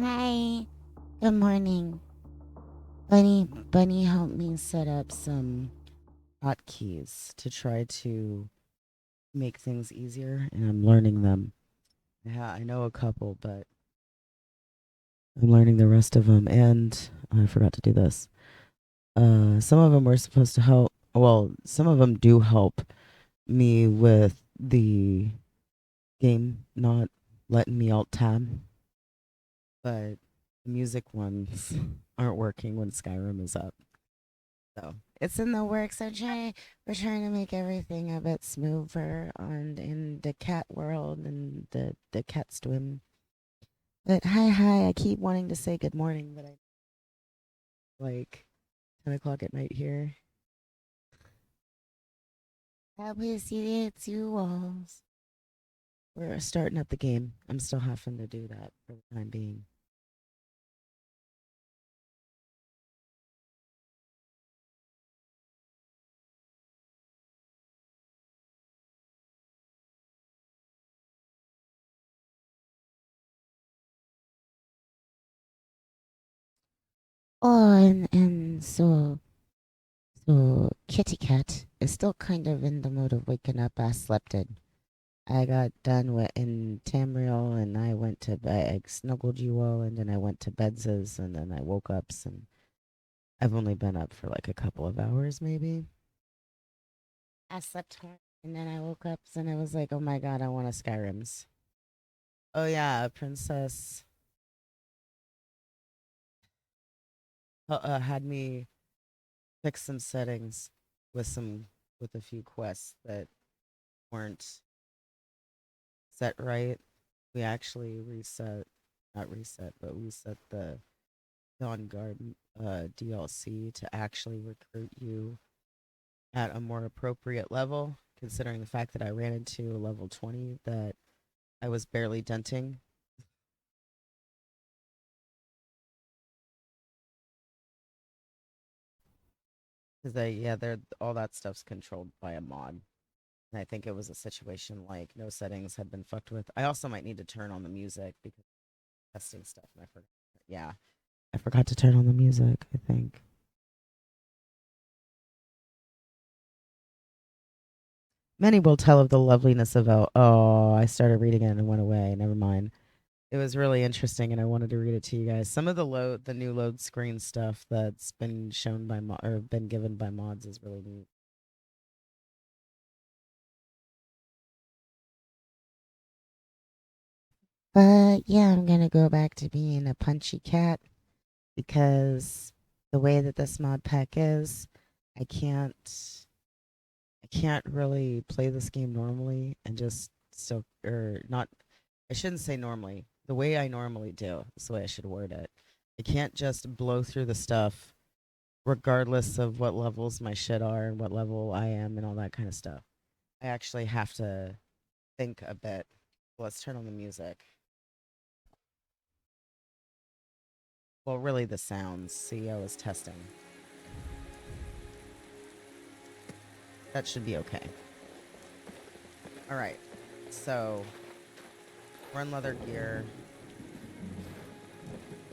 Hi. Good morning. Bunny helped me set up some hotkeys to try to make things easier, and I'm learning them. Yeah, I know a couple, but I'm learning the rest of them. And I forgot to do this. Some of them were supposed to help. Well, some of them do help me with the game not letting me alt tab, but the music ones aren't working when Skyrim is up. So it's in the works. We're trying to make everything a bit smoother on in the cat world and the cat swim. But hi, I keep wanting to say good morning, but I like 10 o'clock at night here. Happy to see it two walls. We're starting up the game. I'm still having to do that for the time being. Oh, and so Kitty Cat is still kind of in the mode of waking up. I slept in. I got done with in Tamriel and I went to bed. I snuggled you all and then I went to bedses and then I woke up and I've only been up for like a couple of hours maybe. I slept hard and then I woke up and I was like, oh my god, I want a Skyrims. Oh yeah, Princess had me fix some settings with a few quests that weren't set right. We actually reset, not reset, but we set the Dawn Guard DLC to actually recruit you at a more appropriate level, considering the fact that I ran into a level 20 that I was barely denting. Because yeah, they're all that stuff's controlled by a mod. And I think it was a situation like no settings had been fucked with. I also might need to turn on the music because testing stuff and I forgot. Yeah, I forgot to turn on the music, I think. Many will tell of the loveliness of El. Oh, I started reading it and went away. Never mind. It was really interesting, and I wanted to read it to you guys. Some of the new load screen stuff that's been shown by or been given by mods is really neat. But yeah, I'm gonna go back to being a punchy cat because the way that this mod pack is, I can't I can't really play this game normally and just so or not. I shouldn't say normally. The way I normally do is the way I should word it. I can't just blow through the stuff regardless of what levels my shit are and what level I am and all that kind of stuff. I actually have to think a bit. Let's turn on the music. Well, really the sounds. See, I was testing. That should be okay. All right. So, run leather gear.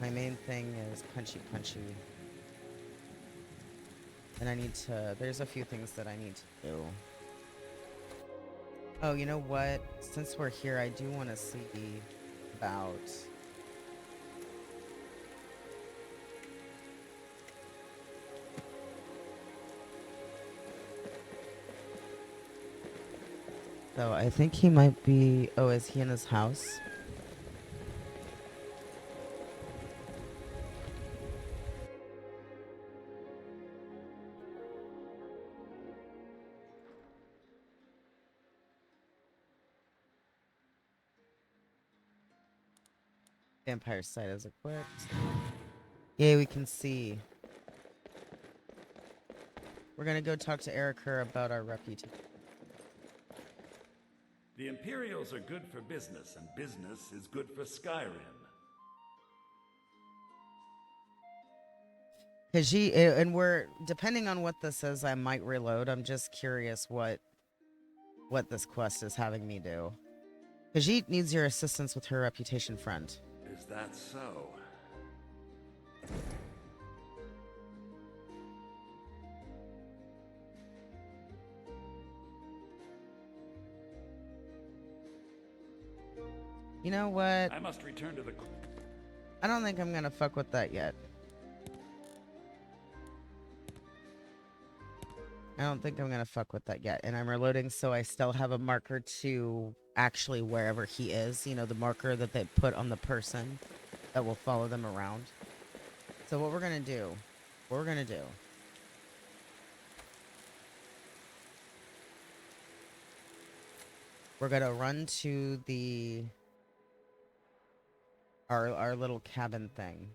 My main thing is punchy punchy. And I need to, there's a few things that I need to do. Oh, you know what? Since we're here, I do want to see about so I think he might be. Oh, is he in his house? Vampire sight is equipped. Yay, we can see. We're gonna go talk to Erica about our reputation. The Imperials are good for business, and business is good for Skyrim. Cause and we're depending on what this is, I might reload. I'm just curious what this quest is having me do. Khajiit needs your assistance with her reputation friend. Is that so? You know what? I must return to the... I don't think I'm gonna fuck with that yet. I don't think I'm gonna fuck with that yet. And I'm reloading, so I still have a marker to actually wherever he is. You know, the marker that they put on the person that will follow them around. So what we're gonna do, we're gonna run to the our little cabin thing.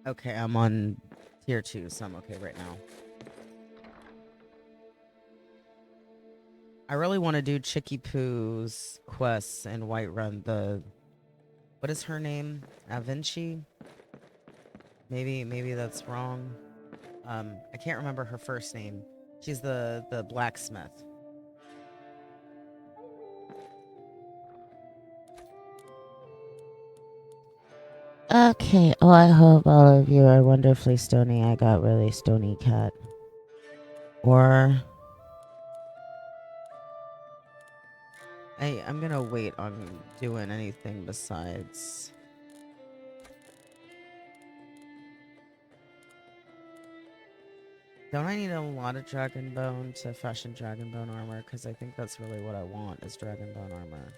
Okay, I'm on tier 2, so I'm okay right now. I really want to do Chicky Poo's quests in Whiterun. What is her name? Avinci? Maybe that's wrong. I can't remember her first name. She's the blacksmith. Okay. Oh, I hope all of you are wonderfully stony. I got really stony cat. Or I'm gonna wait on doing anything besides. Don't I need a lot of dragon bone to fashion dragon bone armor? Because I think that's really what I want is dragon bone armor.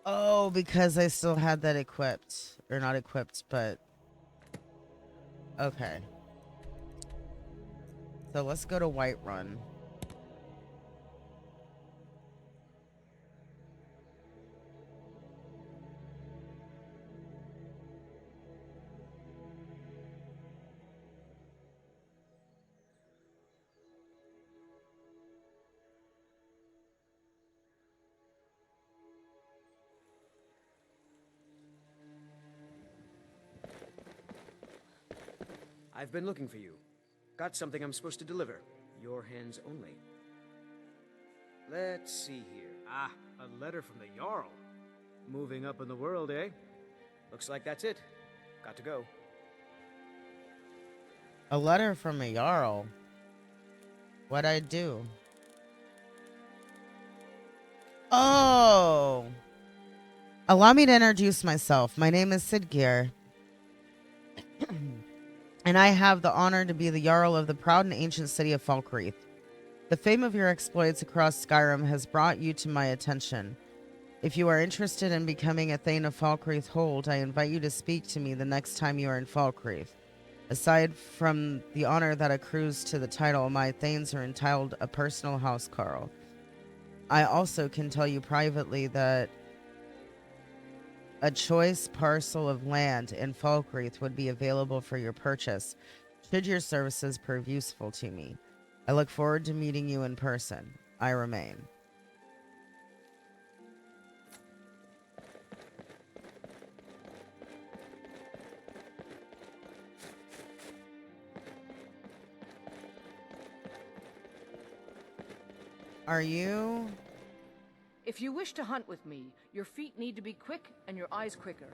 Oh, because I still had that equipped. Or not equipped, but... Okay. So let's go to Whiterun. I've been looking for you. Got something I'm supposed to deliver. Your hands only. Let's see here. Ah, a letter from the Jarl. Moving up in the world, eh? Looks like that's it. Got to go. A letter from a Jarl. What'd I do? Oh! Allow me to introduce myself. My name is Sidgeir. And I have the honor to be the Jarl of the proud and ancient city of Falkreath. The fame of your exploits across Skyrim has brought you to my attention. If you are interested in becoming a Thane of Falkreath Hold, I invite you to speak to me the next time you are in Falkreath. Aside from the honor that accrues to the title, my Thanes are entitled a personal housecarl. I also can tell you privately that a choice parcel of land in Falkreath would be available for your purchase, should your services prove useful to me. I look forward to meeting you in person. I remain. Are you? If you wish to hunt with me, your feet need to be quick and your eyes quicker.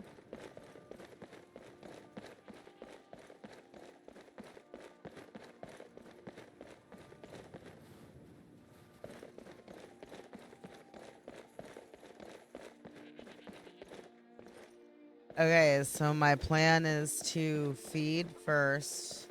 Okay, so my plan is to feed first.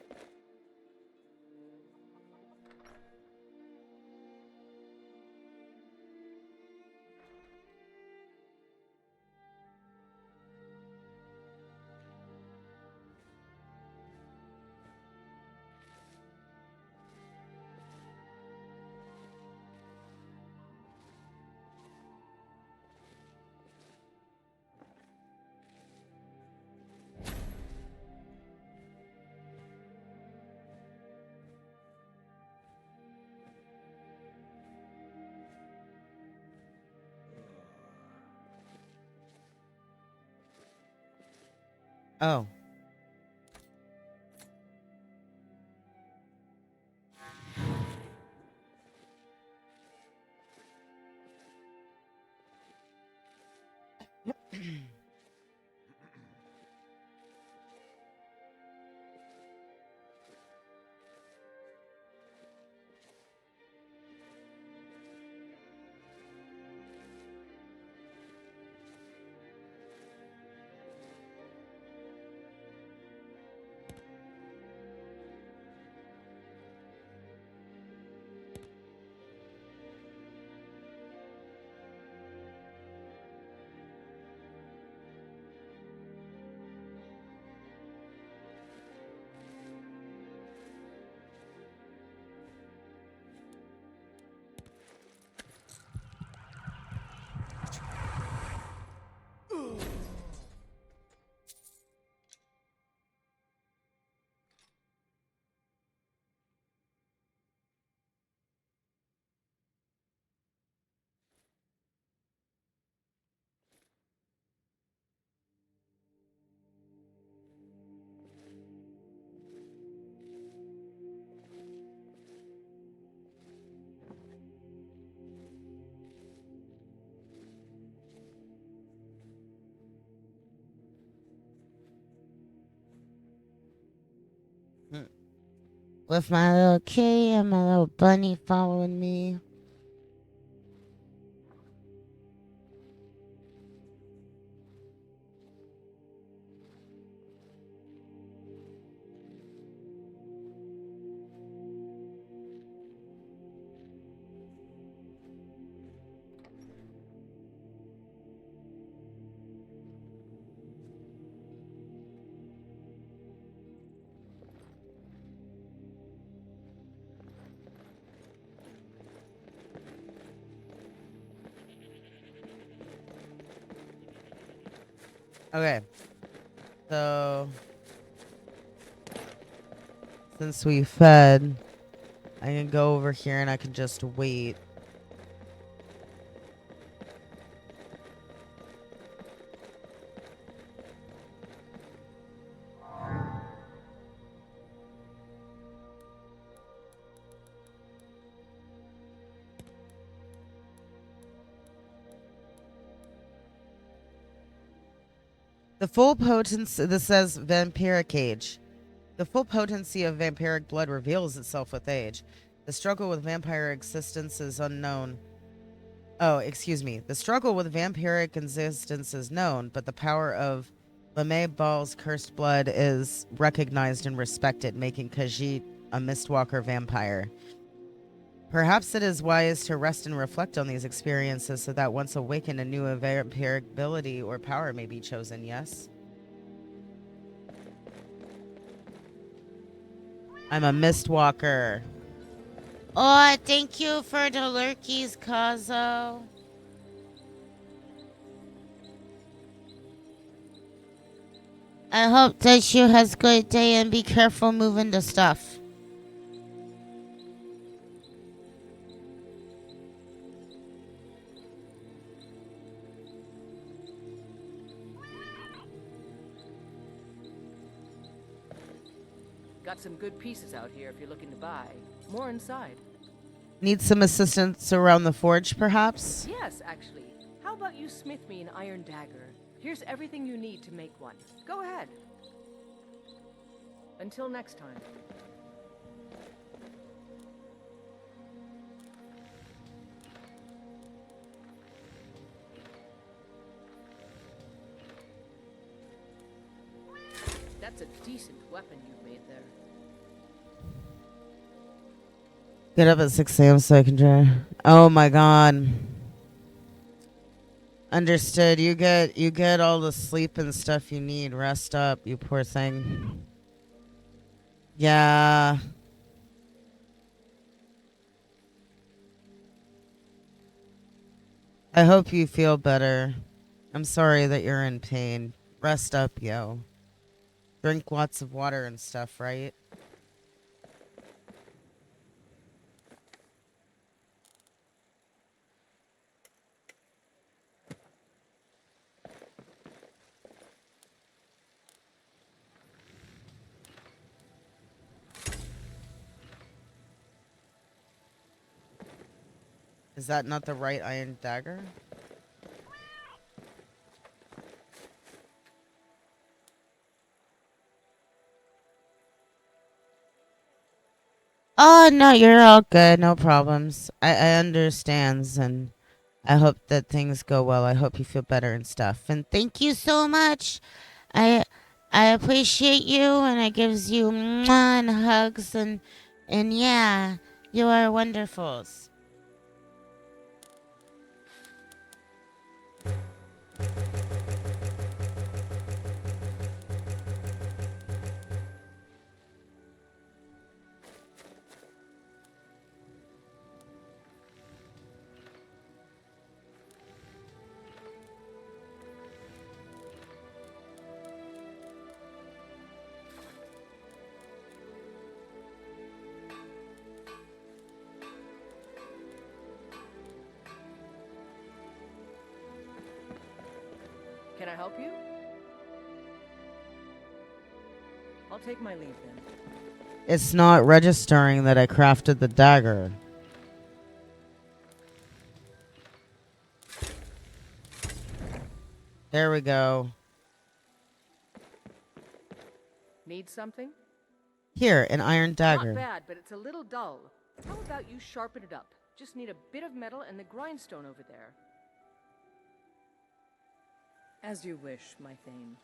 Oh. With my little kitty and my little bunny following me. Okay. So, since we fed, I can go over here and I can just wait. The full potency, this says vampiric age. The full potency of vampiric blood reveals itself with age. The struggle with vampire existence is unknown. Oh, excuse me. The struggle with vampiric existence is known, but the power of LeMay Ball's cursed blood is recognized and respected, making Khajiit a Mistwalker vampire. Perhaps it is wise to rest and reflect on these experiences so that once awakened, a new vampiric ability or power may be chosen, yes? I'm a Mistwalker. Oh, thank you for the lurkies, Kazo. I hope that you has a good day and be careful moving the stuff. Got some good pieces out here if you're looking to buy. More inside. Need some assistance around the forge, perhaps? Yes, actually. How about you smith me an iron dagger? Here's everything you need to make one. Go ahead. Until next time. That's a decent weapon you've made there. Get up at 6 a.m. so I can try. Oh my god. Understood. You get all the sleep and stuff you need. Rest up, you poor thing. Yeah. I hope you feel better. I'm sorry that you're in pain. Rest up, yo. Drink lots of water and stuff, right? Is that not the right iron dagger? Oh, no, you're all good. No problems. I understands, and I hope that things go well. I hope you feel better and stuff. And thank you so much. I I appreciate you, and I gives you mwah and hugs, and yeah, you are wonderfuls. Can I help you? I'll take my leave then. It's not registering that I crafted the dagger. There we go. Need something? Here, an iron Not dagger. bad, but it's a little dull. How about you sharpen it up? Just need a bit of metal and the grindstone over there. As you wish, my Thane.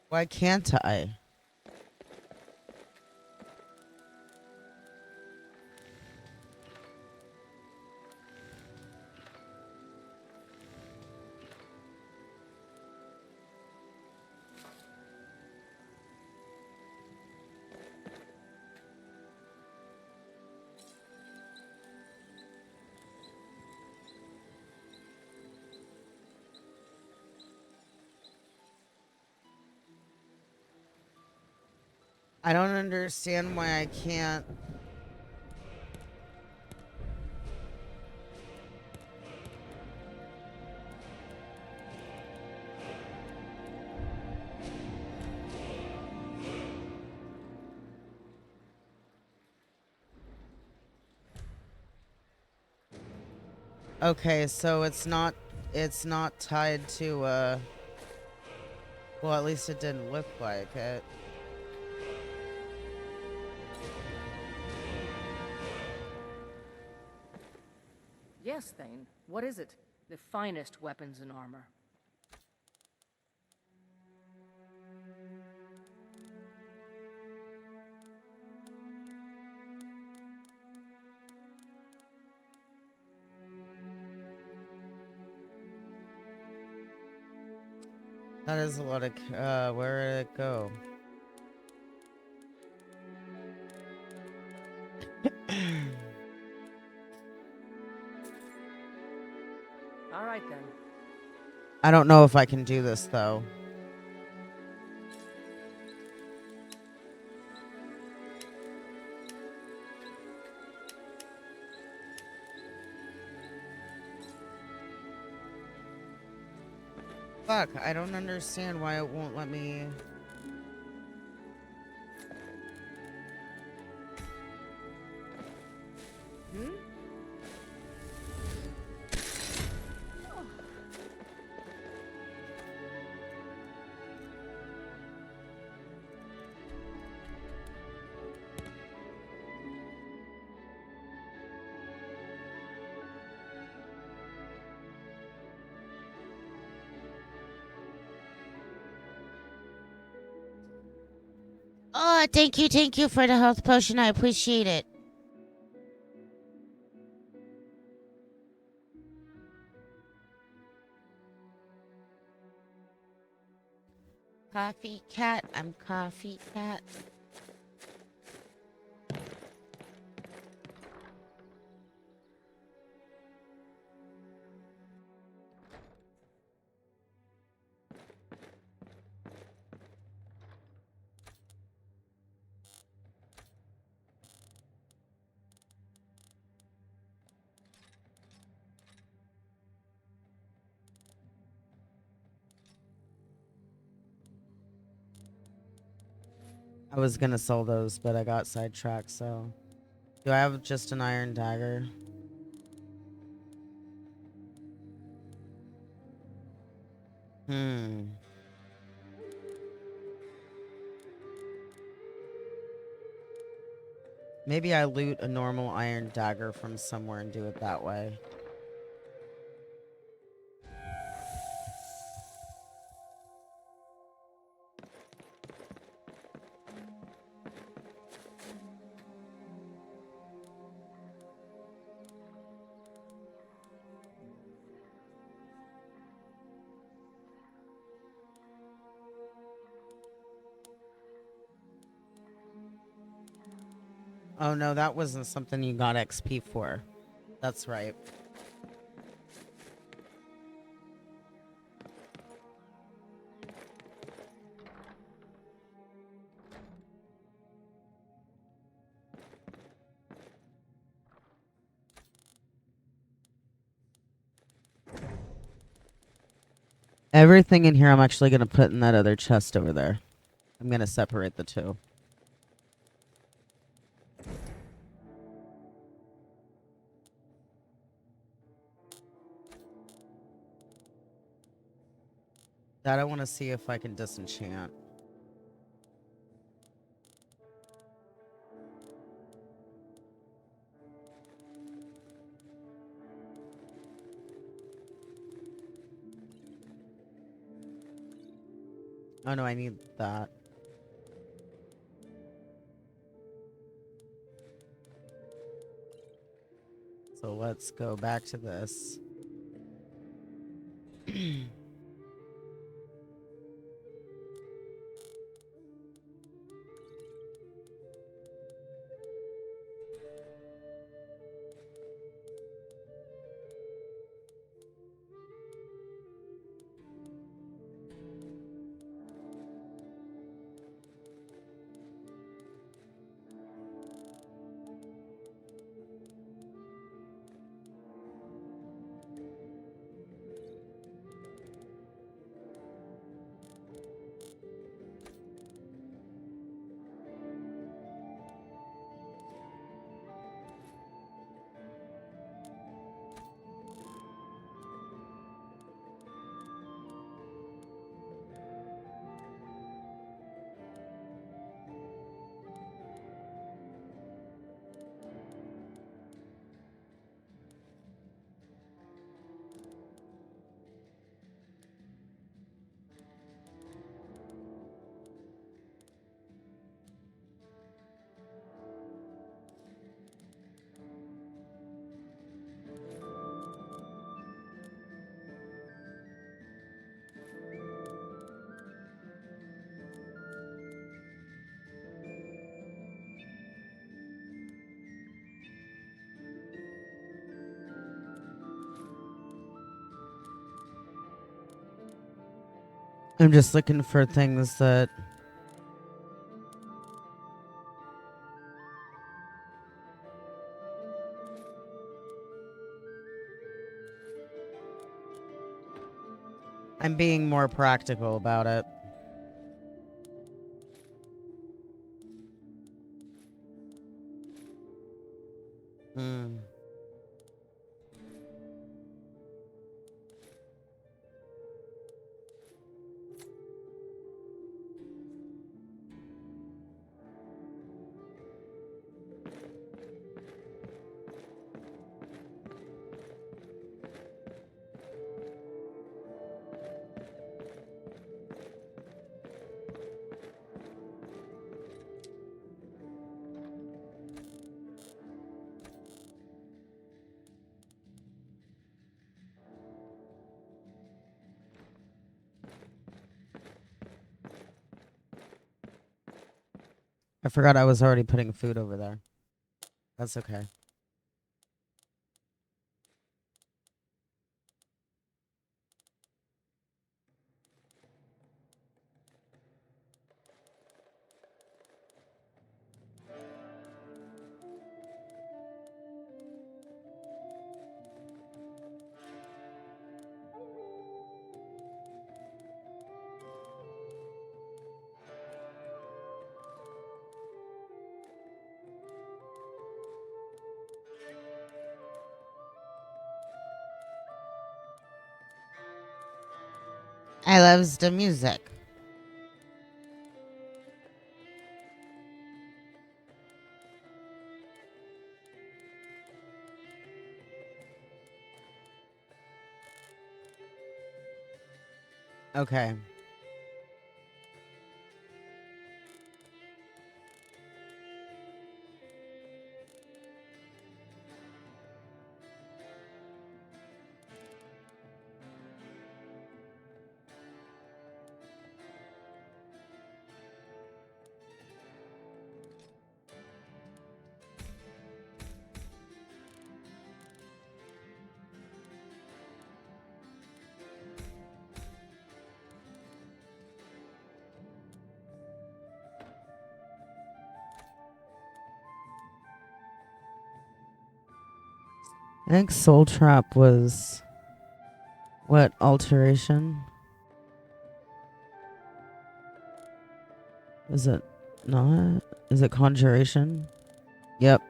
Why can't I? I don't understand why I can't. Okay, so it's not tied to well, at least it didn't look like it. Yes, Thane. What is it? The finest weapons and armor. That is a lot of where did it go? All right then. I don't know if I can do this though. Fuck, I don't understand why it won't let me. Hmm? Oh, thank you for the health potion. I appreciate it. Coffee cat, I'm coffee cat. I was gonna sell those, but I got sidetracked, so. Do I have just an iron dagger? Hmm. Maybe I loot a normal iron dagger from somewhere and do it that way. Oh no, that wasn't something you got XP for. That's right. Everything in here I'm actually going to put in that other chest over there. I'm going to separate the two. That I want to see if I can disenchant. Oh no, I need that. So let's go back to this. I'm just looking for things that I'm being more practical about it. Hmm. I forgot I was already putting food over there. That's okay. I loves the music. Okay. I think Soul Trap was what alteration? Is it not? Is it conjuration? Yep.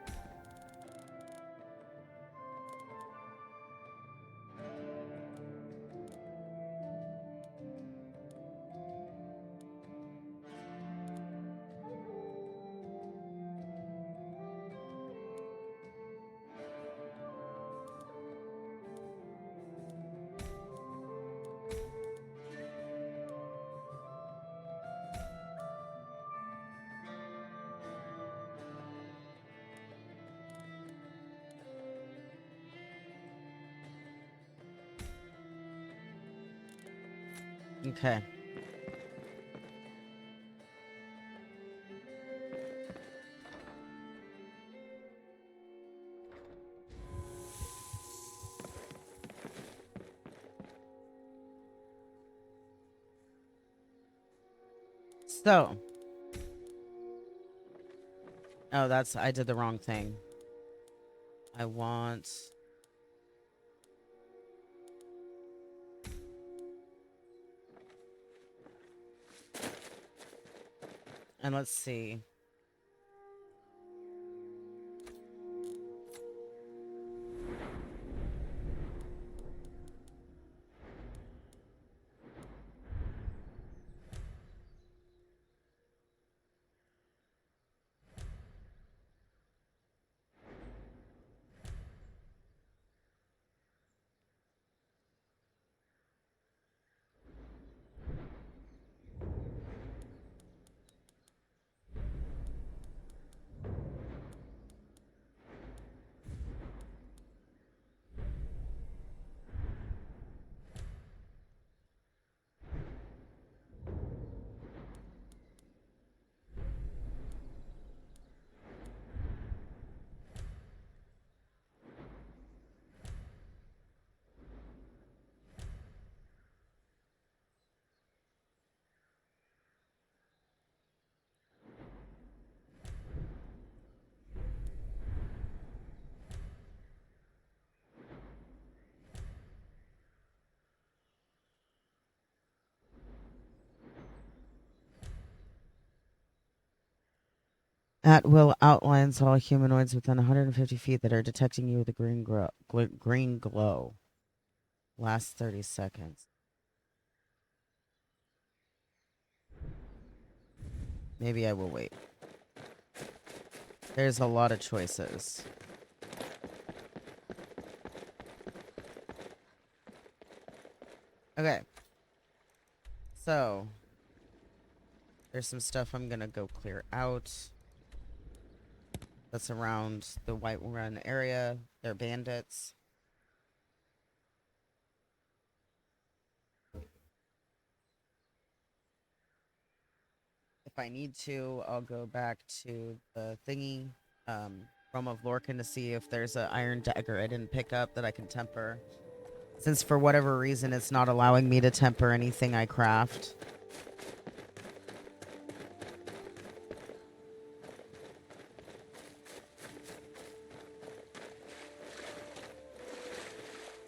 Okay. So. Oh, I did the wrong thing. I want. And let's see. At will outlines all humanoids within 150 feet that are detecting you with a green glow. Last 30 seconds. Maybe I will wait. There's a lot of choices. Okay. So, there's some stuff I'm gonna go clear out. That's around the White Run area. They're bandits. If I need to, I'll go back to the thingy, from of Lorcan to see if there's an iron dagger I didn't pick up that I can temper. Since for whatever reason it's not allowing me to temper anything I craft.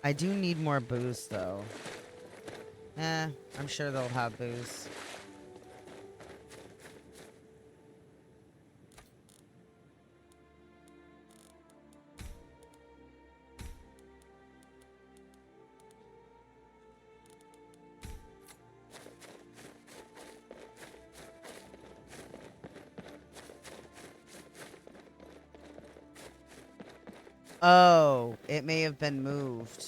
I do need more booze, though. I'm sure they'll have booze. Oh, it may have been moved.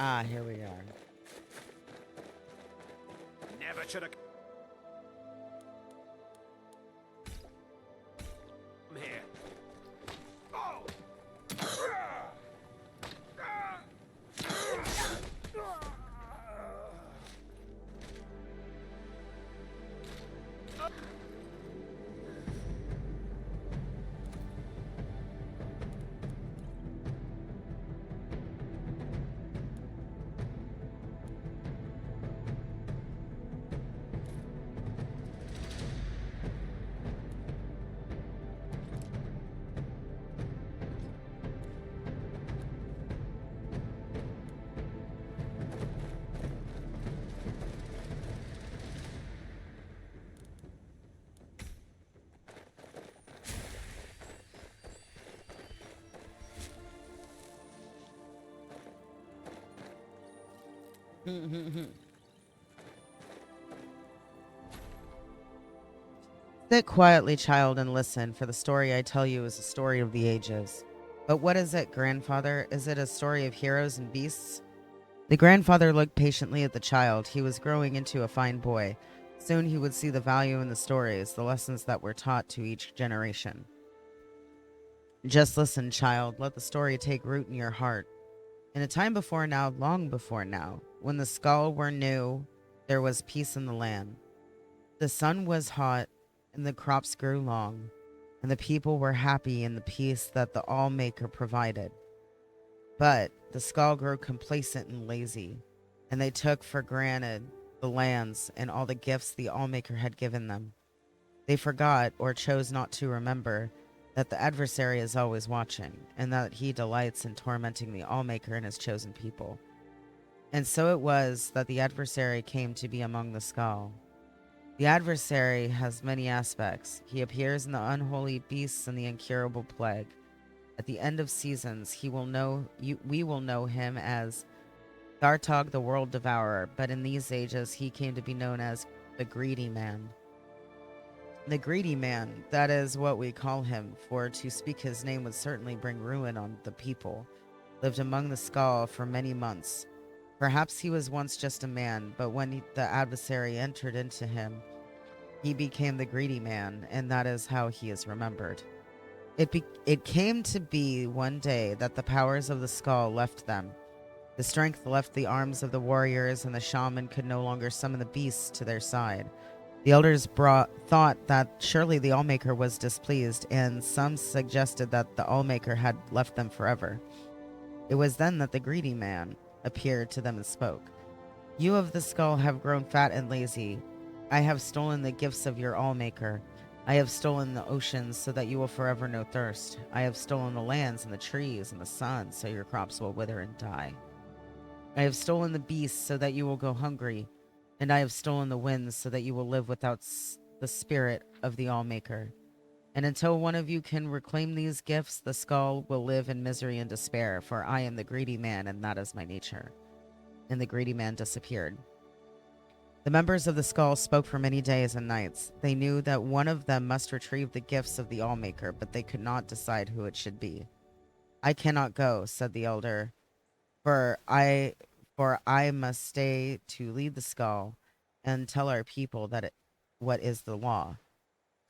Ah, here we are. Never should have come here. Oh! Sit quietly, child, and listen, for the story I tell you is a story of the ages. But what is it, grandfather? Is it a story of heroes and beasts? The grandfather looked patiently at the child. He was growing into a fine boy. Soon he would see the value in the stories, the lessons that were taught to each generation. Just listen, child. Let the story take root in your heart. In a time before now, long before now, when the skull were new, there was peace in the land. The sun was hot, and the crops grew long, and the people were happy in the peace that the All-Maker provided. But the skull grew complacent and lazy, and they took for granted the lands and all the gifts the All-Maker had given them. They forgot, or chose not to remember, that the adversary is always watching, and that he delights in tormenting the All-Maker and his chosen people. And so it was that the adversary came to be among the skull. The adversary has many aspects. He appears in the unholy beasts and the incurable plague. At the end of seasons, we will know him as Thartog the World Devourer, but in these ages he came to be known as the Greedy Man. The Greedy Man, that is what we call him, for to speak his name would certainly bring ruin on the people, lived among the skull for many months. Perhaps he was once just a man, but when the adversary entered into him, he became the Greedy Man, and that is how he is remembered. It came to be one day that the powers of the skull left them. The strength left the arms of the warriors, and the shaman could no longer summon the beasts to their side. The elders thought that surely the Allmaker was displeased, and some suggested that the Allmaker had left them forever. It was then that the Greedy Man appeared to them and spoke. You of the skull have grown fat and lazy. I have stolen the gifts of your Allmaker. I have stolen the oceans so that you will forever know thirst. I have stolen the lands and the trees and the sun so your crops will wither and die. I have stolen the beasts so that you will go hungry, and I have stolen the winds so that you will live without the spirit of the Allmaker. And until one of you can reclaim these gifts, the skull will live in misery and despair, for I am the Greedy Man, and that is my nature. And the Greedy Man disappeared. The members of the skull spoke for many days and nights. They knew that one of them must retrieve the gifts of the Allmaker, but they could not decide who it should be. I cannot go, said the elder, for I must stay to lead the skull and tell our people what is the law.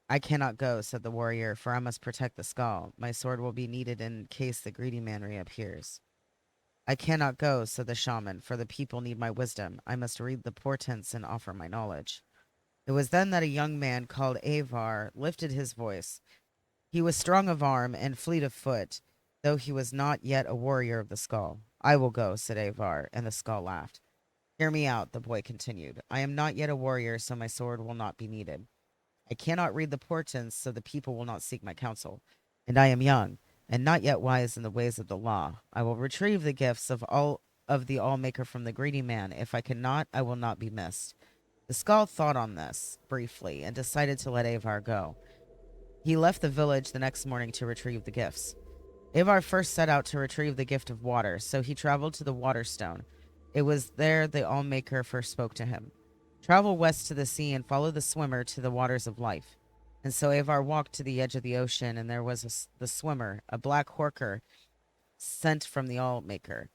I cannot go, said the warrior, for I must protect the skull. My sword will be needed in case the greedy man reappears. I cannot go, said the shaman, for the people need my wisdom. I must read the portents and offer my knowledge. It was then that a young man called Avar lifted his voice. He was strong of arm and fleet of foot, though he was not yet a warrior of the skull. I will go, said Avar, and the skull laughed. Hear me out, the boy continued. I am not yet a warrior, so my sword will not be needed. I cannot read the portents, so the people will not seek my counsel. And I am young, and not yet wise in the ways of the law. I will retrieve the gifts of the Allmaker from the greedy man. If I cannot, I will not be missed. The skull thought on this briefly and decided to let Avar go. He left the village the next morning to retrieve the gifts. Avar first set out to retrieve the gift of water, so he traveled to the Waterstone. It was there the Allmaker first spoke to him. Travel west to the sea and follow the swimmer to the waters of life. And so Avar walked to the edge of the ocean, and there was the swimmer, a black horker, sent from the Allmaker.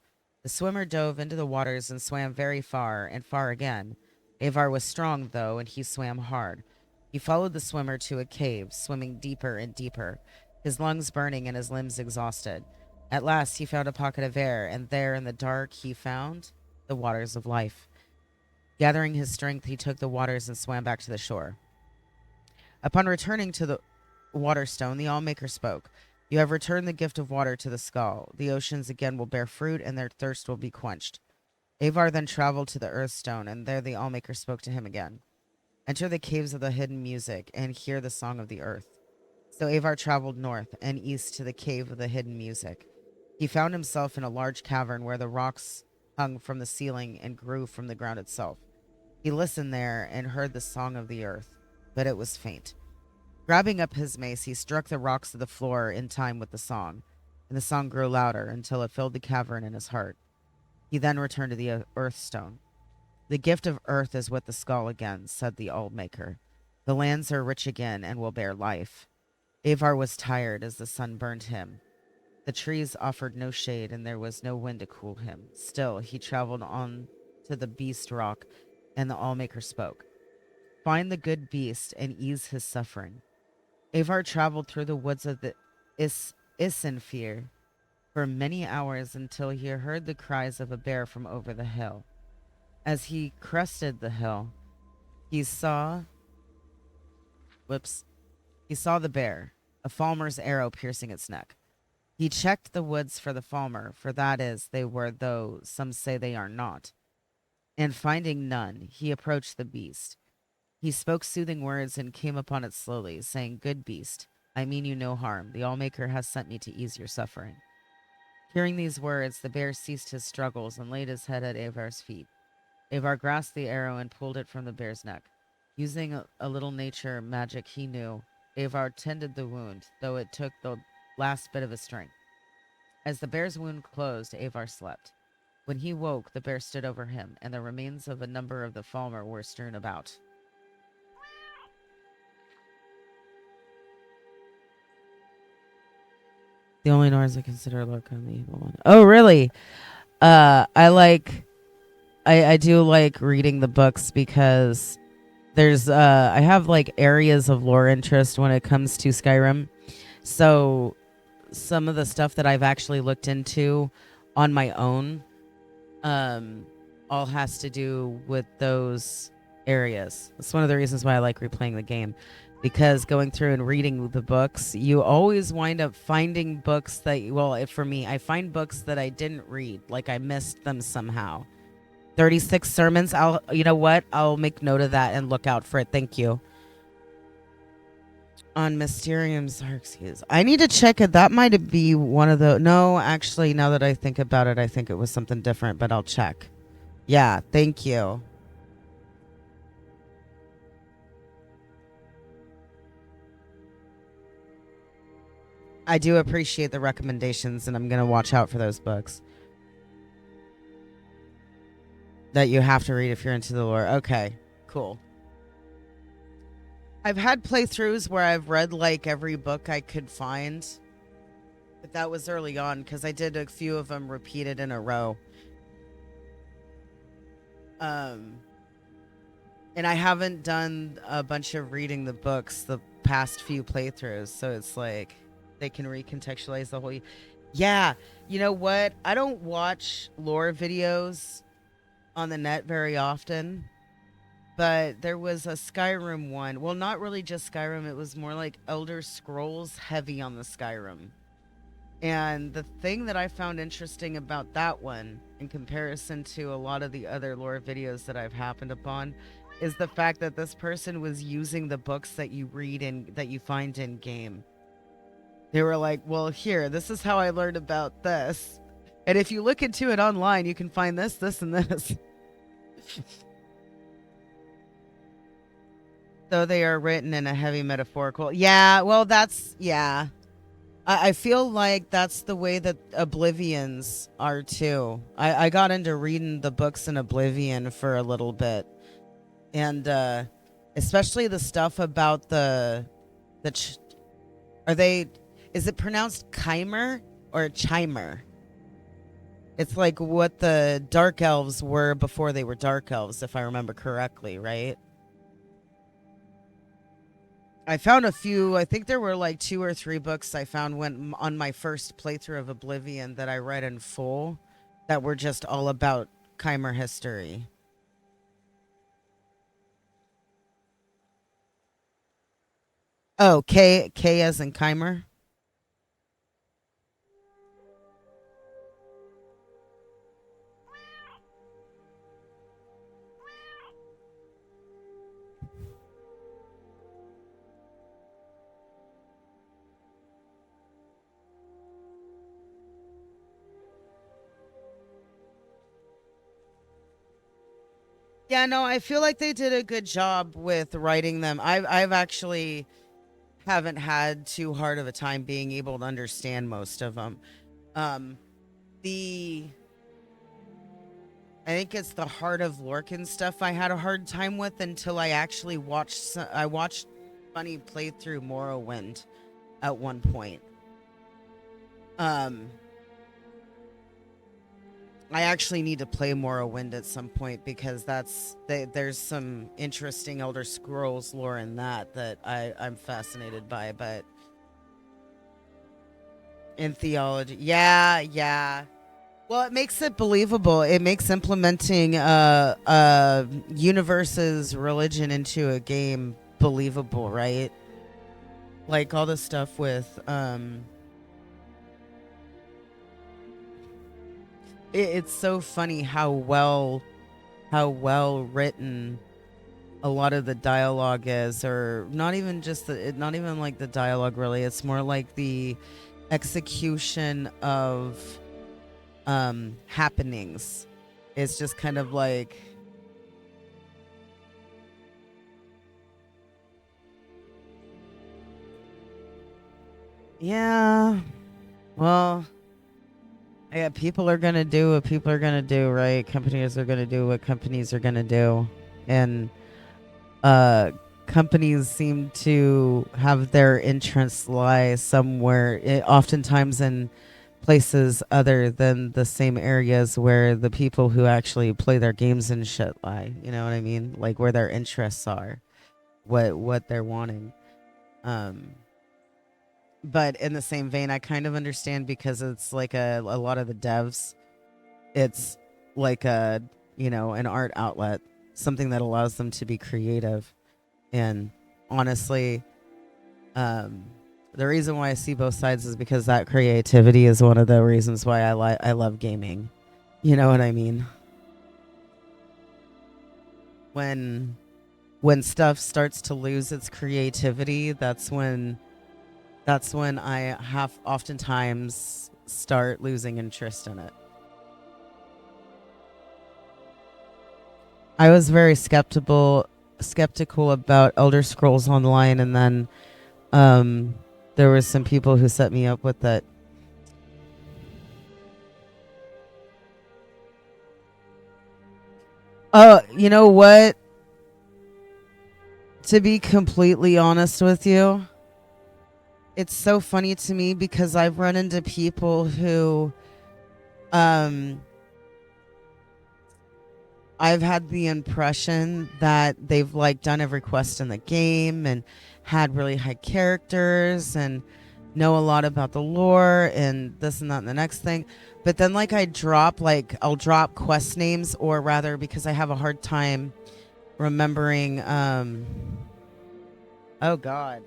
The swimmer dove into the waters and swam very far, and far again. Avar was strong, though, and he swam hard. He followed the swimmer to a cave, swimming deeper and deeper, his lungs burning and his limbs exhausted. At last he found a pocket of air, and there in the dark he found the waters of life. Gathering his strength, he took the waters and swam back to the shore. Upon returning to the Waterstone, the Allmaker spoke. You have returned the gift of water to the skull. The oceans again will bear fruit, and their thirst will be quenched. Avar then traveled to the Earthstone, and there the Allmaker spoke to him again. Enter the caves of the hidden music, and hear the song of the earth. So Avar traveled north and east to the cave of the hidden music. He found himself in a large cavern where the rocks hung from the ceiling and grew from the ground itself. He listened there and heard the song of the earth, but it was faint. Grabbing up his mace, he struck the rocks of the floor in time with the song, and the song grew louder until it filled the cavern in his heart. He then returned to the Earthstone. The gift of earth is with the skull again, said the Allmaker. The lands are rich again and will bear life. Avar was tired as the sun burned him. The trees offered no shade, and there was no wind to cool him. Still, he traveled on to the beast rock, and the Allmaker spoke. Find the good beast and ease his suffering. Avar traveled through the woods of the Isenfir for many hours until he heard the cries of a bear from over the hill. As he crested the hill, he saw the bear, a falmer's arrow piercing its neck. He checked the woods for the falmer, for that is, they were, though some say they are not. And finding none, he approached the beast. He spoke soothing words and came upon it slowly, saying, Good beast, I mean you no harm. The Allmaker has sent me to ease your suffering. Hearing these words, the bear ceased his struggles and laid his head at Avar's feet. Avar grasped the arrow and pulled it from the bear's neck. Using a little nature magic he knew, Avar tended the wound, though it took the last bit of his strength. As the bear's wound closed, Avar slept. When he woke, the bear stood over him, and the remains of a number of the falmer were strewn about. The only noise I consider look on the evil one. Oh, really? I do like reading the books because there's I have like areas of lore interest when it comes to Skyrim. So some of the stuff that I've actually looked into on my own all has to do with those areas. That's one of the reasons why I like replaying the game, because going through and reading the books, you always wind up finding books that, for me, I find books that I didn't read, like I missed them somehow. 36 sermons. You know what? I'll make note of that and look out for it. Thank you. On Mysterium Xerxes. I need to check it. That might be one of the... No, actually, now that I think about it, I think it was something different, but I'll check. Yeah, thank you. I do appreciate the recommendations, and I'm going to watch out for those books that you have to read if you're into the lore. Okay. cool. I've had playthroughs where I've read like every book I could find, but that was early on because I did a few of them repeated in a row. And I haven't done a bunch of reading the books the past few playthroughs, so it's like they can recontextualize the whole. Yeah, you know what? I don't watch lore videos on the net very often, but there was a Skyrim one. Well, not really just Skyrim, it was more like Elder Scrolls heavy on the Skyrim. And the thing that I found interesting about that one, in comparison to a lot of the other lore videos that I've happened upon, is the fact that this person was using the books that you read and that you find in game. They were like, well, here, this is how I learned about this. And if you look into it online, you can find this, this, and this. So they are written in a heavy metaphorical. Yeah, well, that's, yeah. I feel like that's the way that Oblivions are too. I got into reading the books in Oblivion for a little bit. And especially the stuff about is it pronounced chimer or chimer? It's like what the dark elves were before they were dark elves, if I remember correctly, right? I found a few. I think there were like 2 or 3 books I found when on my first playthrough of Oblivion that I read in full that were just all about chimer history. Oh, K as in chimer? Yeah, no, I feel like they did a good job with writing them. I've actually haven't had too hard of a time being able to understand most of them. Um, the I think it's the Heart of Lorcan stuff I had a hard time with until I actually watched. I watched Funny playthrough Morrowind at one point. Um, I actually need to play Morrowind at some point because there's some interesting Elder Scrolls lore in that I'm fascinated by. But in theology, yeah. Well, it makes it believable. It makes implementing universe's religion into a game believable, right? Like all the stuff with it's so funny how well written a lot of the dialogue is, or not even just not even like the dialogue really. It's more like the execution of happenings. It's just kind of like yeah. Well, yeah, people are gonna do what people are gonna do, right? Companies are gonna do what companies are gonna do. And companies seem to have their interests lie somewhere, oftentimes in places other than the same areas where the people who actually play their games and shit lie. You know what I mean? Like where their interests are, what they're wanting. Um, but in the same vein, I kind of understand because it's like a lot of the devs, it's like an art outlet, something that allows them to be creative. And honestly, the reason why I see both sides is because that creativity is one of the reasons why I love gaming. You know what I mean? When stuff starts to lose its creativity, that's when I have oftentimes start losing interest in it. I was very skeptical about Elder Scrolls Online, and then there were some people who set me up with it. Oh, you know what? To be completely honest with you, it's so funny to me because I've run into people who I've had the impression that they've like done every quest in the game and had really high characters and know a lot about the lore and this and that and the next thing. But then like I'll drop quest names, or rather because I have a hard time remembering oh god.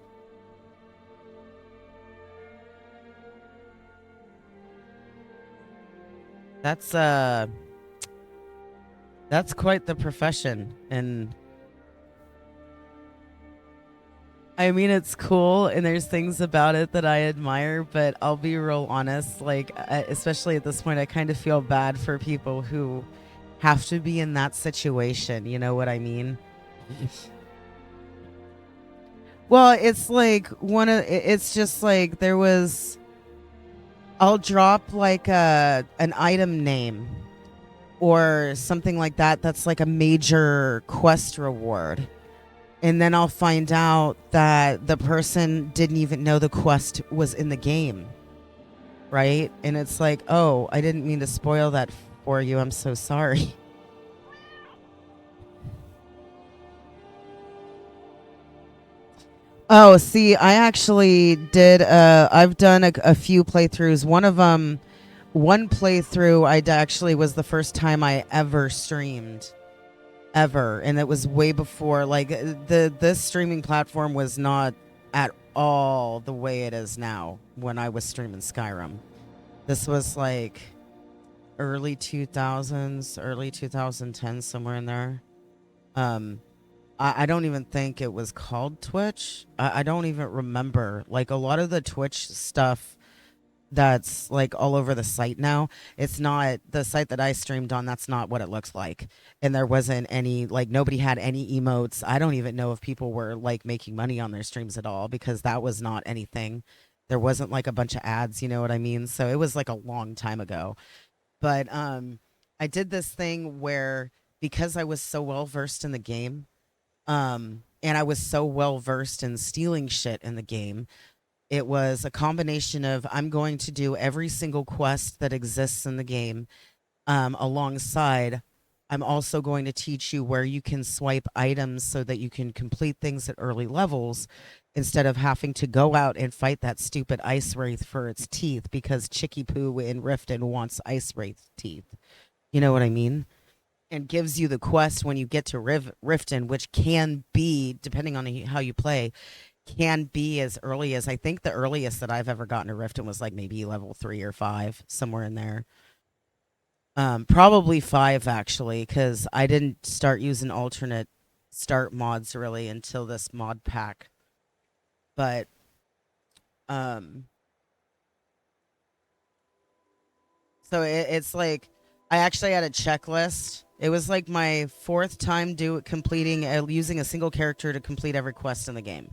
That's that's quite the profession, and I mean, it's cool, and there's things about it that I admire, but I'll be real honest. Like, especially at this point, I kind of feel bad for people who have to be in that situation. You know what I mean? Well, it's like it's just like there was. I'll drop like an item name or something like that. That's like a major quest reward. And then I'll find out that the person didn't even know the quest was in the game. Right? And it's like, oh, I didn't mean to spoil that for you. I'm so sorry. Oh, see, I actually did. I've done a few playthroughs. One playthrough, actually was the first time I ever streamed. Ever. And it was way before, like, this streaming platform was not at all the way it is now when I was streaming Skyrim. This was like early 2000s, early 2010s, somewhere in there. I don't even think it was called Twitch. I don't even remember. Like a lot of the Twitch stuff that's like all over the site now, it's not the site that I streamed on. That's not what it looks like. And there wasn't any, like, nobody had any emotes. I don't even know if people were like making money on their streams at all, because that was not anything. There wasn't like a bunch of ads, you know what I mean? So it was like a long time ago. But I did this thing where, because I was so well versed in the game, and I was so well versed in stealing shit in the game. It was a combination of, I'm going to do every single quest that exists in the game. Alongside, I'm also going to teach you where you can swipe items so that you can complete things at early levels instead of having to go out and fight that stupid ice wraith for its teeth, because Chicky Poo in Riften wants ice wraith teeth. You know what I mean? And gives you the quest when you get to Riften, which can be, depending on how you play, can be as early as, I think the earliest that I've ever gotten to Riften was like maybe level 3 or 5, somewhere in there. Probably 5 actually, because I didn't start using alternate start mods really until this mod pack. But so it's like, I actually had a checklist. It was like my 4th time completing using a single character to complete every quest in the game.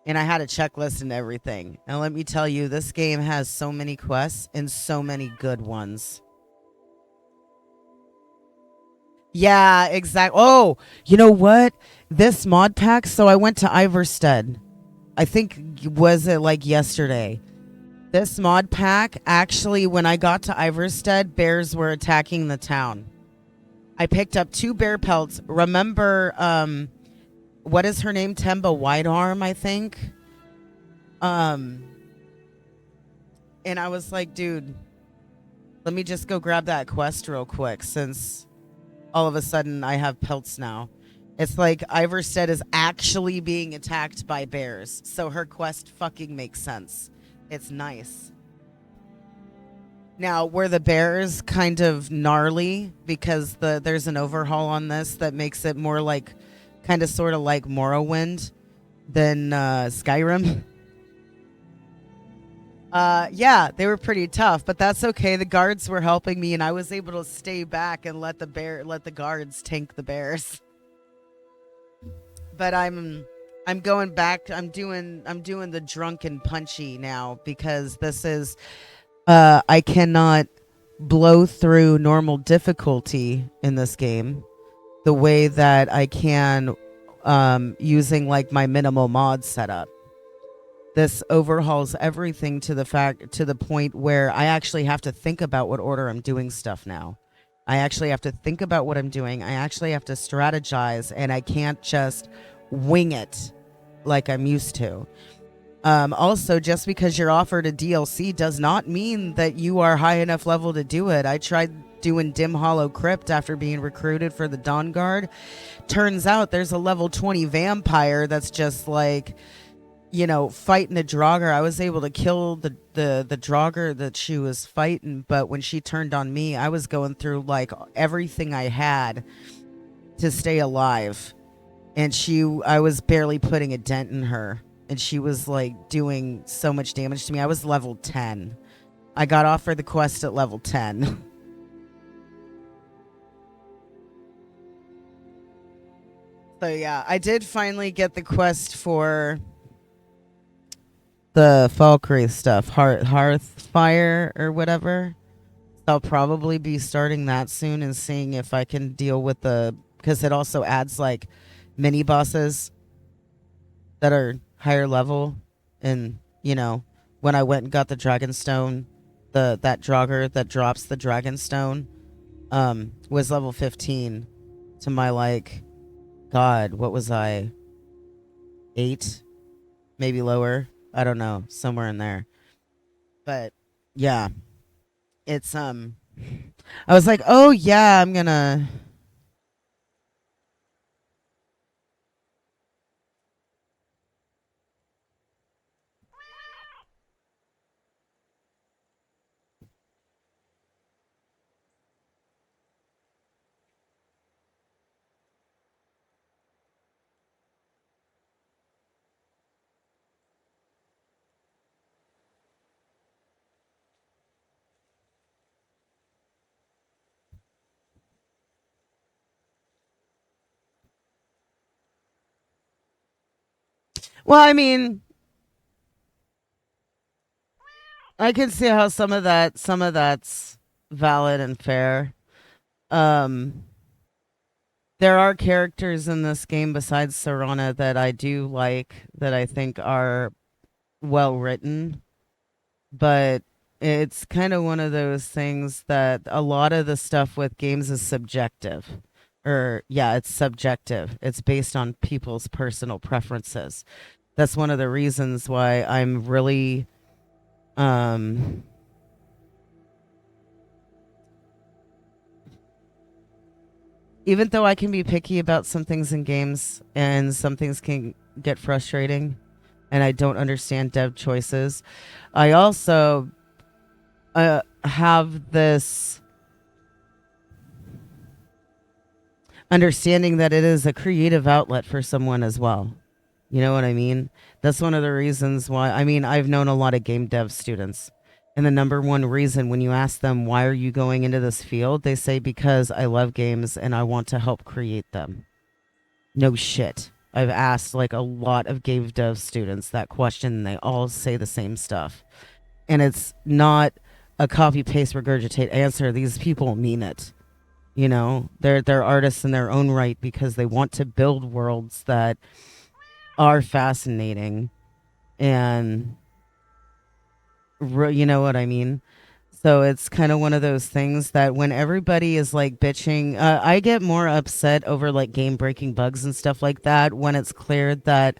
And I had a checklist and everything. And let me tell you, this game has so many quests and so many good ones. Yeah, exactly. Oh, you know what? This mod pack, so I went to Iverstead. I think, was it like yesterday? This mod pack, actually, when I got to Iverstead, bears were attacking the town. I picked up 2 bear pelts. Remember, what is her name? Temba Whitearm, I think. And I was like, dude, let me just go grab that quest real quick, since all of a sudden I have pelts now. It's like Iverstead is actually being attacked by bears, so her quest fucking makes sense. It's nice. Now, were the bears kind of gnarly because there's an overhaul on this that makes it more like, kind of sort of like Morrowind than Skyrim? Yeah, they were pretty tough, but that's okay. The guards were helping me, and I was able to stay back and let the guards tank the bears. But I'm going back. I'm doing the drunken punchy now, because this is I cannot blow through normal difficulty in this game the way that I can using like my minimal mod setup. This overhauls everything to the point where I actually have to think about what order I'm doing stuff now. I actually have to think about what I'm doing. I actually have to strategize, and I can't just wing it like I'm used to. Also, just because you're offered a DLC does not mean that you are high enough level to do it. I tried doing Dim Hollow Crypt after being recruited for the Dawn Guard. Turns out there's a level 20 vampire that's just like, fighting a Draugr. I was able to kill the Draugr that she was fighting, but when she turned on me, I was going through like everything I had to stay alive. And I was barely putting a dent in her. And she was like doing so much damage to me. I was level 10. I got offered the quest at level 10. So yeah, I did finally get the quest for the Valkyrie stuff, Hearthfire or whatever. I'll probably be starting that soon and seeing if I can deal with because it also adds like mini bosses that are higher level. And when I went and got the Dragonstone, that Draugr that drops the Dragonstone was level 15 to my like, God, what was I, 8, maybe lower, I don't know, somewhere in there. But yeah, it's I was like, oh yeah, I'm gonna. Well, I mean, I can see how some of that's valid and fair. Um, there are characters in this game besides Serana that I do like, that I think are well written, but it's kind of one of those things that a lot of the stuff with games is subjective. Or yeah, it's subjective. It's based on people's personal preferences. That's one of the reasons why I'm really um even though I can be picky about some things in games and some things can get frustrating and I don't understand dev choices, I also have this understanding that it is a creative outlet for someone as well. You know what I mean? That's one of the reasons why. I mean, I've known a lot of game dev students. And the number one reason when you ask them, why are you going into this field? They say, because I love games and I want to help create them. No shit. I've asked like a lot of game dev students that question and they all say the same stuff. And it's not a copy paste regurgitate answer. These people mean it. They're artists in their own right because they want to build worlds that are fascinating and you know what I mean? So it's kind of one of those things that when everybody is like bitching, I get more upset over like game breaking bugs and stuff like that when it's clear that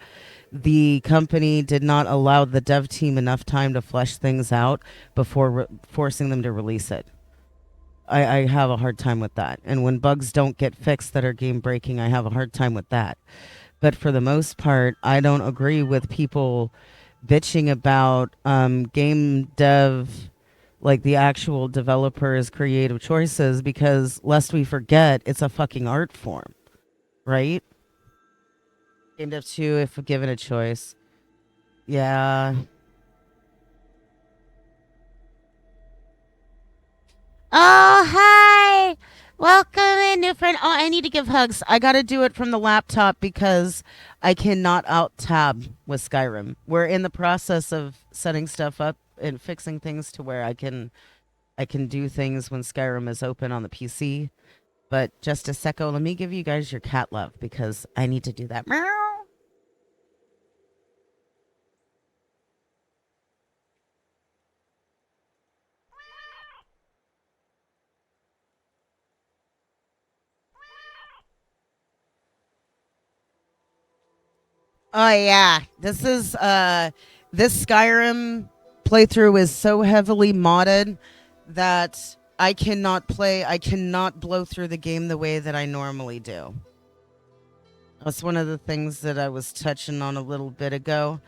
the company did not allow the dev team enough time to flesh things out before forcing them to release it. I have a hard time with that. And when bugs don't get fixed that are game breaking, I have a hard time with that. But for the most part, I don't agree with people bitching about game dev, like the actual developer's creative choices, because lest we forget, it's a fucking art form, right? Game dev 2, if given a choice. Yeah. Oh, hi. Welcome in, new friend. Oh, I need to give hugs. I got to do it from the laptop because I cannot out tab with Skyrim. We're in the process of setting stuff up and fixing things to where I can do things when Skyrim is open on the PC. But just a second, let me give you guys your cat love because I need to do that. Meow. Oh yeah, this Skyrim playthrough is so heavily modded that I cannot blow through the game the way that I normally do. That's one of the things that I was touching on a little bit ago.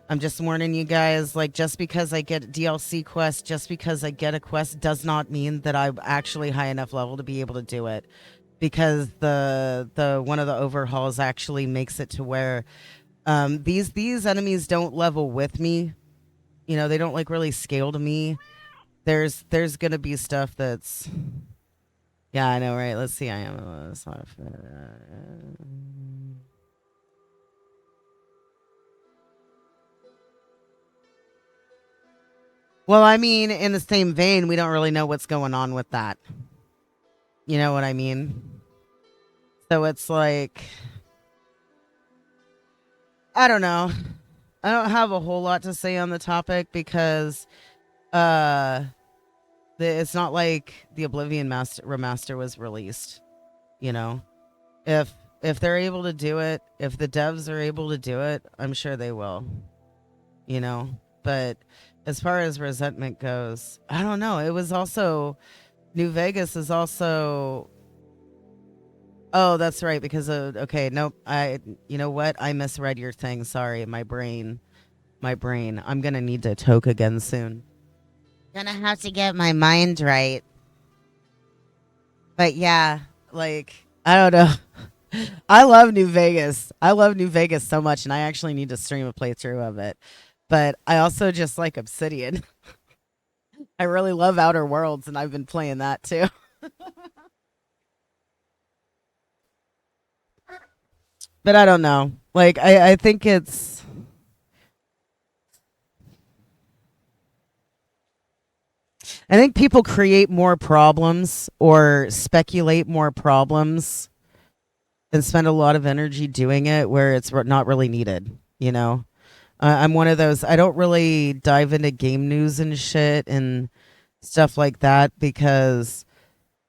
I'm just warning you guys, like, just because I get DLC quest, just because I get a quest does not mean that I'm actually high enough level to be able to do it. Because the one of the overhauls actually makes it to where these enemies don't level with me. You know, they don't like really scale to me. There's gonna be stuff that's yeah, I know, right? Let's see. I am well, I mean, in the same vein, we don't really know what's going on with that. You know what I mean? So it's like I don't know. I don't have a whole lot to say on the topic because uh it's not like the Oblivion Master remaster was released, you know. If if they're able to do it, if the devs are able to do it, I'm sure they will, you know. But as far as resentment goes, I don't know. It was also New Vegas is also oh, that's right because of okay, nope. I you know what? I misread your thing. Sorry, my brain. My brain. I'm going to need to toke again soon. Gonna have to get my mind right. But yeah, like I don't know. I love New Vegas. I love New Vegas so much, and I actually need to stream a playthrough of it. But I also just like Obsidian. I really love Outer Worlds, and I've been playing that too. But I don't know. Like I think it's. I think people create more problems or speculate more problems and spend a lot of energy doing it where it's not really needed. You know. I'm one of those. I don't really dive into game news and shit and stuff like that because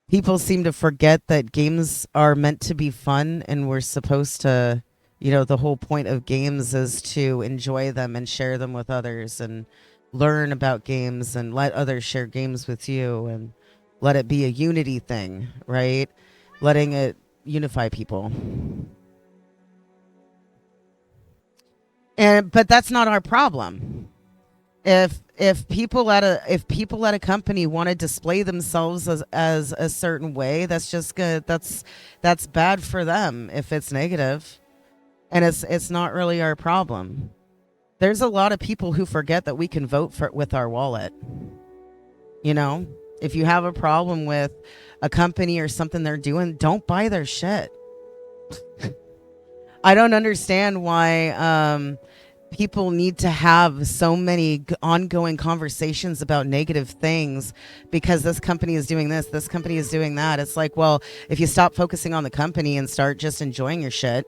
people seem to forget that games are meant to be fun and we're supposed to, you know, the whole point of games is to enjoy them and share them with others and learn about games and let others share games with you and let it be a unity thing, right? Letting it unify people. And but that's not our problem. If people at a company want to display themselves as a certain way, that's just good. That's bad for them if it's negative, and it's not really our problem. There's a lot of people who forget that we can vote for with our wallet. You know, if you have a problem with a company or something they're doing, don't buy their shit. I don't understand why people need to have so many ongoing conversations about negative things because this company is doing this company is doing that. It's like, well, if you stop focusing on the company and start just enjoying your shit,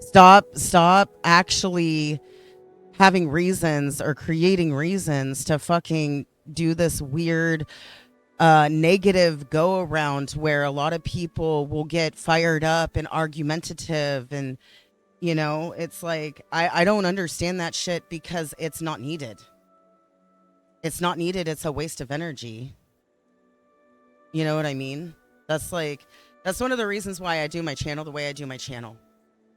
stop actually having reasons or creating reasons to fucking do this weird negative go around where a lot of people will get fired up and argumentative and you know, it's like I don't understand that shit because it's not needed. It's not needed. It's a waste of energy. You know what I mean? That's like that's one of the reasons why I do my channel the way I do my channel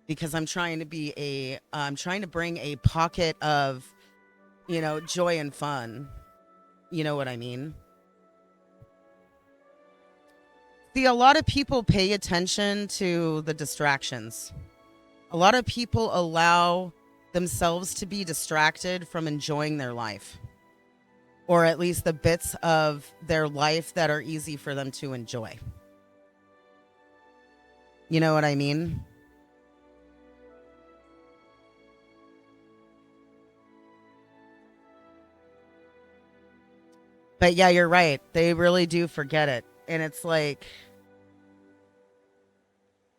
because I'm trying to bring a pocket of, you know, joy and fun. You know what I mean? See, a lot of people pay attention to the distractions. A lot of people allow themselves to be distracted from enjoying their life, or at least the bits of their life that are easy for them to enjoy. You know what I mean? But yeah, you're right. They really do forget it. And it's like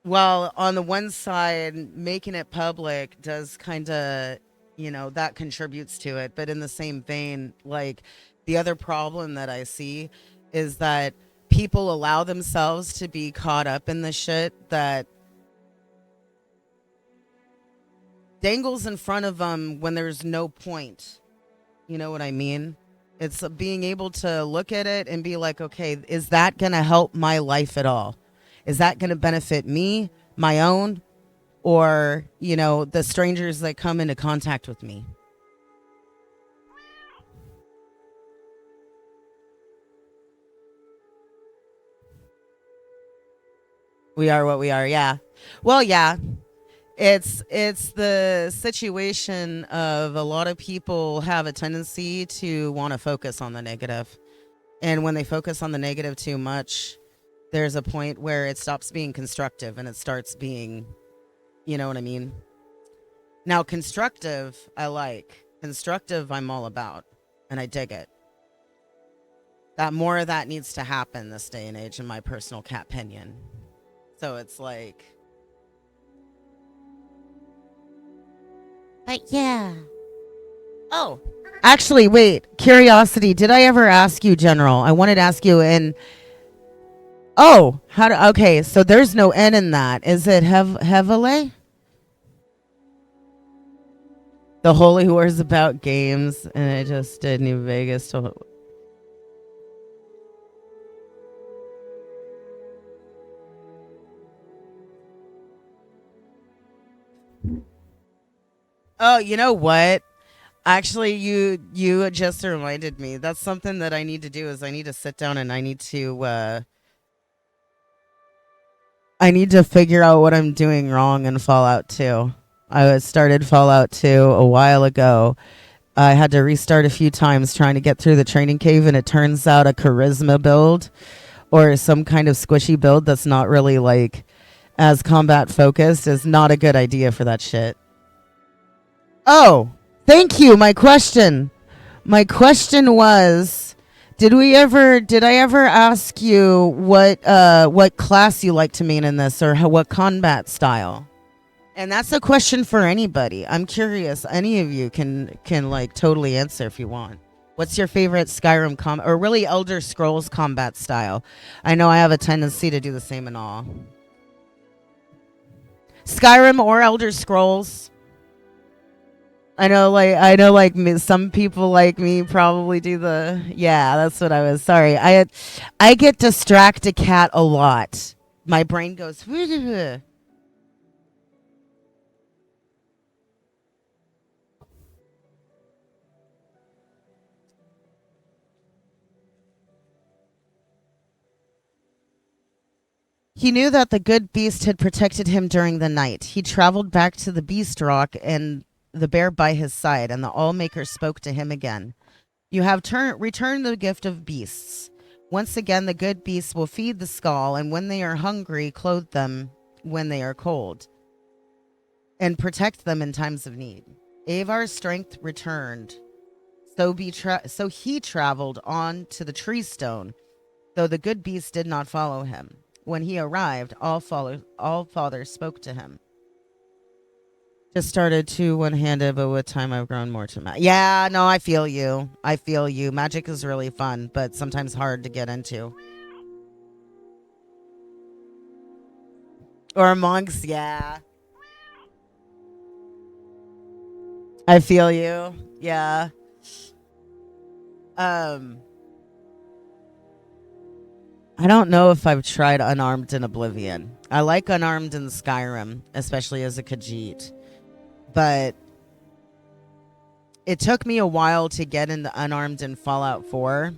Well, on the one side, making it public does kind of, that contributes to it. But in the same vein, like the other problem that I see is that people allow themselves to be caught up in the shit that dangles in front of them when there's no point. You know what I mean? It's being able to look at it and be like, okay, is that going to help my life at all? Is that going to benefit me, my own, or, the strangers that come into contact with me? We are what we are. Yeah. Well, yeah. It's the situation of a lot of people have a tendency to want to focus on the negative. And when they focus on the negative too much, there's a point where it stops being constructive and it starts being, you know what I mean? Now, constructive, I like. Constructive, I'm all about. And I dig it. That more of that needs to happen this day and age, in my personal cat opinion. So it's like. But yeah. Oh, actually, wait. Curiosity. Did I ever ask you, General? I wanted to ask you in. Oh, okay, so there's no N in that. Is it Hevele? The Holy War is about games, and I just did New Vegas to. Oh, you know what? Actually, you just reminded me. That's something that I need to do. Is I need to sit down and I need to figure out what I'm doing wrong in Fallout 2. I started Fallout 2 a while ago. I had to restart a few times trying to get through the training cave, and it turns out a charisma build or some kind of squishy build that's not really like as combat focused is not a good idea for that shit. Oh, thank you. My question was, did I ever ask you what class you like to main in this, or what combat style? And that's a question for anybody. I'm curious. Any of you can like totally answer if you want. What's your favorite Skyrim or really Elder Scrolls combat style? I know I have a tendency to do the same in all. Skyrim or Elder Scrolls. I know, like some people like me probably do the. Yeah, that's what I was. Sorry, I get distracted cat a lot. My brain goes. He knew that the good beast had protected him during the night. He traveled back to the beast rock and the bear by his side, and the Allmaker spoke to him again. You have returned the gift of beasts. Once again, the good beasts will feed the skull, and when they are hungry, clothe them when they are cold, and protect them in times of need. Avar's strength returned, so he traveled on to the tree stone, though the good beast did not follow him. When he arrived, all fathers spoke to him. Just started too one-handed, but with time I've grown more to magic. Yeah, no, I feel you. I feel you. Magic is really fun, but sometimes hard to get into. Or monks, yeah. I feel you. Yeah. I don't know if I've tried Unarmed in Oblivion. I like Unarmed in Skyrim, especially as a Khajiit. But it took me a while to get into Unarmed in Fallout 4.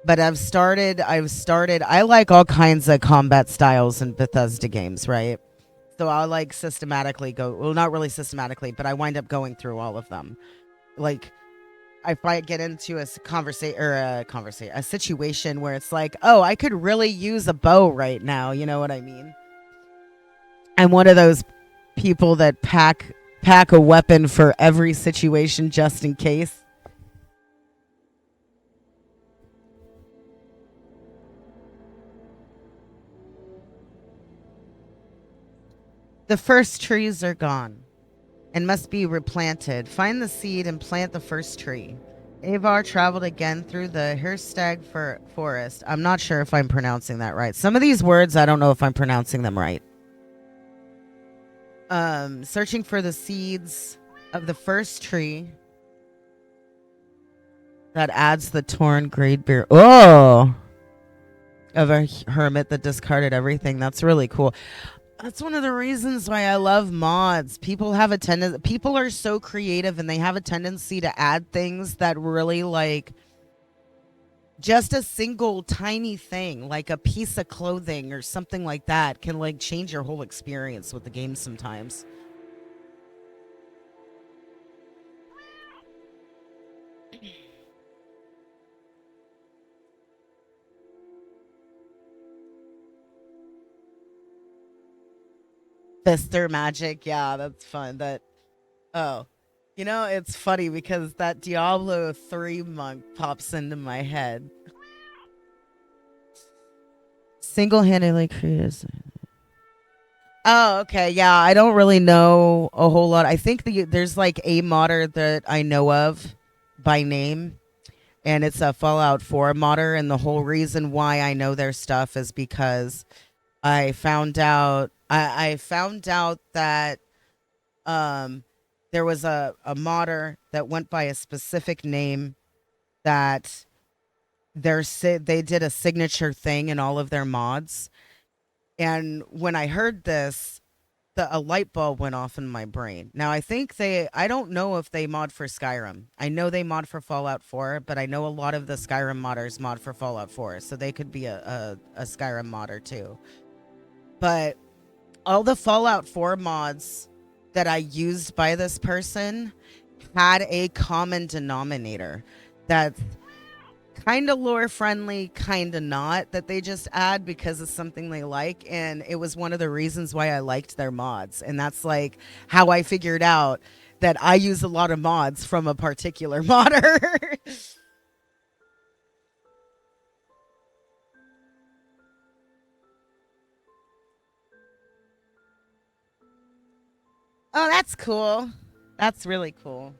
But I like all kinds of combat styles in Bethesda games, right? So I'll like systematically go, well, not really systematically, but I wind up going through all of them. Like, if I get into a a situation where it's like, oh, I could really use a bow right now. You know what I mean? I'm one of those people that pack a weapon for every situation just in case. The first trees are gone and must be replanted. Find the seed and plant the first tree. Avar traveled again through the Hirstag forest. I'm not sure if I'm pronouncing that right. Some of these words, I don't know if I'm pronouncing them right. Searching for the seeds of the first tree that adds the torn grade beer. Oh, of a hermit that discarded everything. That's really cool. That's one of the reasons why I love mods. People have a tendency. People are so creative, and they have a tendency to add things that really like just a single tiny thing, like a piece of clothing or something like that, can like change your whole experience with the game sometimes. Fister magic, yeah, that's fun. That oh, it's funny because that Diablo 3 monk pops into my head. Single-handedly created. Oh, okay. Yeah, I don't really know a whole lot. I think there's like a modder that I know of by name, and it's a Fallout 4 modder. And the whole reason why I know their stuff is because I found out that um there was a modder that went by a specific name that they did a signature thing in all of their mods. And when I heard this, a light bulb went off in my brain. Now I don't know if they mod for Skyrim. I know they mod for Fallout 4, but I know a lot of the Skyrim modders mod for Fallout 4, so they could be a Skyrim modder too. But all the Fallout 4 mods that I used by this person had a common denominator that's kind of lore friendly, kind of not, that they just add because it's something they like. And it was one of the reasons why I liked their mods. And that's like how I figured out that I use a lot of mods from a particular modder. Oh, that's cool. That's really cool.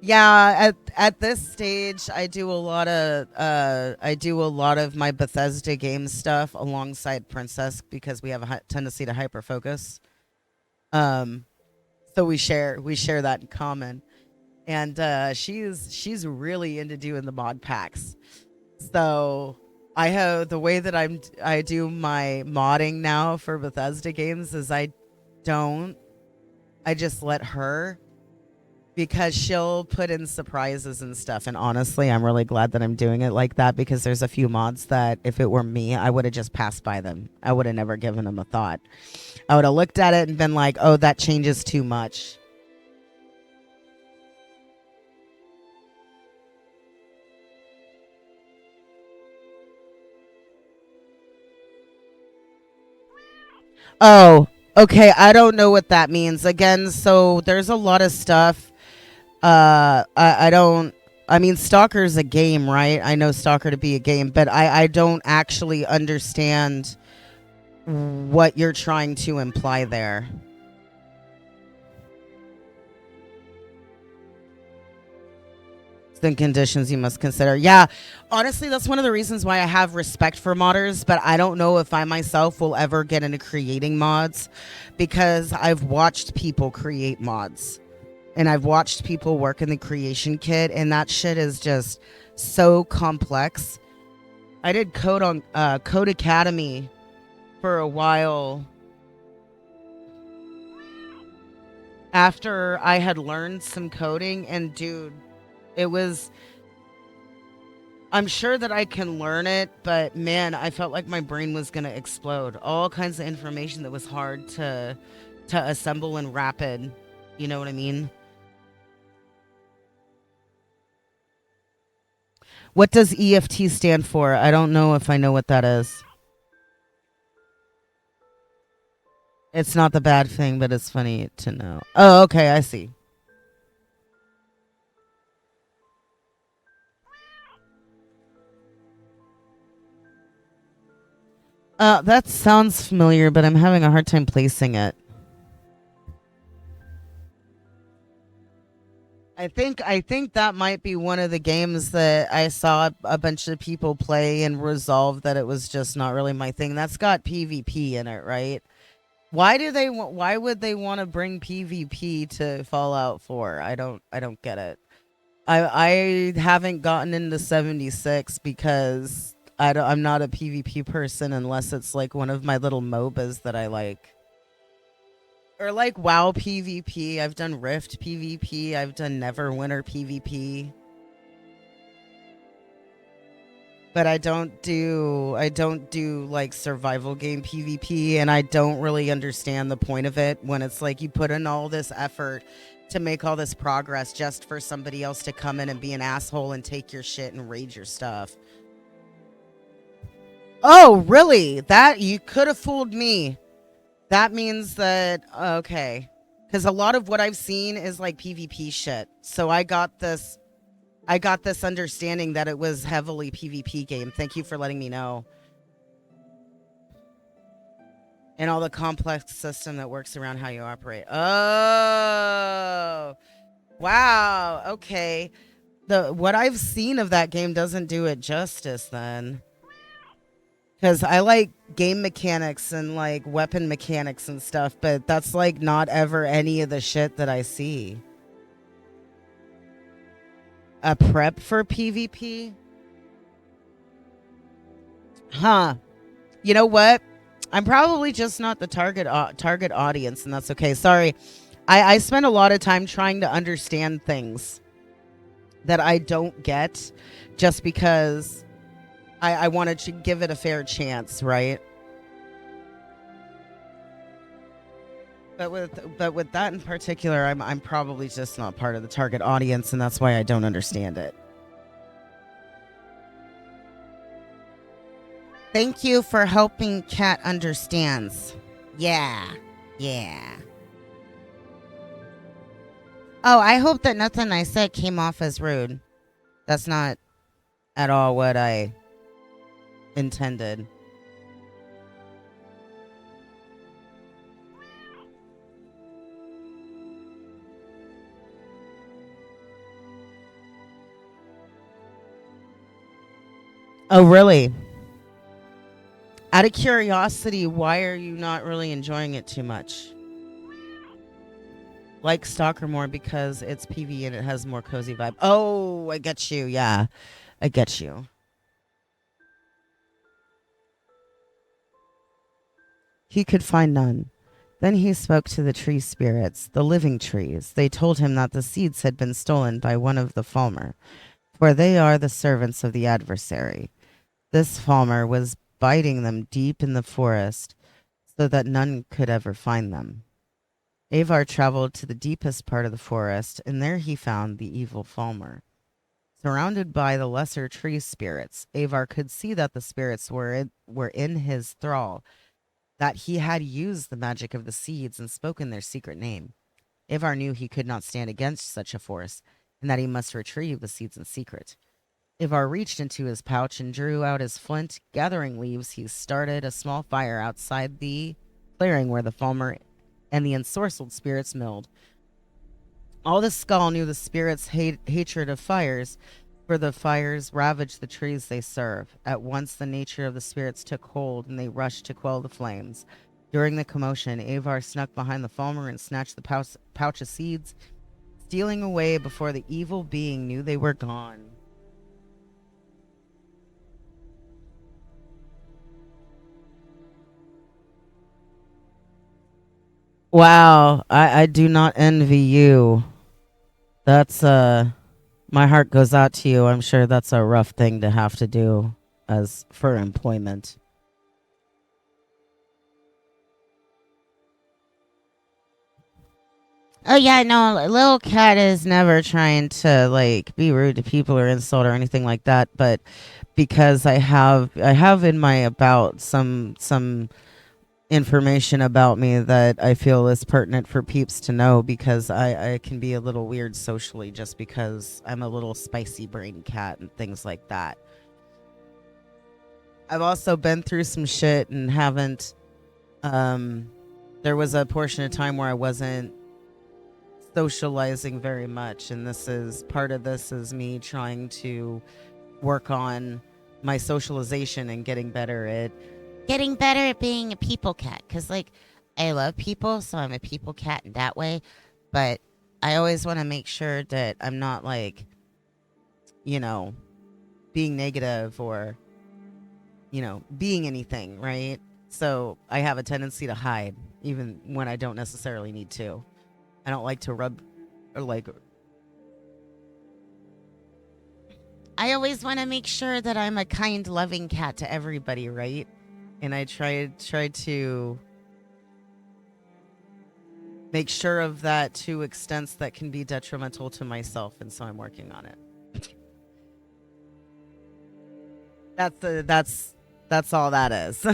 Yeah, at this stage, I do a lot of my Bethesda game stuff alongside Princess because we have a tendency to hyper focus. Um, so we share that in common, and she's really into doing the mod packs. So I have the way that I do my modding now for Bethesda games is don't I just let her, because she'll put in surprises and stuff. And honestly, I'm really glad that I'm doing it like that because there's a few mods that if it were me, I would have just passed by them. I would have never given them a thought. I would have looked at it and been like, oh, that changes too much. Oh, okay. I don't know what that means. Again, so there's a lot of stuff. I don't. I mean, Stalker's a game, right? I know Stalker to be a game, but I don't actually understand what you're trying to imply there. The conditions you must consider. Yeah, honestly, that's one of the reasons why I have respect for modders, but I don't know if I myself will ever get into creating mods because I've watched people create mods and I've watched people work in the creation kit, and that shit is just so complex. I did code on Code Academy for a while after I had learned some coding, and dude, it was I'm sure that I can learn it, but man, I felt like my brain was gonna explode. All kinds of information that was hard to assemble and rapid. You know what I mean? What does EFT stand for? I don't know if I know what that is. It's not the bad thing, but it's funny to know. Oh, okay, I see. That sounds familiar, but I'm having a hard time placing it. I think that might be one of the games that I saw a bunch of people play and resolve that it was just not really my thing. That's got PvP in it, right? Why would they want to bring PvP to Fallout 4? I don't get it. I haven't gotten into 76 because I'm not a PvP person unless it's like one of my little MOBAs that I like. Or like WoW PvP. I've done Rift PvP. I've done Neverwinter PvP. But I don't do like survival game PvP, and I don't really understand the point of it when it's like you put in all this effort to make all this progress just for somebody else to come in and be an asshole and take your shit and raid your stuff. Oh, really? That you could have fooled me. That means that okay. Cuz a lot of what I've seen is like PvP shit. So I got this understanding that it was heavily PvP game. Thank you for letting me know. And all the complex system that works around how you operate. Oh. Wow. Okay. The what I've seen of that game doesn't do it justice then. Cuz I like game mechanics and like weapon mechanics and stuff, but that's like not ever any of the shit that I see. A prep for PvP? Huh. You know what? I'm probably just not the target audience, and that's okay. Sorry, I spend a lot of time trying to understand things that I don't get, just because I wanted to give it a fair chance, right? But with that in particular, I'm probably just not part of the target audience, and that's why I don't understand it. Thank you for helping Cat understands. Yeah, yeah. Oh, I hope that nothing I said came off as rude. That's not at all what I intended. Oh, really? Out of curiosity, why are you not really enjoying it too much? Like Stalker more because it's PV and it has more cozy vibe. Oh, I get you. Yeah, I get you. He could find none. Then he spoke to the tree spirits, the living trees. They told him that the seeds had been stolen by one of the Falmer, for they are the servants of the adversary. This Falmer was biting them deep in the forest so that none could ever find them. Avar traveled to the deepest part of the forest, and there he found the evil Falmer. Surrounded by the lesser tree spirits, Avar could see that the spirits were in his thrall, that he had used the magic of the seeds and spoken their secret name. Avar knew he could not stand against such a force, and that he must retrieve the seeds in secret. Ivar reached into his pouch and drew out his flint. Gathering leaves, he started a small fire outside the clearing where the Falmer and the ensorcelled spirits milled. All the skull knew the spirits' hatred of fires, for the fires ravaged the trees they serve. At once the nature of the spirits took hold, and they rushed to quell the flames. During the commotion, Avar snuck behind the Falmer and snatched the pouch of seeds, stealing away before the evil being knew they were gone. Wow, I do not envy you. That's my heart goes out to you. I'm sure that's a rough thing to have to do as for employment. Oh yeah, no, little cat is never trying to like be rude to people or insult or anything like that, but because I have in my about some information about me that I feel is pertinent for peeps to know, because I can be a little weird socially just because I'm a little spicy brain cat and things like that. I've also been through some shit and haven't. There was a portion of time where I wasn't socializing very much, and this is part of this is me trying to work on my socialization and getting better at being a people cat. Because, like, I love people, so I'm a people cat in that way. But I always want to make sure that I'm not, like, you know, being negative or, being anything, right? So I have a tendency to hide, even when I don't necessarily need to. I don't like to rub or, like, I always want to make sure that I'm a kind, loving cat to everybody, right? And I try to make sure of that to extents that can be detrimental to myself, and so I'm working on it. That's all that is.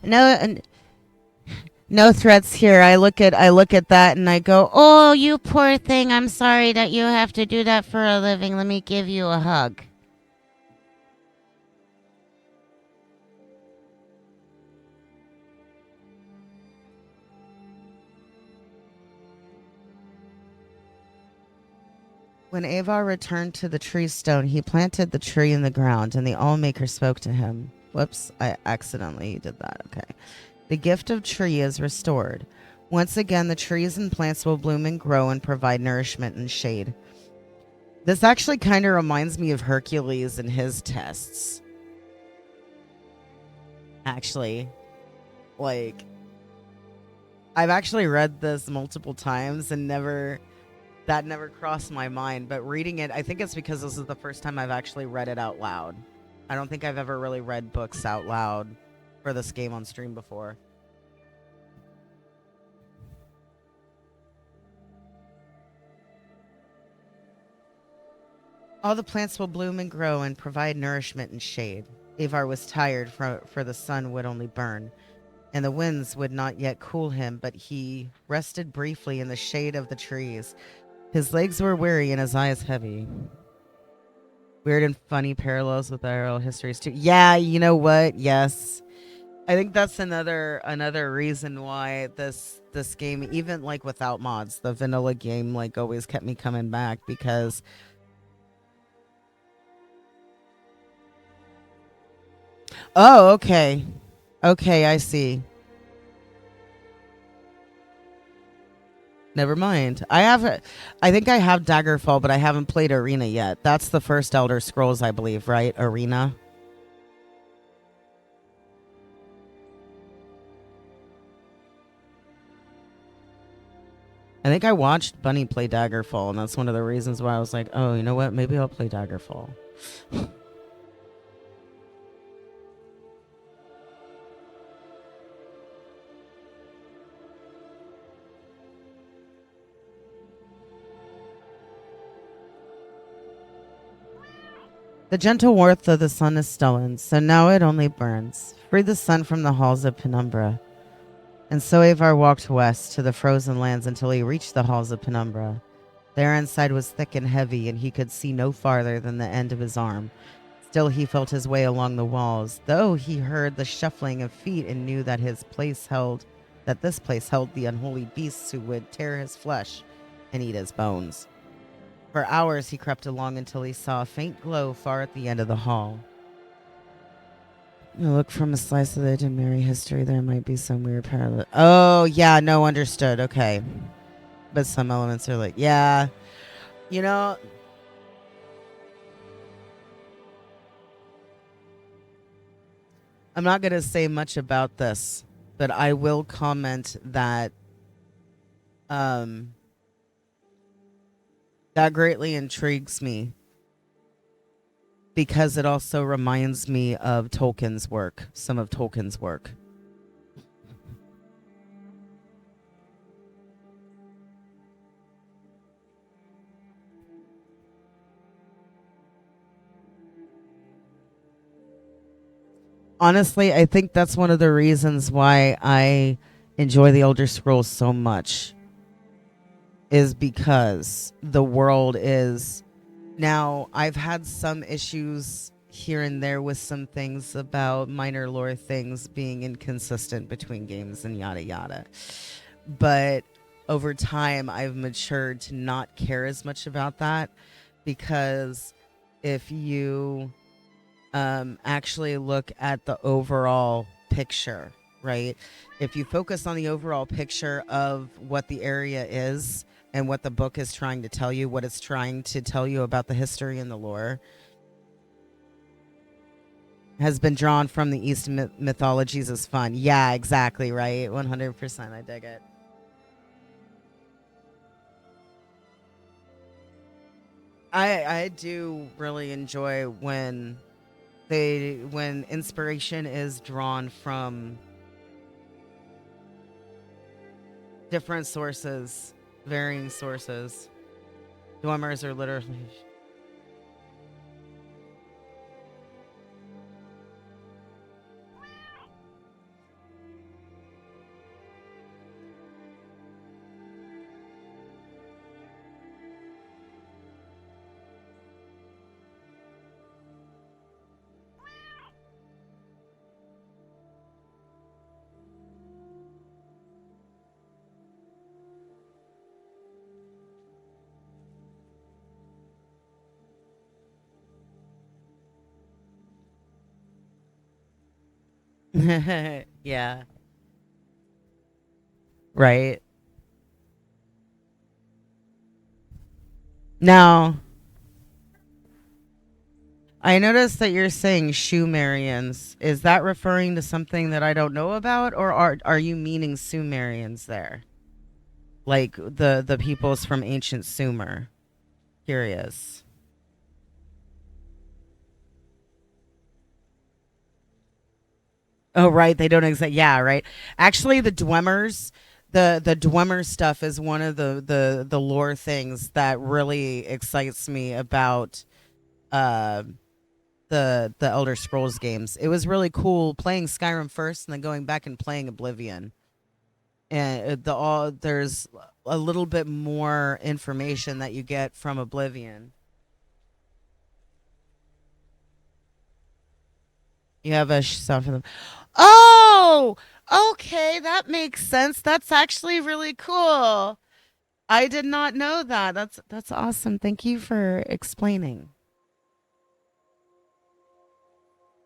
no no threats here. I look at that and I go, "Oh, you poor thing. I'm sorry that you have to do that for a living. Let me give you a hug." When Avar returned to the tree stone, he planted the tree in the ground, and the Allmaker spoke to him. Whoops, I accidentally did that. Okay. The gift of tree is restored. Once again, the trees and plants will bloom and grow and provide nourishment and shade. This actually kind of reminds me of Hercules and his tests. Actually, like, I've actually read this multiple times and never crossed my mind, but reading it, I think it's because this is the first time I've actually read it out loud. I don't think I've ever really read books out loud for this game on stream before. All the plants will bloom and grow and provide nourishment and shade. Avar was tired, for the sun would only burn, and the winds would not yet cool him, but he rested briefly in the shade of the trees. His legs were weary and his eyes heavy. Weird and funny parallels with our oral histories too. Yeah, you know what? Yes. I think that's another reason why this game, even like without mods, the vanilla game like always kept me coming back, because oh, okay. Okay, I see. Never mind. I think I have Daggerfall, but I haven't played Arena yet. That's the first Elder Scrolls, I believe, right? Arena. I think I watched Bunny play Daggerfall, and that's one of the reasons why I was like, oh, you know what? Maybe I'll play Daggerfall. The gentle warmth of the sun is stolen, so now it only burns. Free the sun from the halls of Penumbra. And so Avar walked west to the frozen lands until he reached the halls of Penumbra. Their inside was thick and heavy, and he could see no farther than the end of his arm. Still he felt his way along the walls, though he heard the shuffling of feet and knew that this place held the unholy beasts who would tear his flesh and eat his bones. For hours he crept along until he saw a faint glow far at the end of the hall. Look from a slice of the Tamriel history, there might be some weird parallel. Oh, yeah, no, understood. Okay. But some elements are like, yeah. You know, I'm not going to say much about this, but I will comment that that greatly intrigues me, because it also reminds me of Tolkien's work, some of Tolkien's work. Honestly, I think that's one of the reasons why I enjoy the Elder Scrolls so much. is because the world is. Now, I've had some issues here and there with some things about minor lore things being inconsistent between games and yada yada. But over time, I've matured to not care as much about that because if you actually look at the overall picture, right? If you focus on the overall picture of what the area is and what the book is trying to tell you, what it's trying to tell you about the history and the lore, has been drawn from the East mythologies is fun. Yeah, exactly, right? 100%. I dig it. I do really enjoy when inspiration is drawn from different sources, varying sources. Dwemmers are literally. Yeah, right. Now, I noticed that you're saying Shumerians. Is that referring to something that I don't know about, or are you meaning Sumerians there? Like the peoples from ancient Sumer? Curious. Oh, right. They don't exist. Yeah, right. Actually, the Dwemer stuff is one of the lore things that really excites me about uh the Elder Scrolls games. It was really cool playing Skyrim first and then going back and playing Oblivion. And there's a little bit more information that you get from Oblivion. You have a sound for them. Oh, okay, that makes sense. That's actually really cool. I did not know that. That's awesome. Thank you for explaining.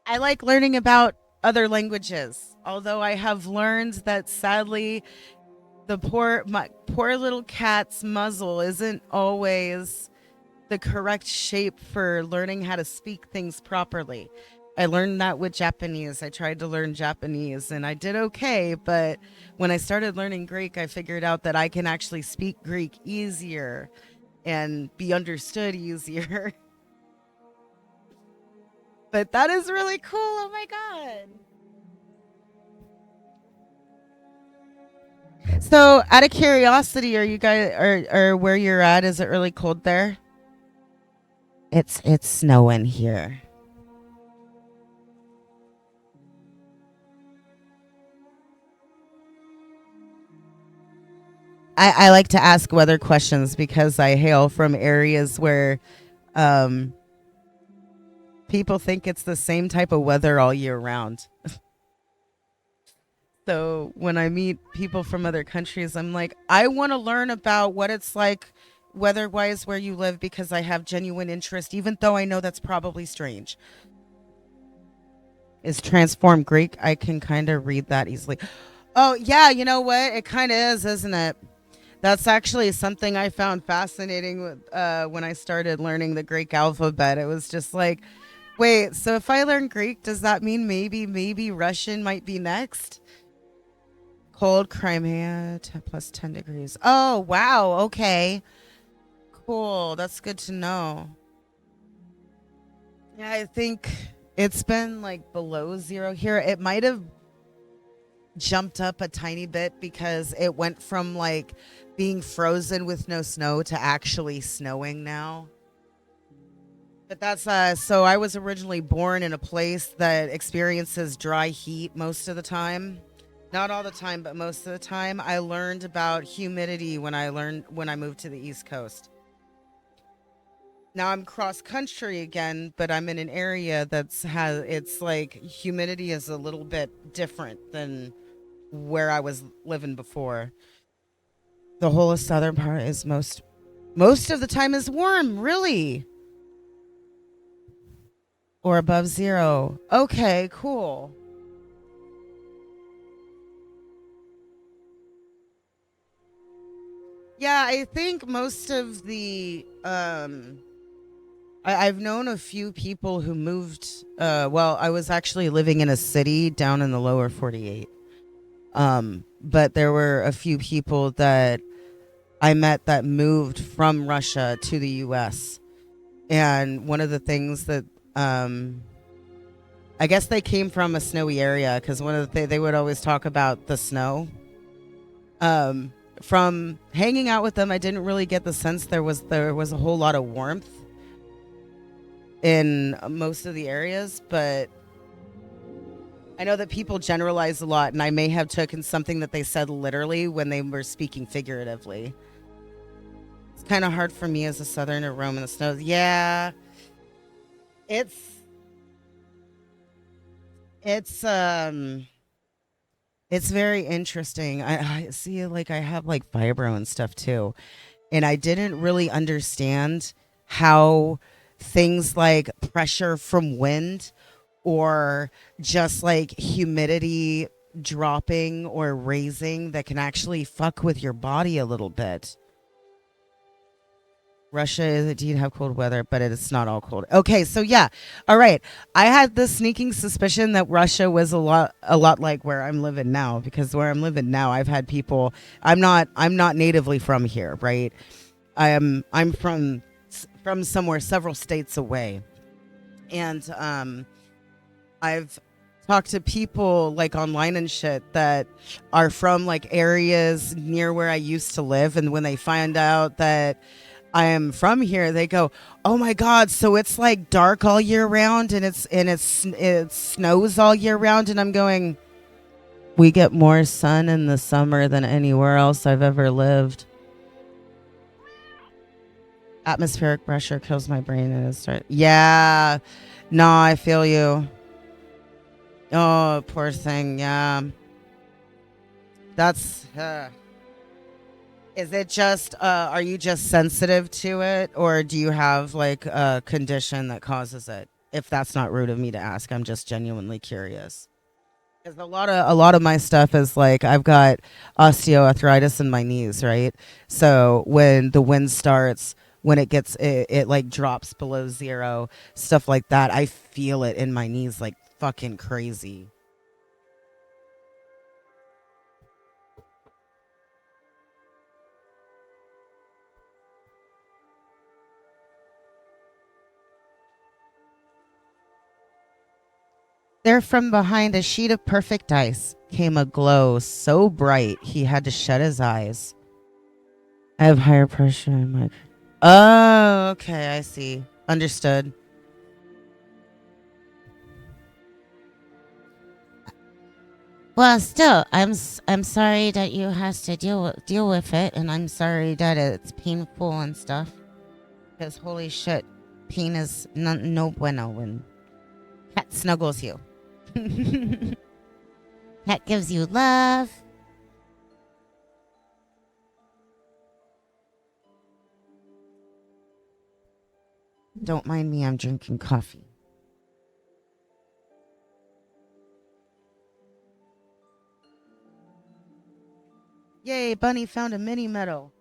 I like learning about other languages. Although I have learned that sadly my poor little cat's muzzle isn't always the correct shape for learning how to speak things properly. I learned that with Japanese. I tried to learn Japanese and I did okay, but when I started learning Greek, I figured out that I can actually speak Greek easier and be understood easier. But that is really cool. Oh my god. So, out of curiosity, are you guys are where you're at? Is it really cold there? It's snowing here. I like to ask weather questions because I hail from areas where um, people think it's the same type of weather all year round. So when I meet people from other countries, I'm like, I want to learn about what it's like weather wise where you live because I have genuine interest, even though I know that's probably strange. Is transform Greek? I can kind of read that easily. Oh, yeah, you know what? It kind of is, isn't it? That's actually something I found fascinating when I started learning the Greek alphabet. It was just like, wait, so if I learn Greek, does that mean maybe Russian might be next? Cold Crimea, plus 10 degrees. Oh, wow. Okay. Cool. That's good to know. Yeah, I think it's been like below zero here. It might have jumped up a tiny bit because it went from like being frozen with no snow to actually snowing now. But that's so I was originally born in a place that experiences dry heat most of the time. Not all the time, but most of the time. I learned about humidity when I moved to the East Coast. Now I'm cross country again, but I'm in an area it's like humidity is a little bit different than where I was living before. The whole southern part is most of the time is warm, really. Or above zero. Okay, cool. Yeah, I think most of the I've known a few people who moved well, I was actually living in a city down in the lower 48. But there were a few people that I met that moved from Russia to the US. And one of the things that I guess they came from a snowy area because one of they would always talk about the snow. From hanging out with them, I didn't really get the sense there was a whole lot of warmth in most of the areas, but I know that people generalize a lot, and I may have taken something that they said literally when they were speaking figuratively. It's kind of hard for me as a southerner to roam in the snow. Yeah, it's it's um it's very interesting. I see like I have like fibro and stuff too, and I didn't really understand how things like pressure from wind or just like humidity dropping or raising that can actually fuck with your body a little bit. Russia is indeed have cold weather, but it's not all cold. Okay, so yeah, all right. I had this sneaking suspicion that Russia was a lot like where I'm living now, because where I'm living now, I've had people. I'm not natively from here, right? I'm from somewhere several states away, and I've talked to people like online and shit that are from like areas near where I used to live, and when they find out that I am from here, they go, "Oh my god, so it's like dark all year round and it snows all year round." And I'm going, "We get more sun in the summer than anywhere else I've ever lived." Atmospheric pressure kills my brain and it starts. Yeah. No, I feel you. Oh, poor thing. Yeah. That's is it just are you just sensitive to it, or do you have like a condition that causes it? If that's not rude of me to ask, I'm just genuinely curious. Because a lot of my stuff is like I've got osteoarthritis in my knees, right? So when the wind starts, when it like drops below zero, stuff like that, I feel it in my knees like fucking crazy. There from behind a sheet of perfect ice came a glow so bright he had to shut his eyes. I have higher pressure in my. Oh, okay, I see. Understood. Well, still, I'm sorry that you has to deal with it, and I'm sorry that it's painful and stuff. Because holy shit, pain is no bueno when cat snuggles you. Cat gives you love. Don't mind me, I'm drinking coffee. Yay, Bunny found a mini medal.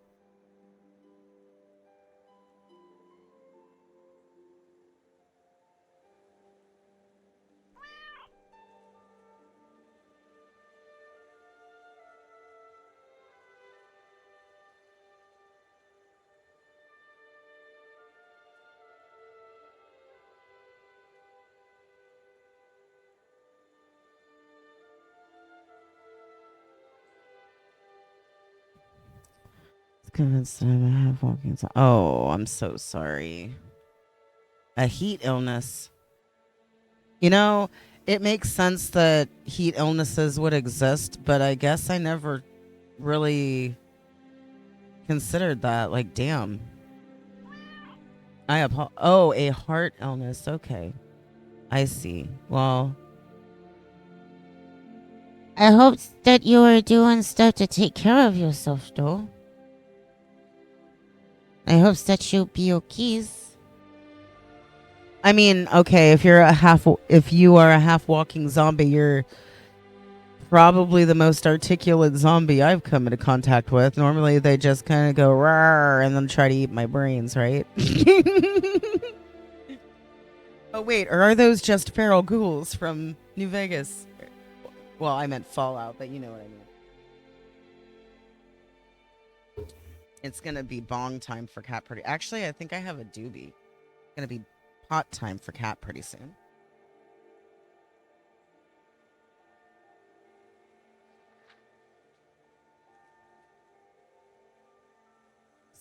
Convinced that I have walking. Oh, I'm so sorry. A heat illness. You know, It makes sense that heat illnesses would exist, but I guess I never really considered that. Like, damn. Oh, a heart illness. Okay. I see. Well, I hope that you are doing stuff to take care of yourself, though. I hope that you'll be okay. I mean, okay, if you are a half walking zombie, you're probably the most articulate zombie I've come into contact with. Normally they just kind of go rawr and then try to eat my brains, right? Oh wait, or are those just feral ghouls from New Vegas? Well, I meant Fallout, but you know what I mean. It's gonna be bong time for cat pretty. Actually, I think I have a doobie. It's gonna be pot time for cat pretty soon.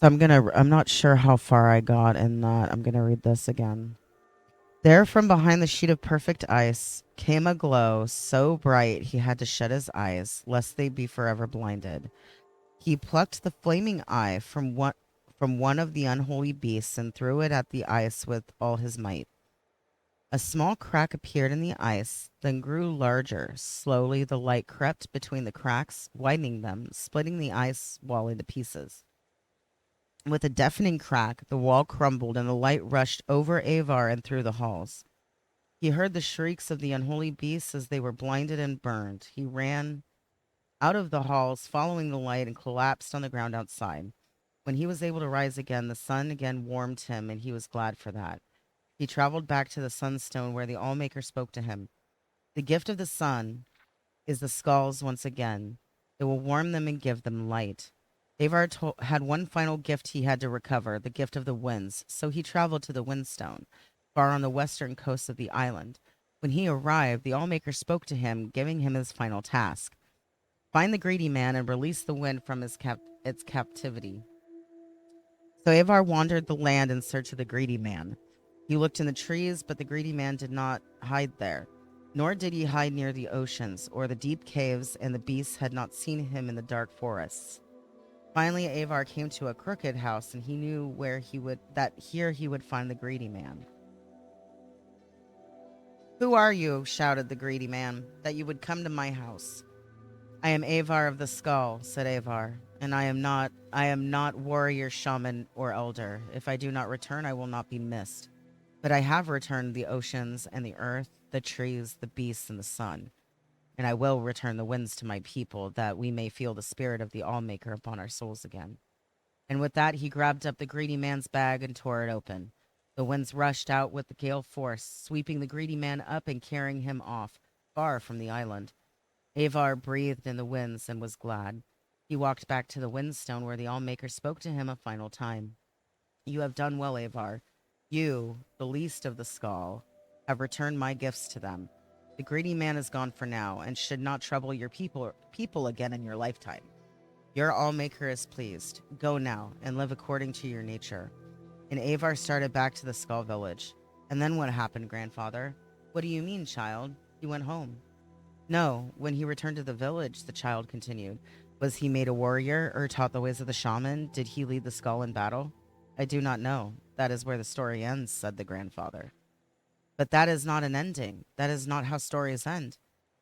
So I'm not sure how far I got in that. I'm gonna read this again. There from behind the sheet of perfect ice came a glow so bright he had to shut his eyes, lest they be forever blinded. He plucked the flaming eye from one of the unholy beasts and threw it at the ice with all his might. A small crack appeared in the ice, then grew larger. Slowly the light crept between the cracks, widening them, splitting the ice wall into pieces. With a deafening crack, the wall crumbled and the light rushed over Avar and through the halls. He heard the shrieks of the unholy beasts as they were blinded and burned. He ran out of the halls, following the light, and collapsed on the ground outside. When he was able to rise again, the sun again warmed him, and he was glad for that. He traveled back to the Sunstone, where the Allmaker spoke to him. The gift of the sun is the skulls once again. It will warm them and give them light. Avar had one final gift he had to recover, the gift of the winds, so he traveled to the Windstone, far on the western coast of the island. When he arrived, the Allmaker spoke to him, giving him his final task. Find the greedy man and release the wind from its captivity. So Avar wandered the land in search of the greedy man. He looked in the trees, but the greedy man did not hide there. Nor did he hide near the oceans or the deep caves, and the beasts had not seen him in the dark forests. Finally, Avar came to a crooked house, and he knew that here he would find the greedy man. "Who are you?" shouted the greedy man, "that you would come to my house?" "I am Avar of the Skull," said Avar, "and I am not warrior, shaman, or elder. If I do not return, I will not be missed. But I have returned the oceans and the earth, the trees, the beasts, and the sun. And I will return the winds to my people, that we may feel the spirit of the Allmaker upon our souls again." And with that, he grabbed up the greedy man's bag and tore it open. The winds rushed out with the gale force, sweeping the greedy man up and carrying him off, far from the island. Avar breathed in the winds and was glad. He walked back to the Windstone, where the Allmaker spoke to him a final time. "You have done well, Avar. You, the least of the Skull, have returned my gifts to them. The greedy man is gone for now, and should not trouble your people again in your lifetime. Your Allmaker is pleased. Go now, and live according to your nature." And Avar started back to the Skull Village. "And then what happened, grandfather?" "What do you mean, child?" "He went home." "No, when he returned to the village," the child continued, "was he made a warrior or taught the ways of the shaman? Did he lead the skull in battle?" "I do not know. That is where the story ends," said the grandfather. "But that is not an ending. That is not how stories end."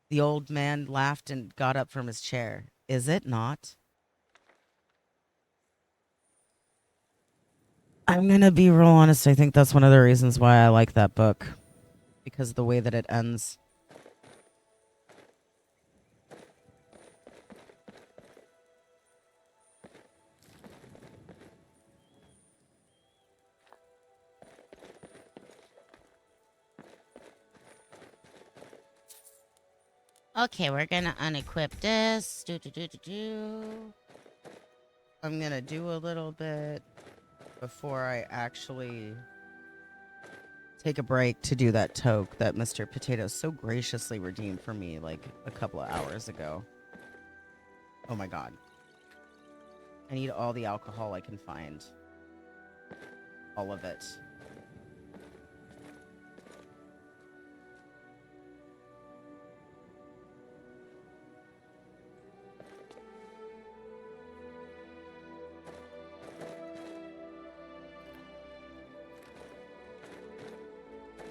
The old man laughed and got up from his chair. "Is it not?" I'm going to be real honest. I think that's one of the reasons why I like that book, because of the way that it ends. Okay, we're gonna unequip this. Do. I'm going to do a little bit before I actually take a break to do that toke that Mr. Potato so graciously redeemed for me like a couple of hours ago. Oh my god. I need all the alcohol I can find. All of it.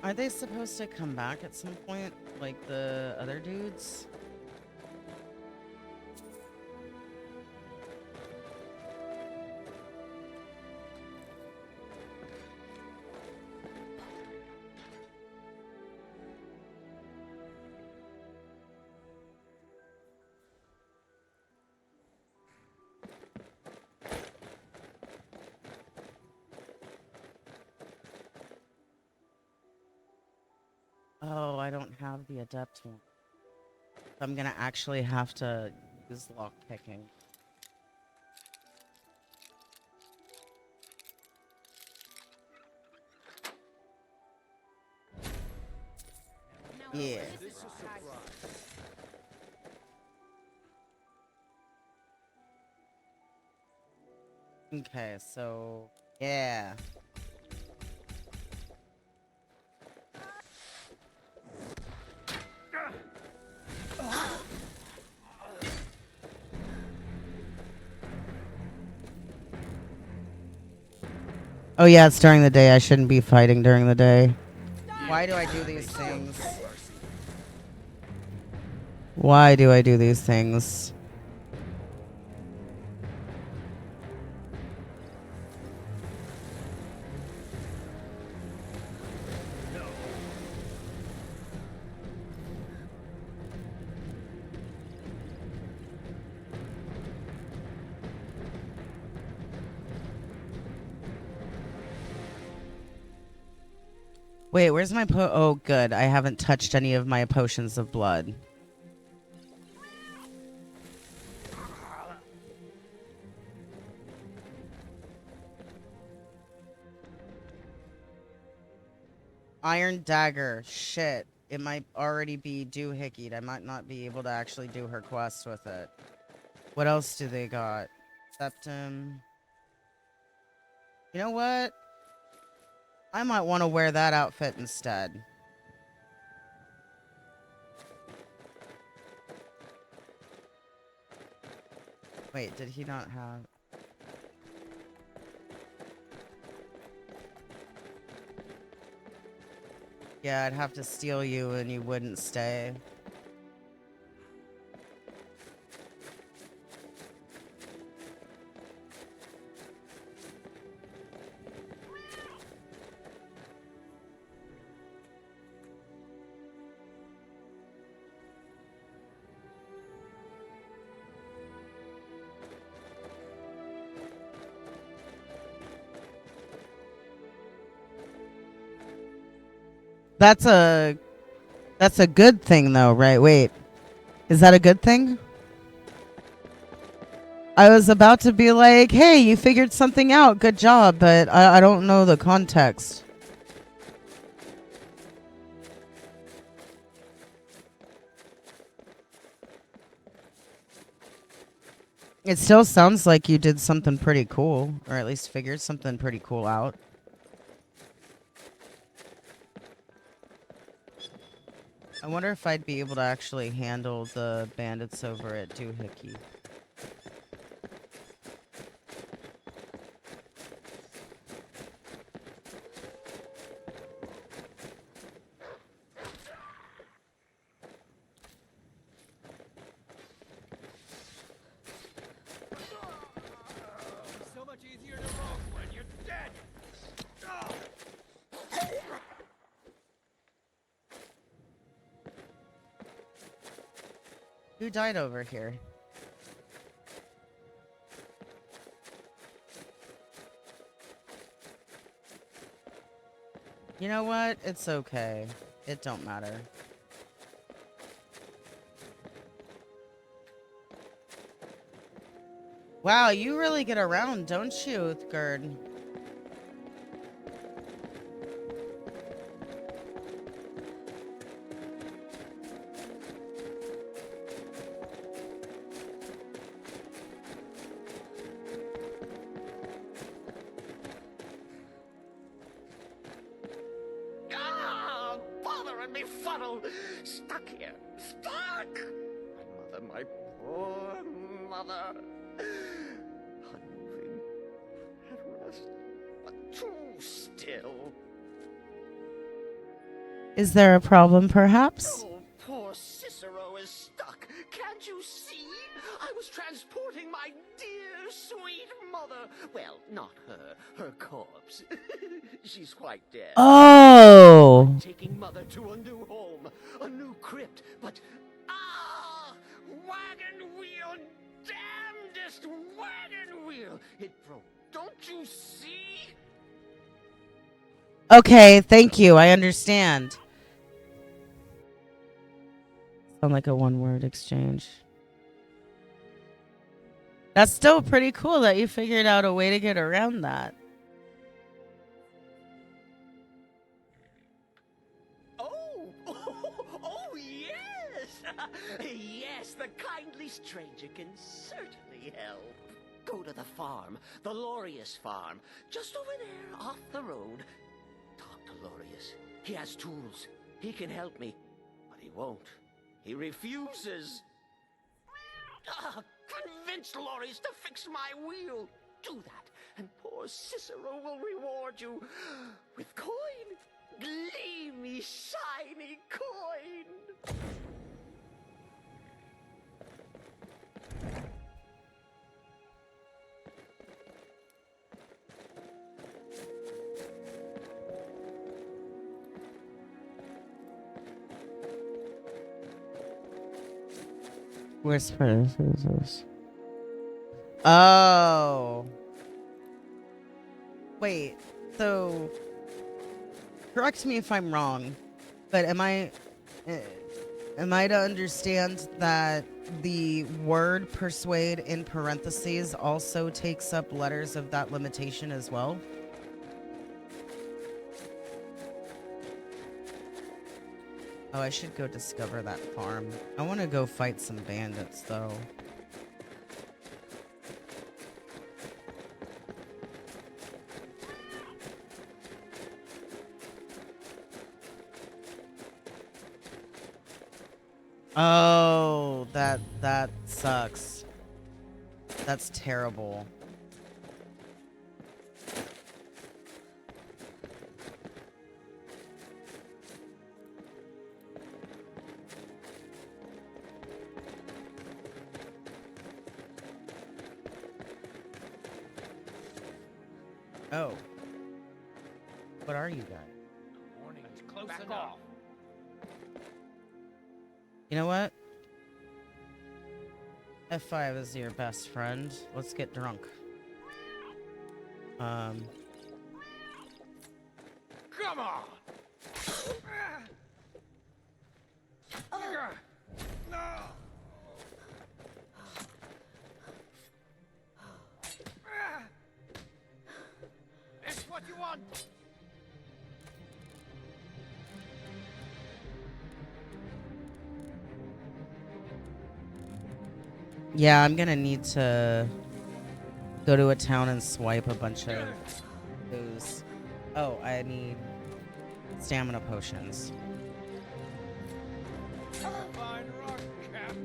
Are they supposed to come back at some point, like the other dudes? Oh, I don't have the adept one. I'm gonna actually have to use lock picking. Yeah. This is a surprise. Okay, so yeah. Oh yeah, it's during the day. I shouldn't be fighting during the day. Why do I do these things? Why do I do these things? Wait, where's my oh good. I haven't touched any of my potions of blood. Iron dagger. Shit. It might already be doohickied. I might not be able to actually do her quest with it. What else do they got? Septum. You know what? I might want to wear that outfit instead. Wait, did he not have... Yeah, I'd have to steal you and you wouldn't stay. That's a good thing though, right? Wait. Is that a good thing? I was about to be like, hey, you figured something out. Good job. But I don't know the context. It still sounds like you did something pretty cool. Or at least figured something pretty cool out. I wonder if I'd be able to actually handle the bandits over at Doohickey. So much easier to roll when you're dead. Who died over here? You know what? It's okay. It don't matter. Wow, you really get around, don't you, Gerd? Ah, bother and befuddle! Stuck here, stuck! My poor mother. Unmoving, at rest, but too still. Is there a problem, perhaps? Oh, poor Cicero is stuck. Can't you see? I was transporting my dear, sweet mother. Well, not her. Her corpse. She's quite dead. Oh! Taking mother to a new home, a new crypt, but wagon wheel, damnedest wagon wheel! It broke. Don't you see? Okay, thank you. I understand. Sound like a one-word exchange. That's still pretty cool that you figured out a way to get around that. Oh, oh yes! Yes, the kindly stranger can certainly help. Go to the farm, the Lorius farm, just over there off the road. Talk to Lorius. He has tools. He can help me. But he won't. He refuses. Convince Lorius to fix my wheel. Do that, and poor Cicero will reward you with coin. Gleamy, shiny coin. Where's this? Oh. Wait. So, correct me if I'm wrong, but am I to understand that the word persuade in parentheses also takes up letters of that limitation as well? Oh, I should go discover that farm. I want to go fight some bandits, though. Oh, that sucks. That's terrible. Oh. What are you guys? Warning, close enough. You know what? F5 is your best friend. Let's get drunk. Come on! It's what you want! Yeah, I'm gonna need to go to a town and swipe a bunch of those. Oh, I need stamina potions. Fine rock, Cap.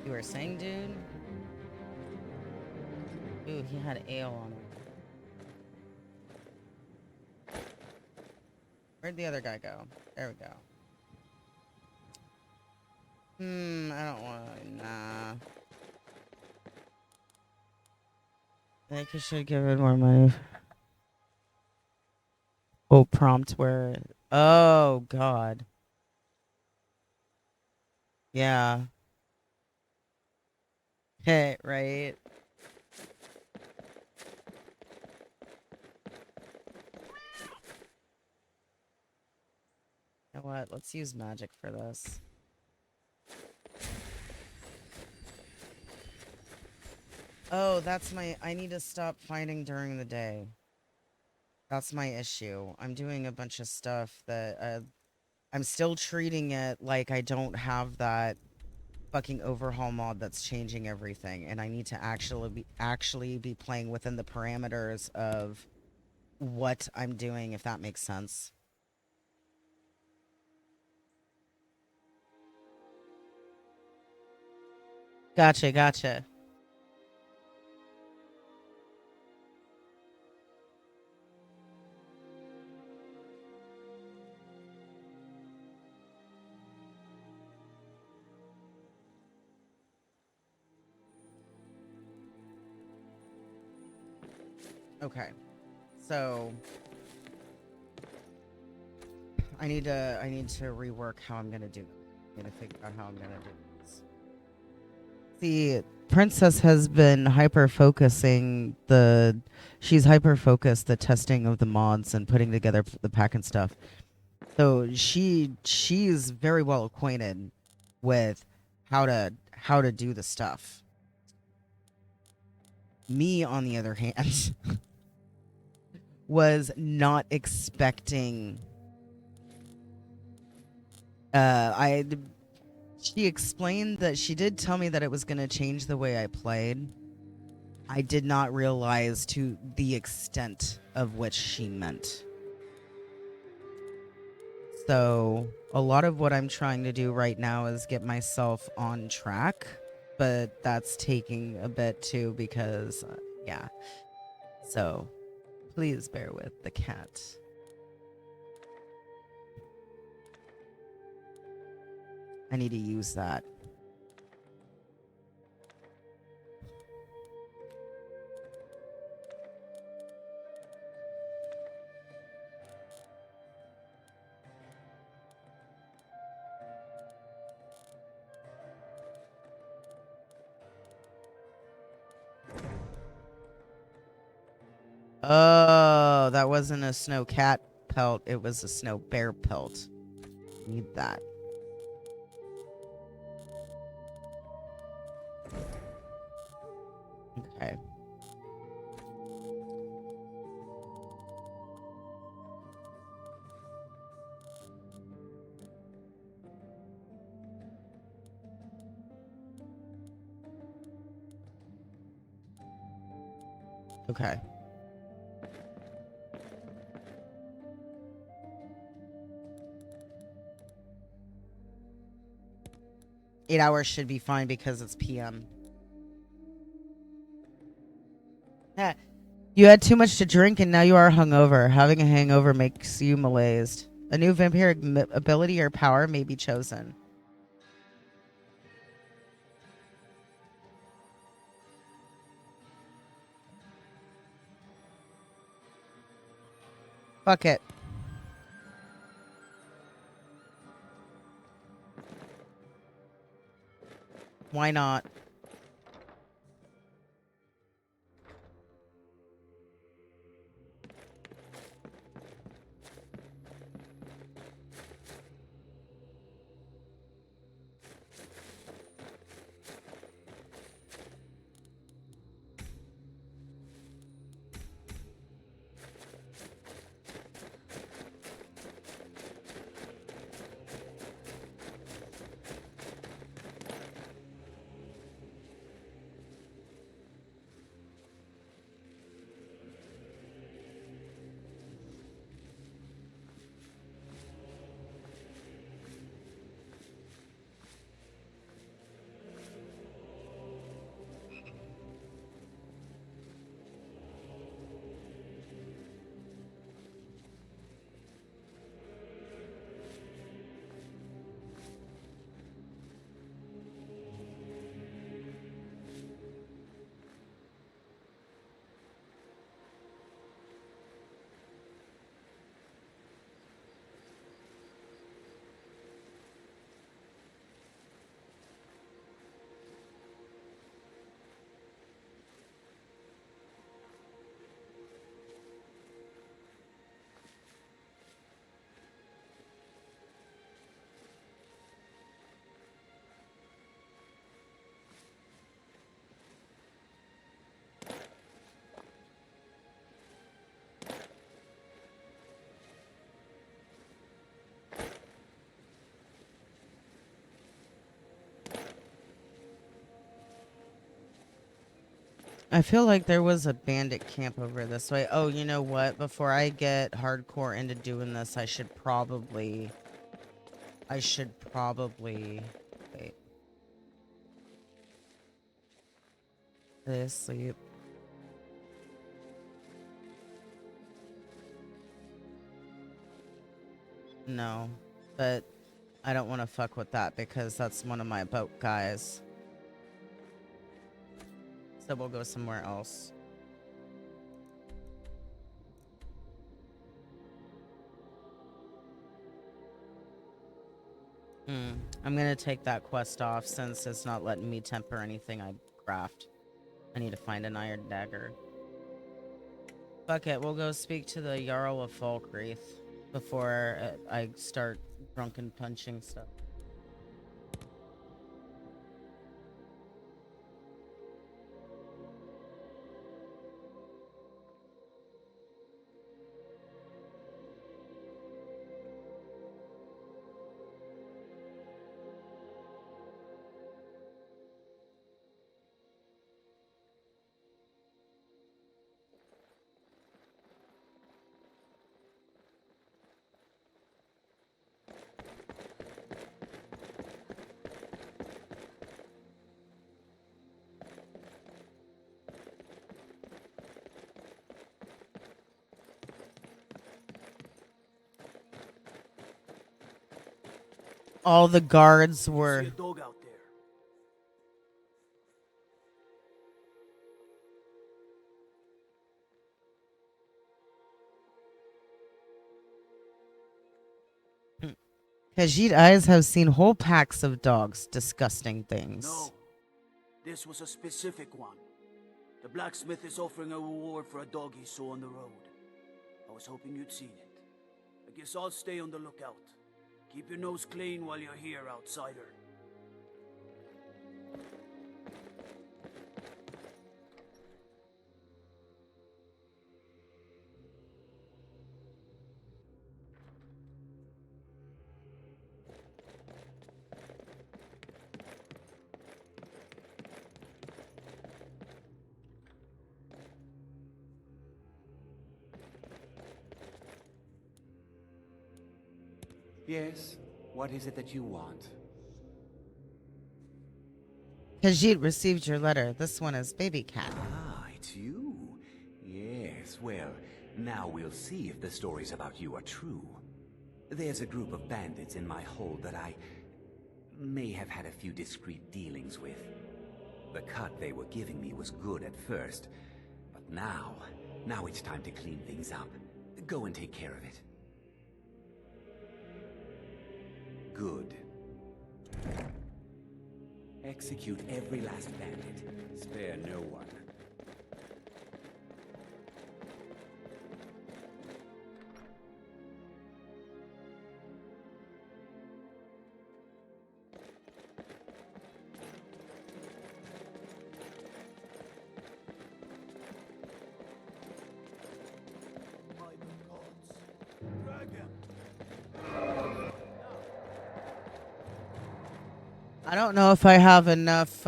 You were saying, dude? Ooh, he had ale on him. Where'd the other guy go? There we go. I don't want. Nah. I think I should give it more money. Oh, prompt where. Oh, God. Yeah. Hey, right? You know what? Let's use magic for this. Oh, that's my... I need to stop fighting during the day. That's my issue. I'm doing a bunch of stuff that... I'm still treating it like I don't have that fucking overhaul mod that's changing everything, and I need to actually be playing within the parameters of what I'm doing, if that makes sense. Gotcha. Okay. So I need to rework how I'm gonna do them. I need to figure out how I'm gonna do this. See, Princess has been hyper focusing she's hyper focused the testing of the mods and putting together the pack and stuff. So she's very well acquainted with how to do the stuff. Me, on the other hand, was not expecting. I She explained that she did tell me that it was going to change the way I played. I did not realize to the extent of which she meant. So a lot of what I'm trying to do right now is get myself on track, but that's taking a bit too because, yeah. So please bear with the cat. I need to use that. Oh, that wasn't a snow cat pelt. It was a snow bear pelt. Need that. Okay. Okay. Eight hours should be fine because it's PM. Yeah. You had too much to drink and now you are hungover. Having a hangover makes you malazed. A new vampiric ability or power may be chosen. Fuck it. Why not? I feel like there was a bandit camp over this way. Oh, you know what? Before I get hardcore into doing this, I should probably... Wait. This sleep. No. But I don't want to fuck with that because that's one of my boat guys. So we'll go somewhere else. I'm gonna take that quest off since it's not letting me temper anything I craft. I need to find an iron dagger. Fuck it, we'll go speak to the Jarl of Falkreath before I start drunken punching stuff. All the guards See were... a dog out there. Khajiit eyes have seen whole packs of dogs. Disgusting things. No. This was a specific one. The blacksmith is offering a reward for a dog he saw on the road. I was hoping you'd seen it. I guess I'll stay on the lookout. Keep your nose clean while you're here, outsider. Yes? What is it that you want? Khajiit received your letter. This one is Baby Cat. Ah, it's you. Yes, well, now we'll see if the stories about you are true. There's a group of bandits in my hold that I may have had a few discreet dealings with. The cut they were giving me was good at first, but now it's time to clean things up. Go and take care of it. Good. Execute every last bandit. Spare no one. I don't know if I have enough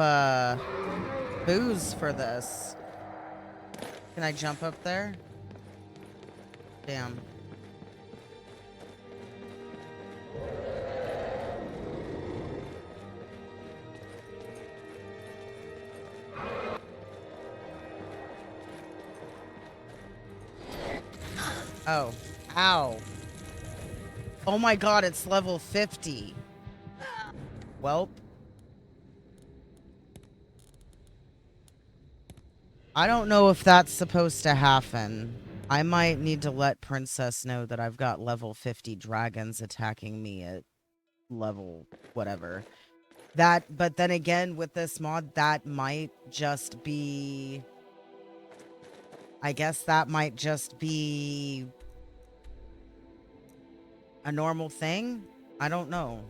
booze for this. Can I jump up there? Damn. Oh. Ow. Oh my god, it's level 50. Welp. I don't know if that's supposed to happen. I might need to let Princess know that I've got level 50 dragons attacking me at level whatever. But then again, with this mod, that might just be... I guess that might just be a normal thing? I don't know.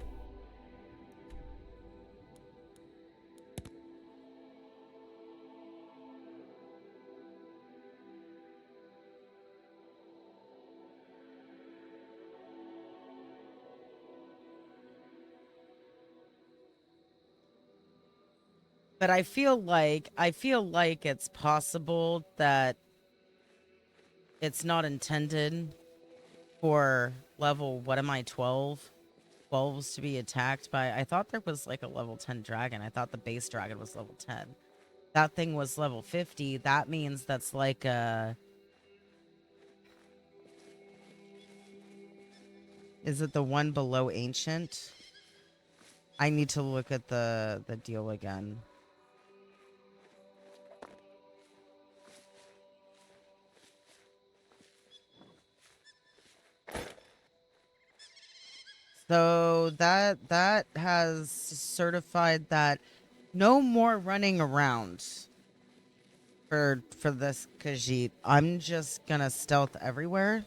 But I feel like it's possible that it's not intended for level, what am I, 12? 12s to be attacked by... I thought there was like a level 10 dragon. I thought the base dragon was level 10. That thing was level 50. That means that's like a... Is it the one below ancient? I need to look at the deal again. So that has certified that no more running around for this Khajiit. I'm just gonna stealth everywhere.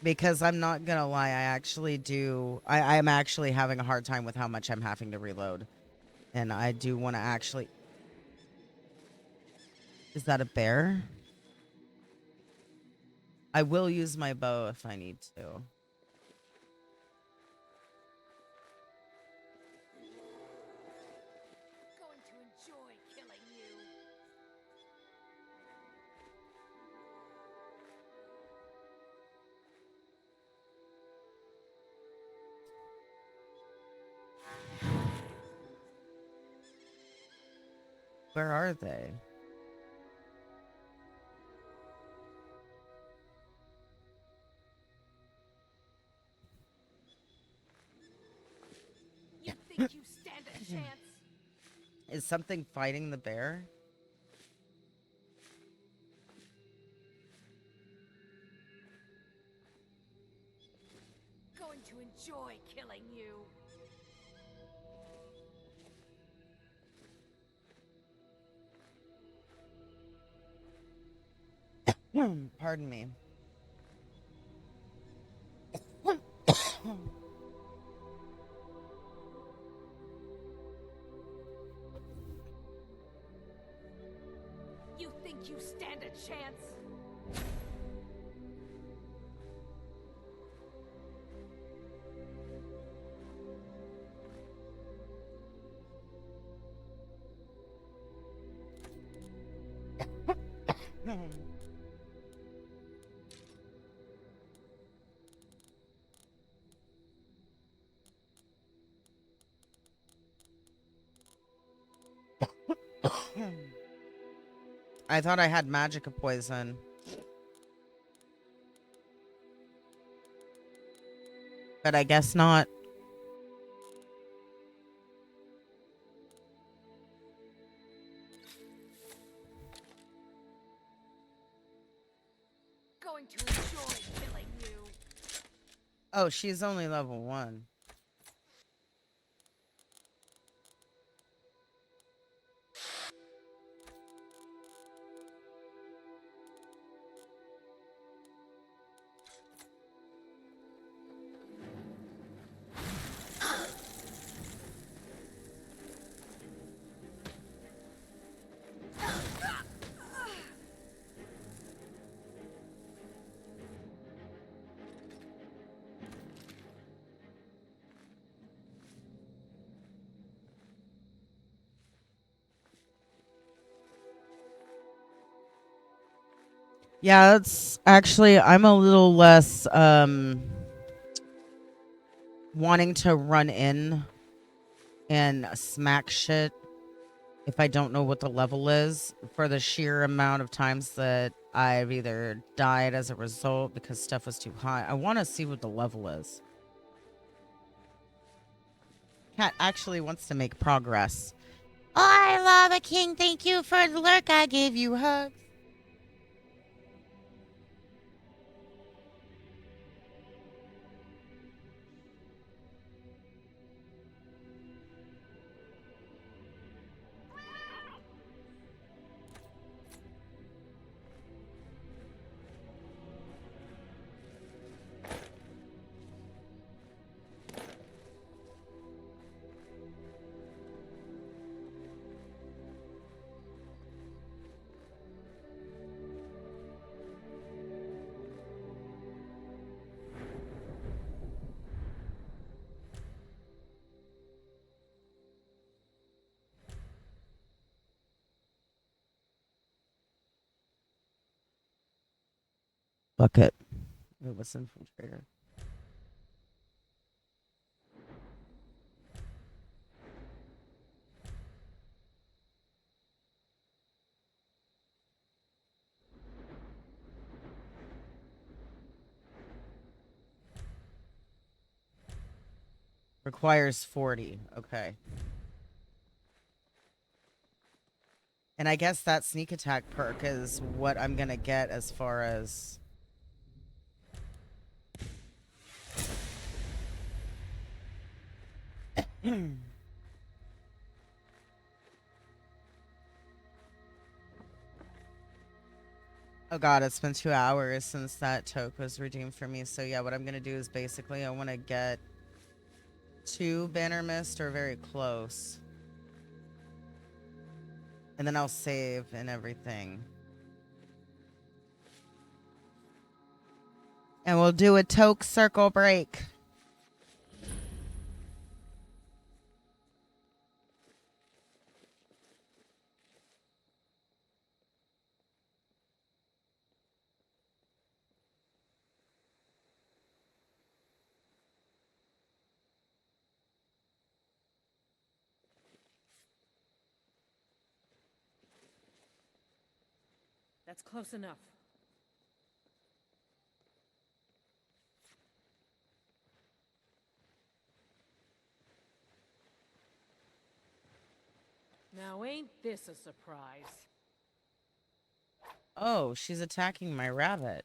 Because I'm not gonna lie, I am actually having a hard time with how much I'm having to reload. And I do want to actually... Is that a bear? I will use my bow if I need to. Going to enjoy killing you. Where are they? You think you stand a chance? Is something fighting the bear? Going to enjoy killing you. Pardon me. You think you stand a chance? I thought I had magic of poison. But I guess not. Going to enjoy killing you. Oh, she's only level 1. Yeah, it's actually, I'm a little less wanting to run in and smack shit if I don't know what the level is, for the sheer amount of times that I've either died as a result because stuff was too high. I want to see what the level is. Cat actually wants to make progress. Oh, I love a king. Thank you for the lurk. I gave you hugs. Fuck it. It was infiltrator. Requires 40. Okay. And I guess that sneak attack perk is what I'm gonna get as far as Oh god, it's been 2 hours since that toke was redeemed for me. So yeah, what I'm gonna do is basically I want to get to Banner Mist or very close. And then I'll save and everything. And we'll do a toke circle break. That's close enough. Now ain't this a surprise? Oh, she's attacking my rabbit.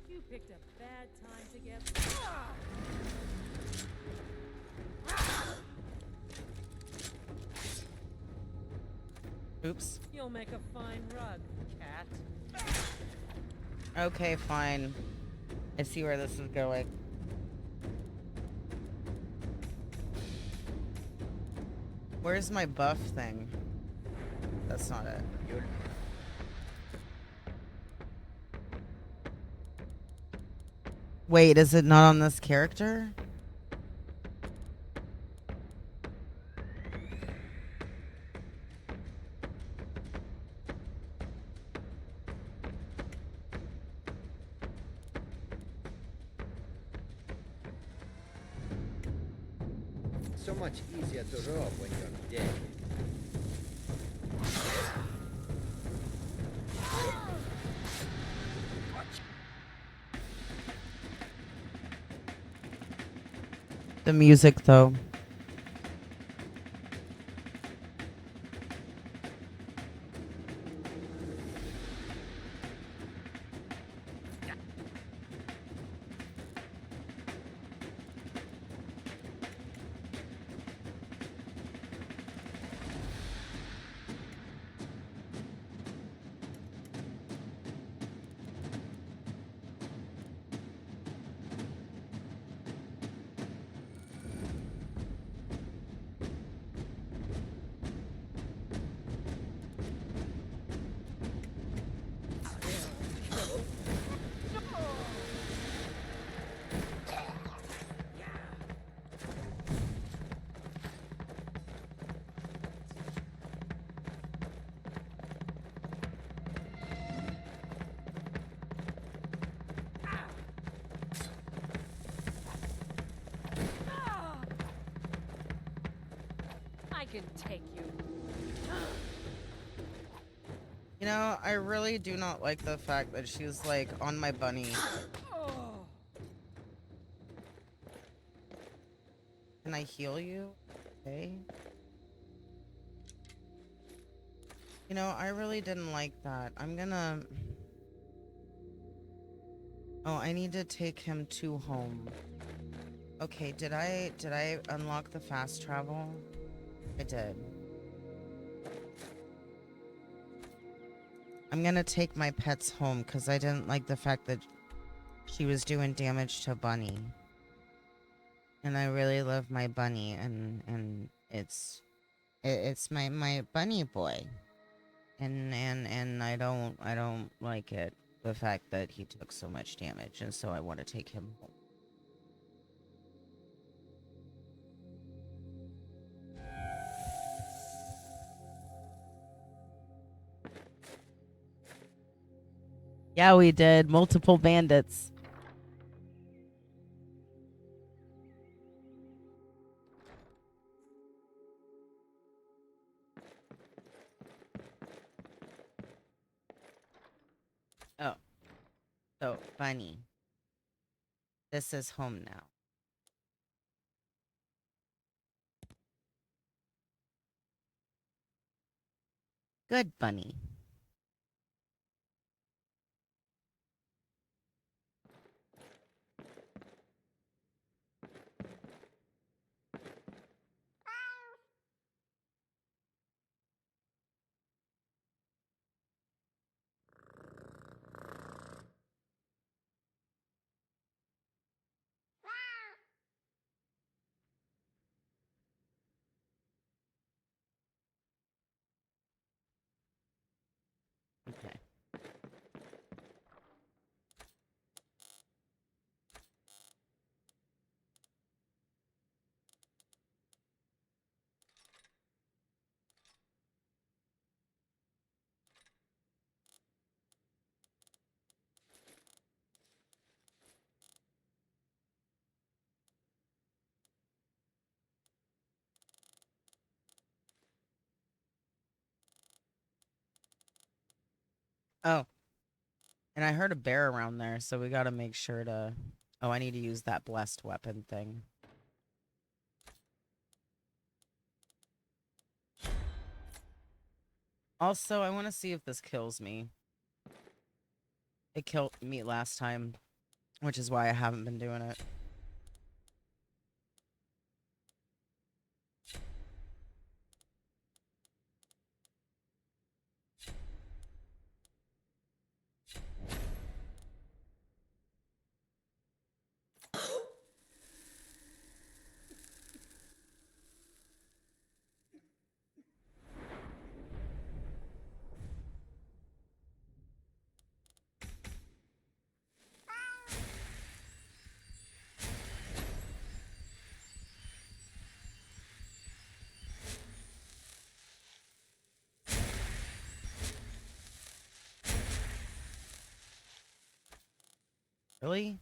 You picked a bad time to get... Oops. You'll make a fine rug, cat. Okay, fine. I see where this is going. Where's my buff thing? That's not it. Wait, is it not on this character? So much easier to rob when you're dead. The music, though. I can take you. You know, I really do not like the fact that she's, like, on my bunny. Can I heal you? Okay. You know, I really didn't like that. I'm gonna... Oh, I need to take him to home. Okay, did I unlock the fast travel? I did. I'm gonna take my pets home because I didn't like the fact that she was doing damage to Bunny. And I really love my bunny, and it's my bunny boy. And I don't like it, the fact that he took so much damage, and so I want to take him home. Yeah, we did. Multiple bandits. Oh, so Bunny. This is home now. Good Bunny. Oh, and I heard a bear around there, so we gotta make sure to... Oh, I need to use that blessed weapon thing. Also, I want to see if this kills me. It killed me last time, which is why I haven't been doing it. Really?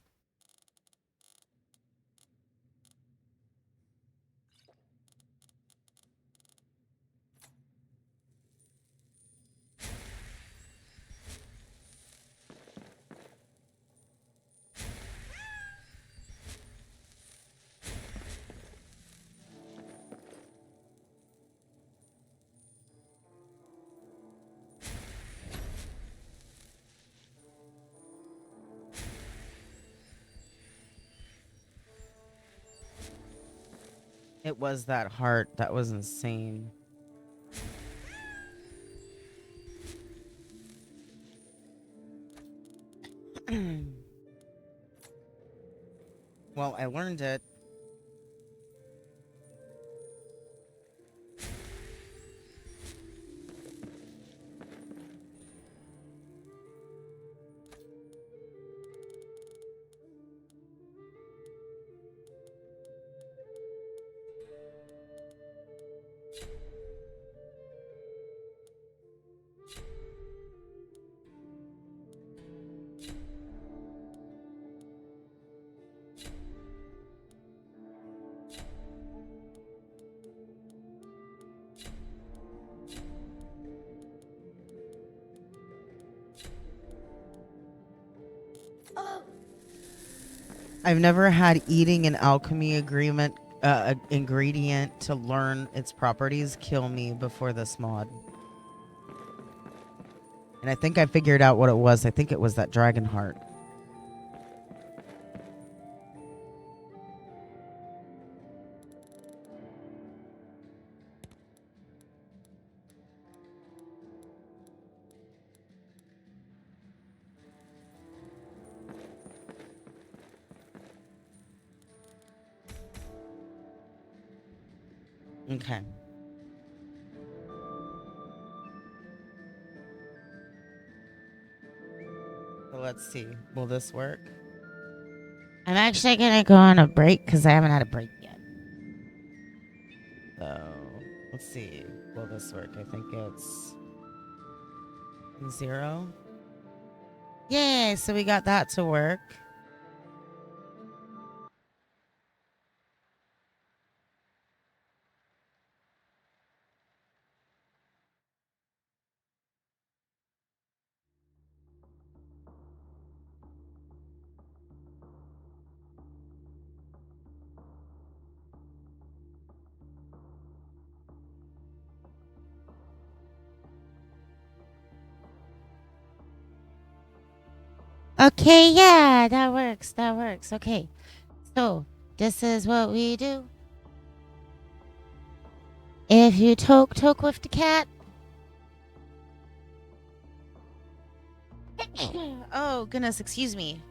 It was that heart. That was insane. Well, I learned it. I've never had eating an alchemy ingredient to learn its properties kill me before this mod. And I think I figured out what it was. I think it was that dragon heart. Okay. So let's see. Will this work? I'm actually gonna go on a break because I haven't had a break yet. So let's see. Will this work? I think it's 0. Yay! So we got that to work. Okay, yeah, that works. That works. Okay. So, this is what we do. If you toke with the cat. Oh, goodness, excuse me.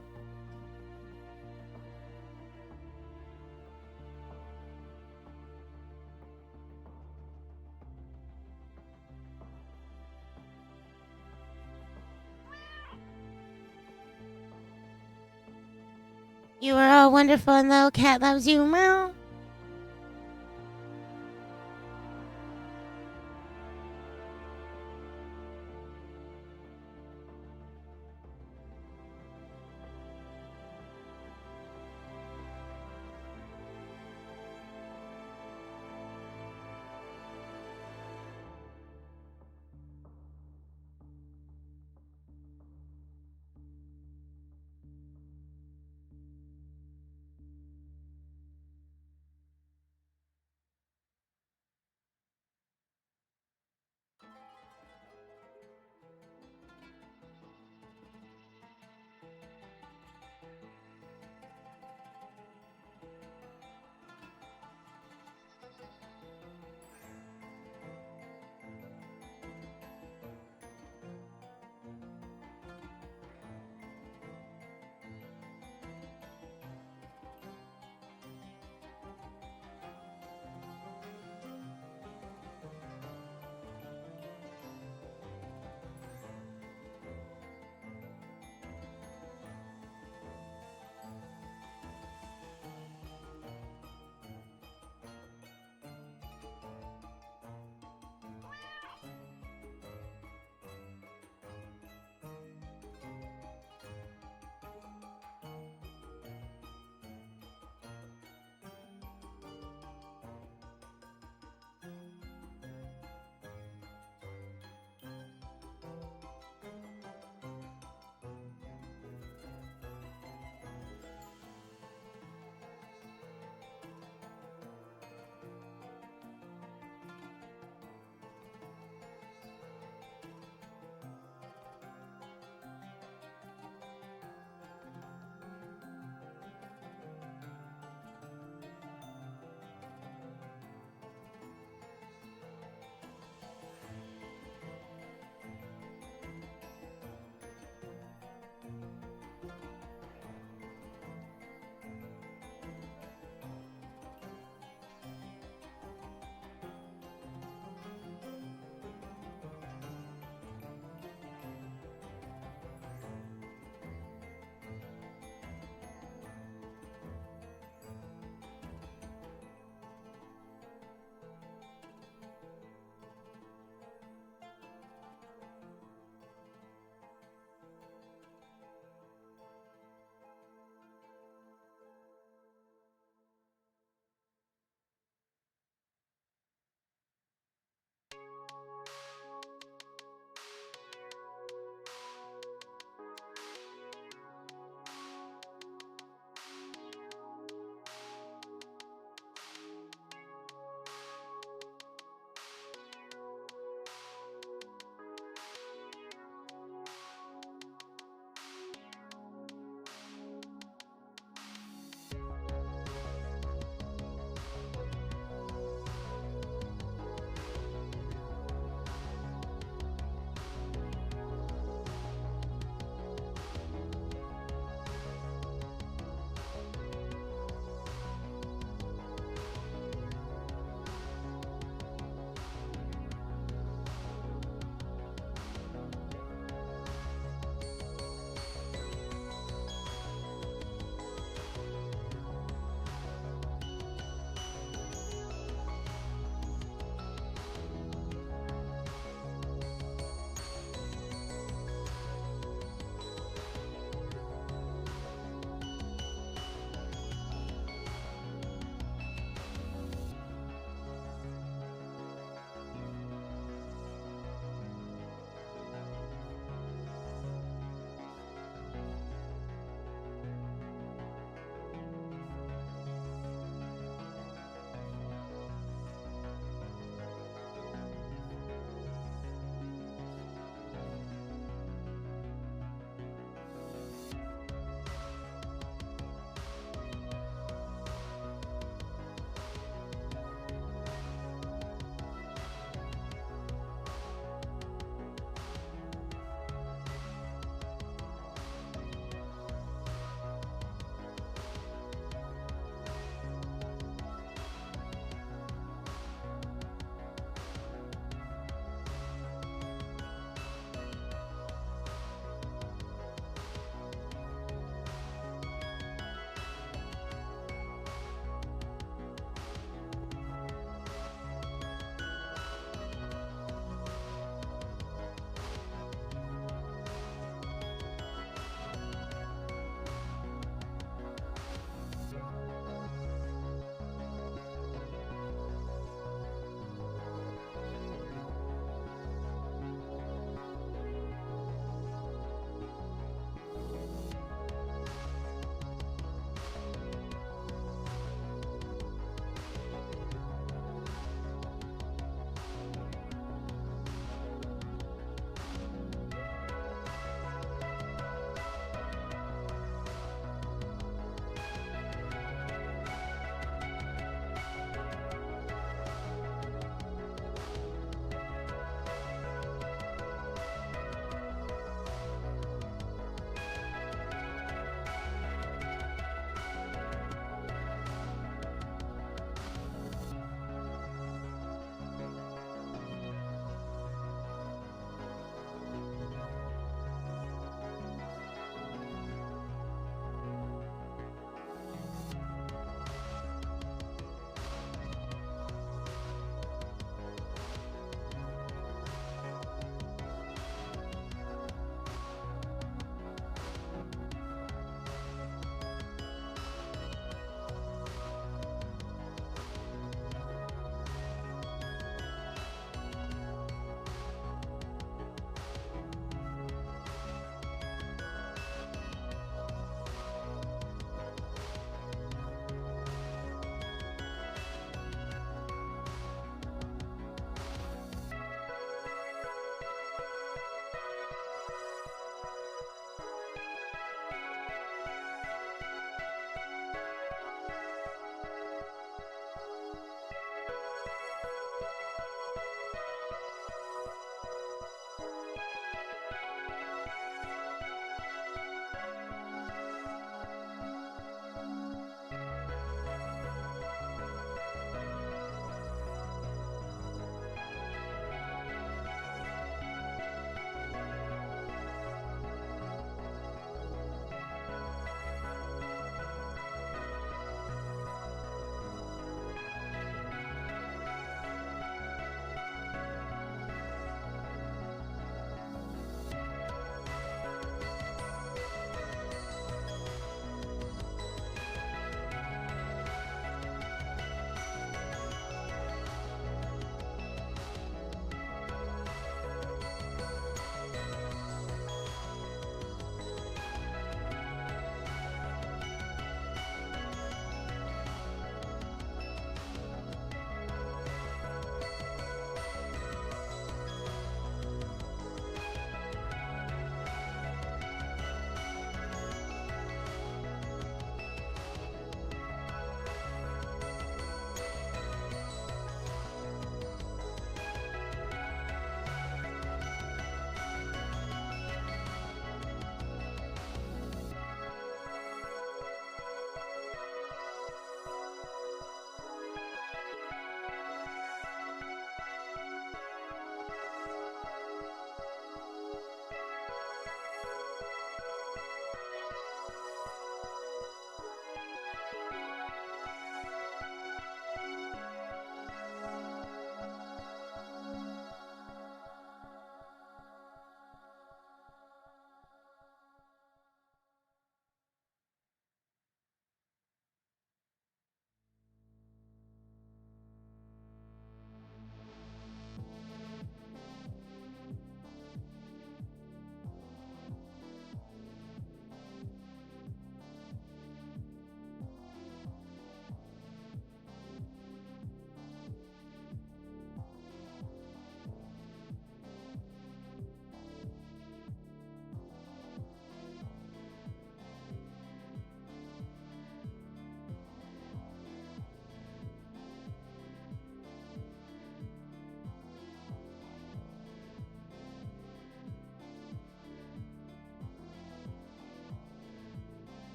You are all wonderful and the little cat loves you. Meow.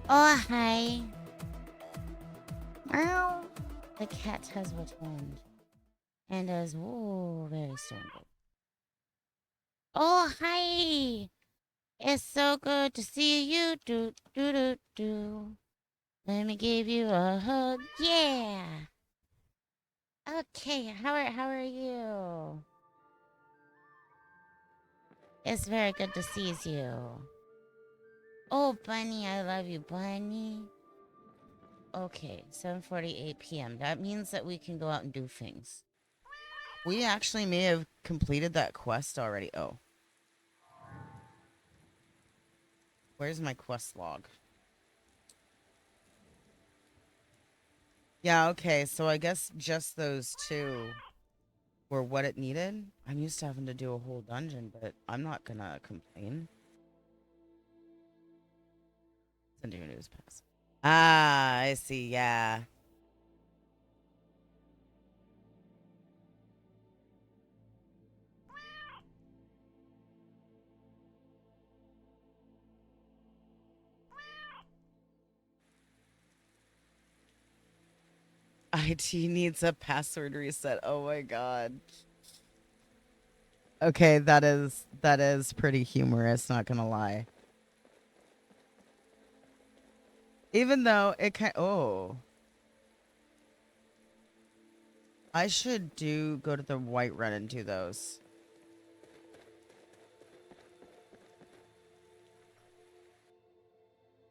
Oh, hi. Meow. The cat has returned and is very stoned. Oh, hi. It's so good to see you. Do do do do. Let me give you a hug. Yeah. Okay. How are you? It's very good to see you. Oh, Bunny, I love you, Bunny. Okay, 7:48 p.m. That means that we can go out and do things. We actually may have completed that quest already. Oh. Where's my quest log? Yeah, okay, so I guess just those two were what it needed. I'm used to having to do a whole dungeon, but I'm not gonna complain. Send your news pass. Ah, I see, yeah. IT needs a password reset. Oh my god. Okay, that is pretty humorous, not gonna lie. Even though it can I should go to the White Run and do those.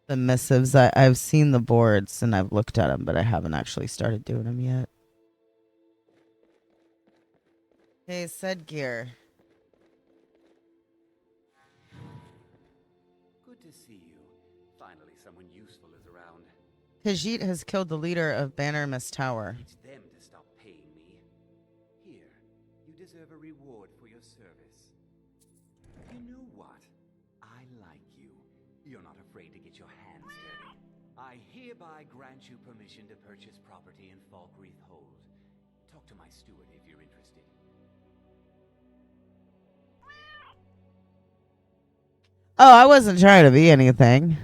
The missives, I've seen the boards and I've looked at them, but I haven't actually started doing them yet. Hey, said gear. Good to see you. Finally, someone useful is around. Khajiit has killed the leader of Bannermas Tower. It's them to stop paying me. Here, you deserve a reward for your service. You know what? I like you. You're not afraid to get your hands dirty. I hereby grant you permission to purchase property in Falkreath Hold. Talk to my steward if you're interested. Oh, I wasn't trying to be anything.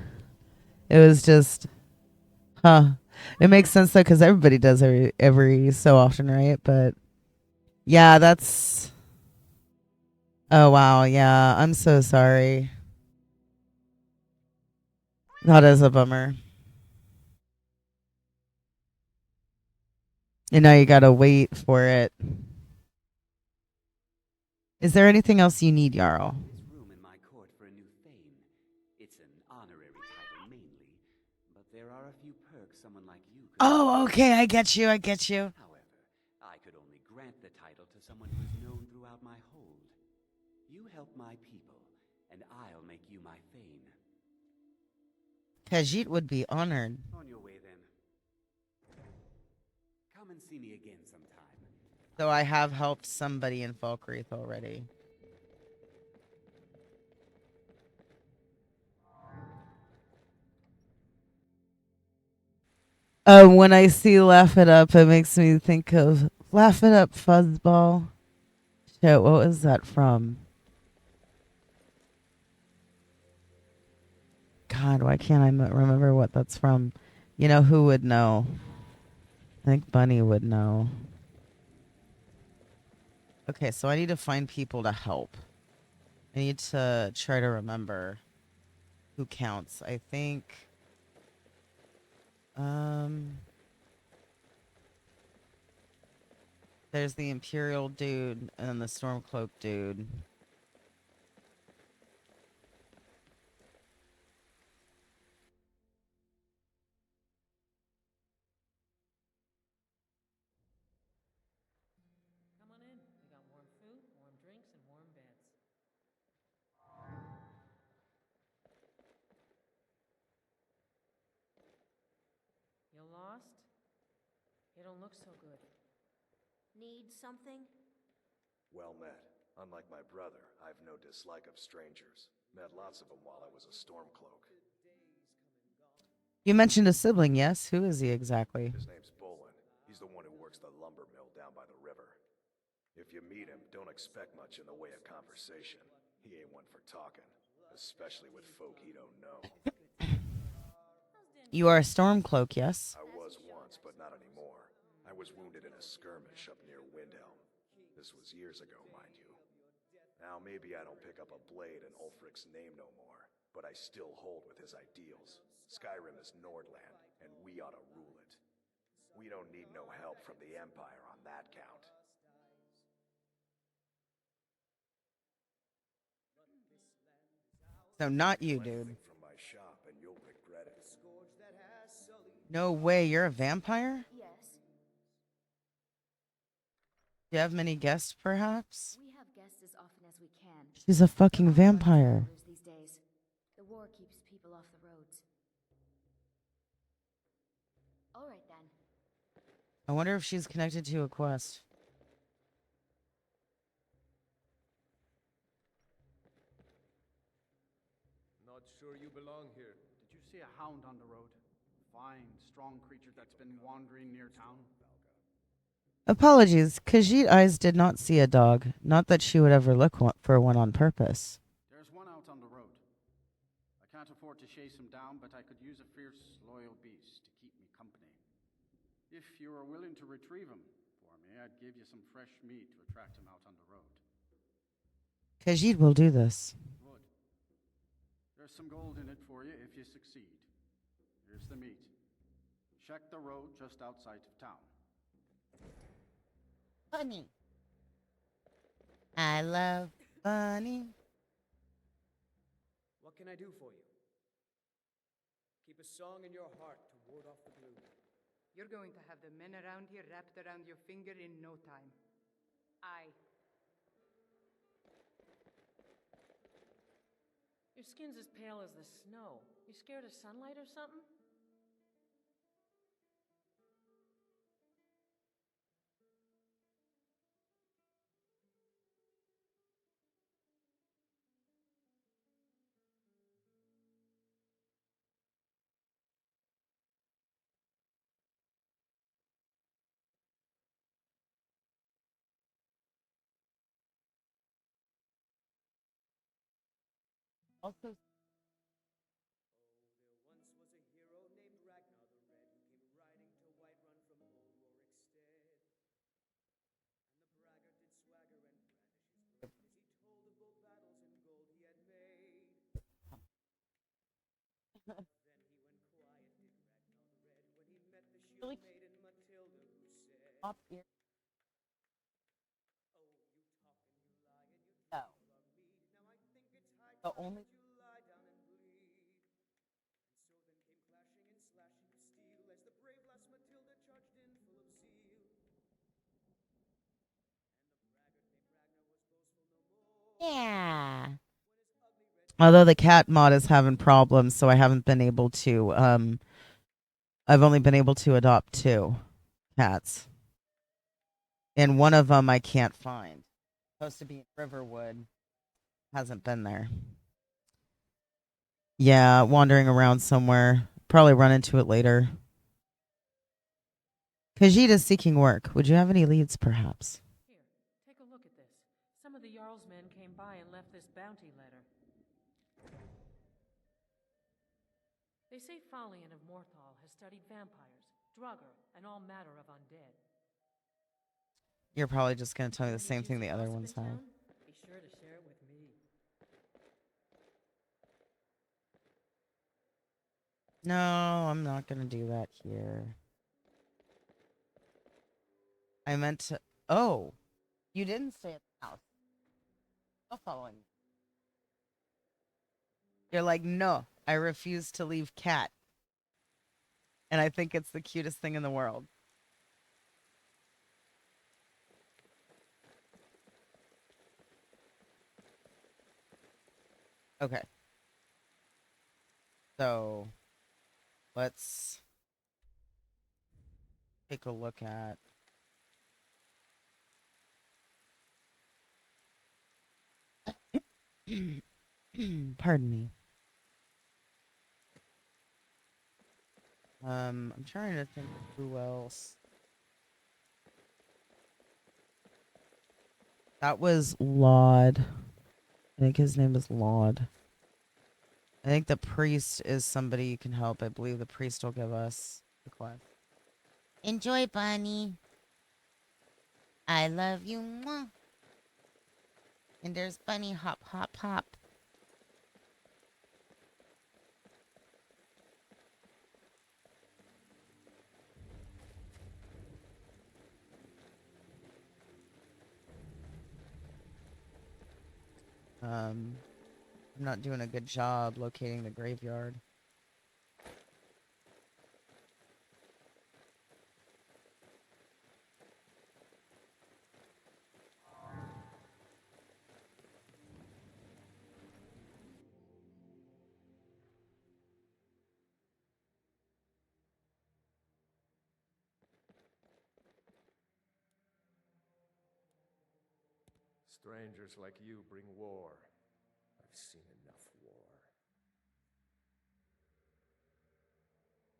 It was just, It makes sense though, because everybody does every so often, right? But yeah, that's. Oh wow, yeah. I'm so sorry. That is a bummer. You know, you gotta wait for it. Is there anything else you need, Jarl? There's room in my court for a new Thane. It's an honorary title mainly, but there are a few perks someone like you could. Oh, okay. I get you. However, I could only grant the title to someone who's known throughout my hold. You help my people, and I'll make you my Thane. Khajiit would be honored. On your way then. Come and see me again sometime. So I have helped somebody in Falkreath already. When I see Laugh It Up, it makes me think of Laugh It Up Fuzzball. Shit, what was that from? God, why can't I remember what that's from? You know who would know? I think Bunny would know. Okay, so I need to find people to help. I need to try to remember who counts. I think there's the Imperial dude and then the Stormcloak dude. Come on in. We got warm food, warm drinks, and warm beds. You lost? You don't look so good. Need something? Well met. Unlike my brother, I've no dislike of strangers. Met lots of them while I was a Stormcloak. You mentioned a sibling, yes? Who is he exactly? His name's Bolin. He's the one who works the lumber mill down by the river. If you meet him, don't expect much in the way of conversation. He ain't one for talking, especially with folk he don't know. How's You are a Stormcloak, yes? I was once, but not anymore. I was wounded in a skirmish up near Windhelm. This was years ago, mind you. Now maybe I don't pick up a blade in Ulfric's name no more, but I still hold with his ideals. Skyrim is Nordland, and we ought to rule it. We don't need no help from the Empire on that count. So not you, dude. From my shop, and you'll regret it. No way, you're a vampire? Yes, Do you have many guests, perhaps? we have guests as often as we can. She's a fucking There aren't much vampire. travelers these days. The war keeps people off the roads. All right then. I wonder if she's connected to a quest. Not sure you belong here. Did you see a hound on the road? Fine, strong creature that's been wandering near town. Apologies, Khajiit Eyes did not see a dog. Not that she would ever look for one on purpose. There's one out on the road. I can't afford to chase him down, but I could use a fierce, loyal beast to keep me company. If you are willing to retrieve him for me, I'd give you some fresh meat to attract him out on the road. Khajiit will do this. Good. There's some gold in it for you if you succeed. Here's the meat. Check the road just outside of town. Bunny. I love Bunny. What can I do for you? Keep a song in your heart to ward off the blue. You're going to have the men around here wrapped around your finger in no time. Aye. Your skin's as pale as the snow. You scared of sunlight or something? Also, Once was a hero named Ragnar the Red who came riding to Whiterun from old Rorikstead. And the braggart did swagger and brandish his blade as he told of bold battles and gold he had made. Then he went quiet, did Ragnar the Red, when he met the shield maiden Matilda, who said, up here. "Oh, you talk and you lie and you No. drink our mead. Now I think it's high The time only that you lie down and bleed." And so then came clashing and slashing of steel as the brave lass Matilda charged in full of zeal. Yeah. Although the cat mod is having problems, so I haven't been able to I've only been able to adopt 2 cats. And one of them I can't find. Supposed to be in Riverwood. Hasn't been there. Yeah, wandering around somewhere. Probably run into it later. Khajiit is seeking work. Would you have any leads, perhaps? Here, take a look at this. Some of the Jarl's men came by and left this bounty letter. They say Falion of Morthal has studied vampires, Draugr, and all manner of undead. You're probably just going to tell me the same thing the other ones have. Be sure to share it with me. No, I'm not going to do that here. I meant to... Oh, you didn't stay at the house. No following. You're like, no, I refuse to leave cat. And I think it's the cutest thing in the world. Okay. So, let's take a look at... Pardon me. I'm trying to think of who else. That was Laud. I think his name is Laud. I think the priest is somebody you can help. I believe the priest will give us the quest. Enjoy, Bunny. I love you. Mwah. And there's Bunny. Hop, hop, hop. I'm not doing a good job locating the graveyard. Strangers like you bring war. I've seen enough war.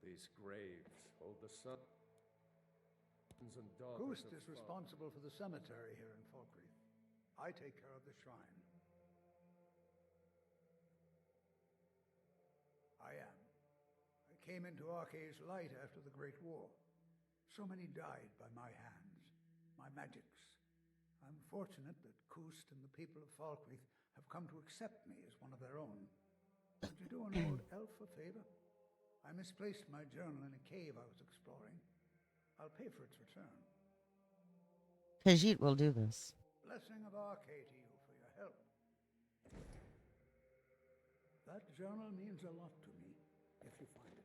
These graves hold the sons and daughters Ghost of is responsible for the cemetery here in Falkreath. I take care of the shrine. I am. I came into Arkay's light after the Great War. So many died by my hands, my magics. I'm fortunate that Kust and the people of Falkreath have come to accept me as one of their own. Would you do an old elf a favor? I misplaced my journal in a cave I was exploring. I'll pay for its return. Khajiit will do this. Blessing of Arkay to you for your help. That journal means a lot to me, if you find it.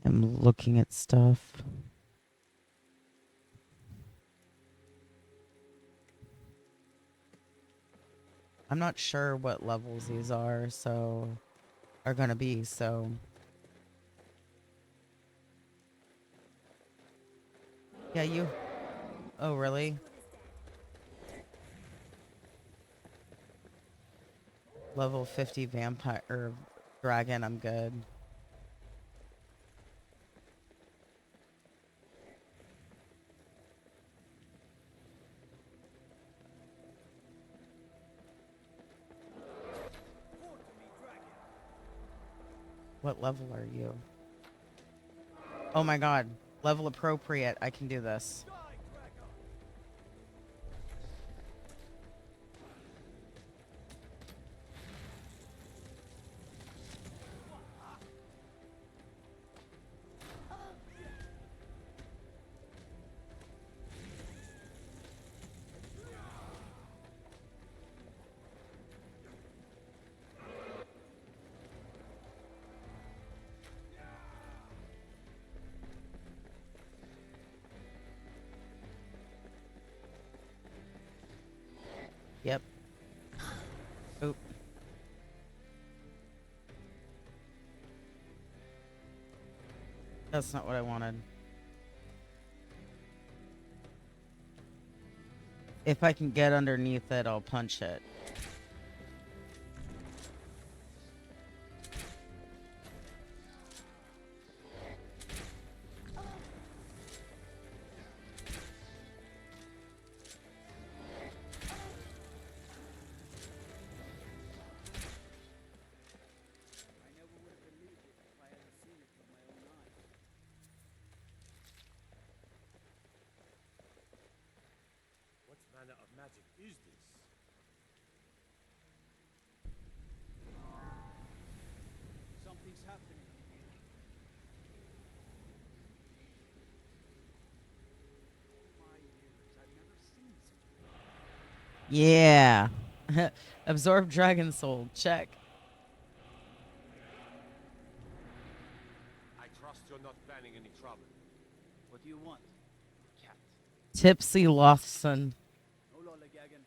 I'm looking at stuff. I'm not sure what levels these are gonna be, so yeah, you. Oh, really? Level 50 vampire or dragon, I'm good. What level are you? Oh my god. Level appropriate. I can do this. Yep. Oop. That's not what I wanted. If I can get underneath it, I'll punch it. I never would have believed it if I hadn't seen it with my own eyes. What manner of magic is this? Something's happening. My years, I've never seen such a Yeah. Absorb dragon soul. Check. I trust you're not planning any trouble. What do you want? Cat. Tipsy Lothson. No lollygagging.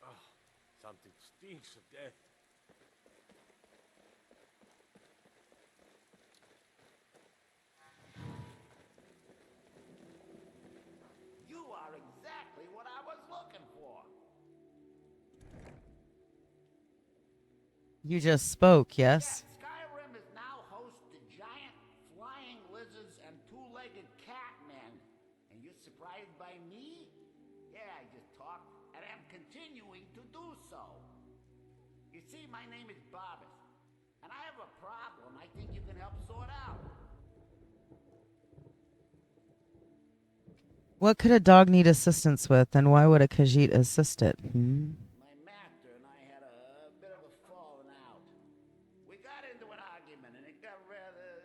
Oh, something stinks of death. You are exactly what I was looking for. You just spoke, yes? Skyrim is now host to giant flying lizards and two-legged catmen. And you're surprised by me? Yeah, I just talked, and I'm continuing to do so. You see, my name is Barbas, and I have a problem I think you can help sort out. What could a dog need assistance with, and why would a Khajiit assist it? My master and I had a bit of a falling out. We got into an argument, and it got rather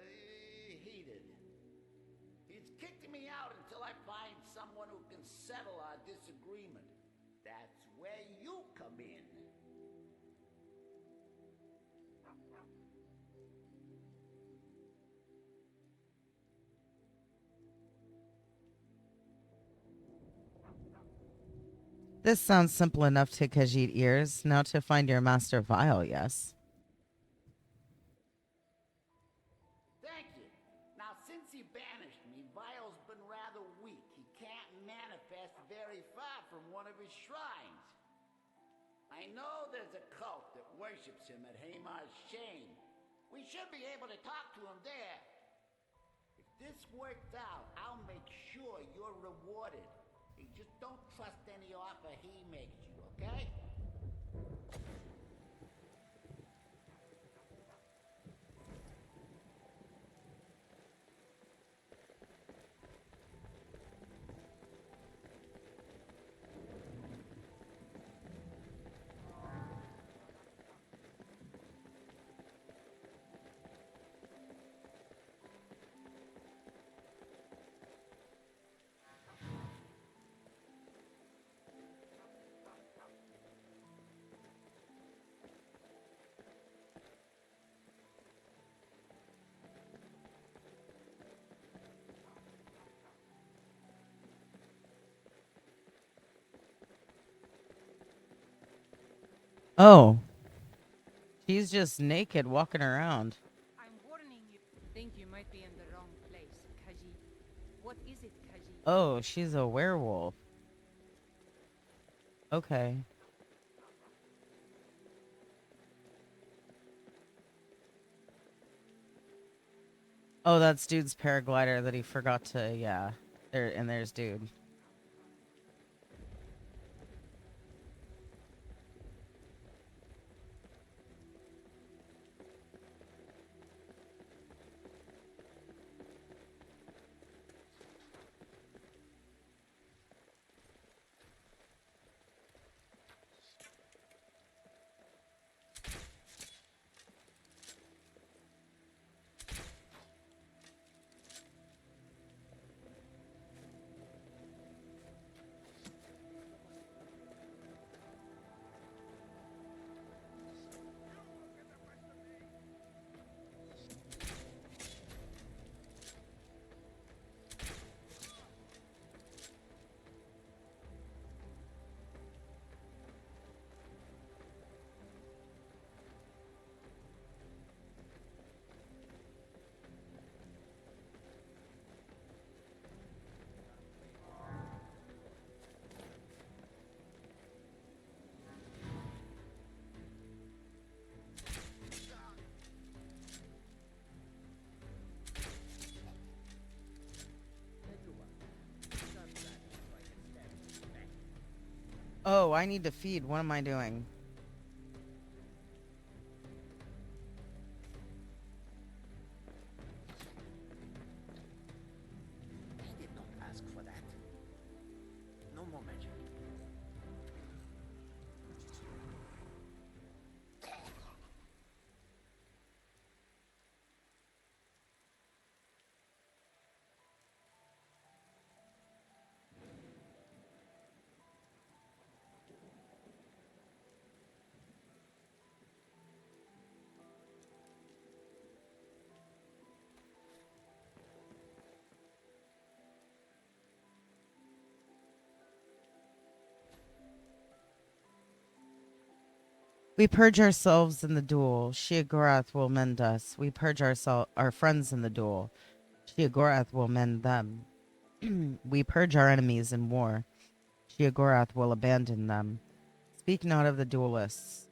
heated. He's kicked me out until I find someone who can settle our disagreement. That's where you come in. This sounds simple enough to Khajiit ears. Now to find your master Vile, yes. Thank you. Now, since he banished me, Vile's been rather weak. He can't manifest very far from one of his shrines. I know there's a cult that worships him at Hamar's Shane. We should be able to talk to him there. If this works out, I'll make sure you're rewarded. You just don't trust any offer he makes you, okay? Oh. She's just naked walking around. I'm warning you. Think you might be in the wrong place, Khajiit. What is it, Khajiit? Oh, she's a werewolf. Okay. Oh, that's dude's paraglider that he forgot to, yeah. And there's dude. Oh, I need to feed. What am I doing? I did not ask for that. No more magic. We purge ourselves in the duel. Sheogorath will mend us. We purge our friends in the duel. Sheogorath will mend them. We purge our enemies in war. Sheogorath will abandon them. Speak not of the duelists.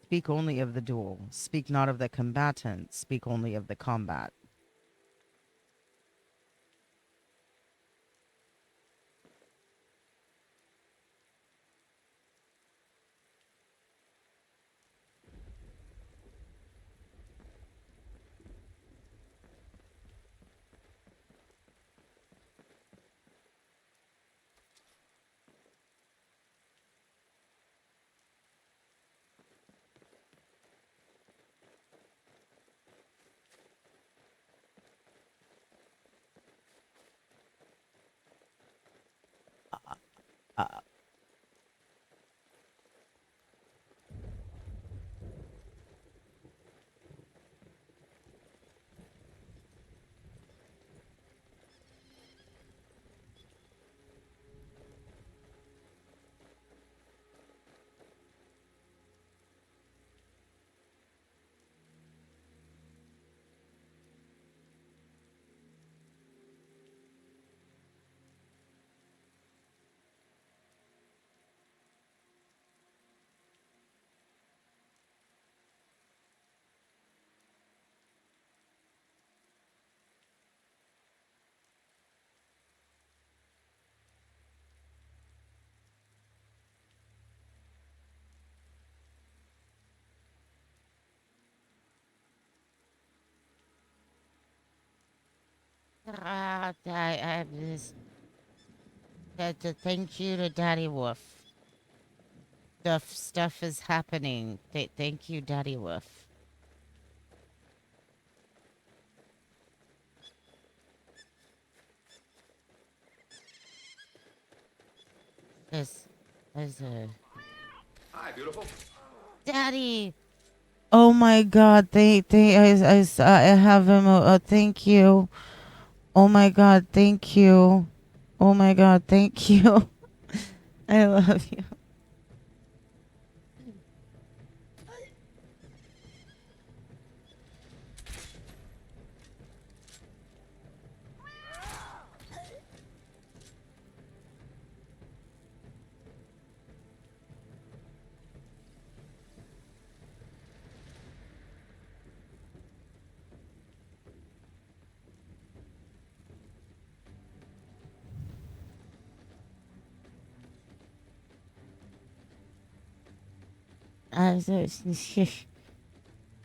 Speak only of the duel. Speak not of the combatant. Speak only of the combat. Uh, I just thank you to Daddy Wolf. Stuff is happening. Thank you, Daddy Wolf. There's a Hi, beautiful. Daddy. oh my God! I have him. Thank you. Oh my God! Thank you. Oh my God! Thank you. I love you. I just,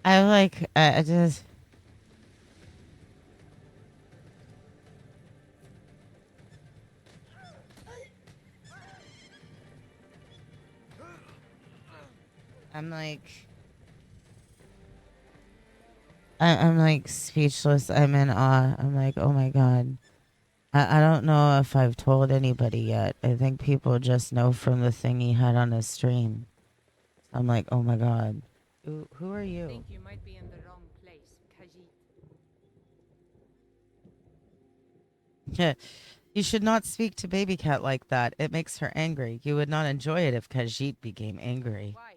I like. I just. I'm like. I'm like speechless. I'm in awe. I'm like, oh my God. I don't know if I've told anybody yet. I think people just know from the thing he had on his stream. I'm like, oh my God. Who are I you? think you might be in the wrong place, Khajiit. You should not speak to Baby Cat like that. It makes her angry. You would not enjoy it if Khajiit became angry. Why?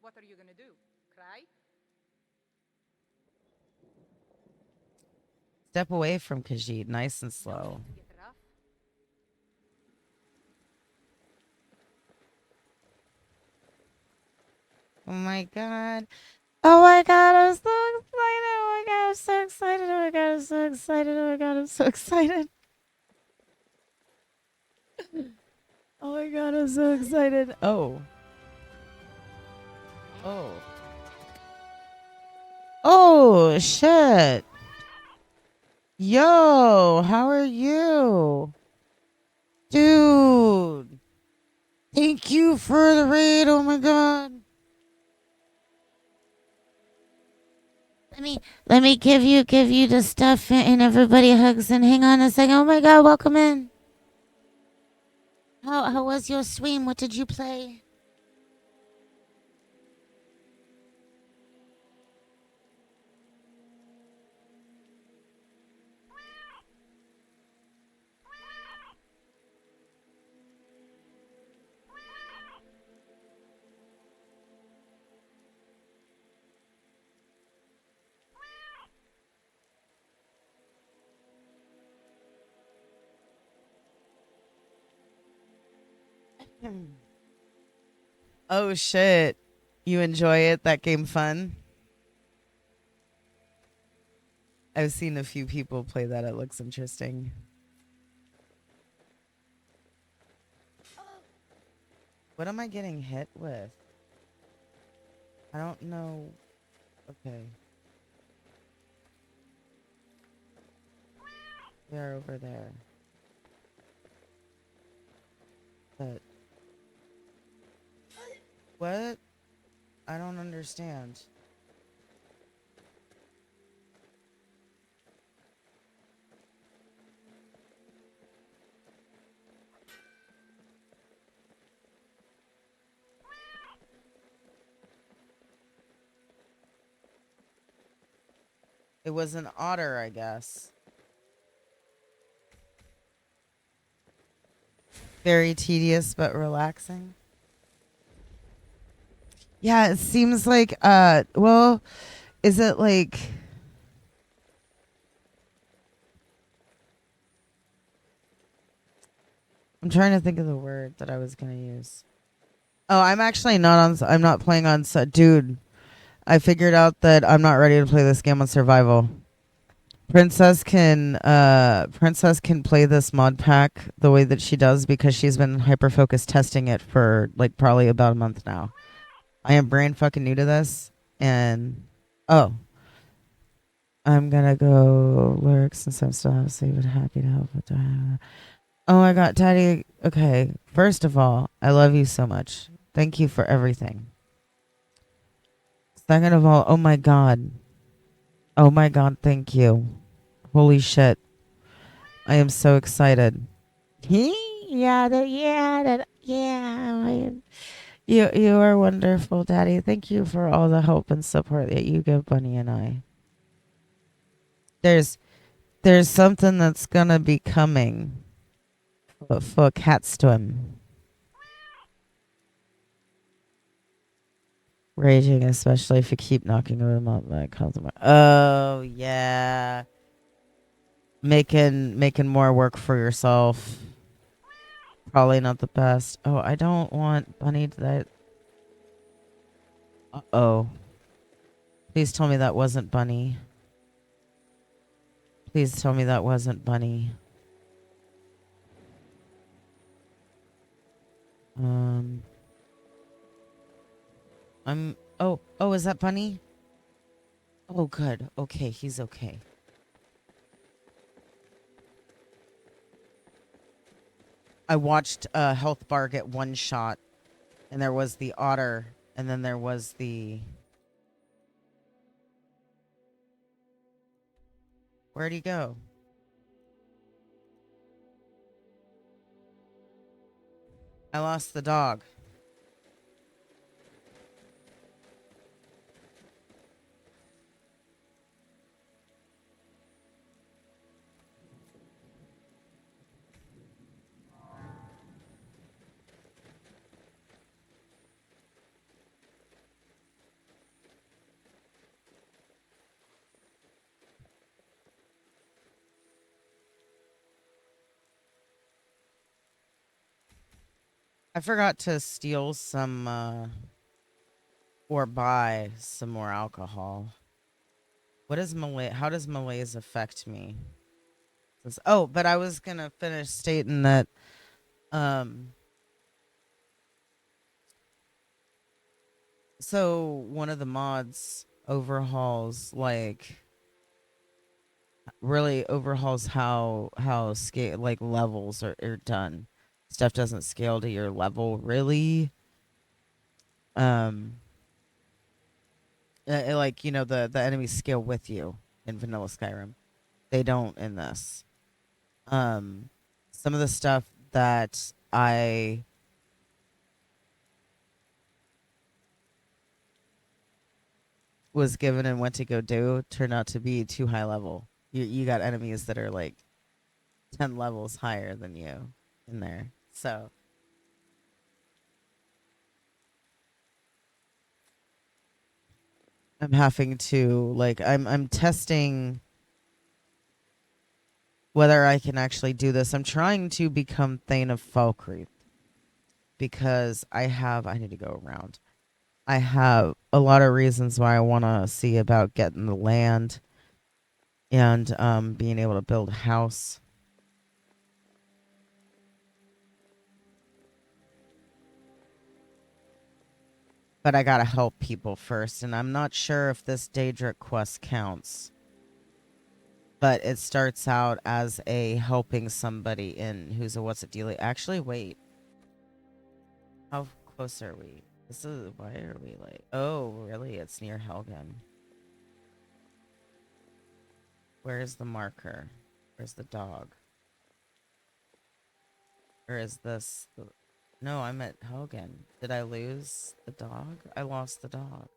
What are you gonna do? Cry? Step away from Khajiit, nice and slow. To get rough? Oh my God. Oh my God, I'm so excited. Oh my God, I'm so excited. Oh my God, I'm so excited. Oh my God, I'm so excited. Oh my God, I'm so excited. Oh. Oh. Oh, shit. Yo, how are you? Dude. Thank you for the raid. Oh my God. Let me give you the stuff and everybody hugs and hang on a second. Oh my God, welcome in. How was your stream? What did you play? Oh shit. You enjoy it? That game fun? I've seen a few people play that. It looks interesting. What am I getting hit with? I don't know. Okay. They're over there. But what? I don't understand. It was an otter, I guess. Very tedious but relaxing. Yeah, it seems like well, is it like I'm trying to think of the word that I was going to use. Oh, I'm actually not on I'm not playing on dude. I figured out that I'm not ready to play this game on survival. Princess can play this mod pack the way that she does because she's been hyper focused testing it for like probably about a month now. I am brand fucking new to this and oh, I'm gonna go lyrics since I'm still save it happy to help with that. Oh my god, Daddy. Okay, first of all, I love you so much. Thank you for everything. Second of all, oh my god. Oh my god, thank you. Holy shit. I am so excited. Yeah. You are wonderful, Daddy. Thank you for all the help and support that you give Bunny and I. There's something that's gonna be coming for Catstone. Raging, especially if you keep knocking him up like customer. Oh yeah. Making more work for yourself. Probably not the best. Oh, I don't want Bunny to that. Uh-oh. Please tell me that wasn't Bunny. Please tell me that wasn't Bunny. Oh, is that Bunny? Oh, good. Okay, he's okay. I watched Health Bar get one shot, and there was the otter, and then there was the... Where'd he go? I lost the dog. I forgot to steal some, or buy some more alcohol. What is Malay? How does Malays affect me? Oh, but I was gonna finish stating that, so one of the mods overhauls, like, really overhauls how scale, like, levels are done. Stuff doesn't scale to your level, really. Like, you know, the enemies scale with you in vanilla Skyrim. They don't in this. Some of the stuff that I was given and went to go do turned out to be too high level. You got enemies that are like 10 levels higher than you in there. So I'm having to, like, I'm testing whether I can actually do this. I'm trying to become Thane of Falkreath. because I need to go around. I have a lot of reasons why I want to see about getting the land and being able to build a house. But I gotta help people first, and I'm not sure if this Daedric quest counts. But it starts out as a helping somebody in who's a what's it dealie. Actually, wait. How close are we? This is why are we like? Oh, really? It's near Helgen. Where's the marker? Where's the dog? Or is this the... No, I'm at Helgen. Did I lose the dog? I lost the dog.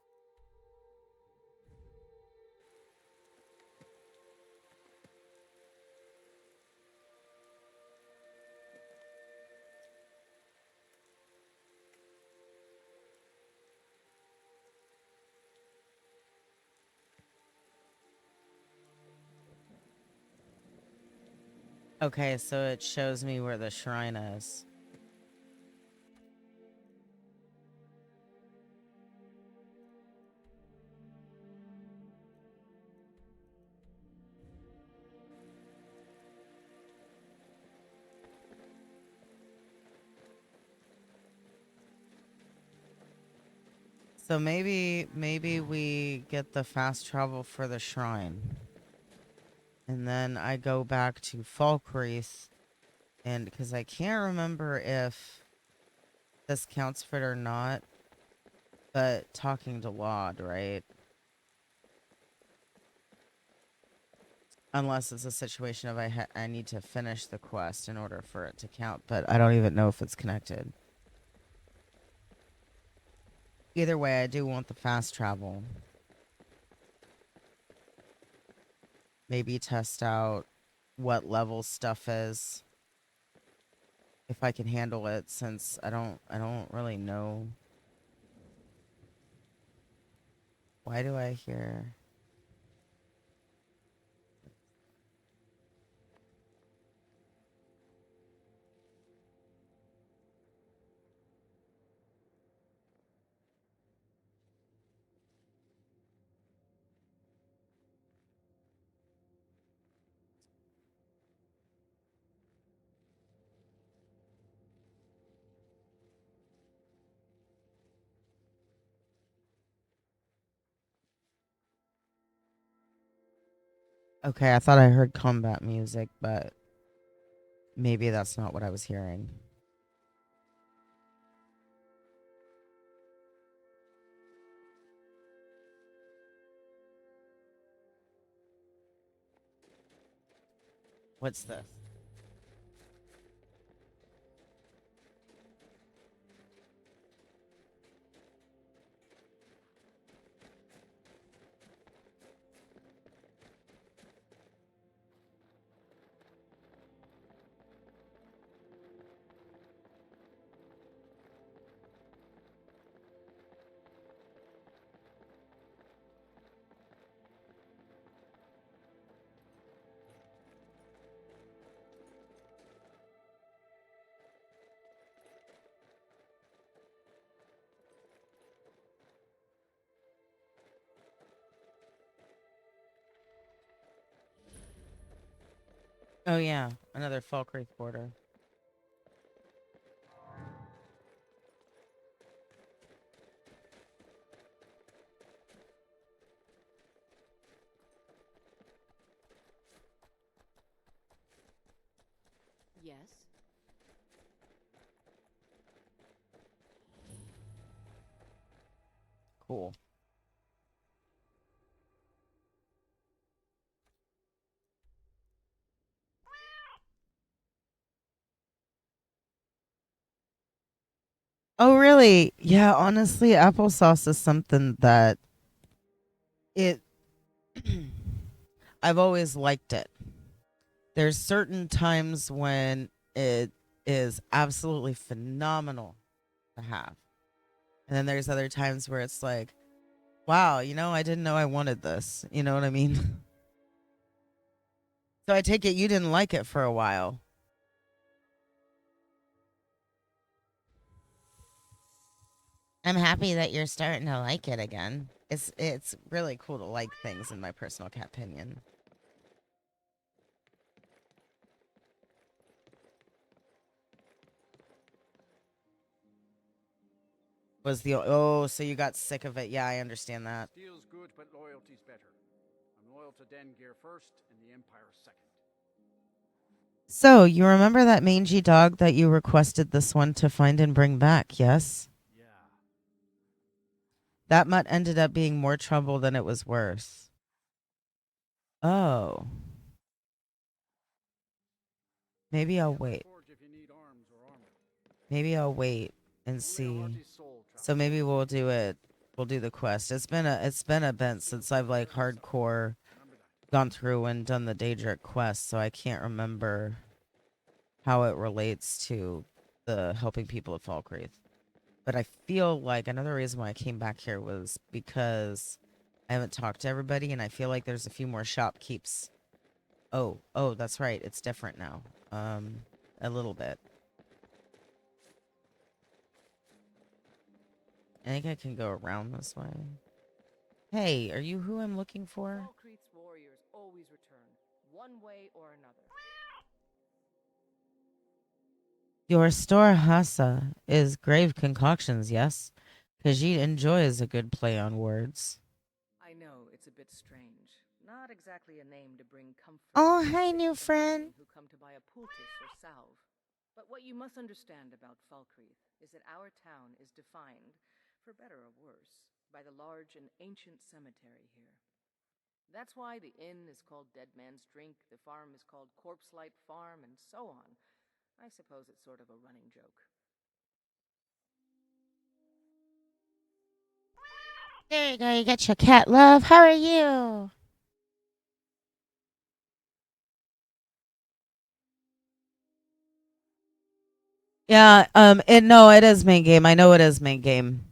Okay, so it shows me where the shrine is. So maybe we get the fast travel for the shrine. And then I go back to Falkreath, and because I can't remember if this counts for it or not, but talking to Laud, right? Unless it's a situation of I need to finish the quest in order for it to count, but I don't even know if it's connected. Either way, I do want the fast travel. Maybe test out what level stuff is. If I can handle it, since I don't really know. Why do I hear... Okay, I thought I heard combat music, but maybe that's not what I was hearing. What's this? Oh yeah, another Falkreath border. Yes? Cool. Oh really? Yeah, honestly, applesauce is something that it I've always liked it. There's certain times when it is absolutely phenomenal to have. And then there's other times where it's like, wow, I didn't know I wanted this. You know what I mean? So I take it you didn't like it for a while. I'm happy that you're starting to like it again. It's really cool to like things, in my personal opinion. Was the so you got sick of it? Yeah, I understand that. Steel's good, but loyalty's better. I'm loyal to Dengear first and the Empire second. So, you remember that mangy dog that you requested this one to find and bring back, yes? Yeah. That mutt ended up being more trouble than it was worth. Oh. Maybe I'll wait. Maybe I'll wait and see. So maybe we'll do it. We'll do the quest. It's been a bit since I've like hardcore gone through and done the Daedric quest, so I can't remember how it relates to the helping people of Falkreath. But I feel like another reason why I came back here was because I haven't talked to everybody, and I feel like there's a few more shopkeeps. Oh, that's right. It's different now. A little bit. I think I can go around this way. Hey, are you who I'm looking for? Falkreath's warriors always return, one way or another. Your store Hassa is grave concoctions, yes? Khajiit enjoys a good play on words. I know, it's a bit strange. Not exactly a name to bring comfort Oh, to the hi, sick new or friend. healing who come to buy a poultice or salve. But what you must understand about Falkreath is that our town is defined, for better or worse, by the large and ancient cemetery here. That's why the inn is called Dead Man's Drink, the farm is called Corpse Light Farm, and so on. I suppose it's sort of a running joke. There you go. You got your cat, love. How are you? Yeah, it is main game. I know it is main game.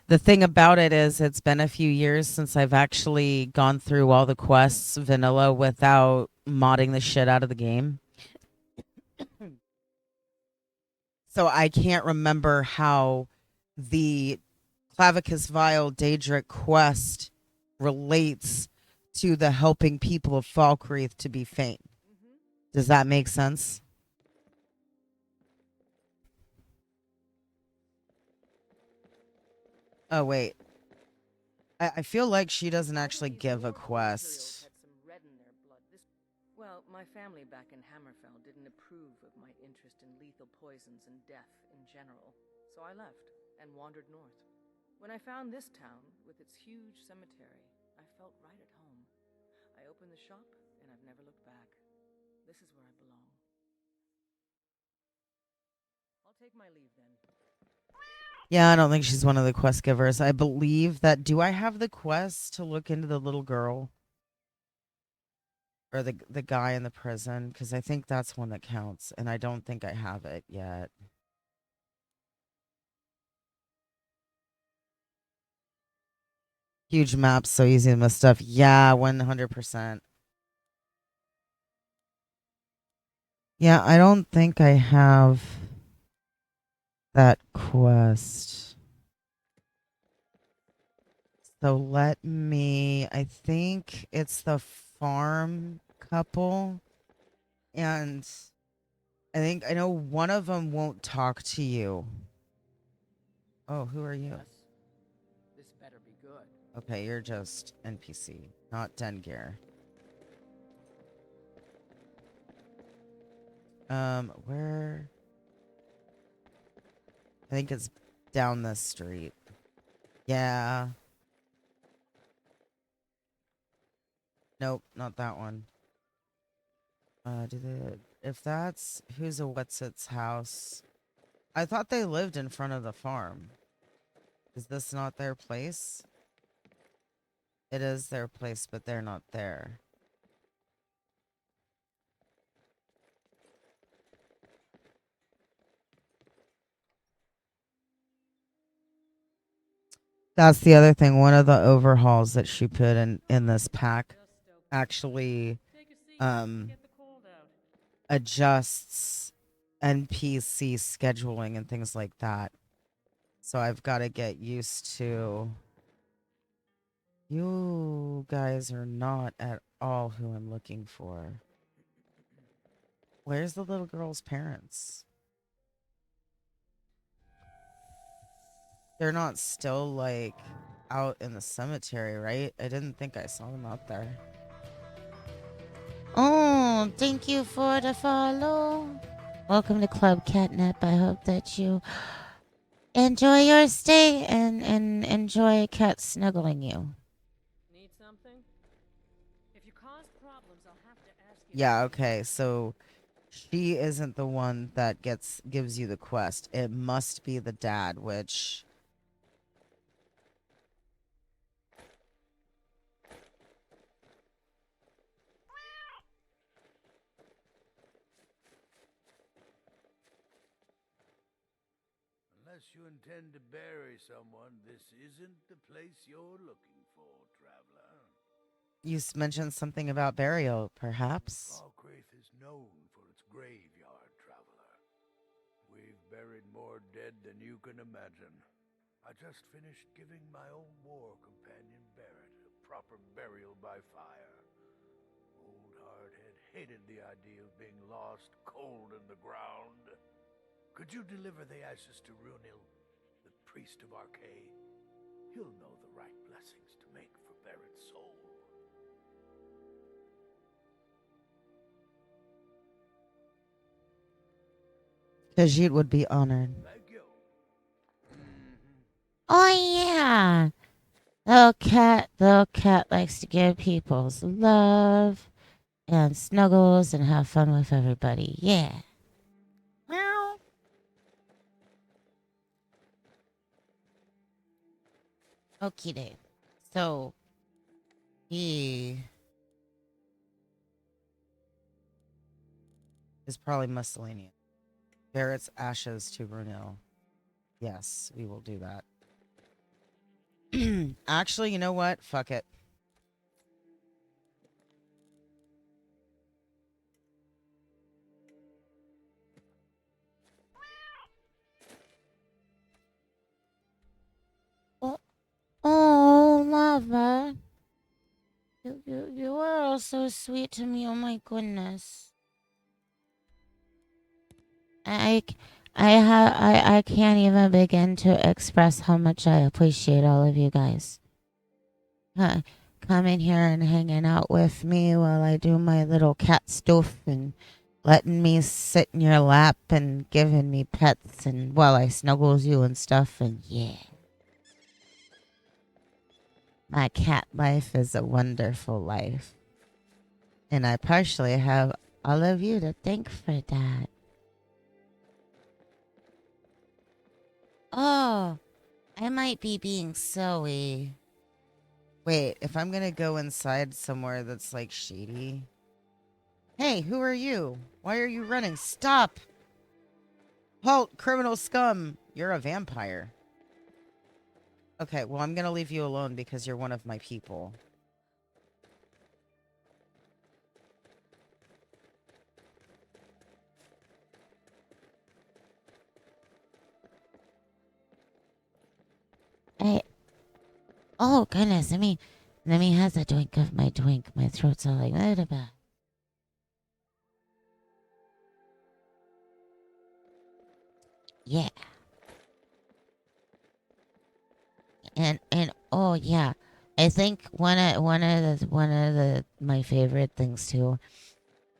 The thing about it is it's been a few years since I've actually gone through all the quests vanilla without modding the shit out of the game. So I can't remember how the Clavicus Vile Daedric quest relates to the helping people of Falkreath to be faint. Does that make sense? Oh, wait. I feel like she doesn't actually give a quest. Well, my family back in Hammerfell didn't approve of my interest in lethal poisons and death in general, so I left and wandered north. When I found this town, with its huge cemetery, I felt right at home. I opened the shop, and I've never looked back. This is where I belong. I'll take my leave then. Yeah, I don't think she's one of the quest givers. I believe that. Do I have the quest to look into the little girl? Or the guy in the prison? Because I think that's one that counts, and I don't think I have it yet. Huge maps, so easy to miss stuff. Yeah, 100%. Yeah, I don't think I have that quest. So let me, I think it's the farm couple. And I know one of them won't talk to you. Oh, who are you? Yes? This better be good. Okay, you're just NPC, not Dengear. Where? I think it's down this street. Yeah. Nope, not that one. If that's who's a what's its house? I thought they lived in front of the farm. Is this not their place? It is their place, but they're not there. That's the other thing. One of the overhauls that she put in this pack actually adjusts NPC scheduling and things like that. So I've got to get used to... You guys are not at all who I'm looking for. Where's the little girl's parents? They're not still, like, out in the cemetery, right? I didn't think I saw them out there. Oh, thank you for the follow. Welcome to Club Catnip. I hope that you enjoy your stay and enjoy a cat snuggling you. Need something? If you cause problems, I'll have to ask you. Yeah, okay, so she isn't the one that gives you the quest. It must be the dad, which... Unless you intend to bury someone, this isn't the place you're looking for, traveler. You mentioned something about burial, perhaps? Falkreath is known for its graveyard, traveler. We've buried more dead than you can imagine. I just finished giving my old war companion Barrett a proper burial by fire. Old Hardhead hated the idea of being lost cold in the ground. Could you deliver the ashes to Runil, the priest of Archay? He'll know the right blessings to make for Barrett's soul. Khajiit would be honored. Thank you. Oh yeah. Little cat likes to give people's love and snuggles and have fun with everybody. Yeah. Meow. Okie doke. So He is probably miscellaneous. Barrett's ashes to Brunel. Yes, we will do that. Actually, you know what? Fuck it. oh, Lava. You are all so sweet to me. Oh my goodness. I can't even begin to express how much I appreciate all of you guys. Coming here and hanging out with me while I do my little cat stuff and letting me sit in your lap and giving me pets and while I snuggles you and stuff and yeah. My cat life is a wonderful life. And I partially have all of you to thank for that. Oh, I might be being silly. Wait, if I'm gonna go inside somewhere that's like shady. Hey, who are you? Why are you running? Stop! Halt, criminal scum! You're a vampire. Okay, well, I'm gonna leave you alone because you're one of my people. Oh goodness, let me have a drink of my drink. My throat's all like blah. Yeah. And oh yeah. I think one of the my favorite things too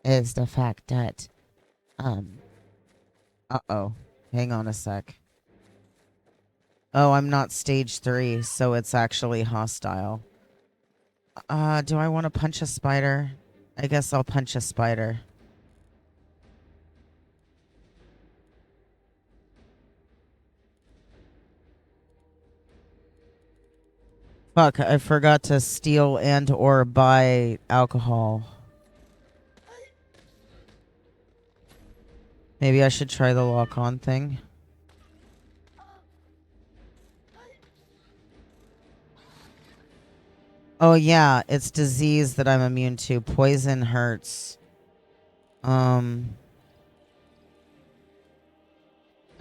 is the fact that Uh-oh. Hang on a sec. Oh, I'm not stage 3, so it's actually hostile. Do I want to punch a spider? I guess I'll punch a spider. Fuck, I forgot to steal and or buy alcohol. Maybe I should try the lock-on thing. Oh yeah, it's disease that I'm immune to. Poison hurts.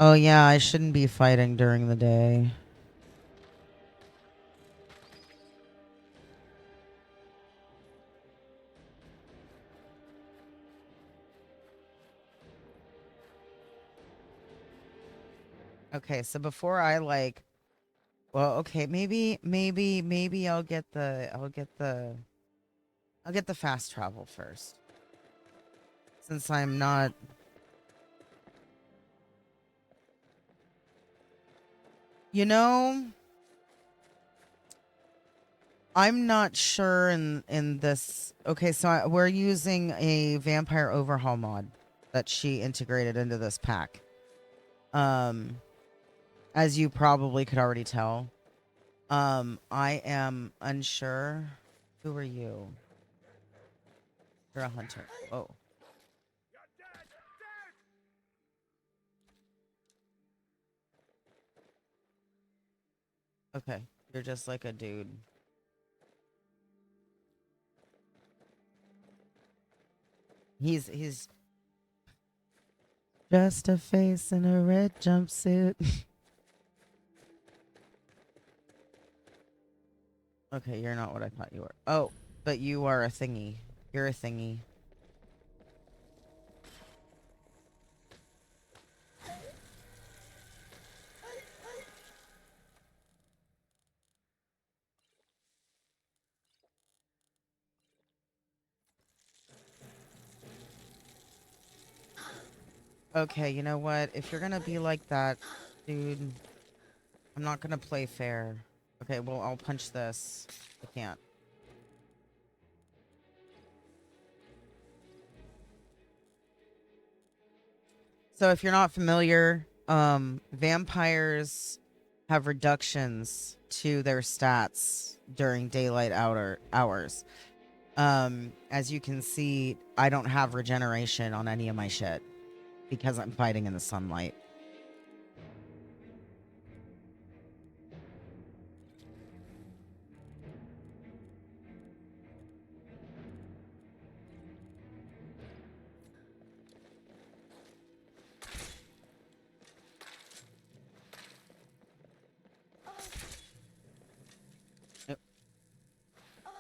Oh yeah, I shouldn't be fighting during the day. Okay, so before I like, well, okay, maybe I'll get the fast travel first. Since I'm not, you know, I'm not sure in this. Okay, so we're using a vampire overhaul mod that she integrated into this pack. As you probably could already tell. I am unsure. Who are you? You're a hunter. Oh. Okay. You're just like a dude. He's just a face in a red jumpsuit. Okay, you're not what I thought you were. Oh, but you are a thingy. You're a thingy. Okay, you know what? If you're gonna be like that, dude, I'm not gonna play fair. Okay, well, I'll punch this. I can't. So if you're not familiar, vampires have reductions to their stats during daylight hours. As you can see, I don't have regeneration on any of my shit because I'm fighting in the sunlight.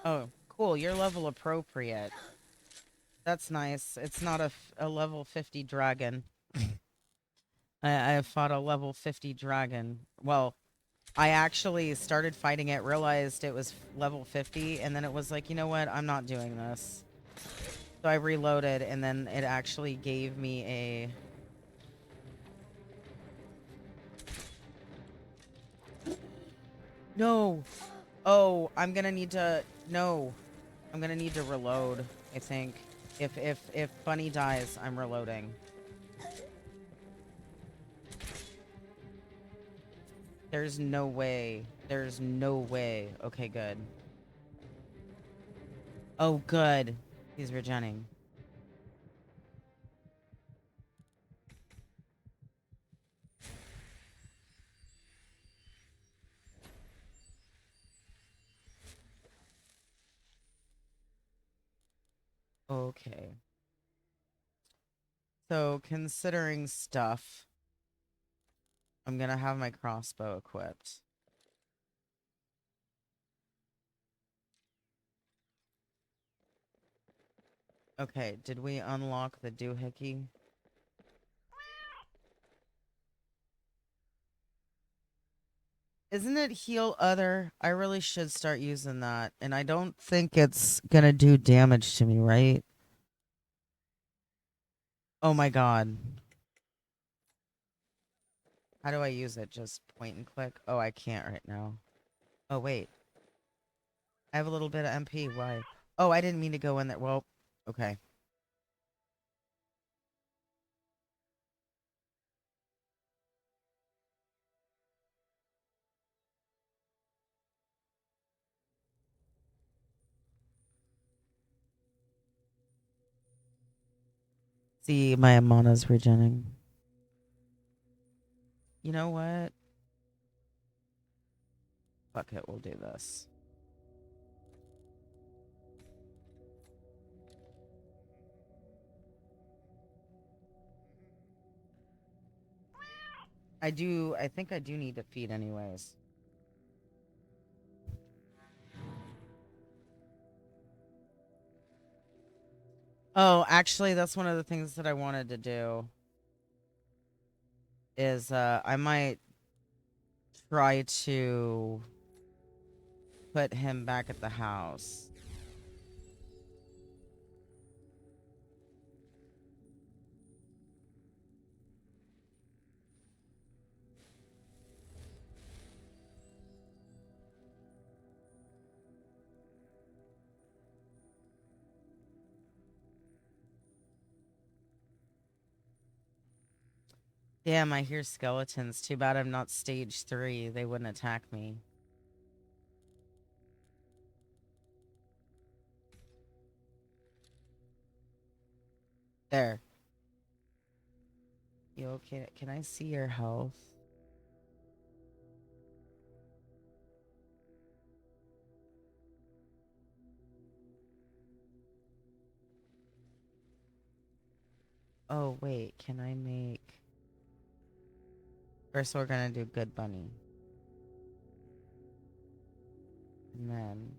Oh, cool. You're level appropriate. That's nice. It's not a level 50 dragon. I fought a level 50 dragon. Well, I actually started fighting it, realized it was level 50, and then it was like, you know what? I'm not doing this. So I reloaded, and then it actually gave me a... No! Oh, I'm gonna need to... No. I'm gonna need to reload, I think. If Bunny dies, I'm reloading. There's no way. There's no way. Okay, good. Oh, good. He's regenning. Okay. So, considering stuff, I'm gonna have my crossbow equipped. Okay, did we unlock the doohickey? Isn't it heal other? I really should start using that. And I don't think it's gonna do damage to me, right? Oh my god. How do I use it? Just point and click? Oh, I can't right now. Oh, wait. I have a little bit of MP. Why? Oh, I didn't mean to go in there. Well, okay. See, my mana's regenning. You know what? Fuck it, we'll do this. I think I do need to feed anyways. Oh, actually, that's one of the things that I wanted to do. Is I might try to put him back at the house. Damn, I hear skeletons. Too bad I'm not stage 3. They wouldn't attack me. There. You okay? Can I see your health? Oh, wait. Can I make... First, we're gonna do Good Bunny. And then...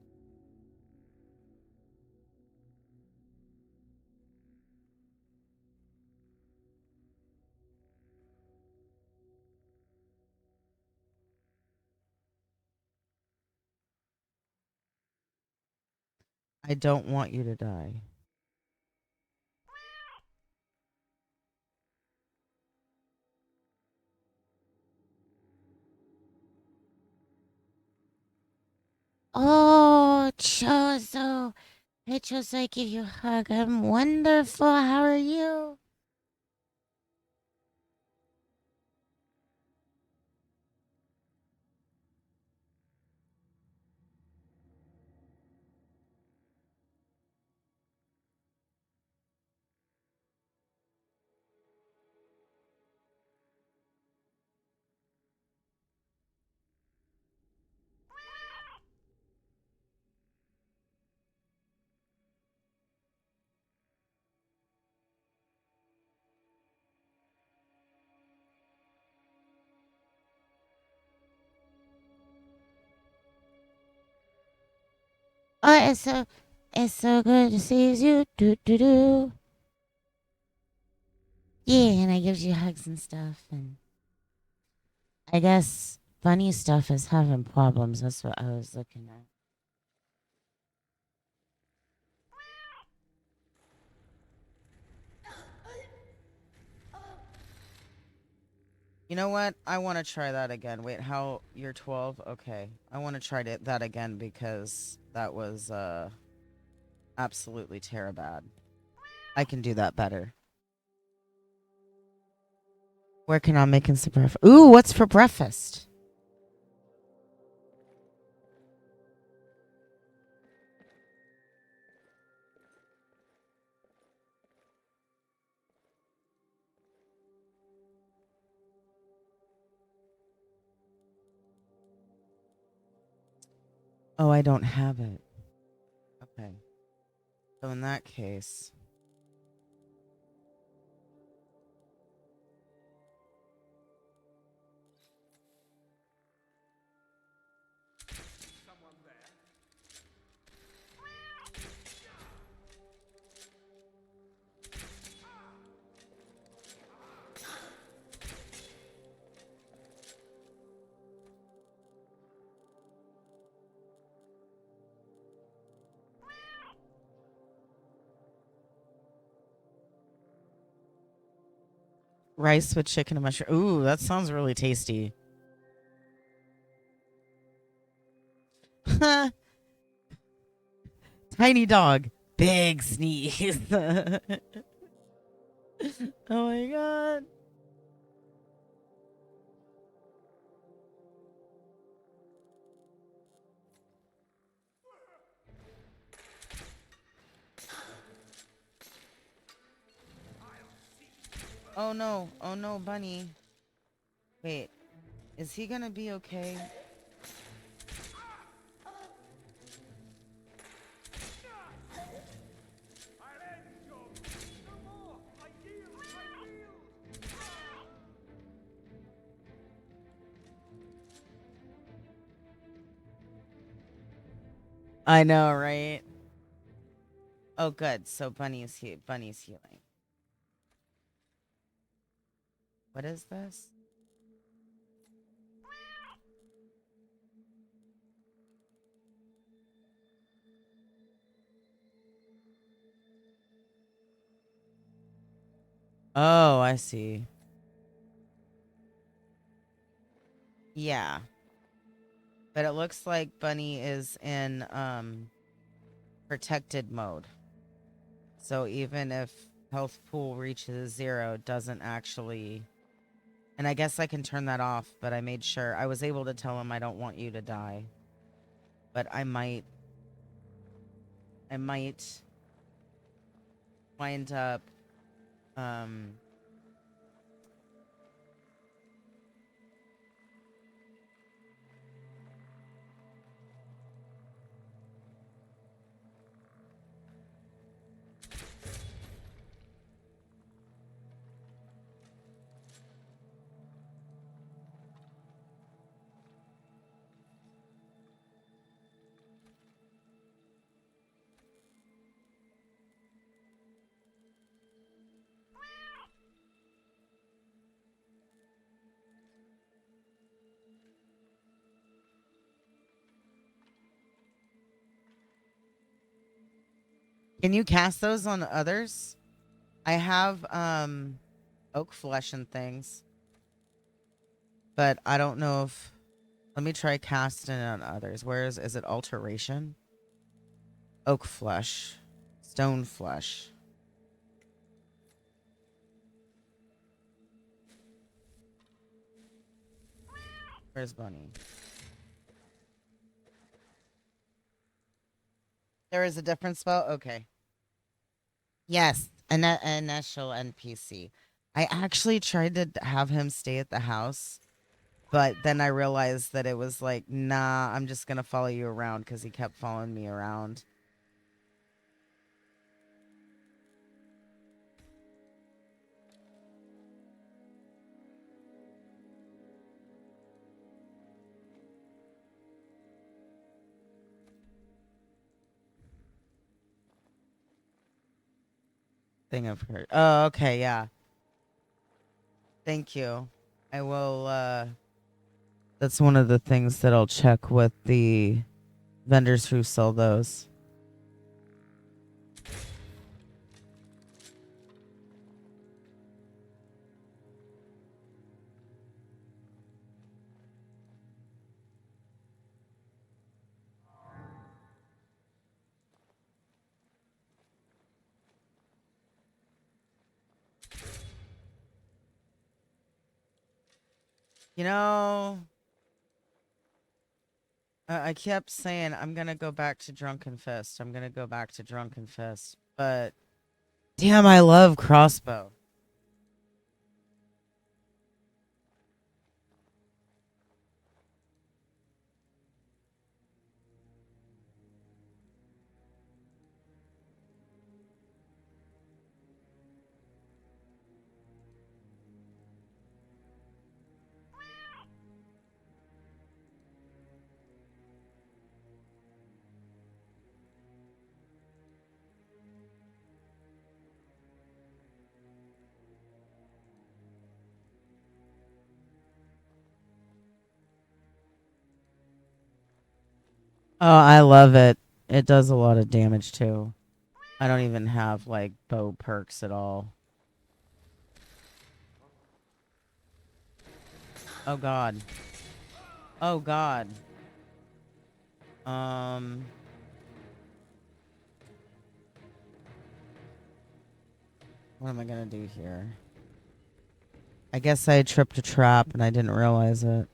I don't want you to die. Oh, Chozo. Hey, Chozo, I give you a hug. I'm wonderful. How are you? Oh, it's so good to see you. Do do do. Yeah, and I gives you hugs and stuff, and I guess funny stuff is having problems. That's what I was looking at. You know what? I want to try that again. Wait, how? You're 12? Okay. I want to try that again because that was absolutely terrible. I can do that better. Working on making some breakfast. Ooh, what's for breakfast? Oh, I don't have it. Okay. So in that case... Rice with chicken and mushroom. Ooh, that sounds really tasty. Tiny dog. Big sneeze. Oh my god. Oh no. Oh no, Bunny. Wait. Is he gonna be okay? I know, right? Oh, good. So Bunny's healing. What is this? Oh, I see. Yeah. But it looks like Bunny is in protected mode. So even if health pool reaches 0, it doesn't actually. And I guess I can turn that off, but I made sure I was able to tell him I don't want you to die. But I might wind up Can you cast those on others? I have oak flesh and things. But I don't know if let me try casting it on others. Where is it alteration? Oak flesh. Stone flesh. Where's Bunny? There is a different spell? Okay. Yes, an initial NPC. I actually tried to have him stay at the house, but then I realized that it was like, nah, I'm just going to follow you around because he kept following me around. Thing of her. Oh, okay, yeah. Thank you. I will, that's one of the things that I'll check with the vendors who sell those. You know, I kept saying I'm gonna go back to Drunken Fist. I'm gonna go back to Drunken Fist. But damn, I love crossbow. Oh, I love it. It does a lot of damage too. I don't even have like bow perks at all. Oh god. Oh god. What am I gonna do here? I guess I tripped a trap and I didn't realize it.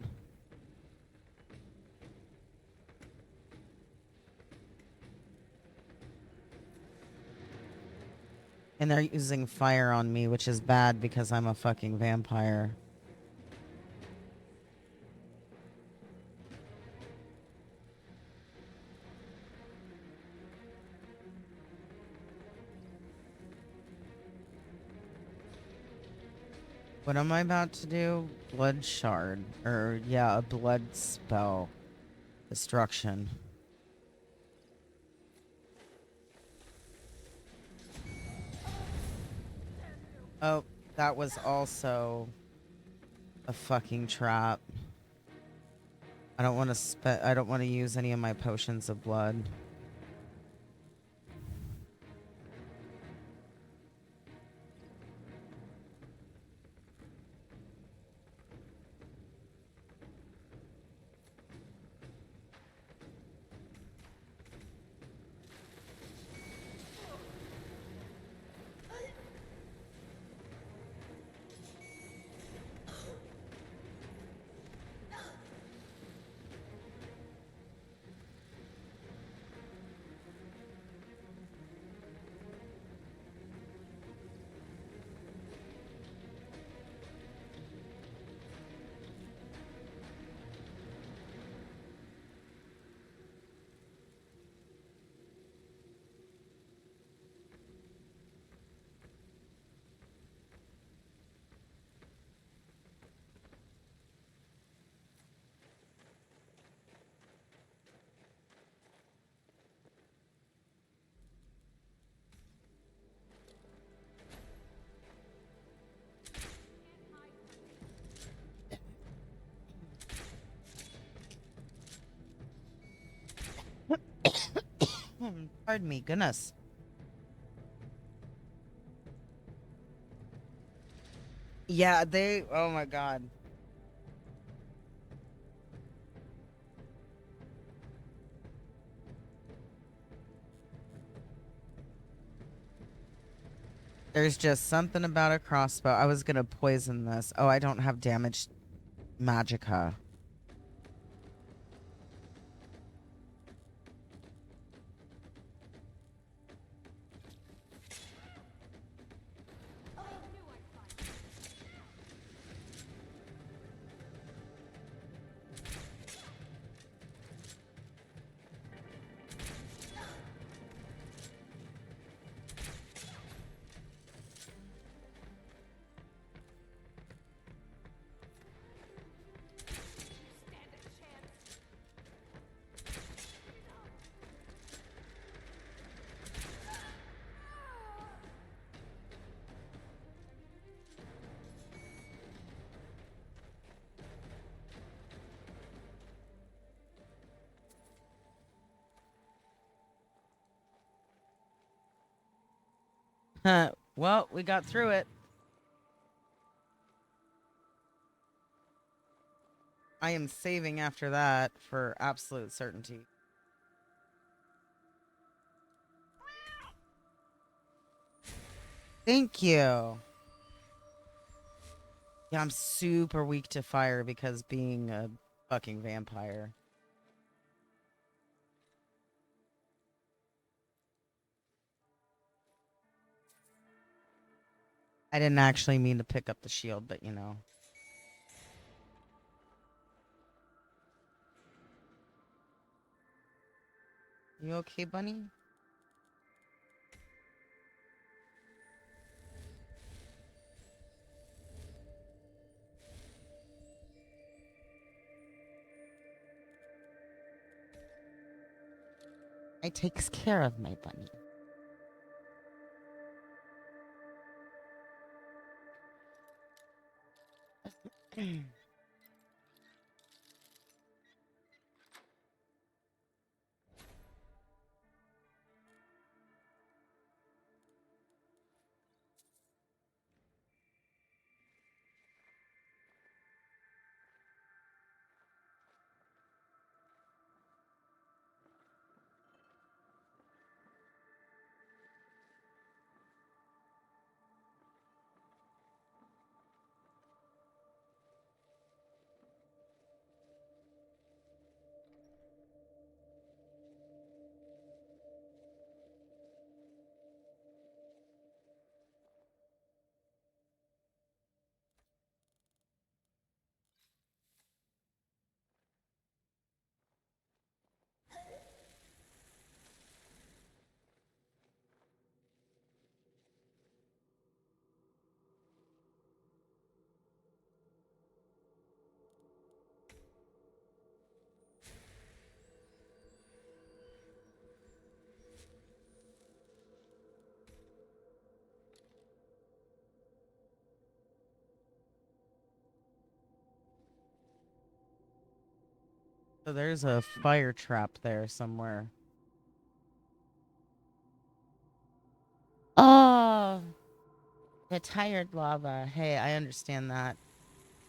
And they're using fire on me, which is bad because I'm a fucking vampire. What am I about to do? Blood shard. Or, yeah, a blood spell. Destruction. Oh, that was also a fucking trap. I don't want to I don't want to use any of my potions of blood. Pardon me, goodness. Yeah, oh my god. There's just something about a crossbow. I was gonna poison this. Oh, I don't have damaged magicka. Well, we got through it. I am saving after that for absolute certainty. Thank you. Yeah, I'm super weak to fire because being a fucking vampire. I didn't actually mean to pick up the shield, but you know. You okay, bunny? I takes care of my bunny. So there's a fire trap there somewhere. Oh, the tired lava. Hey, I understand that.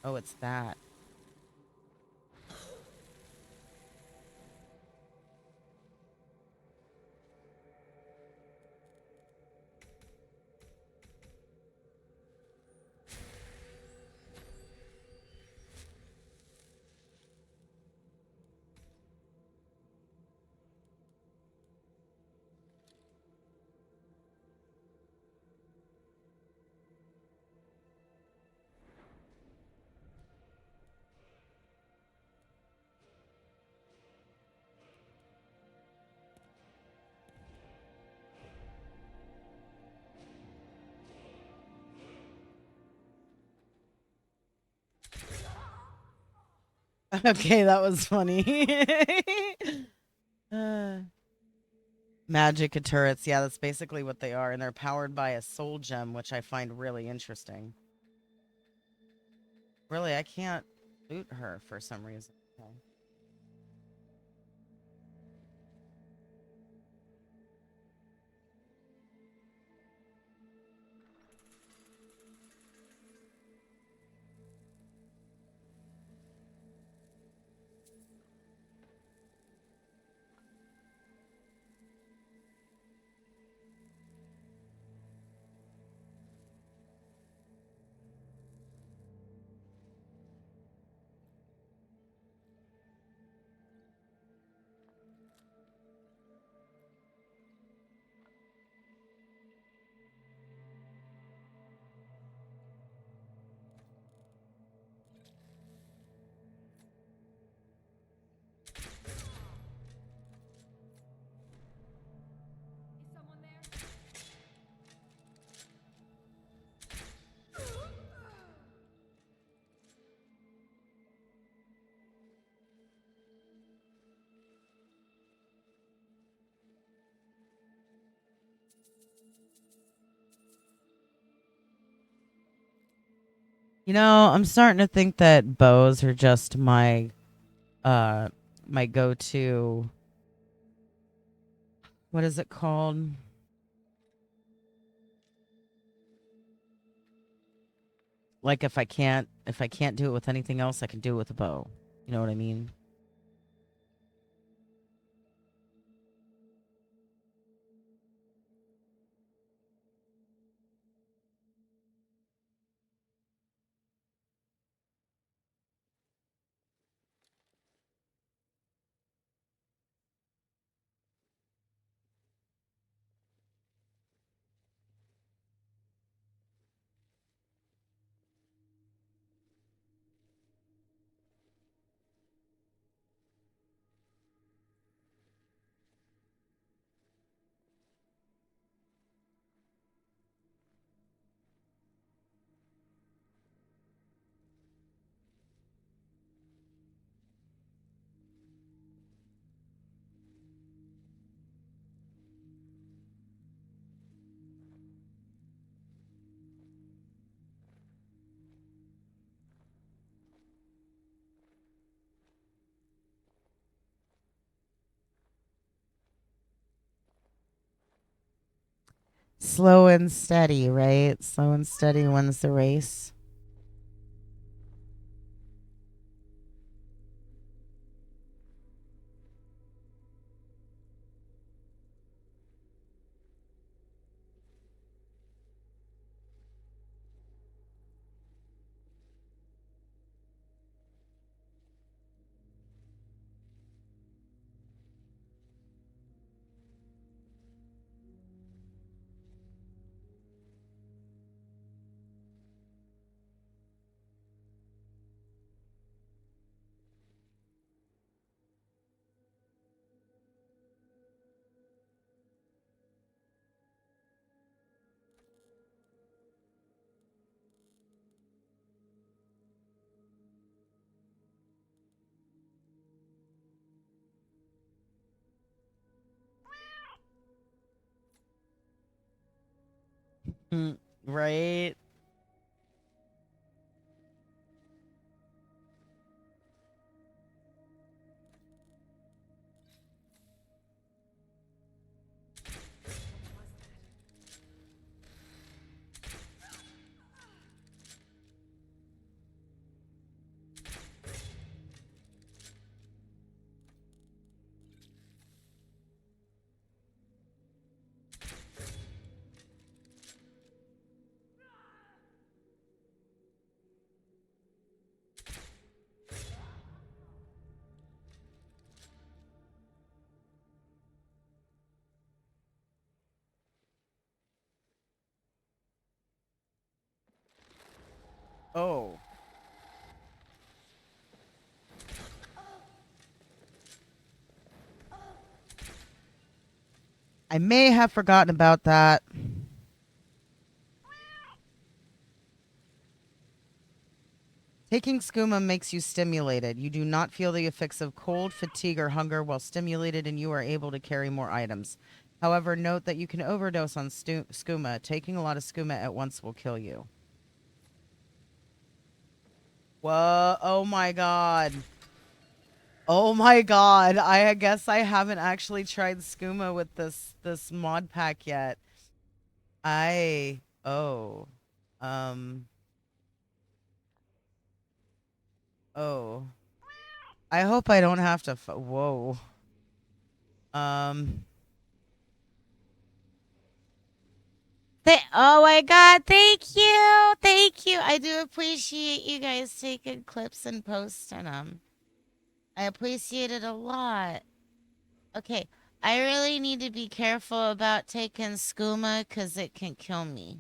Oh, it's that. Okay, that was funny. Magic turrets. Yeah, that's basically what they are. And they're powered by a soul gem, which I find really interesting. Really, I can't loot her for some reason. Okay. You know, I'm starting to think that bows are just uh my go-to. What is it called? Like if I can't do it with anything else, I can do it with a bow. You know what I mean? Slow and steady, right? Slow and steady wins the race. Right? Oh. I may have forgotten about that. Taking skooma makes you stimulated. You do not feel the effects of cold, fatigue, or hunger while stimulated, and you are able to carry more items. However, note that you can overdose on skooma. Taking a lot of skooma at once will kill you. Whoa. Oh my god. Oh my god. I guess I haven't actually tried skooma with this mod pack yet. Oh. Um oh. I hope I don't have to whoa. Um Oh my god, thank you. Thank you. I do appreciate you guys taking clips and posting them. I appreciate it a lot. Okay, I really need to be careful about taking skooma because it can kill me.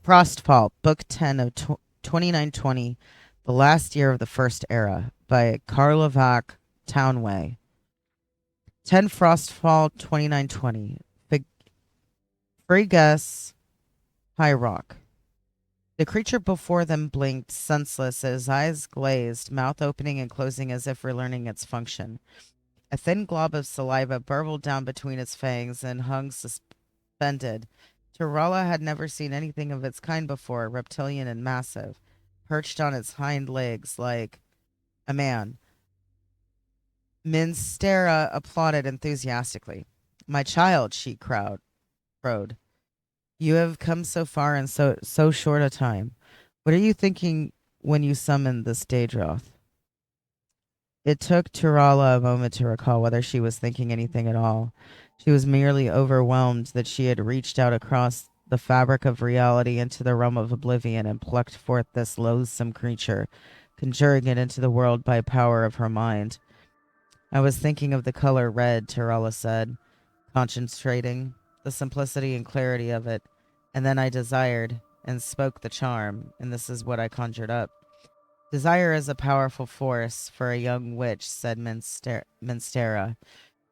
Frostfall, Book 10 of 2920, The Last Year of the First Era, by Karlovac Townway. 10 Frostfall 2920, Frigus High Rock. The creature before them blinked, senseless, his eyes glazed, mouth opening and closing as if relearning its function. A thin glob of saliva burbled down between its fangs and hung suspended. Tarala had never seen anything of its kind before, reptilian and massive, perched on its hind legs like a man. Minstera applauded enthusiastically. My child, she crowed. You have come so far in so short a time. What are you thinking when you summoned this Daedroth? It took Turala a moment to recall whether she was thinking anything at all. She was merely overwhelmed that she had reached out across the fabric of reality into the realm of oblivion and plucked forth this loathsome creature, conjuring it into the world by power of her mind. I was thinking of the color red, Turala said, concentrating, the simplicity and clarity of it, and then I desired and spoke the charm, and this is what I conjured up. Desire is a powerful force for a young witch, said Minstera,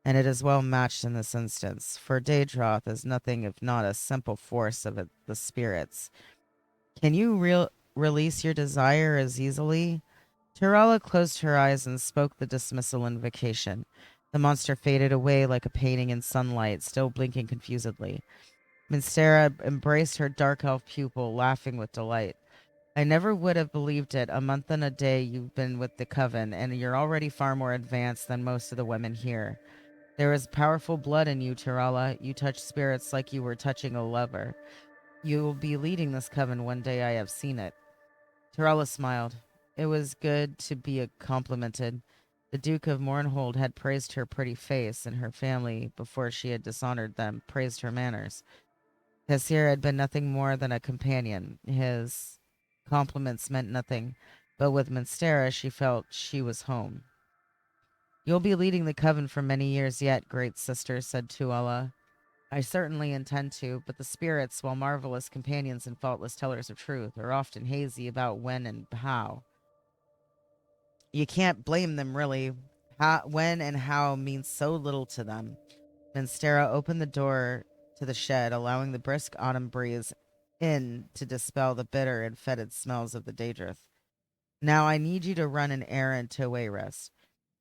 and it is well matched in this instance, for Daedroth is nothing if not a simple force of the spirits. Can you release your desire as easily? Tirala closed her eyes and spoke the dismissal invocation. The monster faded away like a painting in sunlight, still blinking confusedly. Minstera embraced her dark elf pupil, laughing with delight. I never would have believed it. A month and a day you've been with the coven, and you're already far more advanced than most of the women here. There is powerful blood in you, Tirala. You touch spirits like you were touching a lover. You will be leading this coven one day, I have seen it. Tirala smiled. It was good to be complimented. The Duke of Mournhold had praised her pretty face, and her family, before she had dishonored them, praised her manners. Kassir had been nothing more than a companion. His compliments meant nothing, but with Minstera she felt she was home. You'll be leading the coven for many years yet, great sister, said Tuala. I certainly intend to, but the spirits, while marvelous companions and faultless tellers of truth, are often hazy about when and how. You can't blame them, really. When and how means so little to them. Minstera opened the door to the shed, allowing the brisk autumn breeze in to dispel the bitter and fetid smells of the Daedrith. Now I need you to run an errand to Wayrest.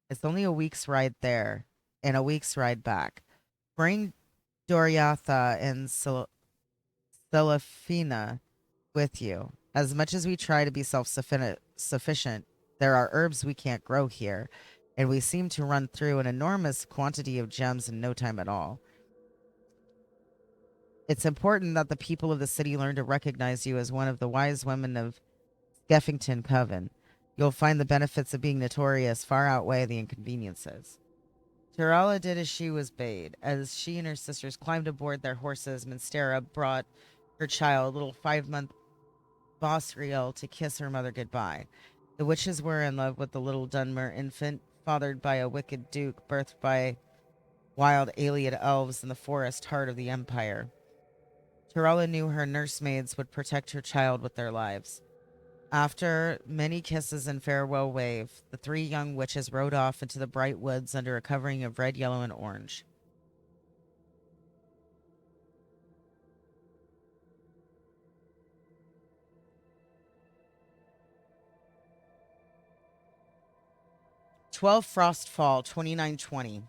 It's only a week's ride there, and a week's ride back. Bring Doriatha and Celefina with you. As much as we try to be self-sufficient, there are herbs we can't grow here, and we seem to run through an enormous quantity of gems in no time at all. It's important that the people of the city learn to recognize you as one of the wise women of Skeffington Coven. You'll find the benefits of being notorious far outweigh the inconveniences. Tirala did as she was bade. As she and her sisters climbed aboard their horses, Minstera brought her child, little 5-month Bosriel, to kiss her mother goodbye. The witches were in love with the little Dunmer infant, fathered by a wicked duke, birthed by wild alien elves in the forest heart of the Empire. Tirala knew her nursemaids would protect her child with their lives. After many kisses and farewell wave, the 3 young witches rode off into the bright woods under a covering of red, yellow, and orange. Frostfall 2920.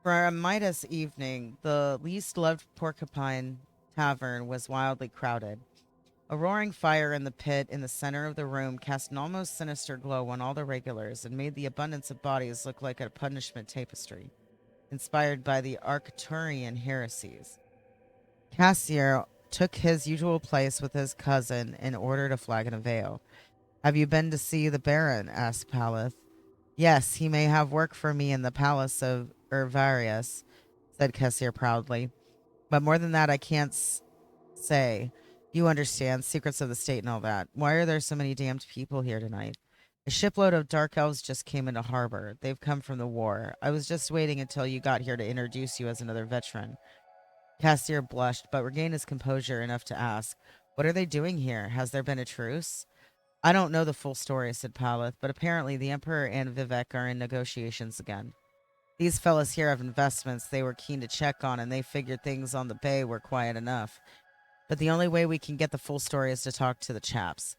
For a Midas evening, the least loved Porcupine Tavern was wildly crowded. A roaring fire in the pit in the center of the room cast an almost sinister glow on all the regulars and made the abundance of bodies look like a punishment tapestry, inspired by the Arcturian heresies. Cassier took his usual place with his cousin and ordered a flagon of ale. "Have you been to see the Baron?" asked Palith. "Yes, he may have work for me in the palace of Urvarius," said Cassier proudly. "But more than that I can't say. You understand, secrets of the state and all that. Why are there so many damned people here tonight?" "A shipload of dark elves just came into harbor. They've come from the war. I was just waiting until you got here to introduce you as another veteran." Cassier blushed, but regained his composure enough to ask, "What are they doing here? Has there been a truce?" "I don't know the full story," said Palith, "but apparently the Emperor and Vivek are in negotiations again. These fellas here have investments they were keen to check on, and they figured things on the bay were quiet enough. But the only way we can get the full story is to talk to the chaps."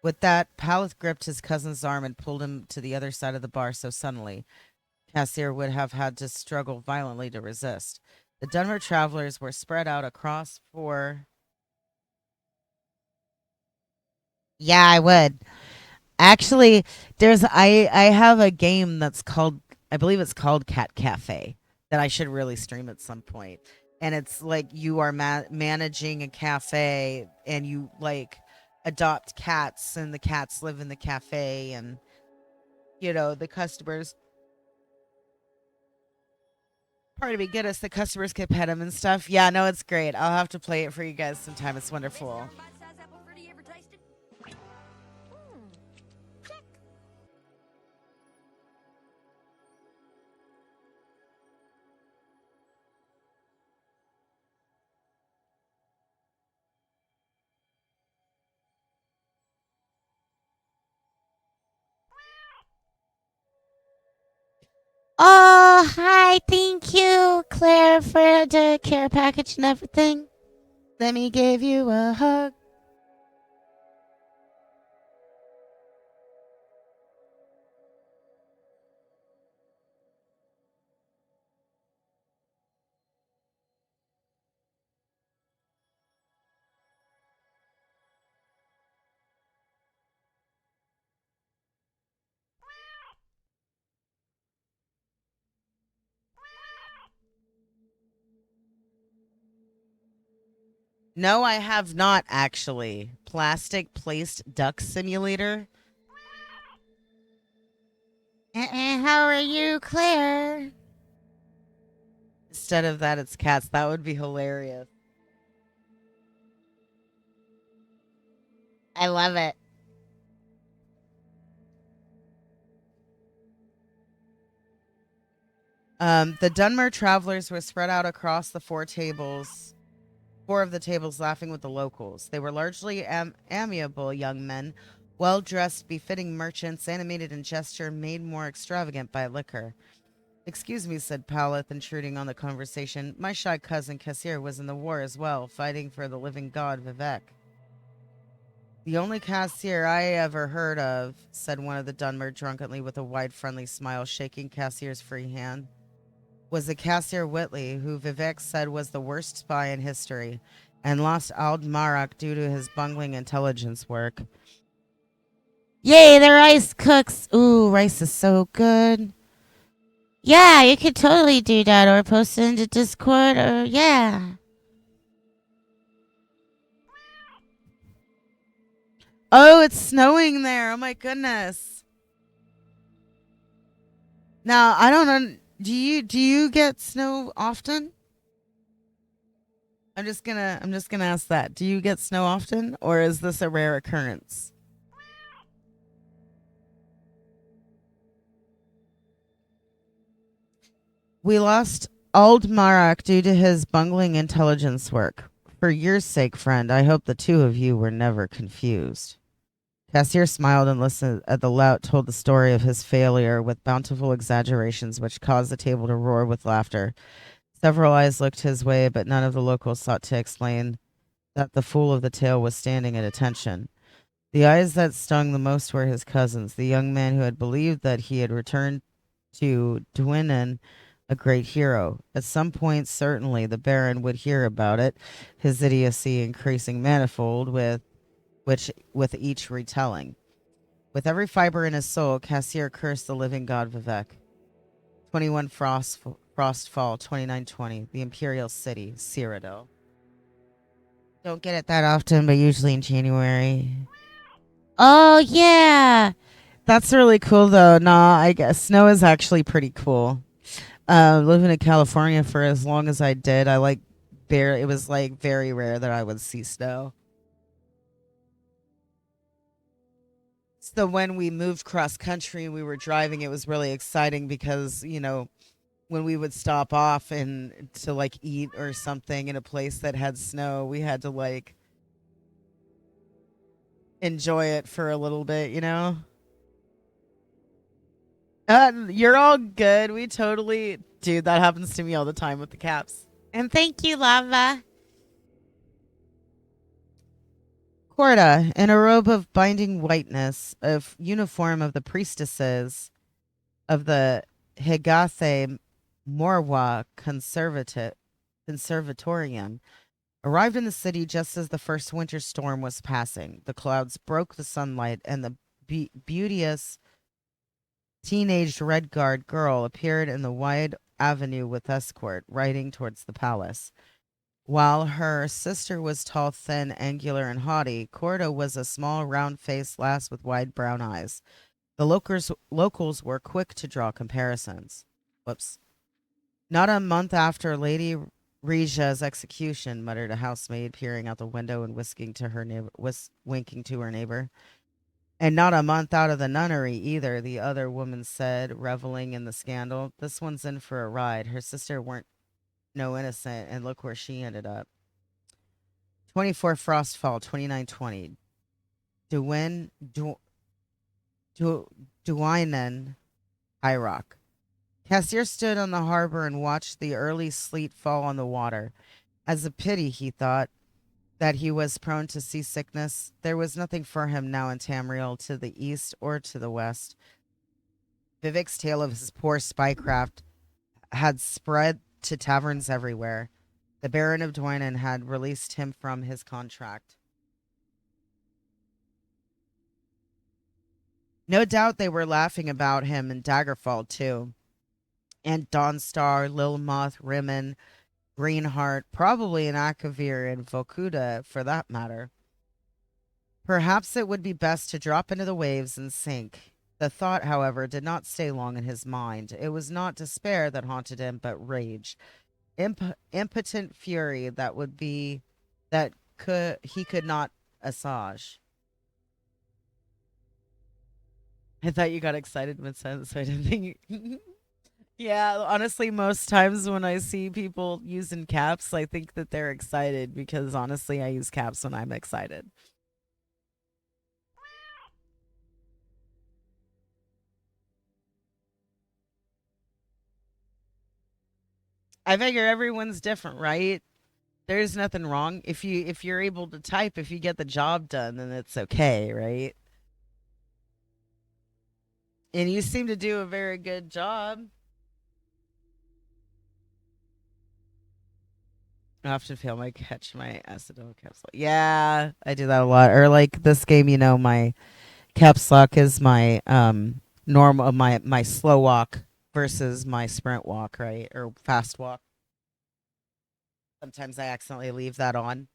With that, Palith gripped his cousin's arm and pulled him to the other side of the bar so suddenly, Cassier would have had to struggle violently to resist. The Dunmer travelers were spread out across 4. Yeah, I would. Actually, I have a game that's called, I believe it's called Cat Cafe, that I should really stream at some point. And it's like you are managing a cafe and you like adopt cats and the cats live in the cafe and the customers, pardon me, goodness, the customers can pet them and stuff. Yeah, no, it's great. I'll have to play it for you guys sometime. It's wonderful. Oh, hi. Thank you, Claire, for the care package and everything. Let me give you a hug. No, I have not actually. Plastic placed duck simulator. How are you, Claire? Instead of that, it's cats. That would be hilarious. I love it. The Dunmer travelers were spread out across the 4 of the tables, laughing with the locals. They were largely amiable young men, well dressed, befitting merchants, animated in gesture, made more extravagant by liquor. "Excuse me," said Palith, intruding on the conversation. "My shy cousin Cassier was in the war as well, fighting for the living god Vivek." "The only Cassier I ever heard of," said one of the Dunmer drunkenly with a wide, friendly smile, shaking Cassier's free hand, "was the Cassier Whitley, who Vivek said was the worst spy in history, and lost Aldmarak due to his bungling intelligence work." Yay, the rice cooks. Ooh, rice is so good. Yeah, you could totally do that or post it into Discord or yeah. Oh, it's snowing there. Oh my goodness. Now, I don't know. Do you get snow often? I'm just gonna ask that. Do you get snow often, or is this a rare occurrence? We lost Aldmarak due to his bungling intelligence work. For your sake, friend, I hope the two of you were never confused. Cassier smiled and listened as the lout told the story of his failure with bountiful exaggerations which caused the table to roar with laughter. Several eyes looked his way, but none of the locals sought to explain that the fool of the tale was standing at attention. The eyes that stung the most were his cousin's, the young man who had believed that he had returned to Dwinnen a great hero. At some point, certainly, the Baron would hear about it, his idiocy increasing manifold with each retelling. With every fiber in his soul, Cassier cursed the living god Vivek. 21 Frostfall 2920, the Imperial City, Cyrodiil. Don't get it that often, but usually in January. Oh, yeah. That's really cool, though. Nah, I guess snow is actually pretty cool. Living in California for as long as I did, it was like very rare that I would see snow. So when we moved cross country and we were driving, it was really exciting because, when we would stop off and to like eat or something in a place that had snow, we had to like enjoy it for a little bit. You're all good. We totally, dude, that happens to me all the time with the caps. And thank you, Lava. Corda, in a robe of binding whiteness, of uniform of the priestesses of the Hegathe Morwa Conservatorium, arrived in the city just as the first winter storm was passing. The clouds broke the sunlight, and the beauteous teenaged Red Guard girl appeared in the wide avenue with escort, riding towards the palace. While her sister was tall, thin, angular, and haughty, Corda was a small, round-faced lass with wide brown eyes. The locals were quick to draw comparisons. Whoops. Not a month after Lady Regia's execution, muttered a housemaid, peering out the window and winking to her neighbor. And not a month out of the nunnery either, the other woman said, reveling in the scandal. This one's in for a ride. Her sister weren't no innocent, and look where she ended up. 24 Frostfall 2920. Duwin du, du, Duinen High Rock. Cassier stood on the harbor and watched the early sleet fall on the water. As a pity, he thought, that he was prone to seasickness. There was nothing for him now in Tamriel to the east or to the west. Vivek's tale of his poor spycraft had spread to taverns everywhere. The Baron of Dwynen had released him from his contract. No doubt they were laughing about him in Daggerfall, too. And Dawnstar, Lilmoth, Rimmon, Greenheart, probably in Akavir and Vokuda, for that matter. Perhaps it would be best to drop into the waves and sink. The thought, however, did not stay long in his mind. It was not despair that haunted him, but rage. Impotent fury that he could not assuage. I thought you got excited mid-sentence, so I didn't think Yeah, honestly, most times when I see people using caps, I think that they're excited because honestly, I use caps when I'm excited. I figure everyone's different, right? There's nothing wrong if you're able to type, if you get the job done, then it's okay, right? And you seem to do a very good job. I often feel my catch my accidental caps lock. Yeah, I do that a lot. Or like this game, my caps lock is my normal my slow walk versus my sprint walk, right? Or fast walk. Sometimes I accidentally leave that on.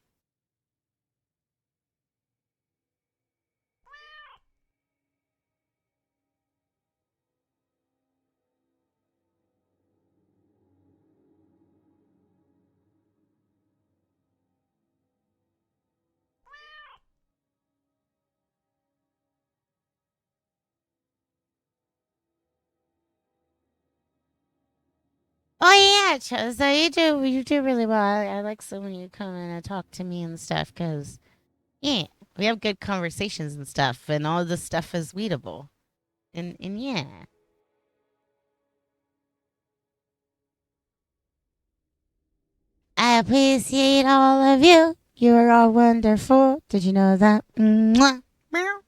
Oh yeah, so you do really well. I like so when you come in and talk to me and stuff, cause yeah, we have good conversations and stuff, and all this stuff is weedable, and yeah. I appreciate all of you. You are all wonderful. Did you know that? Mwah. Meow.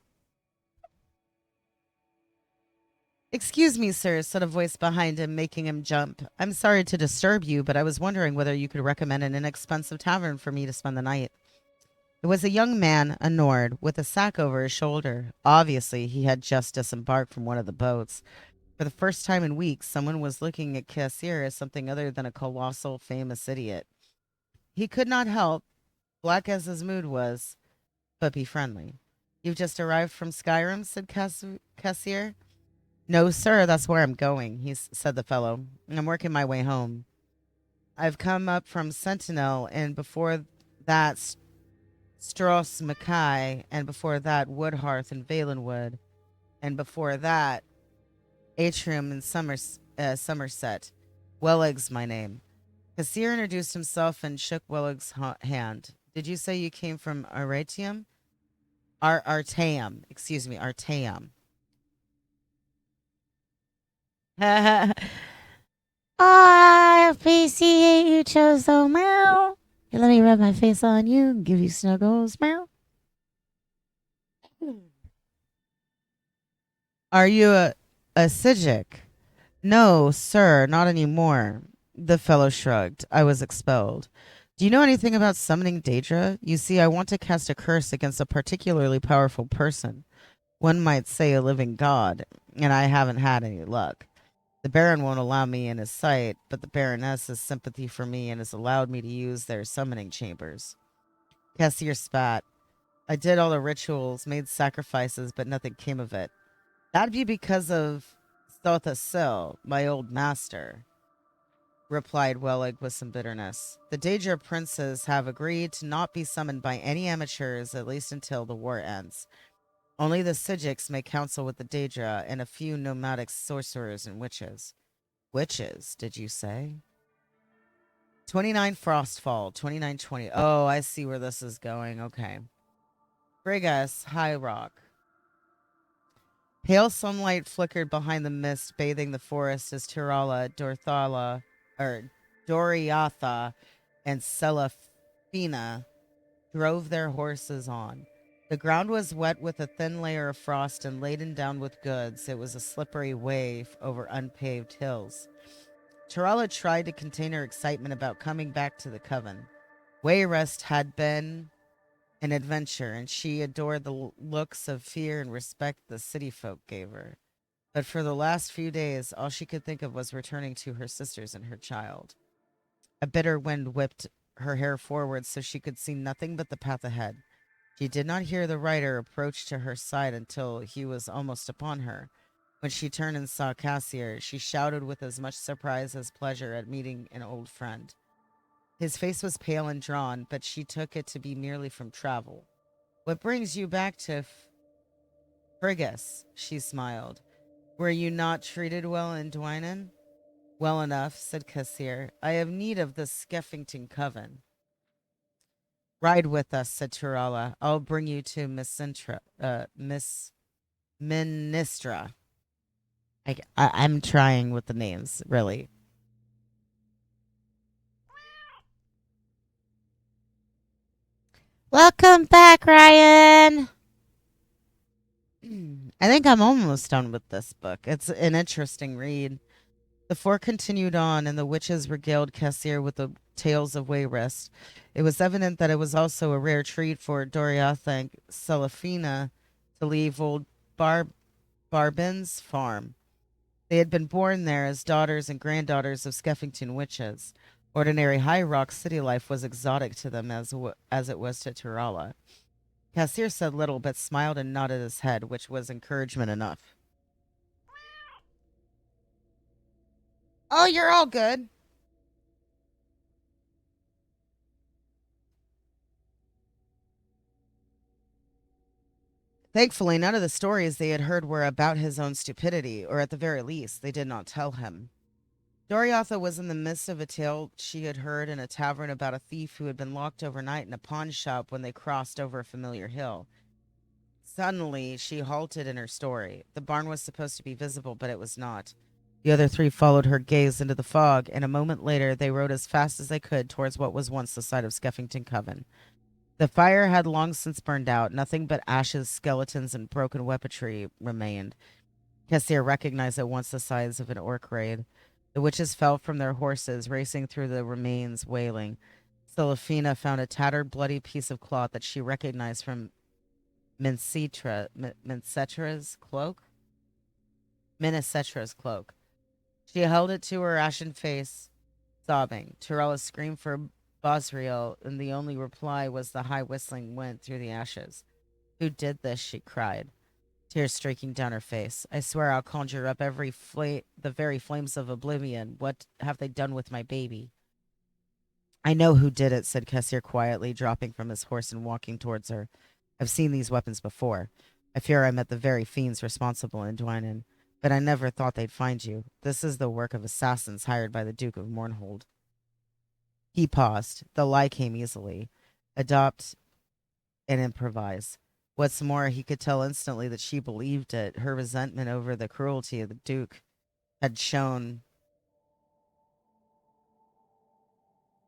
Excuse me, sir, said a voice behind him, making him jump. I'm sorry to disturb you, but I was wondering whether you could recommend an inexpensive tavern for me to spend the night. It was a young man, a Nord, with a sack over his shoulder. Obviously, he had just disembarked from one of the boats. For the first time in weeks, someone was looking at Cassier as something other than a colossal, famous idiot. He could not help, black as his mood was, but be friendly. You've just arrived from Skyrim, said Cassier. No, sir, that's where I'm going, said the fellow. I'm working my way home. I've come up from Sentinel, and before that, Strauss Mackay, and before that, Woodhearth and Valenwood, and before that, Atrium and Somerset. Wellig's my name. Kassir introduced himself and shook Wellig's hand. Did you say you came from Aratium? Artaeum. Excuse me, Artaeum. I appreciate you, Chozo. Meow. Here, let me rub my face on you and give you snuggles. Meow. Are you a Sijic? No, sir, not anymore. The fellow shrugged. I was expelled. Do you know anything about summoning Daedra? You see, I want to cast a curse against a particularly powerful person. One might say a living god, and I haven't had any luck. The Baron won't allow me in his sight, but the Baroness has sympathy for me and has allowed me to use their summoning chambers. Cassier spat. I did all the rituals, made sacrifices, but nothing came of it. That'd be because of Stothasil, my old master, replied Wellig with some bitterness. The Daedra princes have agreed to not be summoned by any amateurs, at least until the war ends. Only the Sijics may counsel with the Daedra and a few nomadic sorcerers and witches. Witches, did you say? 29 Frostfall, 2920. Oh, I see where this is going. Okay. Brigas, High Rock. Pale sunlight flickered behind the mist, bathing the forest as Tirala, Doriatha, and Selafina drove their horses on. The ground was wet with a thin layer of frost and laden down with goods. It was a slippery way over unpaved hills. Tirala tried to contain her excitement about coming back to the coven. Wayrest had been an adventure, and she adored the looks of fear and respect the city folk gave her. But for the last few days, all she could think of was returning to her sisters and her child. A bitter wind whipped her hair forward so she could see nothing but the path ahead. She did not hear the rider approach to her side until he was almost upon her. When she turned and saw Cassier, she shouted with as much surprise as pleasure at meeting an old friend. His face was pale and drawn, but she took it to be merely from travel. What brings you back to Frigus? She smiled. Were you not treated well in Dwynen? Well enough, said Cassier. I have need of the Skeffington coven. Ride with us, said Turala. I'll bring you to Miss Ministra. I'm trying with the names, really. Welcome back, Ryan. I think I'm almost done with this book. It's an interesting read. The four continued on, and the witches regaled Cassier with the tales of Wayrest. It was evident that it was also a rare treat for Doriatha and Celafina to leave old Barbin's farm. They had been born there as daughters and granddaughters of Skeffington witches. Ordinary High Rock city life was exotic to them as it was to Tirala. Cassier said little, but smiled and nodded his head, which was encouragement enough. Oh, you're all good. Thankfully, none of the stories they had heard were about his own stupidity, or at the very least, they did not tell him. Doriatha was in the midst of a tale she had heard in a tavern about a thief who had been locked overnight in a pawn shop when they crossed over a familiar hill. Suddenly, she halted in her story. The barn was supposed to be visible, but it was not. The other three followed her gaze into the fog, and a moment later they rode as fast as they could towards what was once the site of Skeffington Coven. The fire had long since burned out. Nothing but ashes, skeletons, and broken weaponry remained. Kessir recognized at once the size of an orc raid. The witches fell from their horses, racing through the remains, wailing. Celefina found a tattered, bloody piece of cloth that she recognized from Mincetra's cloak? Mincetra's cloak. She held it to her ashen face, sobbing. Torella screamed for Bosriel, and the only reply was the high whistling wind through the ashes. Who did this? She cried, tears streaking down her face. I swear I'll conjure up the very flames of oblivion. What have they done with my baby? I know who did it, said Kessir quietly, dropping from his horse and walking towards her. I've seen these weapons before. I fear I met the very fiends responsible in Dwynen, but I never thought they'd find you. This is the work of assassins hired by the Duke of Mournhold. He paused. The lie came easily. Adopt and improvise. What's more, he could tell instantly that she believed it. Her resentment over the cruelty of the Duke had shown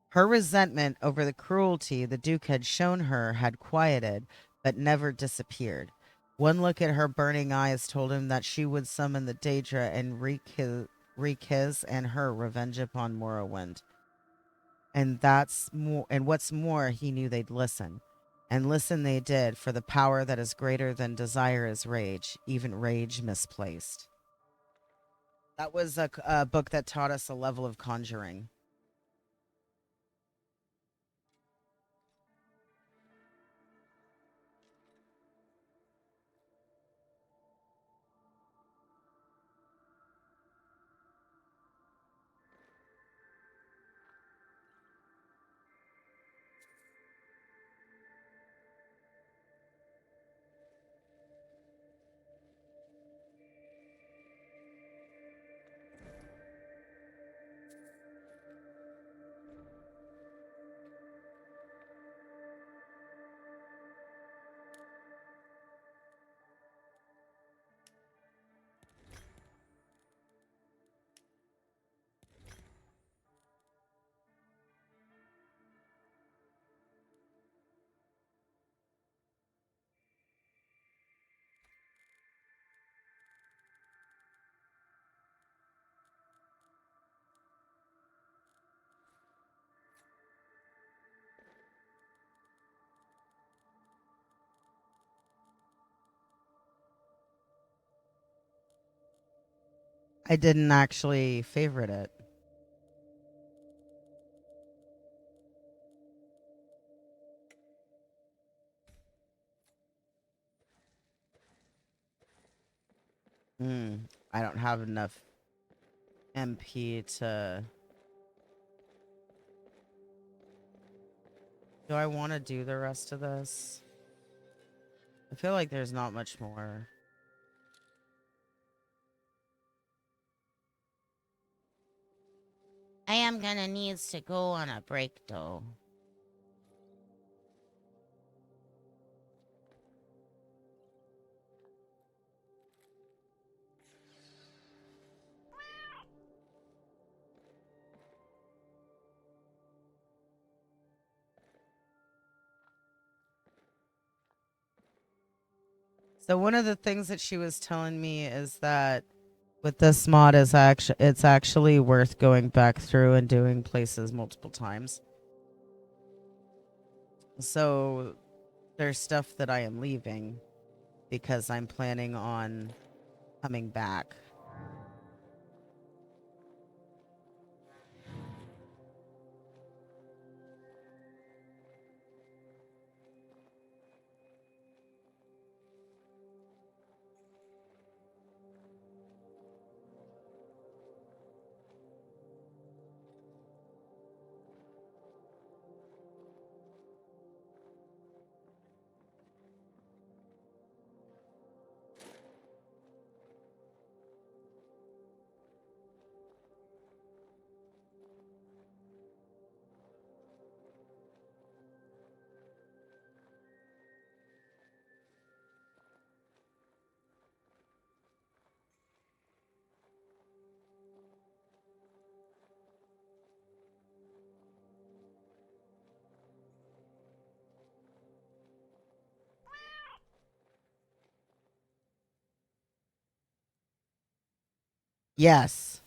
Her resentment over the cruelty the Duke had shown her had quieted, but never disappeared. One look at her burning eyes told him that she would summon the Daedra and wreak his and her revenge upon Morrowind. And what's more, he knew they'd listen. And listen they did, for the power that is greater than desire is rage, even rage misplaced. That was a book that taught us a level of conjuring. I didn't actually favorite it. I don't have enough MP to... Do I want to do the rest of this? I feel like there's not much more. I am gonna need to go on a break, though. So one of the things that she was telling me is that with this mod it's actually worth going back through and doing places multiple times. So there's stuff that I am leaving because I'm planning on coming back. Yes.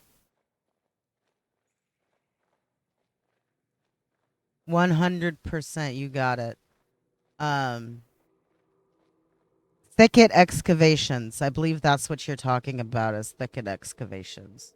100%, you got it. Thicket excavations. I believe that's what you're talking about, is thicket excavations.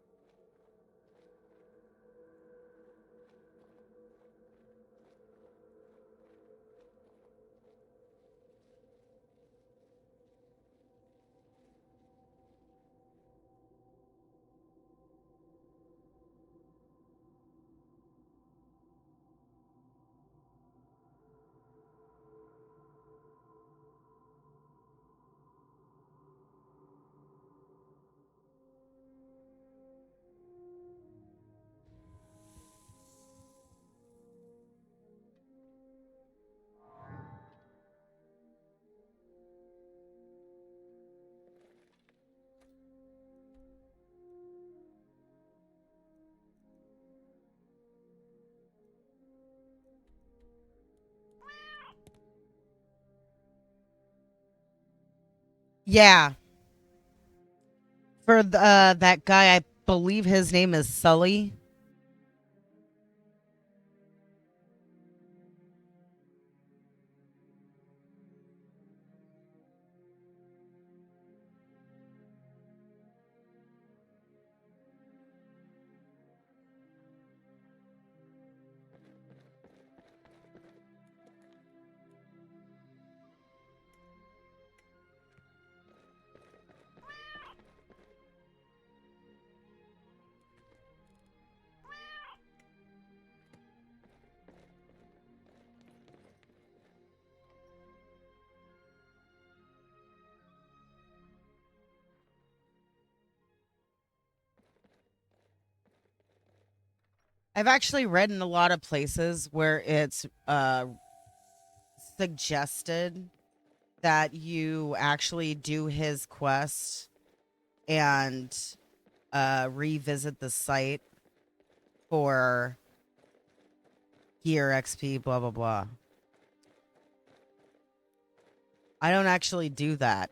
Yeah. For that guy, I believe his name is Sully. I've actually read in a lot of places where it's suggested that you actually do his quest and revisit the site for gear XP, blah blah blah. I don't actually do that.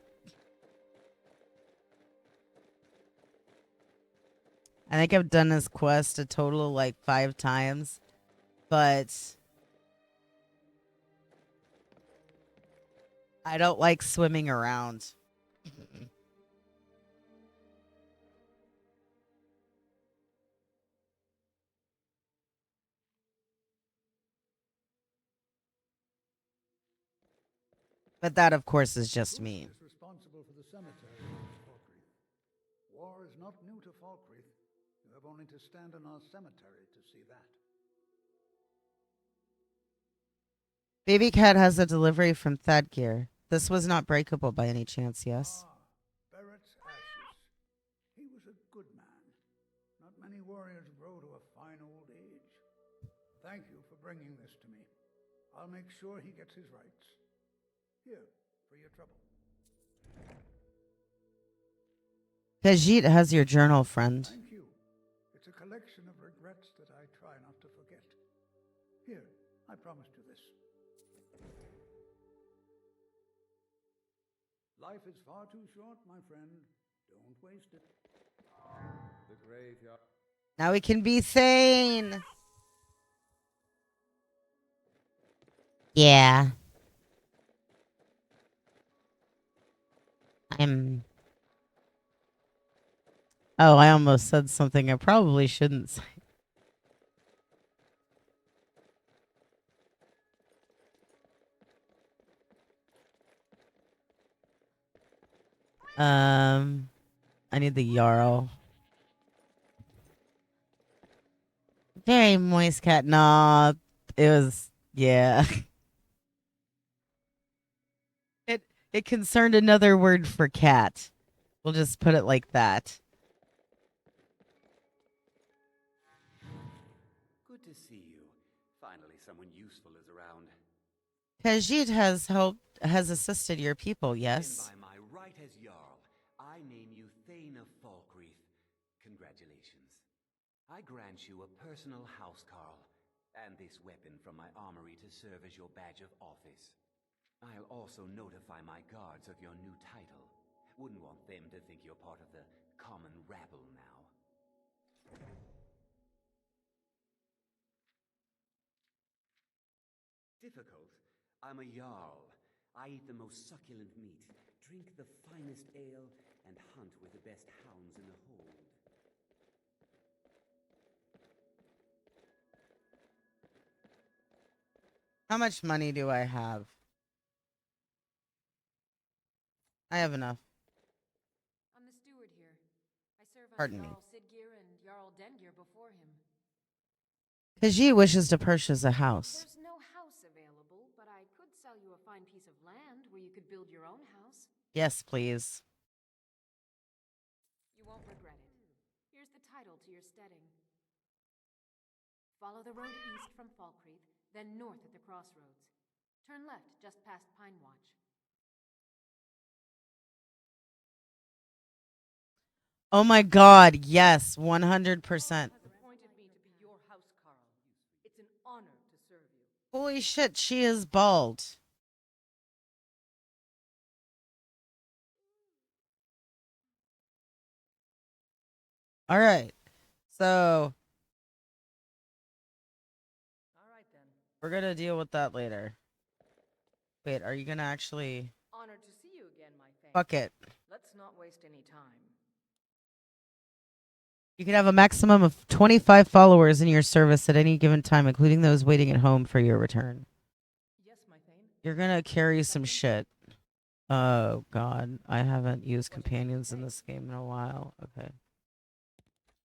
I think I've done this quest a total of like 5 times, but I don't like swimming around. But that, of course, is just me. Is responsible for the cemetery in Falkreath. War is not new to Falkreath. You have only to stand in our cemetery to see that. Baby Cat has a delivery from Thadgear. This was not breakable by any chance, yes? Barrett's ashes. He was a good man. Not many warriors grow to a fine old age. Thank you for bringing this to me. I'll make sure he gets his rights. Here, for your trouble. Khajiit has your journal, friend. Thank you. It's a collection of regrets that I try not to forget. Here, I promised you this. Life is far too short, my friend. Don't waste it. The graveyard. Now we can be sane. Yeah. Oh, I almost said something I probably shouldn't say. I need the Jarl. Very moist cat. Nah, it was, yeah. It concerned another word for cat. We'll just put it like that. Good to see you. Finally, someone useful is around. Khajiit has assisted your people, yes? And by my right as Jarl, I name you Thane of Falkreath. Congratulations. I grant you a personal housecarl, and this weapon from my armory to serve as your badge of office. I'll also notify my guards of your new title. Wouldn't want them to think you're part of the common rabble now. Difficult? I'm a Jarl. I eat the most succulent meat, drink the finest ale, and hunt with the best hounds in the hold. How much money do I have? I have enough. I'm the steward here. I serve under Pardon me. Jarl Sidgeir and Jarl Dengir before him. Khajiit wishes to purchase a house. There's no house available, but I could sell you a fine piece of land where you could build your own house. Yes, please. You won't regret it. Here's the title to your steading. Follow the road east from Falkreath, then north at the crossroads. Turn left just past Pine Watch. Oh my god, yes, 100%. Appointed me to be your housecarl. It's an honor to serve you. Holy shit, she is bald. All right. So, All right then. we're going to deal with that later. Wait, are you going to actually... Honored to see you again, my thane. Fuck it. Let's not waste any time. You can have a maximum of 25 followers in your service at any given time, including those waiting at home for your return. Yes, my thane. You're going to carry some shit. Oh, God. I haven't used companions in this game in a while. Okay.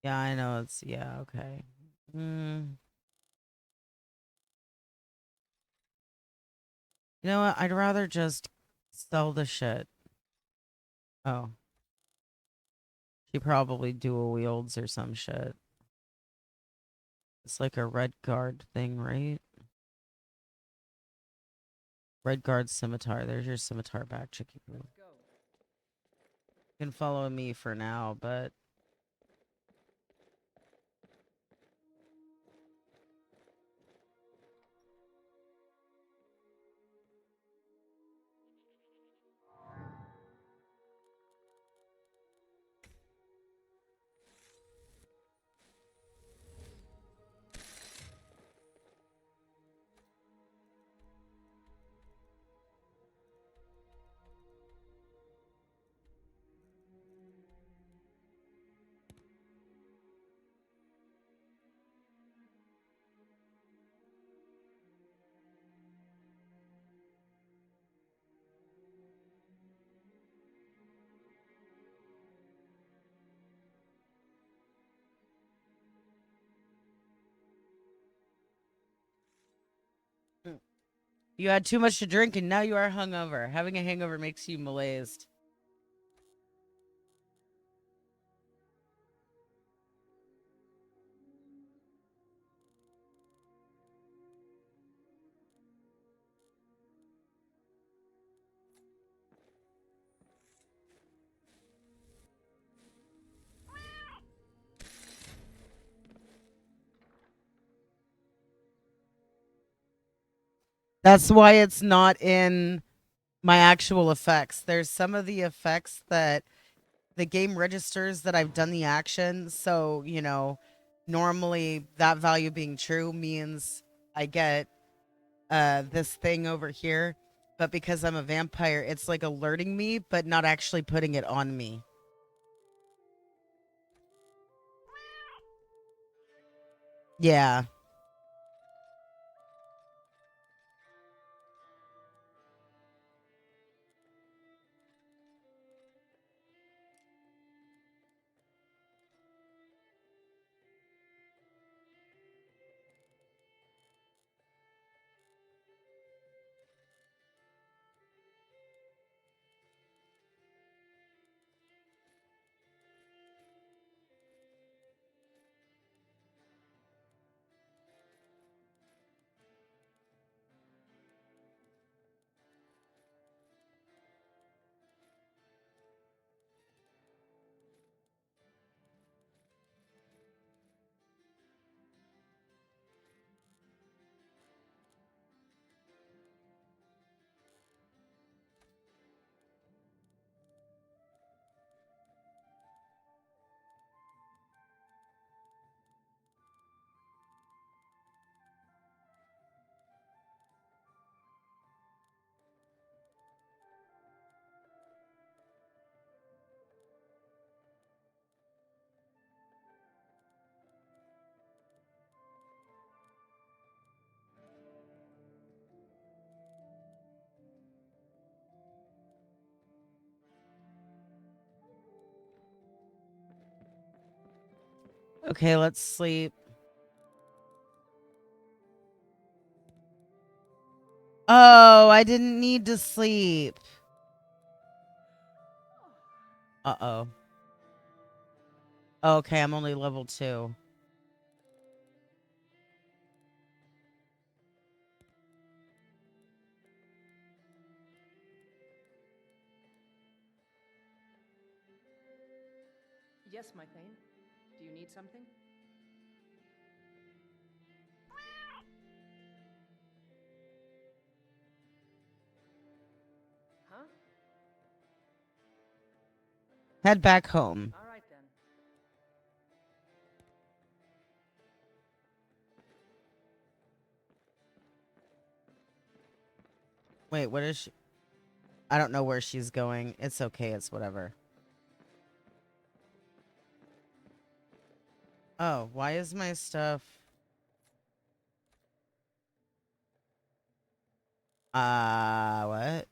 Yeah, I know. It's... Yeah, okay. You know what? I'd rather just sell the shit. Oh. She probably dual wields or some shit. It's like a red guard thing, right? Red guard scimitar. There's your scimitar back, Chicky Poo. Let's go. You can follow me for now, but... You had too much to drink and now you are hungover. Having a hangover makes you malaised. That's why it's not in my actual effects. There's some of the effects that the game registers that I've done the action. So, you know, normally that value being true means I get this thing over here. But because I'm a vampire, it's like alerting me, but not actually putting it on me. Yeah. Okay, let's sleep. Oh, I didn't need to sleep. Uh-oh. Okay, I'm only level 2. Yes, my Thane. Do you need something? Huh? Head back home. All right then. Wait, what is she? I don't know where she's going. It's okay. It's whatever. Oh, why is my stuff... What?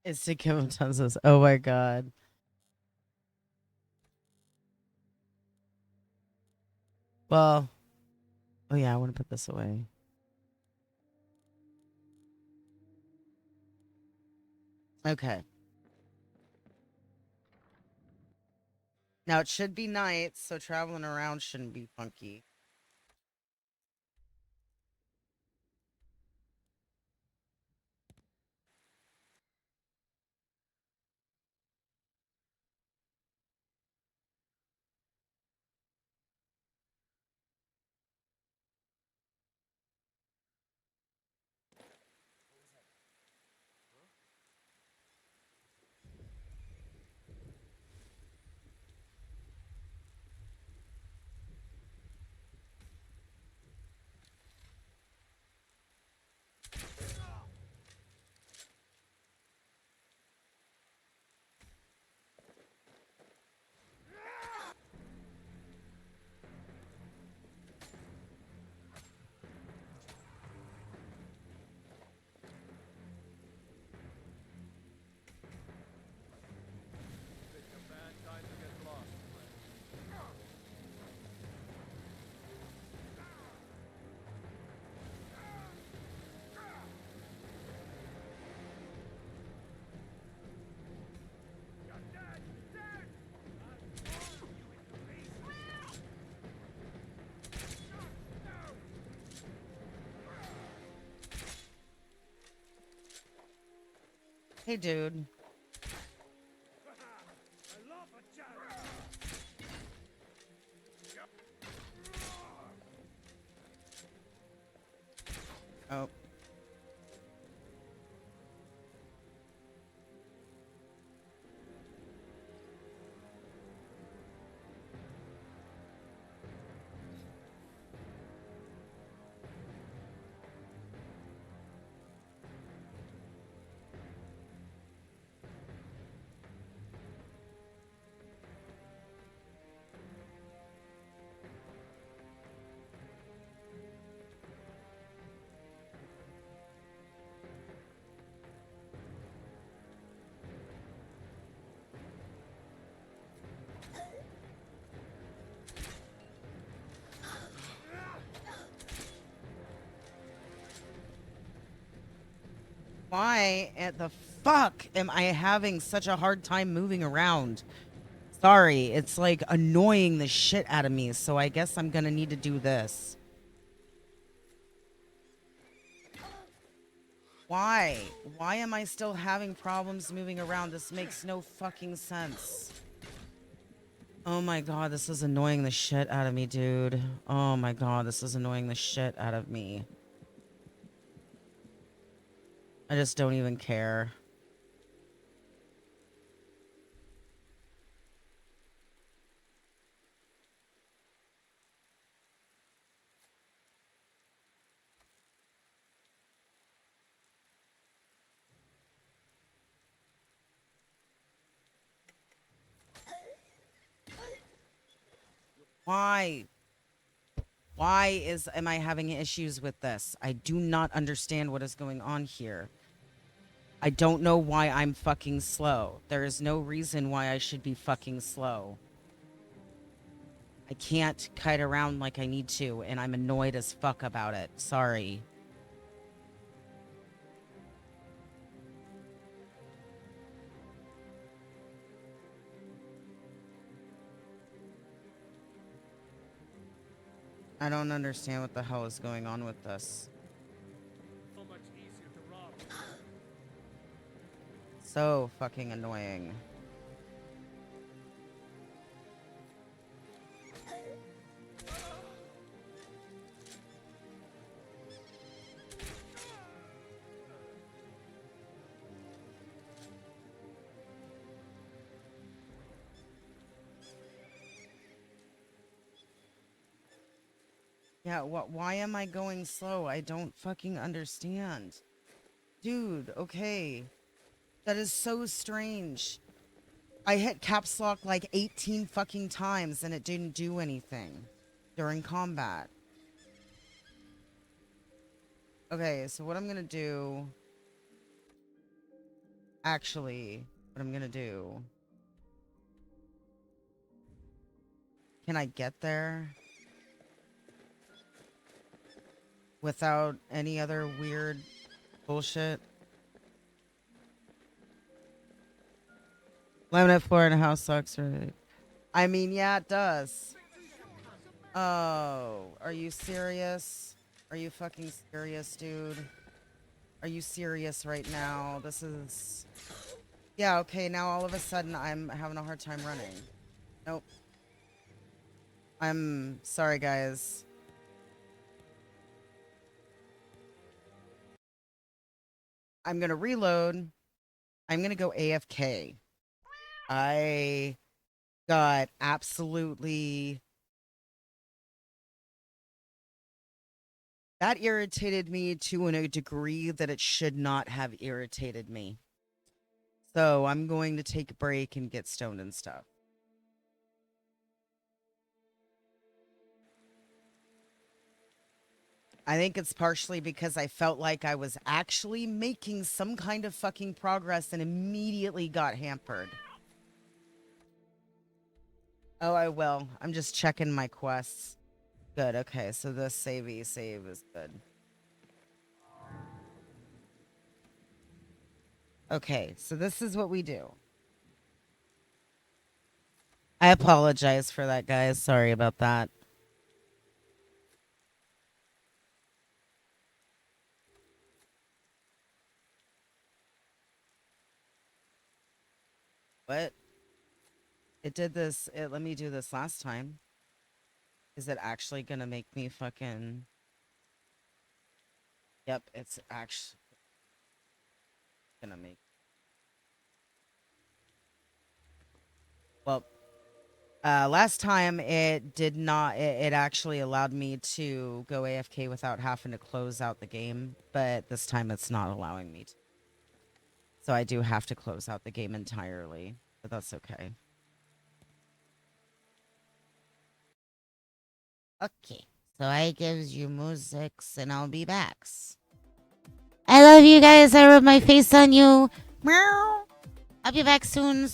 It's to give him tons of... Oh my god. Well... Oh yeah, I want to put this away. Okay. Now it should be night, so traveling around shouldn't be funky. Hey, dude. Oh. Why at the fuck am I having such a hard time moving around? Sorry, it's like annoying the shit out of me, so I guess I'm gonna need to do this. Why? Why am I still having problems moving around? This makes no fucking sense. Oh my god, this is annoying the shit out of me, dude. Oh my god, this is annoying the shit out of me. I just don't even care. Why? Am I having issues with this? I do not understand what is going on here. I don't know why I'm fucking slow. There is no reason why I should be fucking slow. I can't kite around like I need to, and I'm annoyed as fuck about it. Sorry. I don't understand what the hell is going on with this. So much easier to rob. So fucking annoying. Yeah, why am I going slow? I don't fucking understand. Dude, okay. That is so strange. I hit caps lock like 18 fucking times and it didn't do anything during combat. Okay, so what I'm gonna do... Actually, what I'm gonna do... Can I get there? Without any other weird bullshit? Laminate floor in a house sucks, right? I mean, yeah, it does. Oh, are you serious? Are you fucking serious, dude? Are you serious right now? This is... Yeah, okay, now all of a sudden I'm having a hard time running. Nope. I'm sorry, guys. I'm gonna reload. I'm gonna go AFK. I got absolutely... That irritated me to a degree that it should not have irritated me. So I'm going to take a break and get stoned and stuff. I think it's partially because I felt like I was actually making some kind of fucking progress and immediately got hampered. Oh, I will. I'm just checking my quests. Good, okay, so the save is good. Okay, so this is what we do. I apologize for that, guys. Sorry about that. What? It did this. Let me do this last time. Is it actually gonna make me fucking... Yep, it's actually gonna make... Well, last time it did not... It actually allowed me to go AFK without having to close out the game, but this time it's not allowing me to. So I do have to close out the game entirely, but that's okay. Okay, so I gives you musics and I'll be back. I love you guys. I rub my face on you. Meow. I'll be back soon.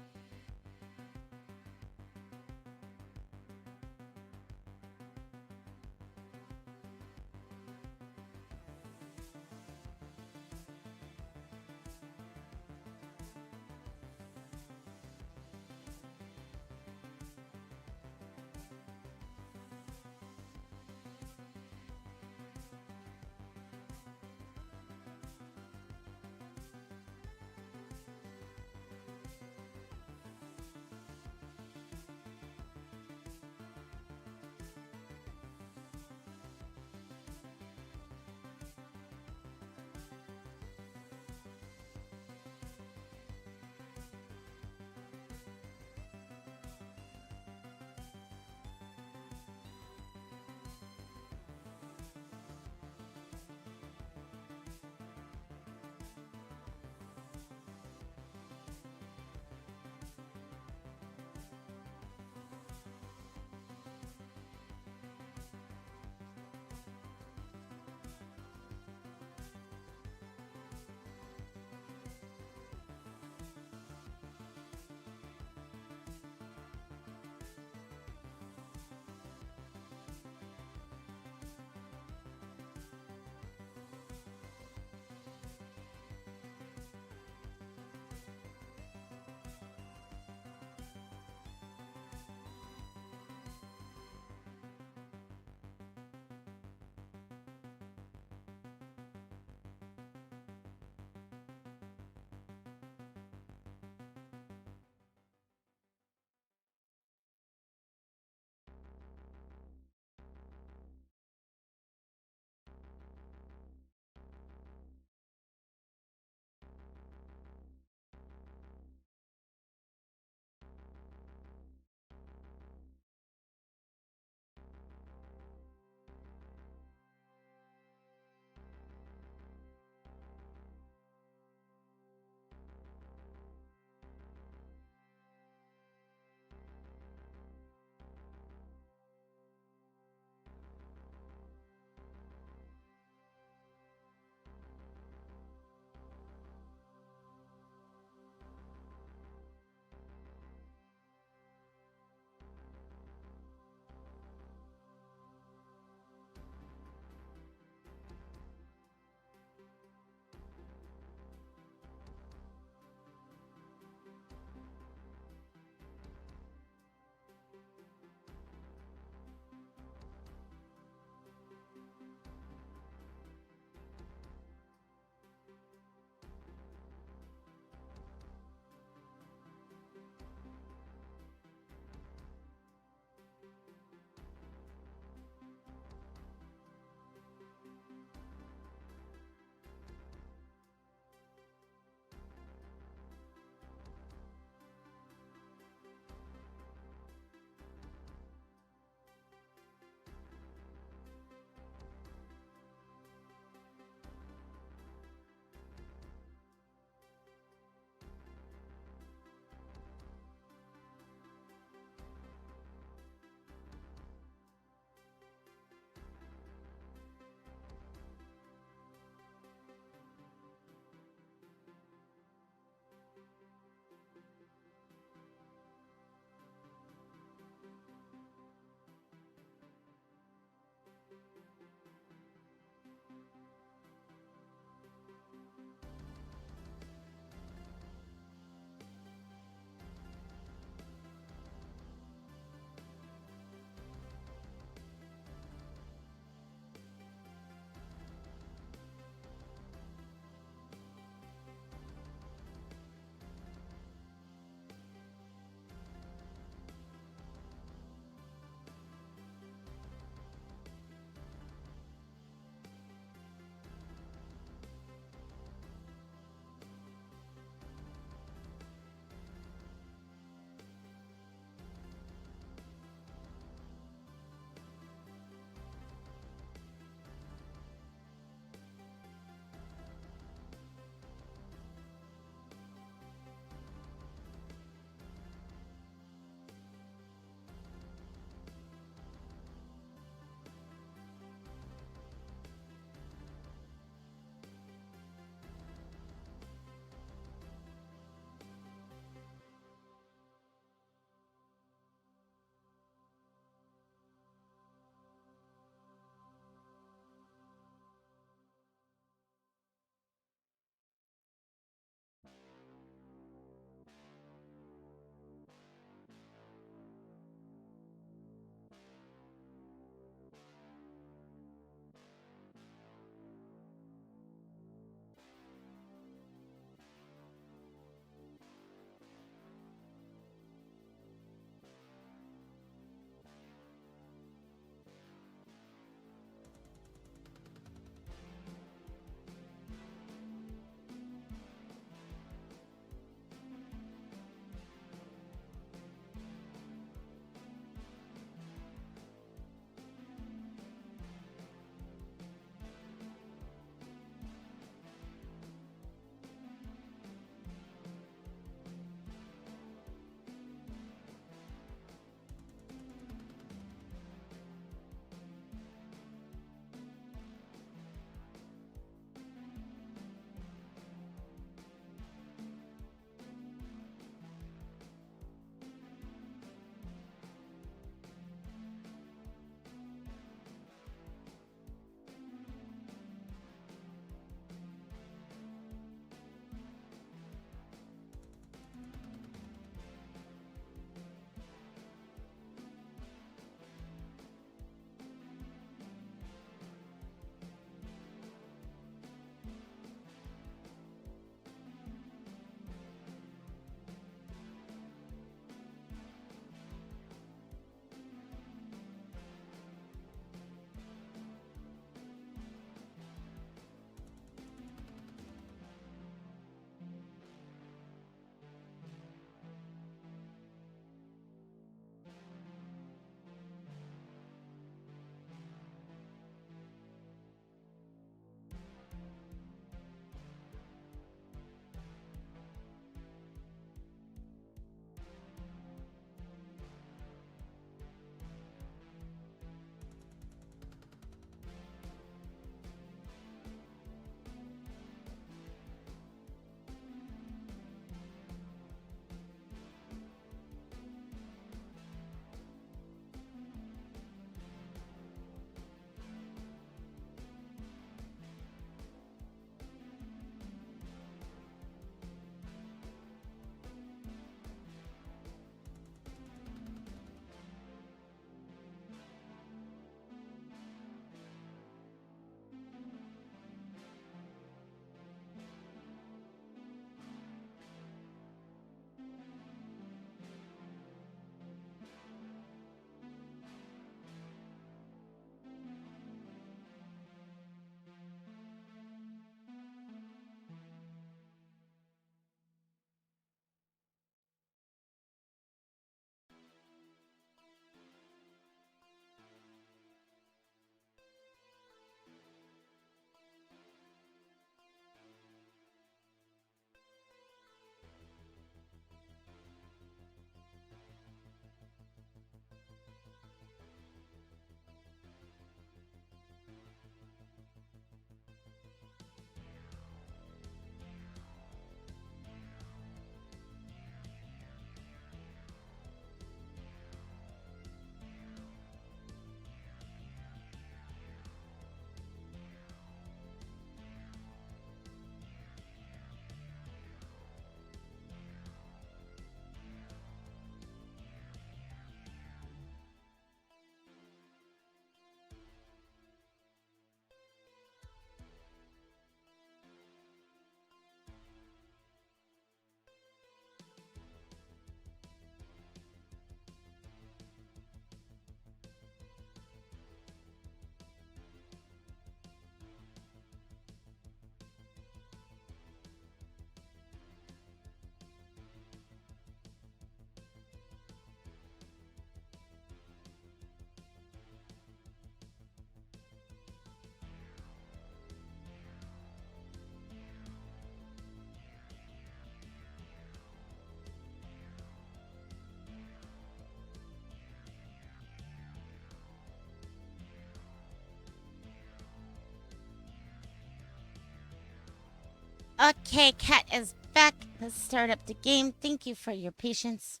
Okay, Cat is back. Let's start up the game. Thank you for your patience.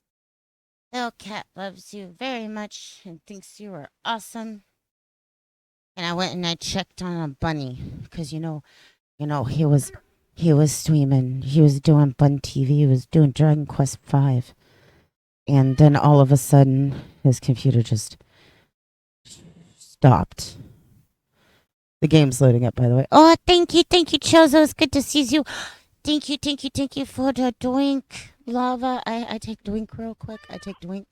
Little Cat loves you very much and thinks you are awesome. And I went and I checked on a bunny because he was streaming. He was doing Bun TV. He was doing Dragon Quest V. And then all of a sudden, his computer just stopped. The game's loading up, by the way. Oh, thank you, Chozo. It's good to see you. Thank you for the doink, lava. I take doink real quick. I take doink.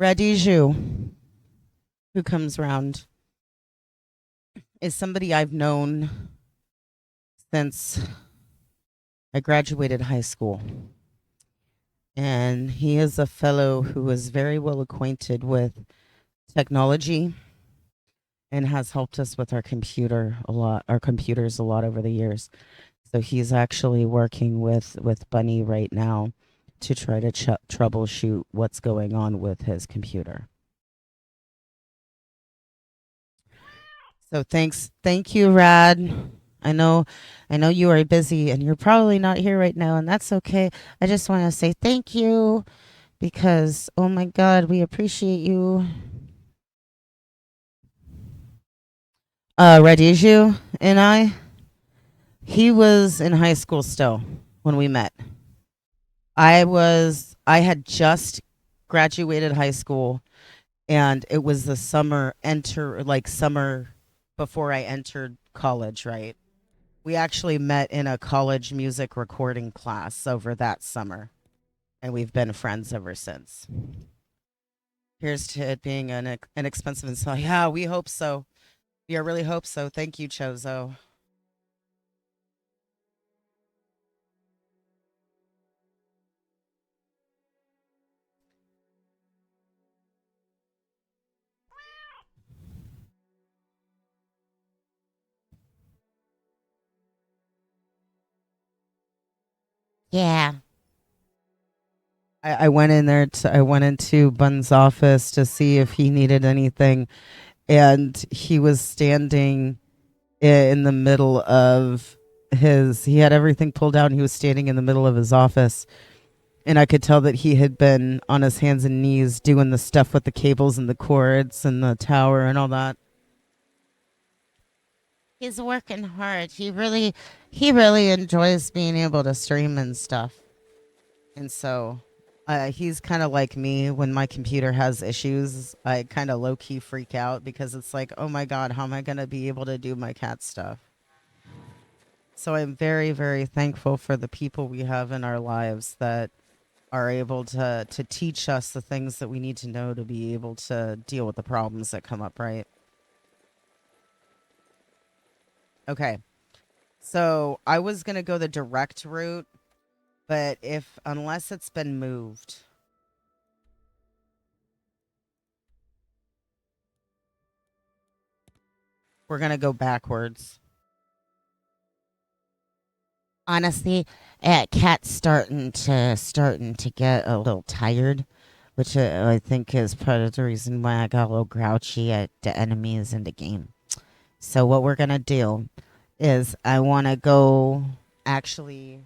Radiju, who comes round, is somebody I've known since I graduated high school. And he is a fellow who is very well acquainted with technology and has helped us with our computers a lot over the years. So he's actually working with Bunny right now to try to troubleshoot what's going on with his computer. So thank you, Rad. I know you are busy and you're probably not here right now, and that's okay. I just want to say thank you because oh my god, we appreciate you. Radiju and he was in high school still when we met. I had just graduated high school and it was the summer before I entered college, right? We actually met in a college music recording class over that summer, and we've been friends ever since. Here's to it being an inexpensive install. Yeah, we hope so. We really hope so. Thank you, Chozo. Yeah. I went in there. I went into Bun's office to see if he needed anything, and he was standing in the middle of his. He had everything pulled out, and he was standing in the middle of his office, and I could tell that he had been on his hands and knees doing the stuff with the cables and the cords and the tower and all that. He's working hard. He really enjoys being able to stream and stuff. And so he's kind of like me when my computer has issues. I kind of low key freak out because it's like, oh my God, how am I going to be able to do my cat stuff? So I'm very, very thankful for the people we have in our lives that are able to teach us the things that we need to know to be able to deal with the problems that come up, right? Okay. So I was going to go the direct route, but unless it's been moved, we're going to go backwards. Honestly, Cat's starting to get a little tired, which I think is part of the reason why I got a little grouchy at the enemies in the game. So what we're gonna do is I want to go actually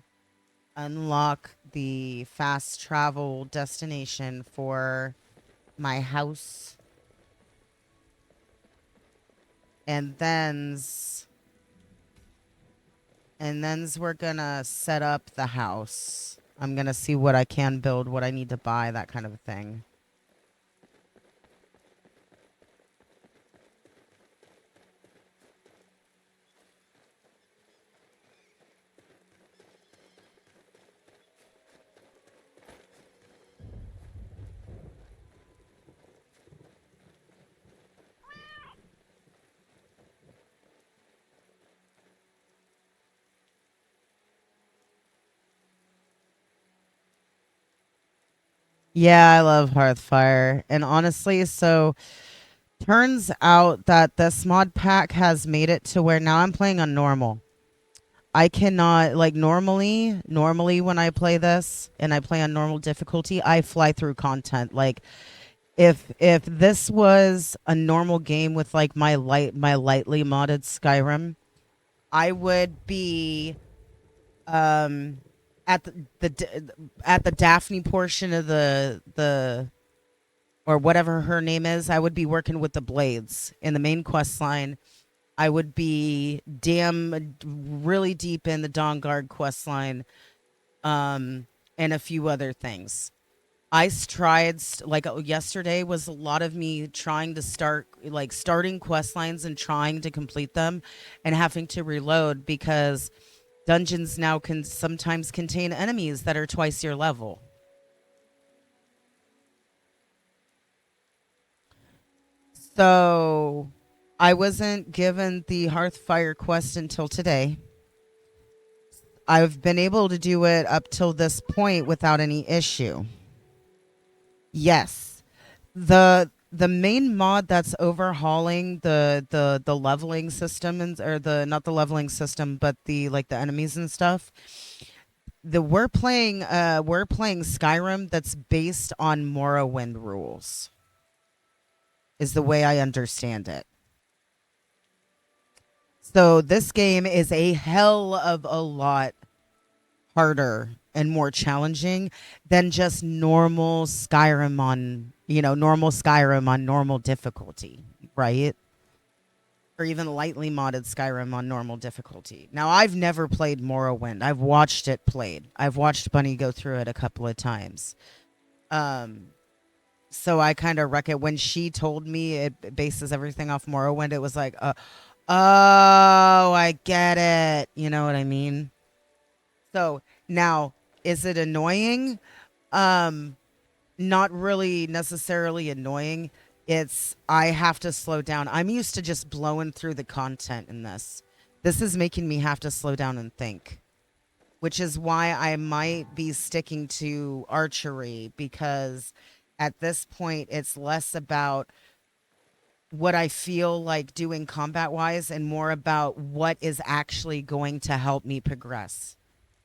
unlock the fast travel destination for my house, and then's we're gonna set up the house. I'm gonna see what I can build, what I need to buy, that kind of thing. Yeah, I love Hearthfire. And honestly, so turns out that this mod pack has made it to where now I'm playing on normal. I cannot like normally when I play this and I play on normal difficulty, I fly through content. Like If this was a normal game with like my lightly modded Skyrim, I would be um at at the Daphne portion of the or whatever her name is. I would be working with the blades in the main quest line. I would be really deep in the Dawnguard quest line, and a few other things. Tried yesterday was a lot of me trying to starting quest lines and trying to complete them, and having to reload because dungeons now can sometimes contain enemies that are twice your level. So I wasn't given the Hearthfire quest until today. I've been able to do it up till this point without any issue. Yes. The main mod that's overhauling the leveling system, and or the not the leveling system but the the enemies and stuff, we're playing Skyrim that's based on Morrowind rules, is the way I understand it. So this game is a hell of a lot harder and more challenging than just normal Skyrim on, normal Skyrim on normal difficulty, right? Or even lightly modded Skyrim on normal difficulty. Now, I've never played Morrowind. I've watched it played. I've watched Bunny go through it a couple of times. So I kind of reckon when she told me it bases everything off Morrowind, it was like, oh, I get it. You know what I mean? So now, is it annoying? Not really necessarily annoying. It's I have to slow down. I'm used to just blowing through the content in this. This is making me have to slow down and think, which is why I might be sticking to archery, because at this point it's less about what I feel like doing combat wise and more about what is actually going to help me progress.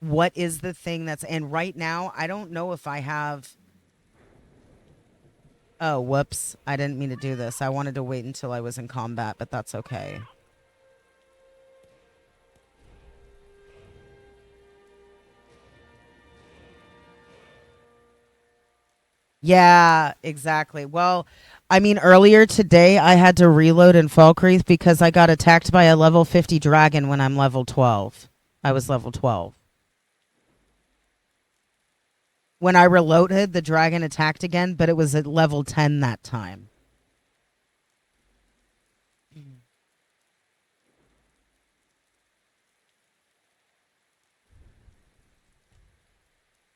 What is the thing and right now I don't know if I have. Oh, whoops. I didn't mean to do this. I wanted to wait until I was in combat, but that's okay. Yeah, exactly. Well, I mean, earlier today I had to reload in Falkreath because I got attacked by a level 50 dragon when I'm level 12. I was level 12. When I reloaded, the dragon attacked again, but it was at level 10 that time.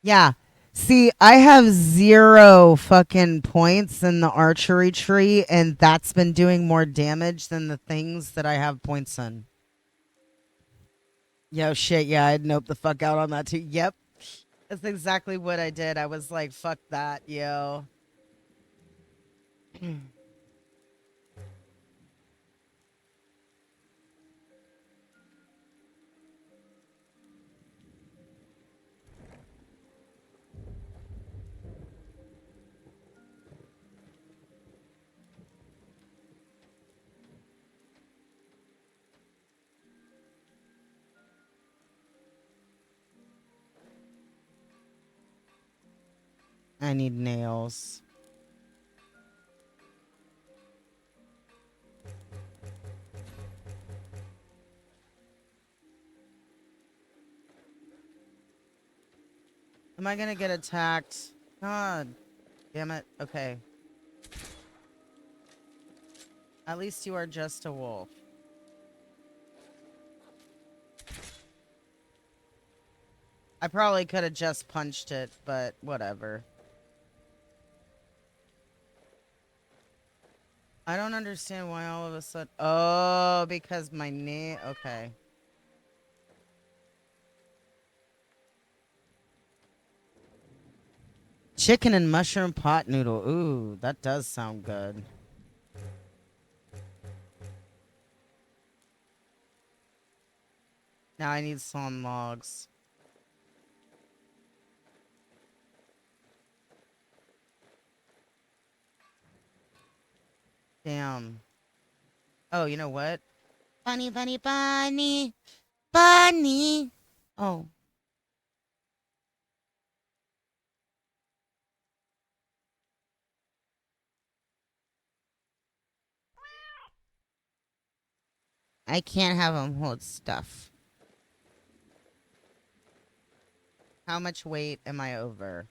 Yeah. See, I have 0 fucking points in the archery tree, and that's been doing more damage than the things that I have points in. Yo, shit, yeah, I'd nope the fuck out on that too. Yep. That's exactly what I did. I was like, fuck that, yo. I need nails. Am I gonna get attacked? God damn it. Okay. At least you are just a wolf. I probably could have just punched it, but whatever. I don't understand why all of a sudden. Oh, because my knee. Okay. Chicken and mushroom pot noodle. Ooh, that does sound good. Now I need some logs. Damn. Oh, you know what? Bunny, bunny, bunny, bunny. Oh. I can't have him hold stuff. How much weight am I over?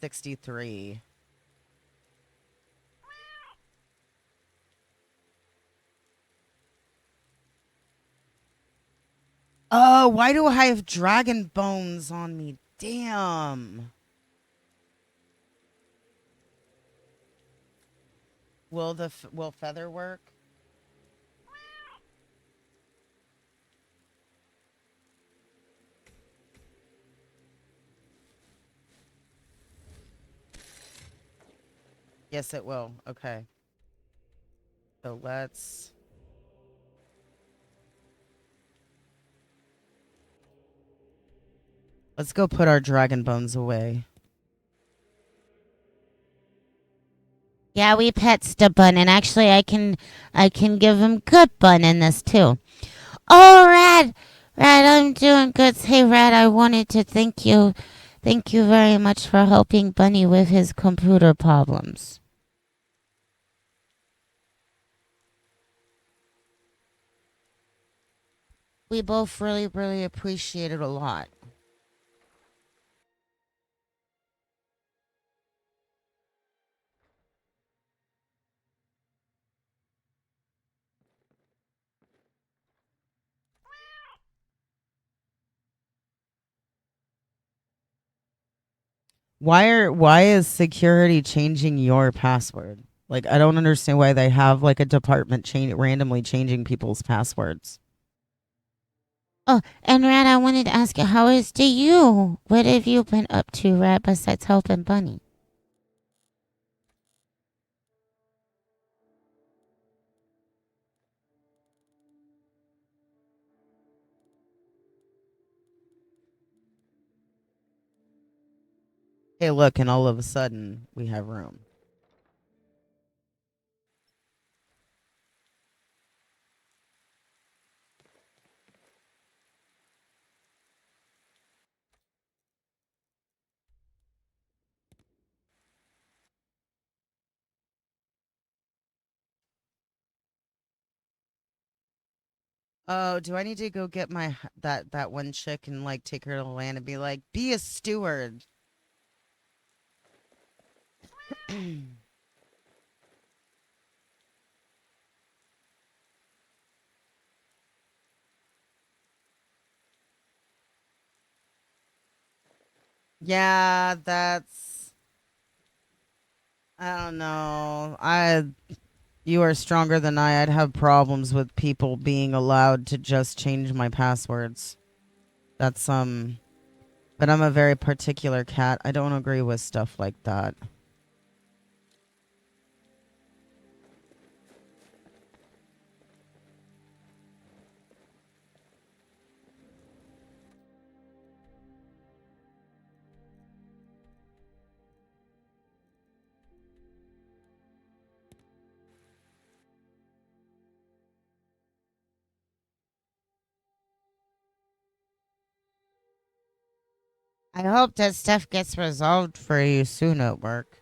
63. Oh, why do I have dragon bones on me? Damn. Will feather work? Yes, it will. Okay. So let's go put our dragon bones away. Yeah, we pets the bun, and actually, I can give him good bun in this too. Oh, Rad, I'm doing good. Hey, Rad, I wanted to thank you very much for helping Bunny with his computer problems. We both really, really appreciate it a lot. Why is security changing your password? Like, I don't understand why they have like a department randomly changing people's passwords. Oh, and Rad, I wanted to ask you, how is to you? What have you been up to, Rad, besides helping Bunny? Hey, look, and all of a sudden we have room. Oh, do I need to go get my that one chick and like take her to land and be like, be a steward? Yeah, that's I don't know. You are stronger than I'd have problems with people being allowed to just change my passwords. That's but I'm a very particular cat. I don't agree with stuff like that. I hope that stuff gets resolved for you soon at work.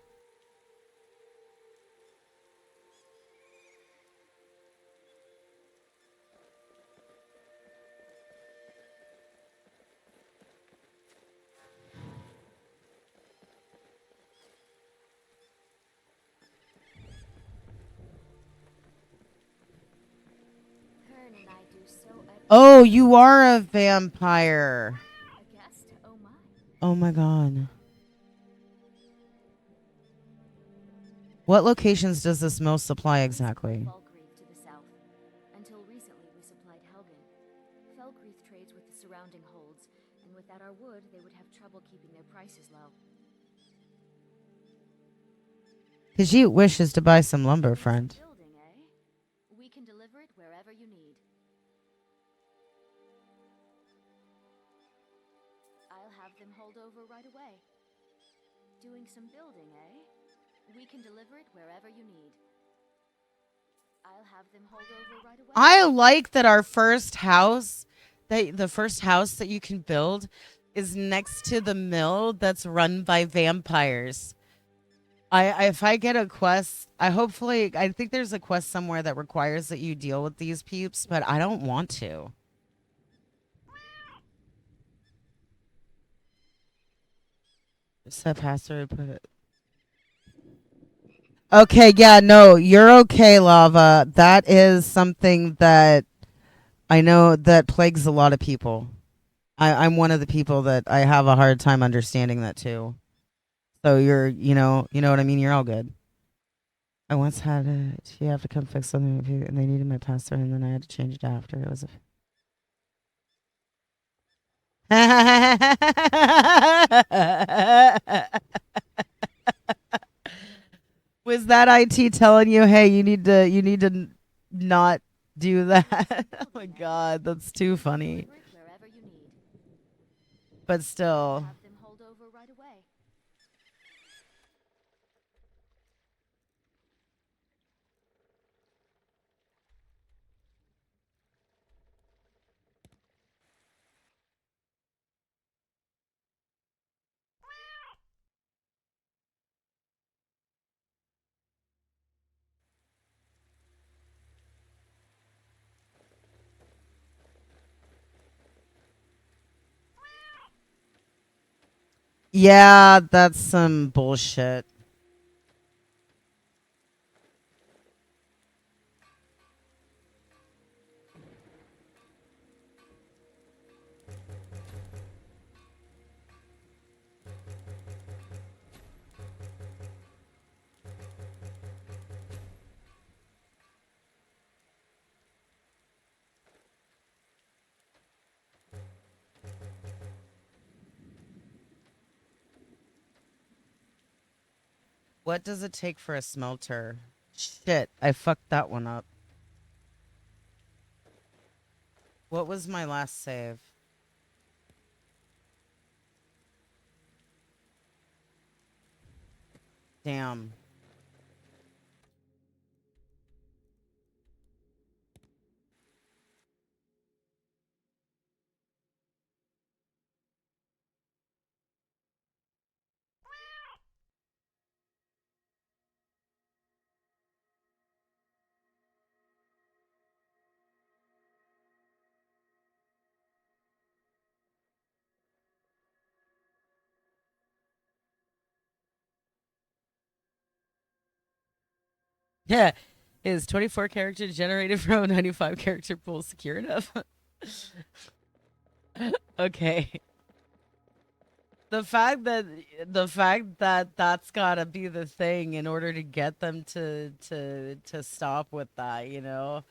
Kern and I do so Oh, you are a vampire. a guest. Oh my. Oh my god. What locations does this mill supply exactly? Falkreath to the south. Until recently, we supplied Helgen. Falkreath trades with the surrounding holds, and without our wood, they would have trouble keeping their prices low. Khajiit wishes to buy some lumber, friend. Building, eh? We can deliver it wherever you need. I'll have them hauled over right away. Doing some building, eh? We can deliver it wherever you need. I'll have them hauled over right away. I like that our first house, that the first house that you can build is next to the mill that's run by vampires. If I get a quest, I think there's a quest somewhere that requires that you deal with these peeps, but I don't want to. Set password, put it. Okay, yeah, no, you're okay, Lava. That is something that I know that plagues a lot of people. I'm one of the people that I have a hard time understanding that too. So you know what I mean? You're all good. I once had you have to come fix something and they needed my password and then I had to change it after. It was a Was that IT telling you, "Hey, you need to not do that?" Oh my god, that's too funny. But still. Have them hauled over right away. Yeah, that's some bullshit. What does it take for a smelter? Shit, I fucked that one up. What was my last save? Damn. Yeah. Is 24 character generated from a 95 character pool secure enough? Okay. The fact that that's gotta be the thing in order to get them to stop with that, you know?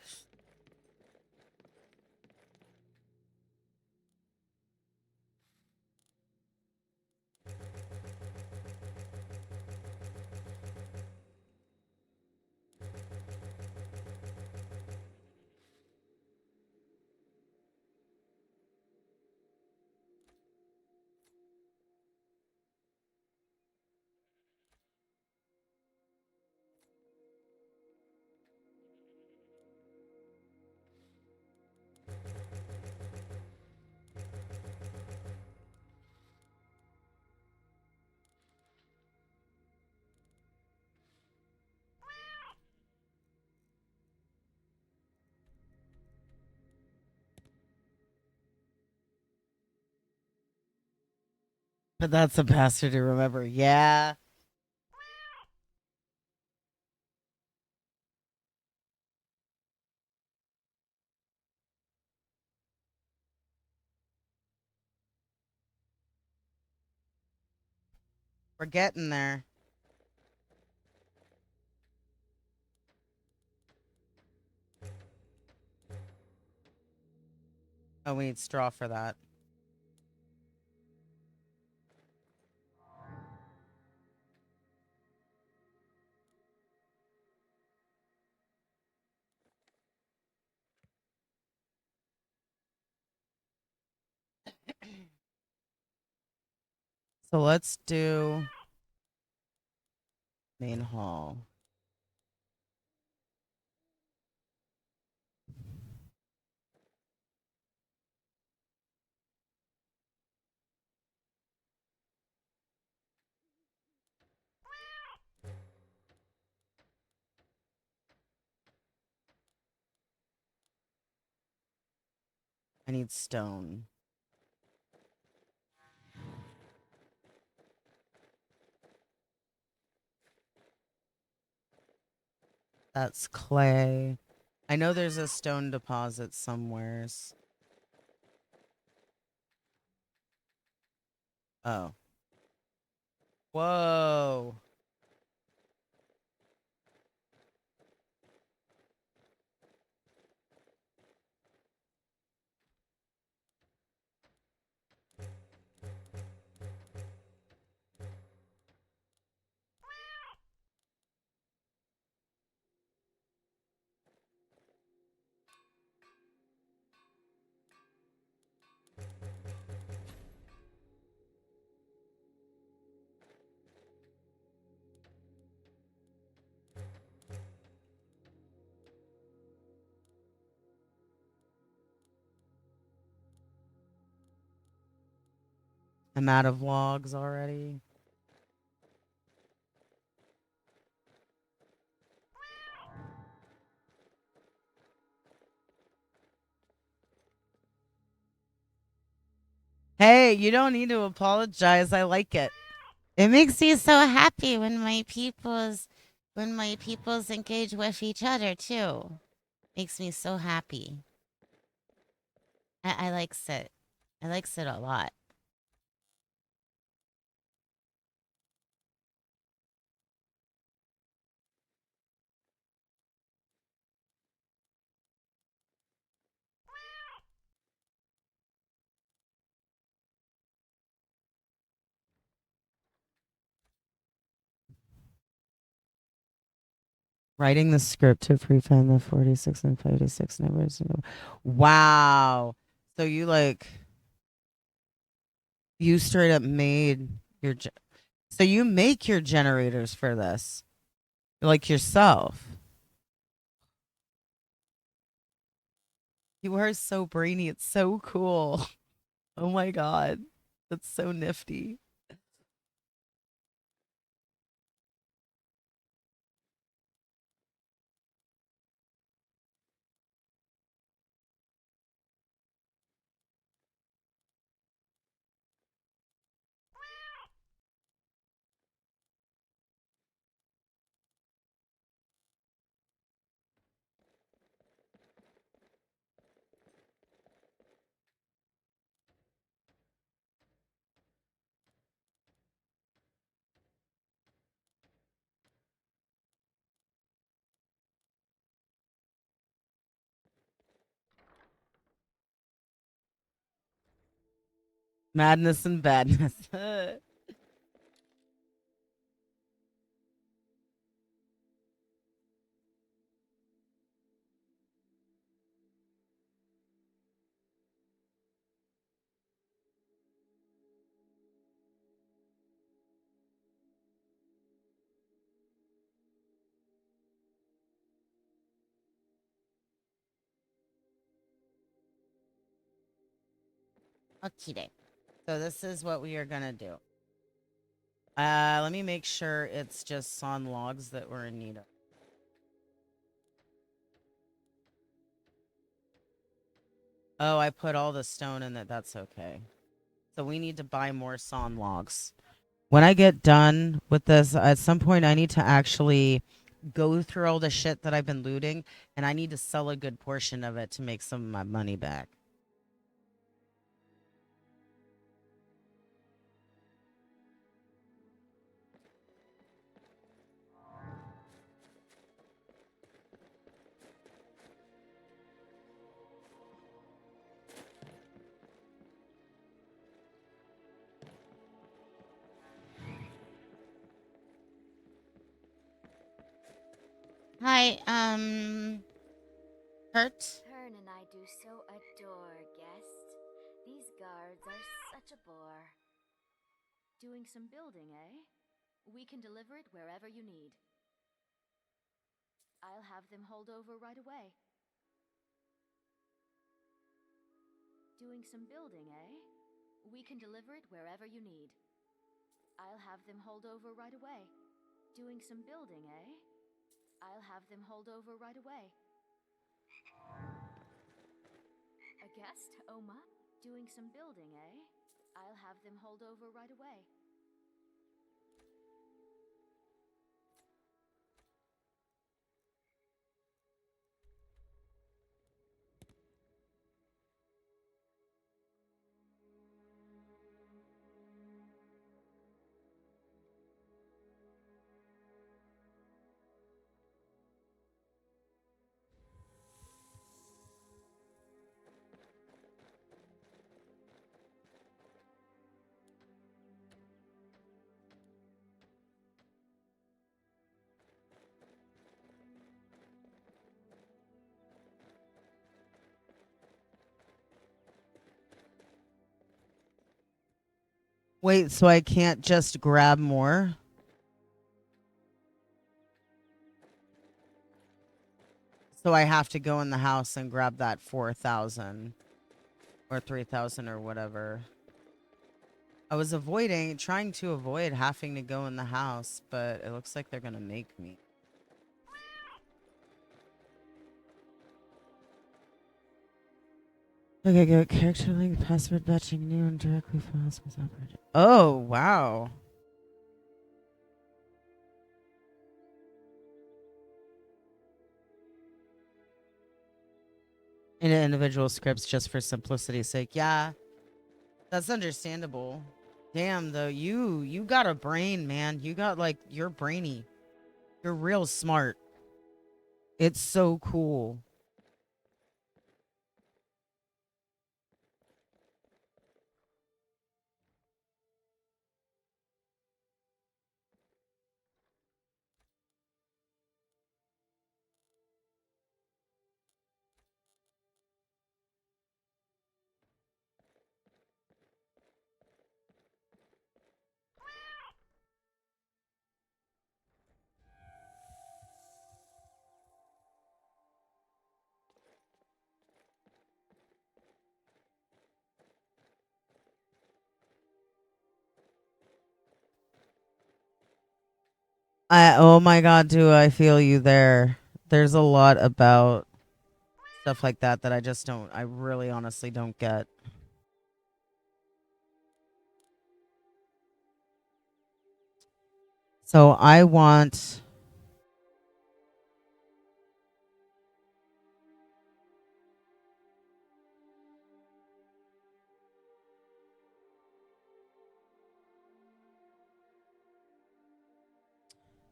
But that's a bastard to remember. Yeah. We're getting there. Oh, we need straw for that. So let's do main hall. need stone. That's clay. I know there's a stone deposit somewheres. Oh. Whoa. I'm out of logs already. Hey, you don't need to apologize. I like it. It makes me so happy when my peoples engage with each other too. Makes me so happy. I likes it. I likes it a lot. Writing the script to prefend the 46 and 56 numbers. Wow. So you straight up made your so you make your generators for this. Like yourself. You are so brainy. It's so cool. Oh my god. That's so nifty. Madness and badness. Okay. So this is what we are gonna do. Let me make sure it's just sawn logs that we're in need of. Oh, I put all the stone in it. That's okay. So we need to buy more sawn logs. When I get done with this, at some point I need to actually go through all the shit that I've been looting, and I need to sell a good portion of it to make some of my money back. Hi, Kurt. Hearn and I do so adore guests. These guards are such a bore. Doing some building, eh? We can deliver it wherever you need. I'll have them hold over right away. Doing some building, eh? We can deliver it wherever you need. I'll have them hold over right away. Doing some building, eh? I'll have them hold over right away. A guest, Oma? Doing some building, eh? I'll have them hold over right away. Wait, so I can't just grab more? So I have to go in the house and grab that 4,000 or 3,000 or whatever. I was trying to avoid having to go in the house, but it looks like they're going to make me. Okay, go. Character link, password batching, new and directly files without project. Oh, wow. In individual scripts just for simplicity's sake. Yeah, that's understandable. Damn, though, you got a brain, man. You got, like, you're brainy. You're real smart. It's so cool. Oh my god, do I feel you there. There's a lot about stuff like that that I really honestly don't get. So I want...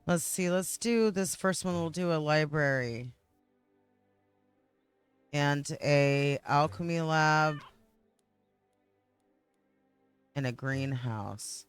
Let's see, let's do this first one. We'll do a library. And a alchemy lab. And a greenhouse.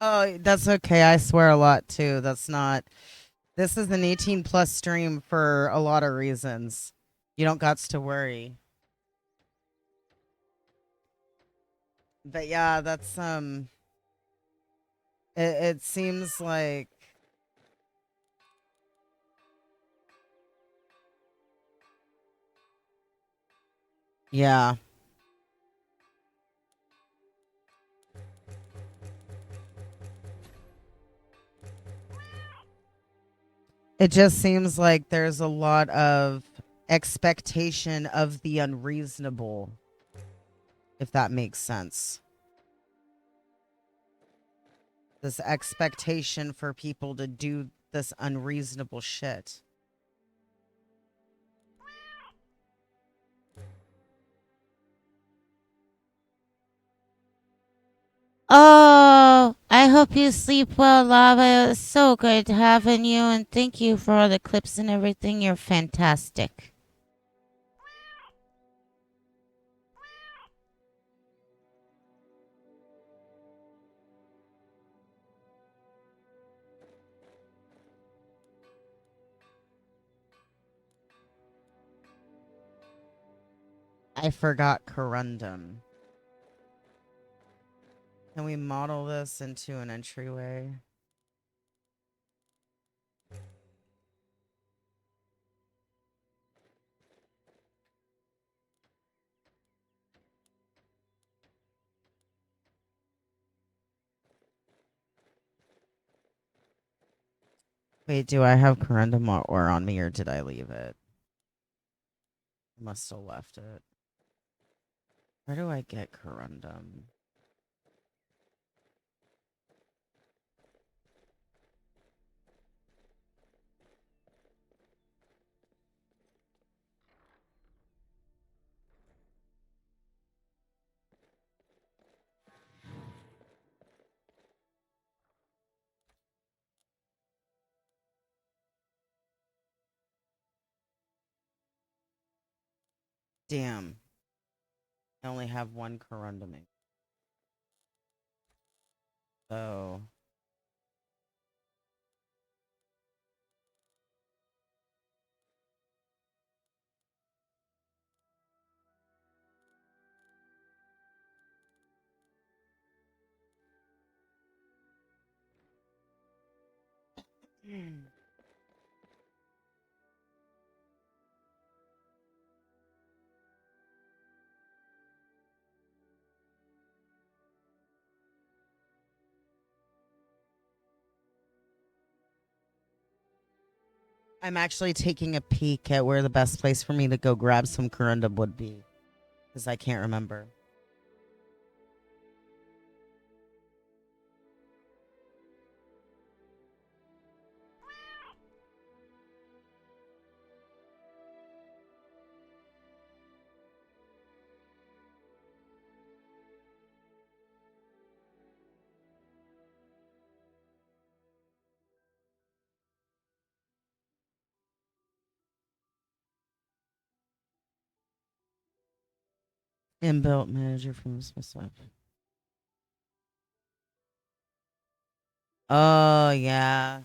Oh, that's okay. I swear a lot too. That's not... This is an 18 plus stream for a lot of reasons. You don't got to worry. But yeah, that's it seems like... Yeah. It just seems like there's a lot of expectation of the unreasonable, if that makes sense. This expectation for people to do this unreasonable shit. Oh, I hope you sleep well, Lava. It was so good having you, and thank you for all the clips and everything. You're fantastic. I forgot corundum. Can we model this into an entryway? Wait, do I have corundum or on me, or did I leave it? I must have left it. Where do I get corundum? Damn. I only have one corundum. So I'm actually taking a peek at where the best place for me to go grab some corundum would be, because I can't remember. Inbuilt manager from this stuff. Oh yeah.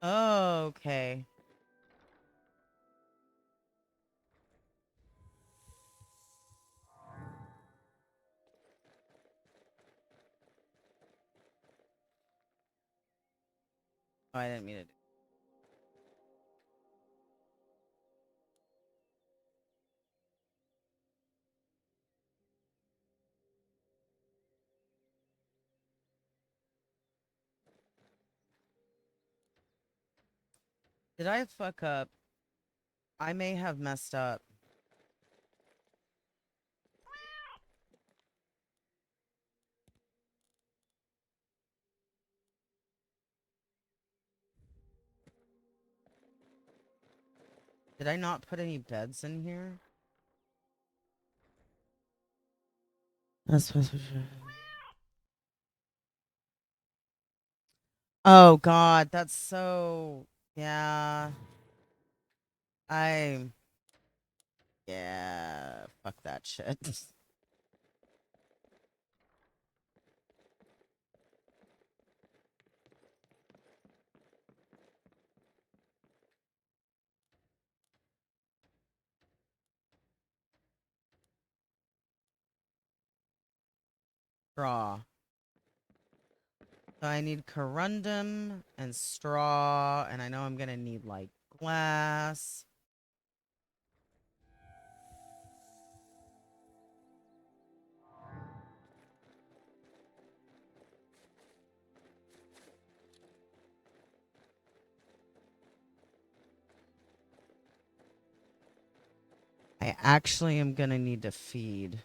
Oh, okay. Oh, I didn't mean it. Did I fuck up? I may have messed up. Did I not put any beds in here? That's supposed to. Oh God, that's so. Yeah. I. Yeah. Fuck that shit. Straw. So I need corundum and straw, and I know I'm gonna need like glass. I actually am gonna need to feed.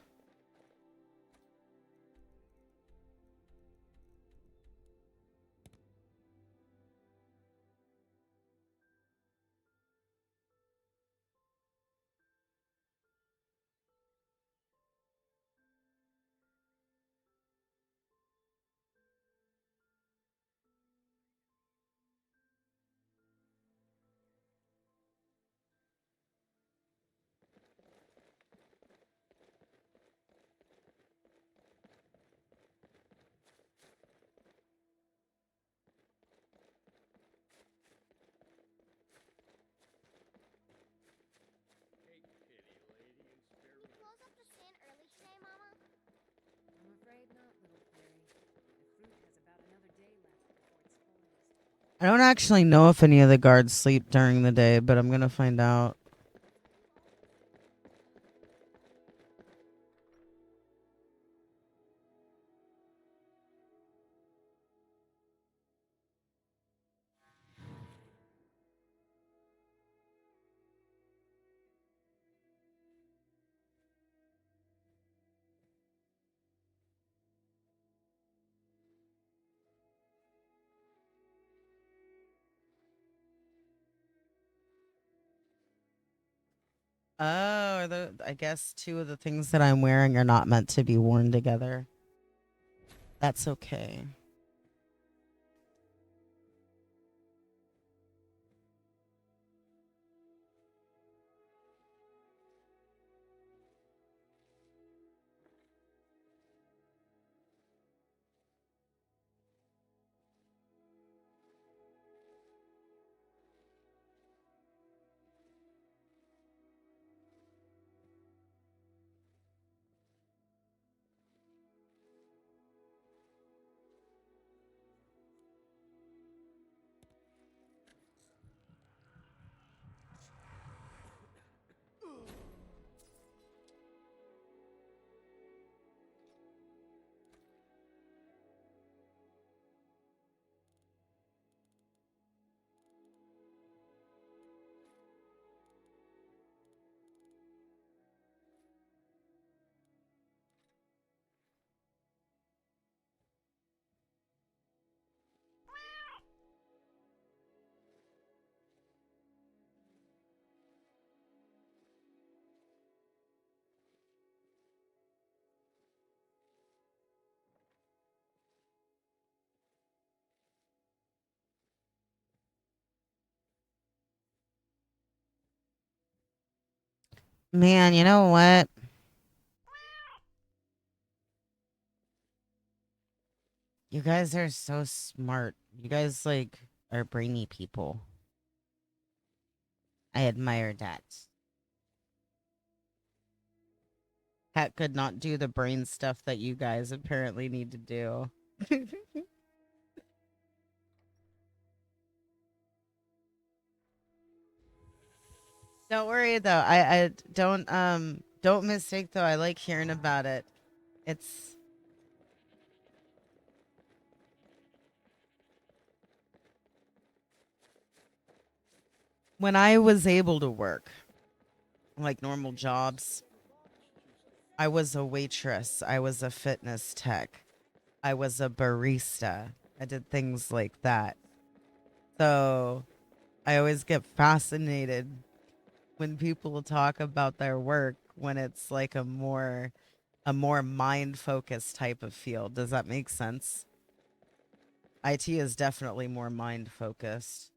Close up the stand early today, Mama? I'm afraid not, little fairy. The fruit has about another day left before it spoils. I don't actually know if any of the guards sleep during the day, but I'm gonna find out. Oh, I guess two of the things that I'm wearing are not meant to be worn together. That's okay. Man, you know what? You guys are so smart. You guys like are brainy people. I admire that. Cat could not do the brain stuff that you guys apparently need to do. Don't worry though. I don't mistake though. I like hearing about it. It's when I was able to work like normal jobs. I was a waitress. I was a fitness tech. I was a barista. I did things like that. So I always get fascinated when people talk about their work when it's like a more mind focused type of field. Does that make sense? IT is definitely more mind focused.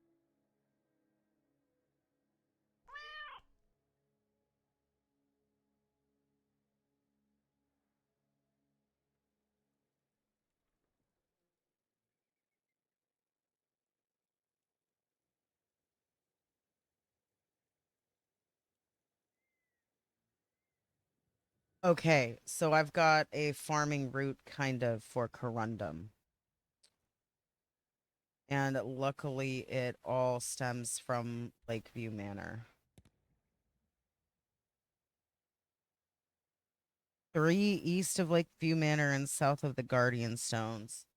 Okay, so I've got a farming route kind of for Corundum. And luckily it all stems from Lakeview Manor. 3 east of Lakeview Manor and south of the Guardian Stones.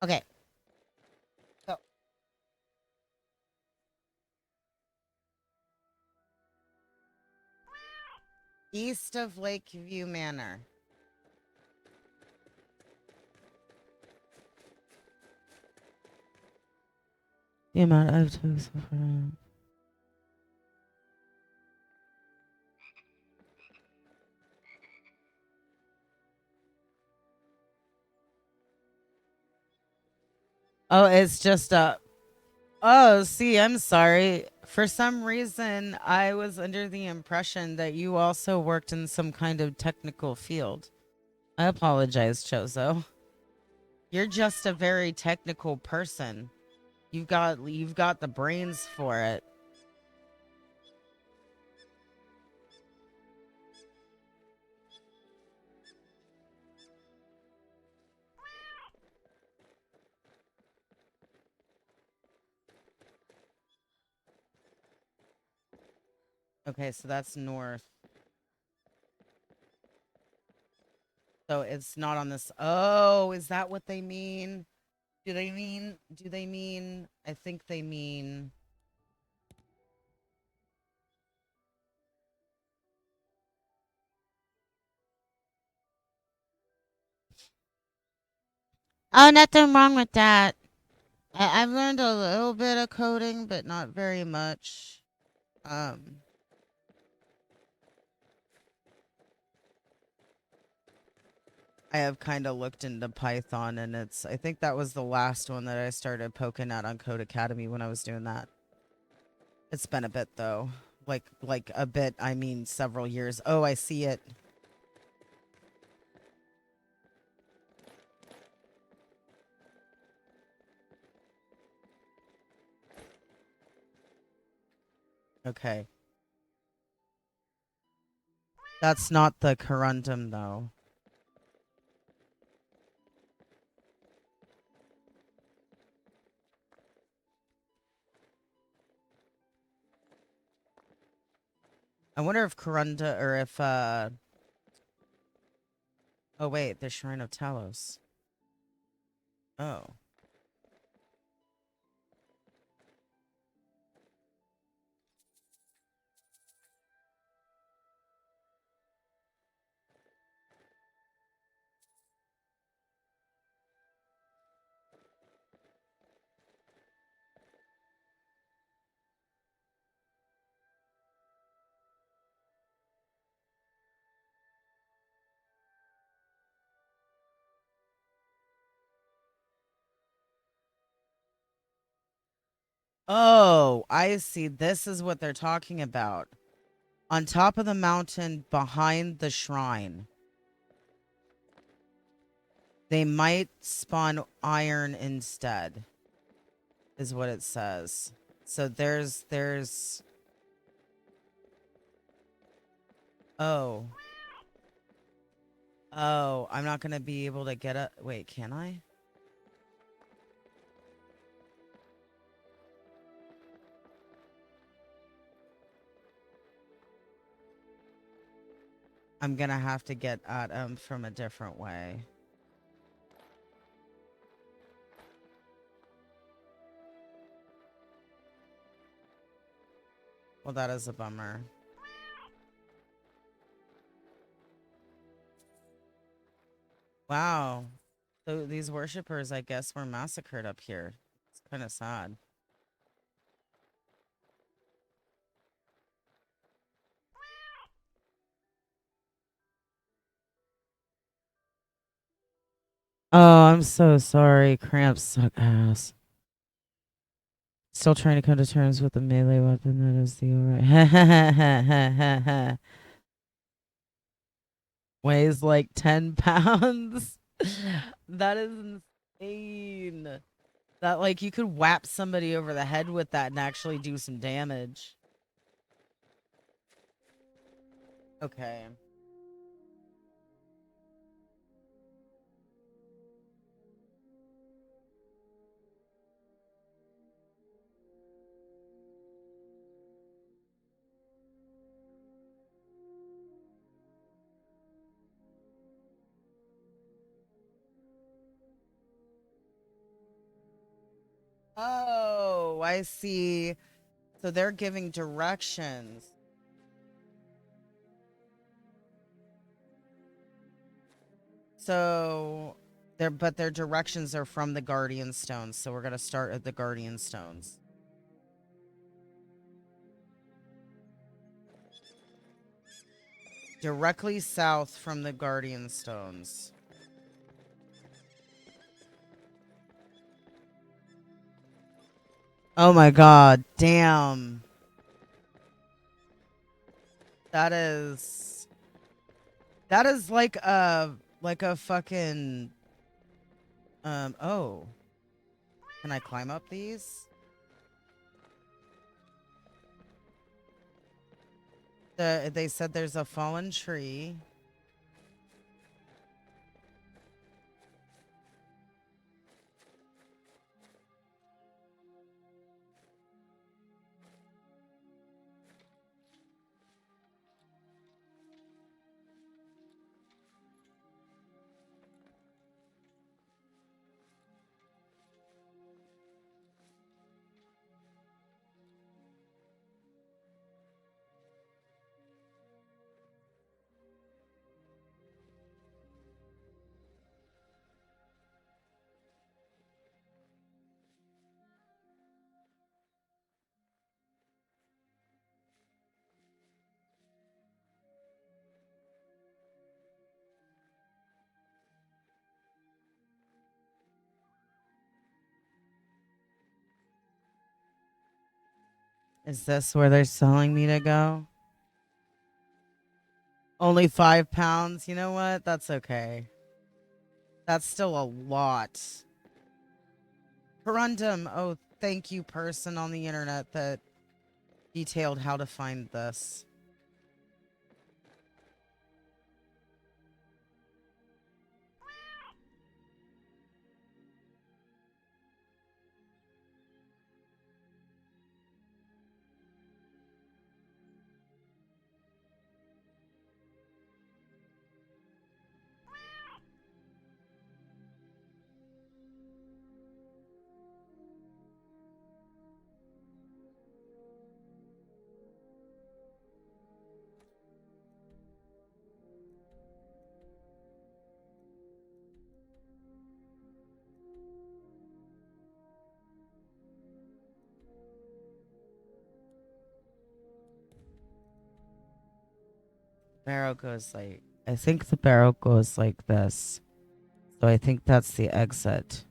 Okay. Go. East of Lakeview Manor. The amount I've took so far. Oh, it's just Oh, see, I'm sorry. For some reason, I was under the impression that you also worked in some kind of technical field. I apologize, Chozo. You're just a very technical person. You've got the brains for it. Okay, so that's north. So it's not on this. Oh, is that what they mean? Do they mean, I think they mean. Oh, nothing wrong with that. I've learned a little bit of coding, but not very much. I have kind of looked into Python, and I think that was the last one that I started poking at on Code Academy when I was doing that. It's been a bit though. Like a bit, I mean several years. Oh, I see it. Okay. That's not the corundum though. I wonder if Corunda or if oh wait, the Shrine of Talos. Oh. Oh, I see. This is what they're talking about. On top of the mountain behind the shrine. They might spawn iron instead, is what it says. So there's oh. Oh, I'm not gonna be able to get a wait, can I? I'm gonna have to get at him from a different way. Well, that is a bummer. Wow. So these worshippers, I guess, were massacred up here. It's kind of sad. Oh, I'm so sorry. Cramps suck ass. Still trying to come to terms with the melee weapon that is the alright. Weighs like 10 pounds. That is insane. That like you could whap somebody over the head with that and actually do some damage. Okay. Oh, I see. So they're giving directions. So but their directions are from the Guardian Stones. So we're gonna start at the Guardian Stones. Directly south from the Guardian Stones. Oh my god, damn. That is like a fucking oh. Can I climb up these? They said there's a fallen tree. Is this where they're telling me to go? Only 5 pounds? You know what? That's okay. That's still a lot. Corundum. Oh, thank you, person on the internet that detailed how to find this. Barrel goes like, I think the barrel goes like this. So I think that's the exit.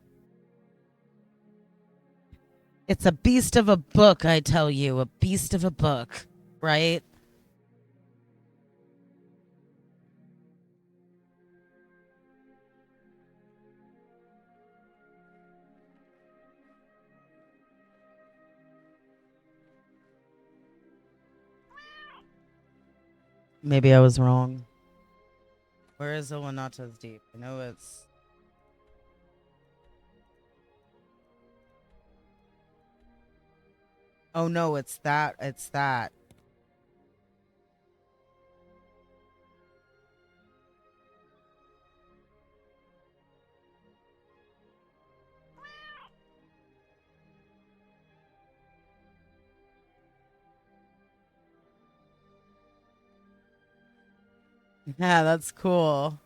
It's a beast of a book, I tell you. A beast of a book, right? Maybe I was wrong. Where is Ilanata's Deep? I know it's... Oh no, it's that. It's that. Yeah, that's cool.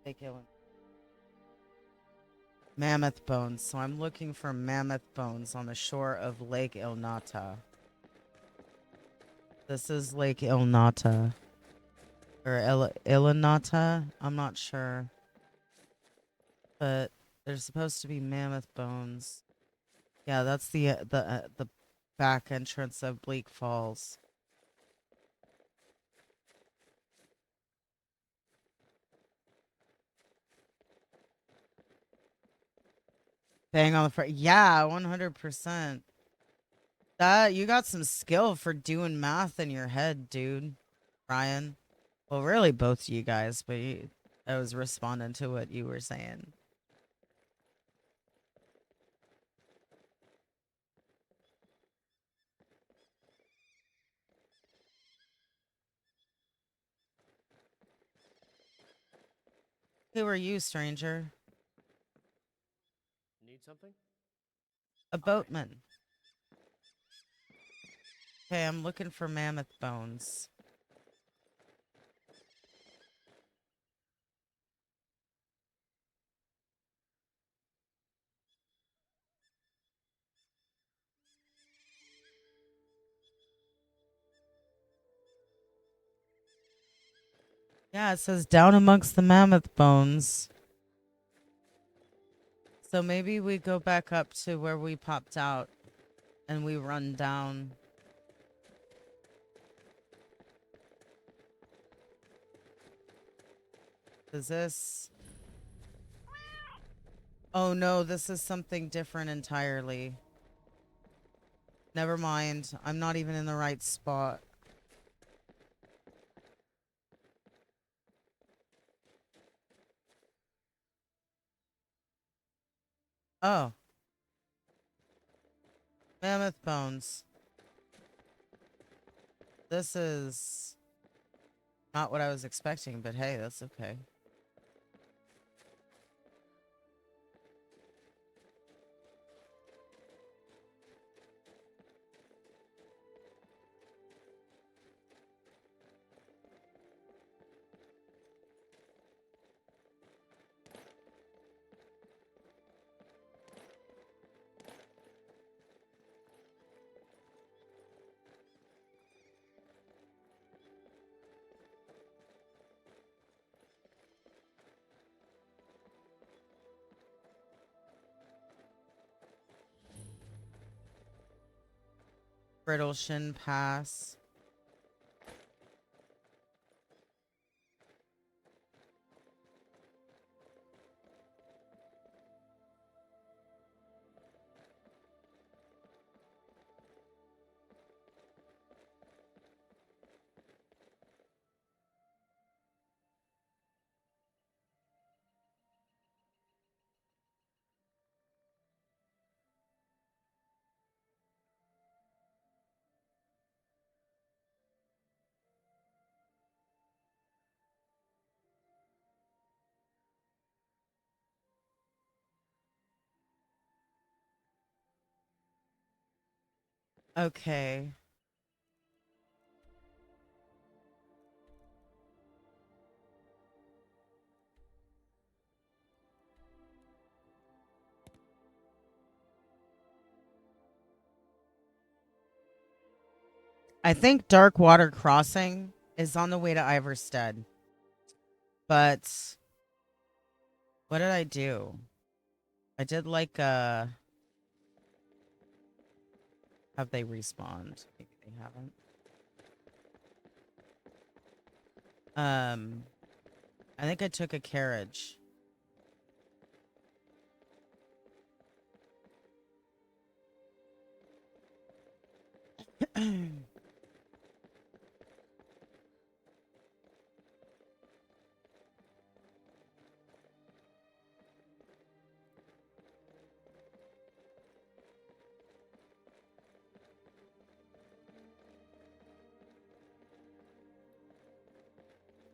They kill him. Mammoth bones. So I'm looking for mammoth bones on the shore of Lake Ilnata. This is Lake Ilnata. Or Ilanata? I'm not sure. But there's supposed to be mammoth bones. Yeah, that's the back entrance of Bleak Falls. Bang on the front. Yeah, 100%. That you got some skill for doing math in your head, dude. Ryan. Well, really both of you guys, but I was responding to what you were saying. Who are you, stranger? Need something? A boatman. Okay, I'm looking for mammoth bones. Yeah, it says down amongst the mammoth bones. So maybe we go back up to where we popped out and we run down. Is this... Oh no, this is something different entirely. Never mind. I'm not even in the right spot. Oh. Mammoth bones. This is not what I was expecting, but hey, that's okay. Brittle Shin Pass. Okay. I think Dark Water Crossing is on the way to Iverstead. But what did I do? I did like have they respawned? Maybe they haven't. I think I took a carriage.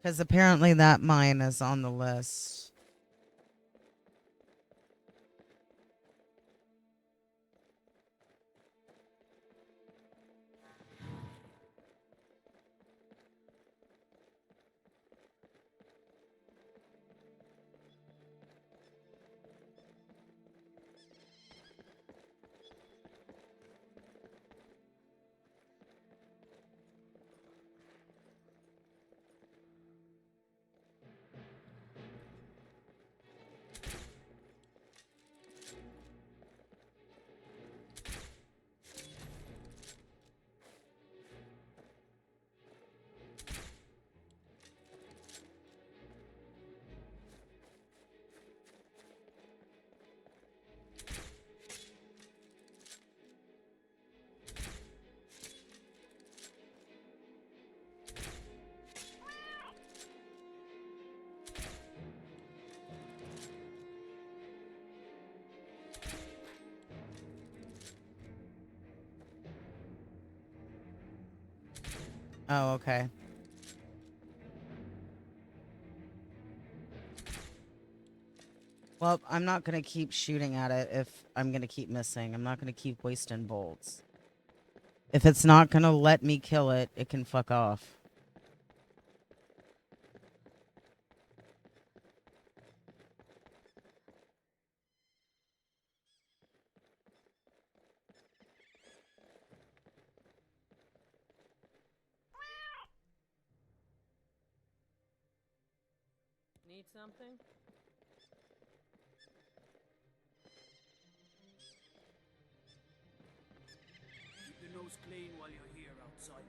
Because apparently that mine is on the list. Oh, okay. Well, I'm not going to keep shooting at it if I'm going to keep missing. I'm not going to keep wasting bolts. If it's not going to let me kill it, it can fuck off. Need something? Keep your nose clean while you're here, outsider.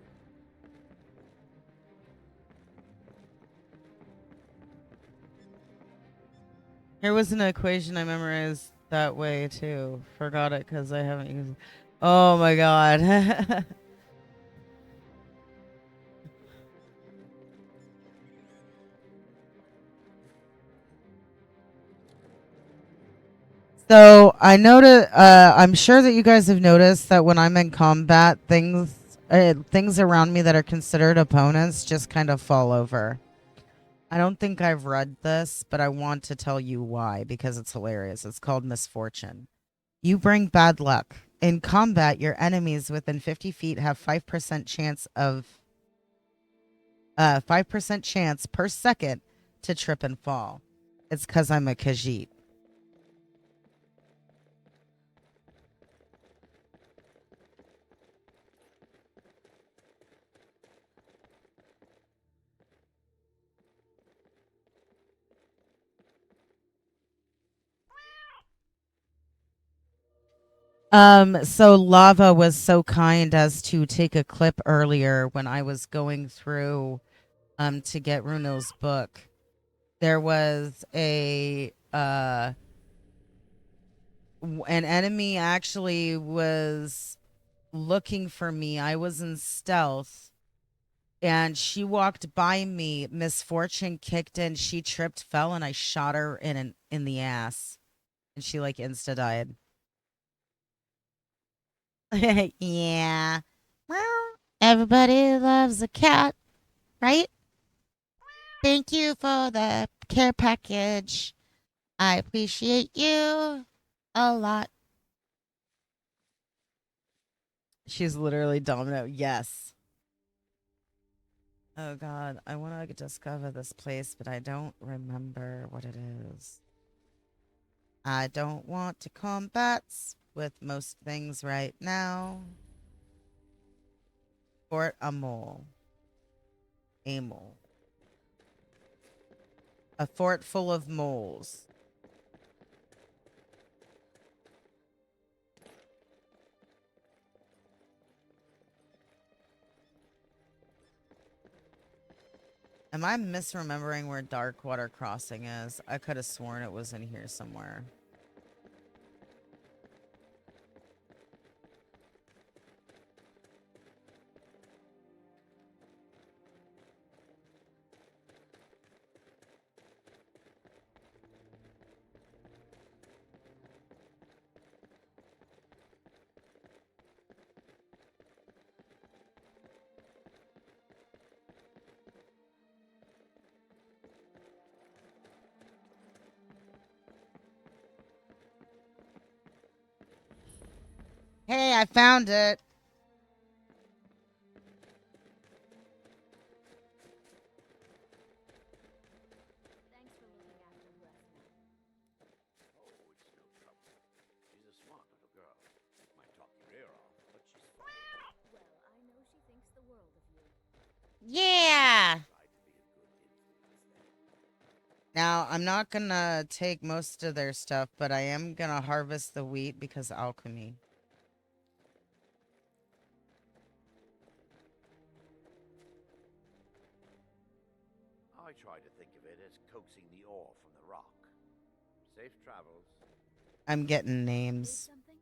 Here was an equation I memorized that way too. Forgot it because I haven't used it. Oh my god. So I noted. I'm sure that you guys have noticed that when I'm in combat, things around me that are considered opponents just kind of fall over. I don't think I've read this, but I want to tell you why because it's hilarious. It's called misfortune. You bring bad luck. In combat, your enemies within 50 feet have 5% chance of 5% chance per second to trip and fall. It's because I'm a Khajiit. So Lava was so kind as to take a clip earlier when I was going through to get Runo's book. There was an enemy actually was looking for me. I was in stealth and she walked by me. Misfortune kicked in, she tripped, fell, and I shot her in the ass. And she like insta died. Yeah. Well, everybody loves a cat, right? Thank you for the care package. I appreciate you a lot. She's literally Domino. Yes. Oh god, I want to discover this place, but I don't remember what it is. I don't want to combat with most things right now. Fort Amol. Amol. A fort full of moles. Am I misremembering where Darkwater Crossing is? I could have sworn it was in here somewhere. Hey, I found it. Thanks for looking after Leslie. Oh, it's no trouble. She's a smart little girl. Might talk your ear off, but she's fine. Well, I know she thinks the world of you. Yeah. Now, I'm not gonna take most of their stuff, but I am gonna harvest the wheat because alchemy. I try to think of it as coaxing the ore from the rock. Safe travels. I'm getting Did names. something?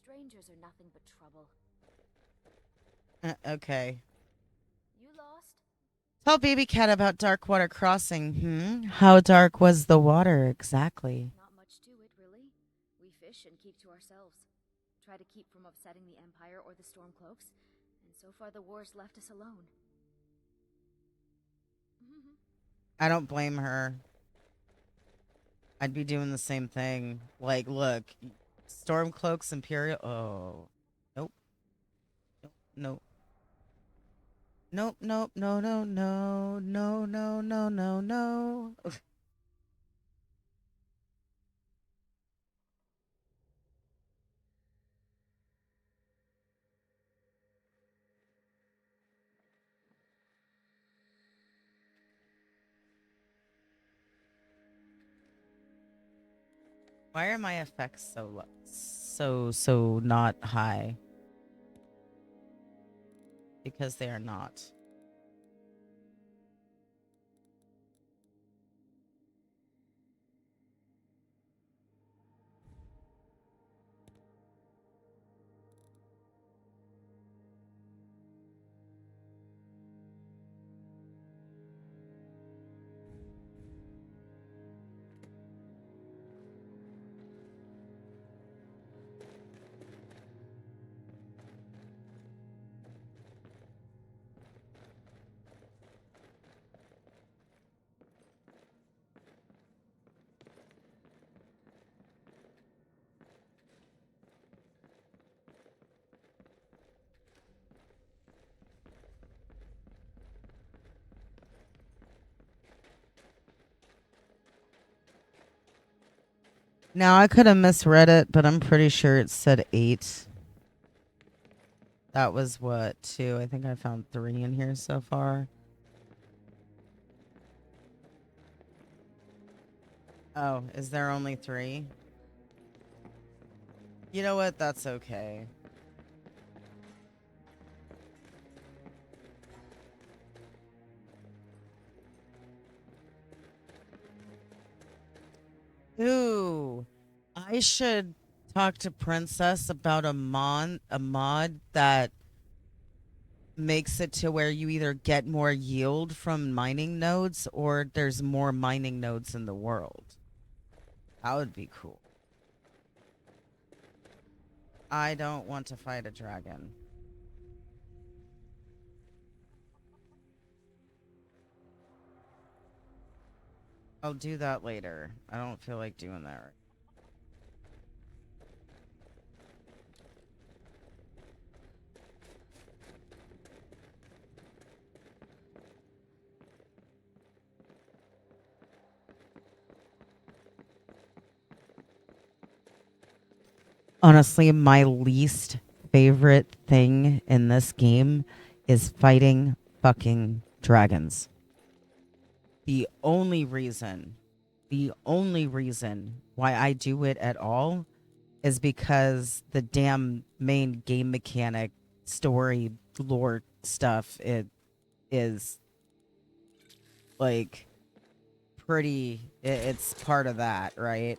Strangers are nothing but trouble. Okay. You lost? Tell Baby Cat about Darkwater Crossing. How dark was the water exactly? Not much to it, really. We fish and keep to ourselves. Try to keep from upsetting the Empire or the Stormcloaks, and so far the war's left us alone. I don't blame her. I'd be doing the same thing. Like, look, Stormcloak's Imperial. Oh, nope, nope, nope, nope, no, no, no, no, no, no, no, no. Why are my effects so low? So not high? Because they are not. Now, I could have misread it, but I'm pretty sure it said 8. That was what, 2? I think I found 3 in here so far. Oh, is there only 3? You know what? That's okay. Ooh, I should talk to Princess about a mod that makes it to where you either get more yield from mining nodes or there's more mining nodes in the world. That would be cool. I don't want to fight a dragon. I'll do that later. I don't feel like doing that right. Honestly, my least favorite thing in this game is fighting fucking dragons. The only reason why I do it at all is because the damn main game mechanic story lore stuff, it is like it's part of that, right?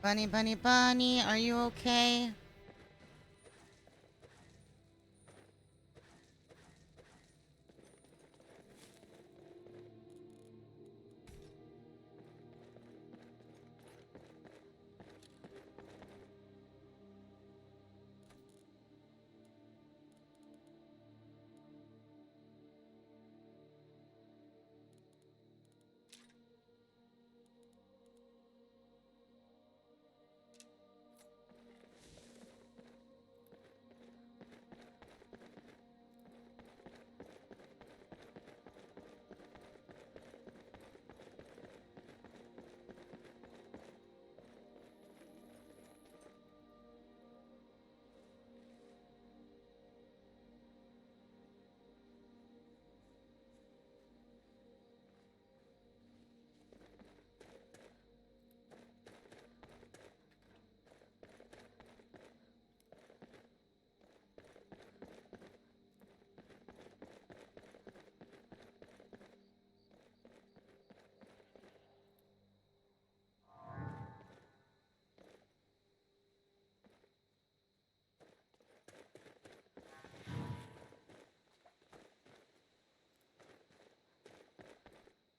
Bunny, bunny, bunny, are you okay?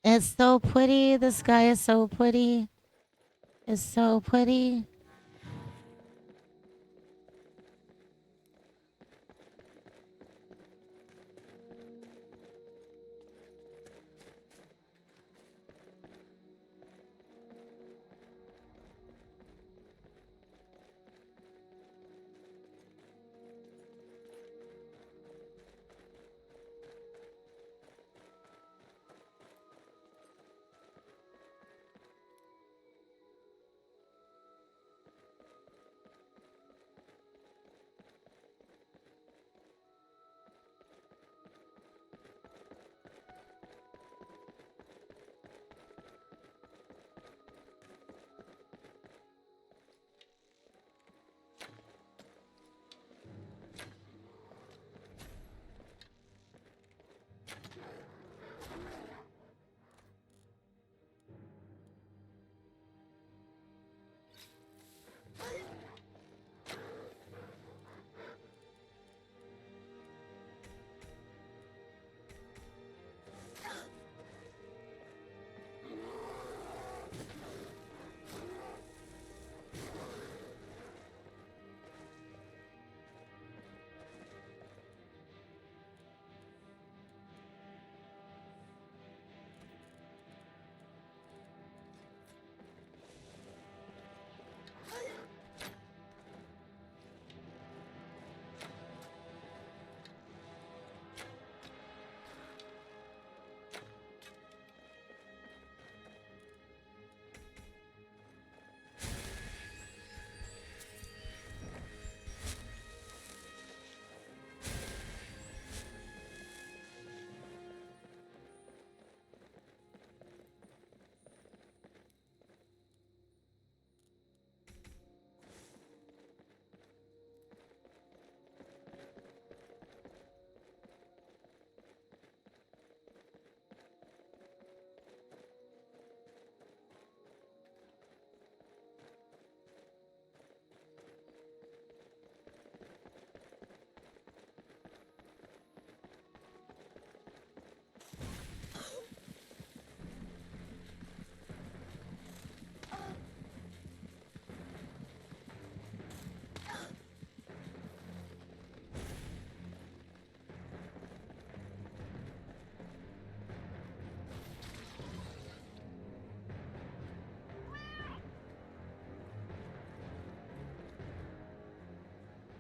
It's so pretty. The sky is so pretty. It's so pretty.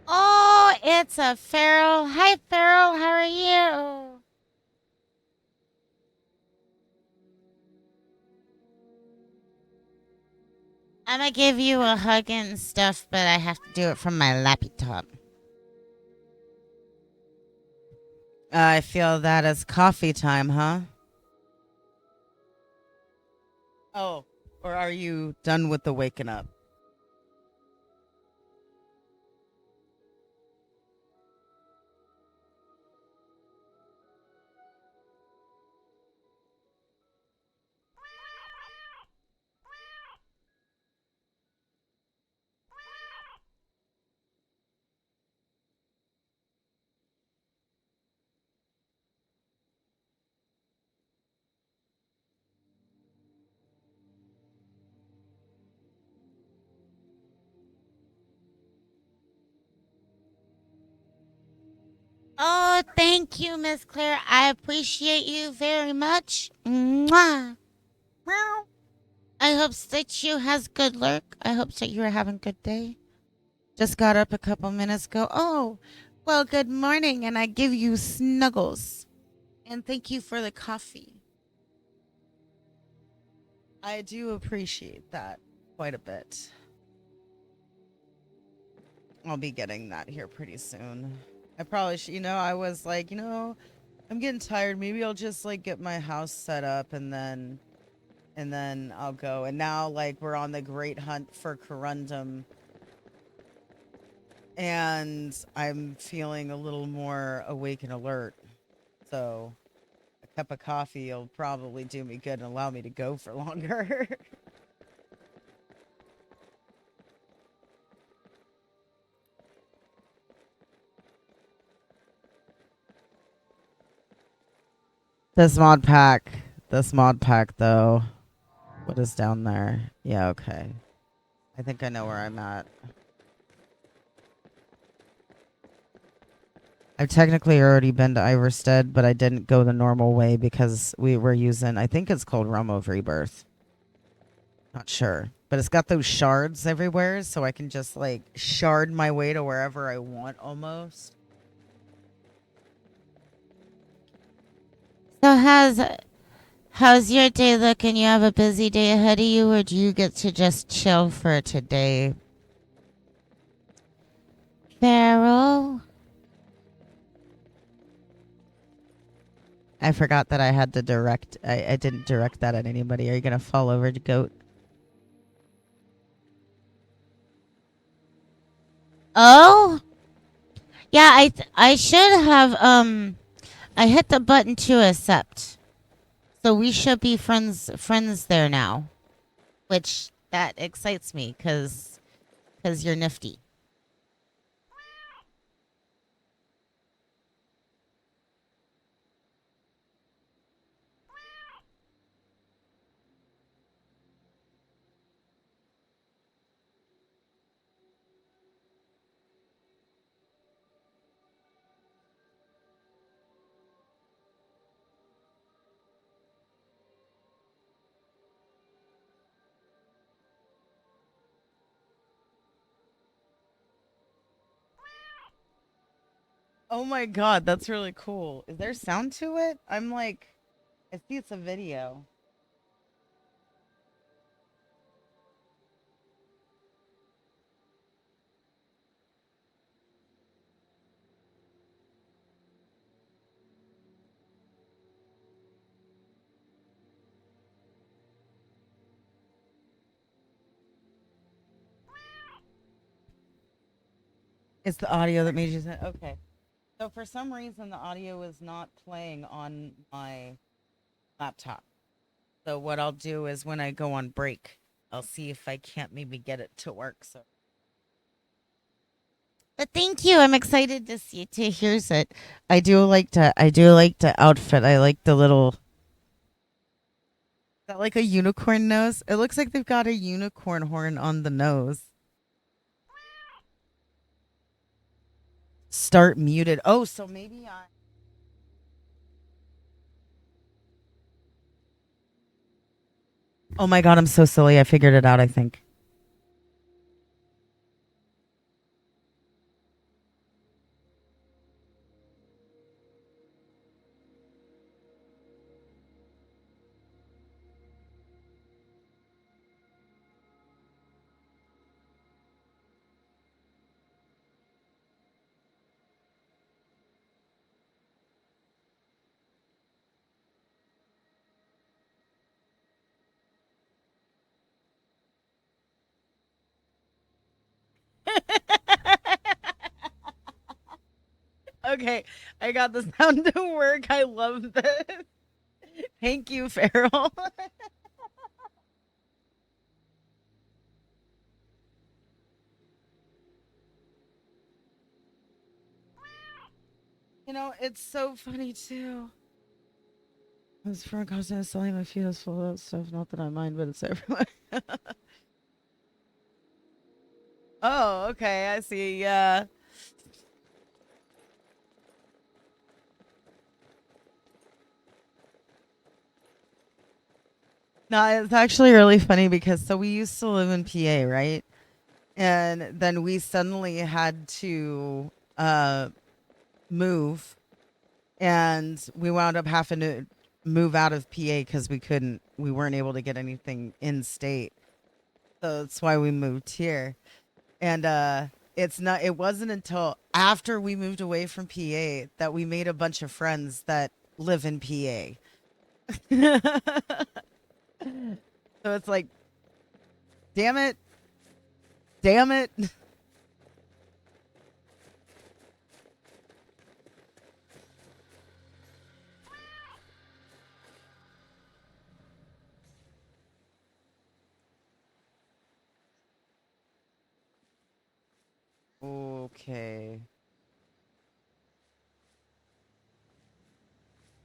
Oh, it's a Pharaoh. Hi, Pharaoh. How are you? I'm gonna give you a hug and stuff, but I have to do it from my laptop. I feel that is coffee time, huh? Oh, or are you done with the waking up? Oh, thank you, Miss Claire. I appreciate you very much. Mwah. Meow. I hope that you has good luck. I hope that you're having a good day. Just got up a couple minutes ago. Oh, well, good morning, and I give you snuggles. And thank you for the coffee. I do appreciate that quite a bit. I'll be getting that here pretty soon. I probably should, I was like, I'm getting tired. Maybe I'll just like get my house set up and then I'll go. And now like we're on the great hunt for corundum. And I'm feeling a little more awake and alert. So a cup of coffee will probably do me good and allow me to go for longer. This mod pack this mod pack though. What is down there? Yeah, okay. I think I know where I'm at. I've technically already been to Iverstead, but I didn't go the normal way because we were using, I think it's called Realm of Rebirth. Not sure. But it's got those shards everywhere, so I can just like shard my way to wherever I want almost. So how's your day looking? You have a busy day ahead of you, or do you get to just chill for today? Farrell? I forgot that I had to direct. I didn't direct that at anybody. Are you gonna fall over to goat? Oh? Yeah, I should have I hit the button to accept. So we should be friends there now. Which that excites me cuz you're nifty. Oh my god, that's really cool. Is there sound to it? I'm like, I see it's a video. It's the audio that made you say, okay. So for some reason, the audio is not playing on my laptop. So what I'll do is when I go on break, I'll see if I can't maybe get it to work. So, But thank you. I'm excited to see to hear it. I do like to outfit. I like the little. Is that like a unicorn nose? It looks like they've got a unicorn horn on the nose. Start muted. Oh, so maybe I. Oh my god, I'm so silly. I figured it out, I think. Okay, I got the sound to work. I love this. Thank you, Farrell. You know, it's so funny too. I was for constantly selling my feet is full of that stuff. Not that I mind, but it's everywhere. Oh, okay. I see. Yeah. No, it's actually really funny because so we used to live in PA, right? And then we suddenly had to move, and we wound up having to move out of PA because we weren't able to get anything in state. So that's why we moved here. And it wasn't until after we moved away from PA that we made a bunch of friends that live in PA. So it's like, damn it. Damn it. Okay.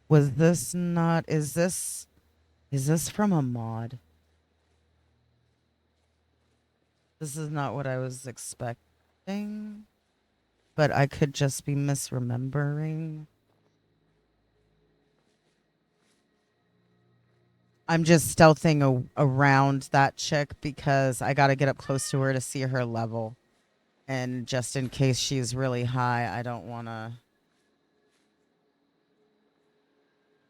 Was this not, is this Is this from a mod? This is not what I was expecting, but I could just be misremembering. I'm just stealthing around that chick because I got to get up close to her to see her level. And just in case she's really high, I don't want to.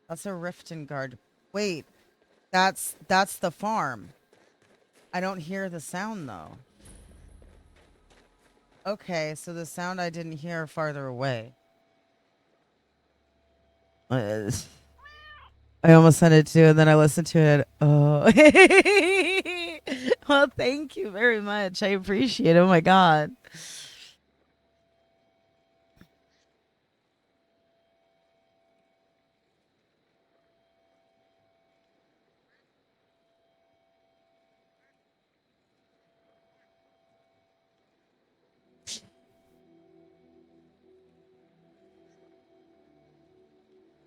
That's a Riften guard. Wait, that's the farm. I don't hear the sound though. Okay, so the sound I didn't hear farther away. I almost sent it to, and then I listened to it. Oh, well, thank you very much. I appreciate it. Oh my god.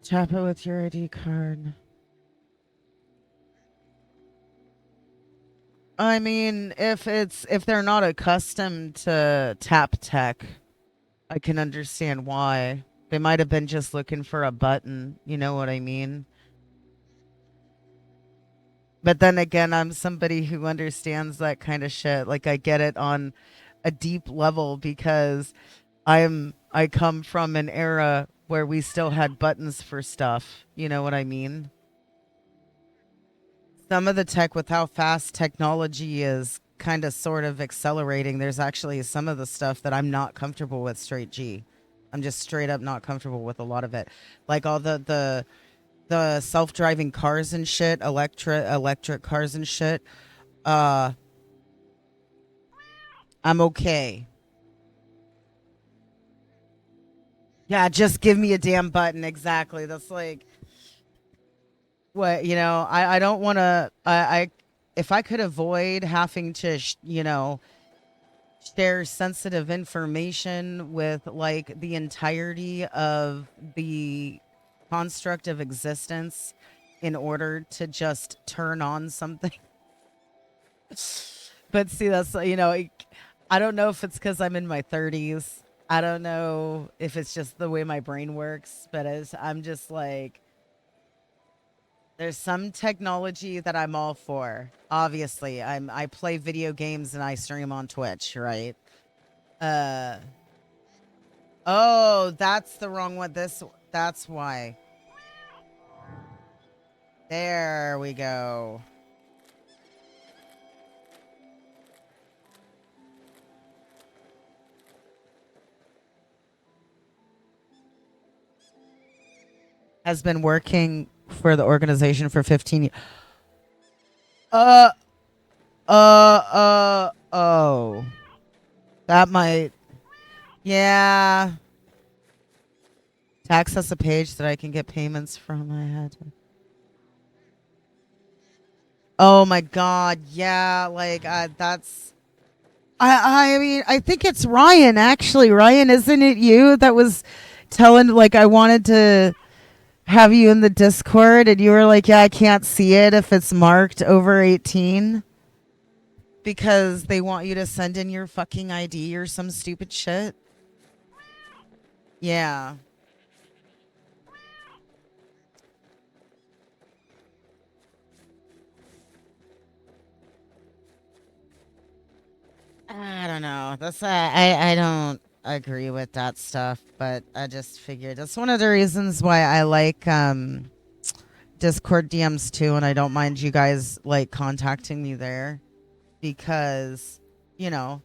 Tap it with your ID card. I mean, if they're not accustomed to tap tech, I can understand why. They might have been just looking for a button, you know what I mean? But then again, I'm somebody who understands that kind of shit. Like I get it on a deep level because I come from an era where we still had buttons for stuff. You know what I mean? Some of the tech with how fast technology is kind of sort of accelerating, there's actually some of the stuff that I'm not comfortable with straight G. I'm just straight up not comfortable with a lot of it. Like all the self-driving cars and shit, electric cars and shit. Uh I'm okay. Yeah, just give me a damn button. Exactly. That's like what, I don't want to I if I could avoid having to, share sensitive information with like the entirety of the construct of existence in order to just turn on something. But see, that's, I don't know if it's because I'm in my 30s. I don't know if it's just the way my brain works, but I'm just like, there's some technology that I'm all for. Obviously, I play video games and I stream on Twitch, right? Uh Oh, that's the wrong one. That's why. There we go. Has been working for the organization for 15 years. Uh oh. That might, yeah. To access a page that I can get payments from, I had to. Oh my god, yeah, like that's I mean, I think it's Ryan actually. Ryan, isn't it you that was telling like I wanted to have you in the Discord and you were like, "Yeah, I can't see it if it's marked over 18." Because they want you to send in your fucking ID or some stupid shit. Yeah. I don't know. That's I don't agree with that stuff, but I just figured that's one of the reasons why I like Discord DMs too, and I don't mind you guys like contacting me there because, you know,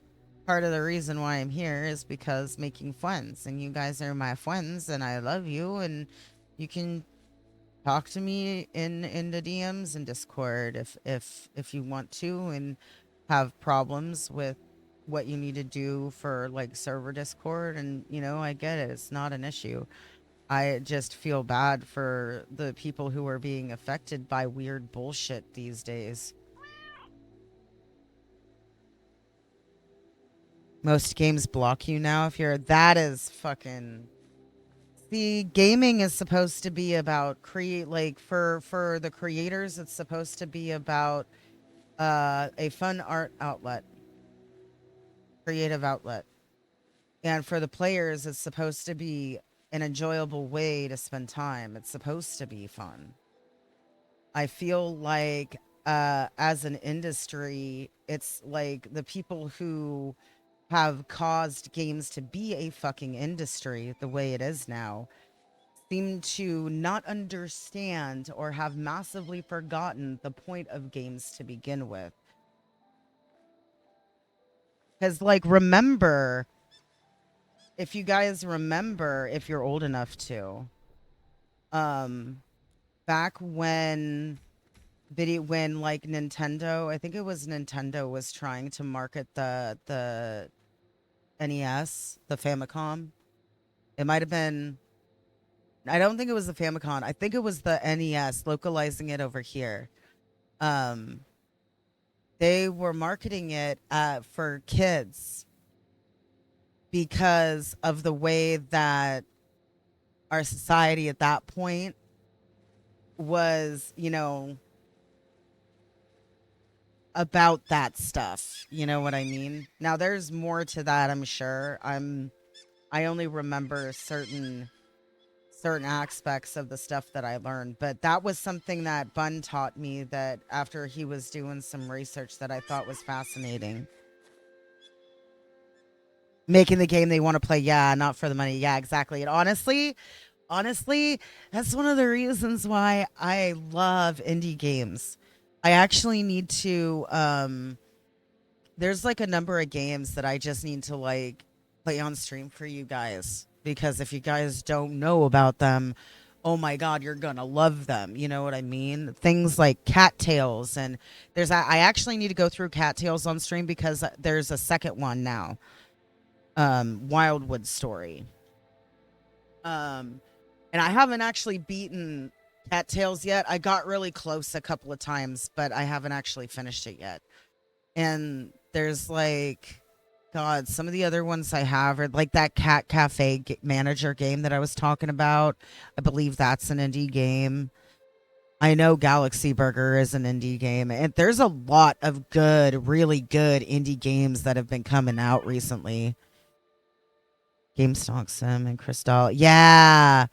part of the reason why I'm here is because making friends, and you guys are my friends, and I love you, and you can talk to me in the DMs and Discord if you want to, and have problems with what you need to do for like server Discord, and I get it, it's not an issue. I just feel bad for the people who are being affected by weird bullshit these days. Most games block you now if you're, that is fucking See, gaming is supposed to be about create like for the creators, it's supposed to be about a fun art outlet, creative outlet. And for the players, it's supposed to be an enjoyable way to spend time. It's supposed to be fun. I feel like as an industry, it's like the people who have caused games to be a fucking industry the way it is now seem to not understand or have massively forgotten the point of games to begin with. Because, like, remember, if you guys remember, if you're old enough to, um, back when like Nintendo, I think it was Nintendo was trying to market the NES, the Famicom. It might have been, I don't think it was the Famicom. I think it was the NES, localizing it over here. Um, they were marketing it for kids because of the way that our society at that point was, about that stuff. You know what I mean? Now there's more to that, I'm sure. I only remember certain aspects of the stuff that I learned, but that was something that Bun taught me that after he was doing some research that I thought was fascinating. Making the game they want to play, yeah, not for the money. Yeah, exactly. And honestly, that's one of the reasons why I love indie games. I actually need to there's like a number of games that I just need to like play on stream for you guys because if you guys don't know about them, oh my god, you're gonna love them. You know what I mean? Things like Cattails and I actually need to go through Cattails on stream because there's a second one now. Wildwood Story. And I haven't actually beaten Cattails yet. I got really close a couple of times, but I haven't actually finished it yet. And there's like, God, some of the other ones I have are like that Cat Cafe manager game that I was talking about. I believe that's an indie game. I know Galaxy Burger is an indie game. And there's a lot of good, really good indie games that have been coming out recently. GameStop Sim and Crystal. Yeah.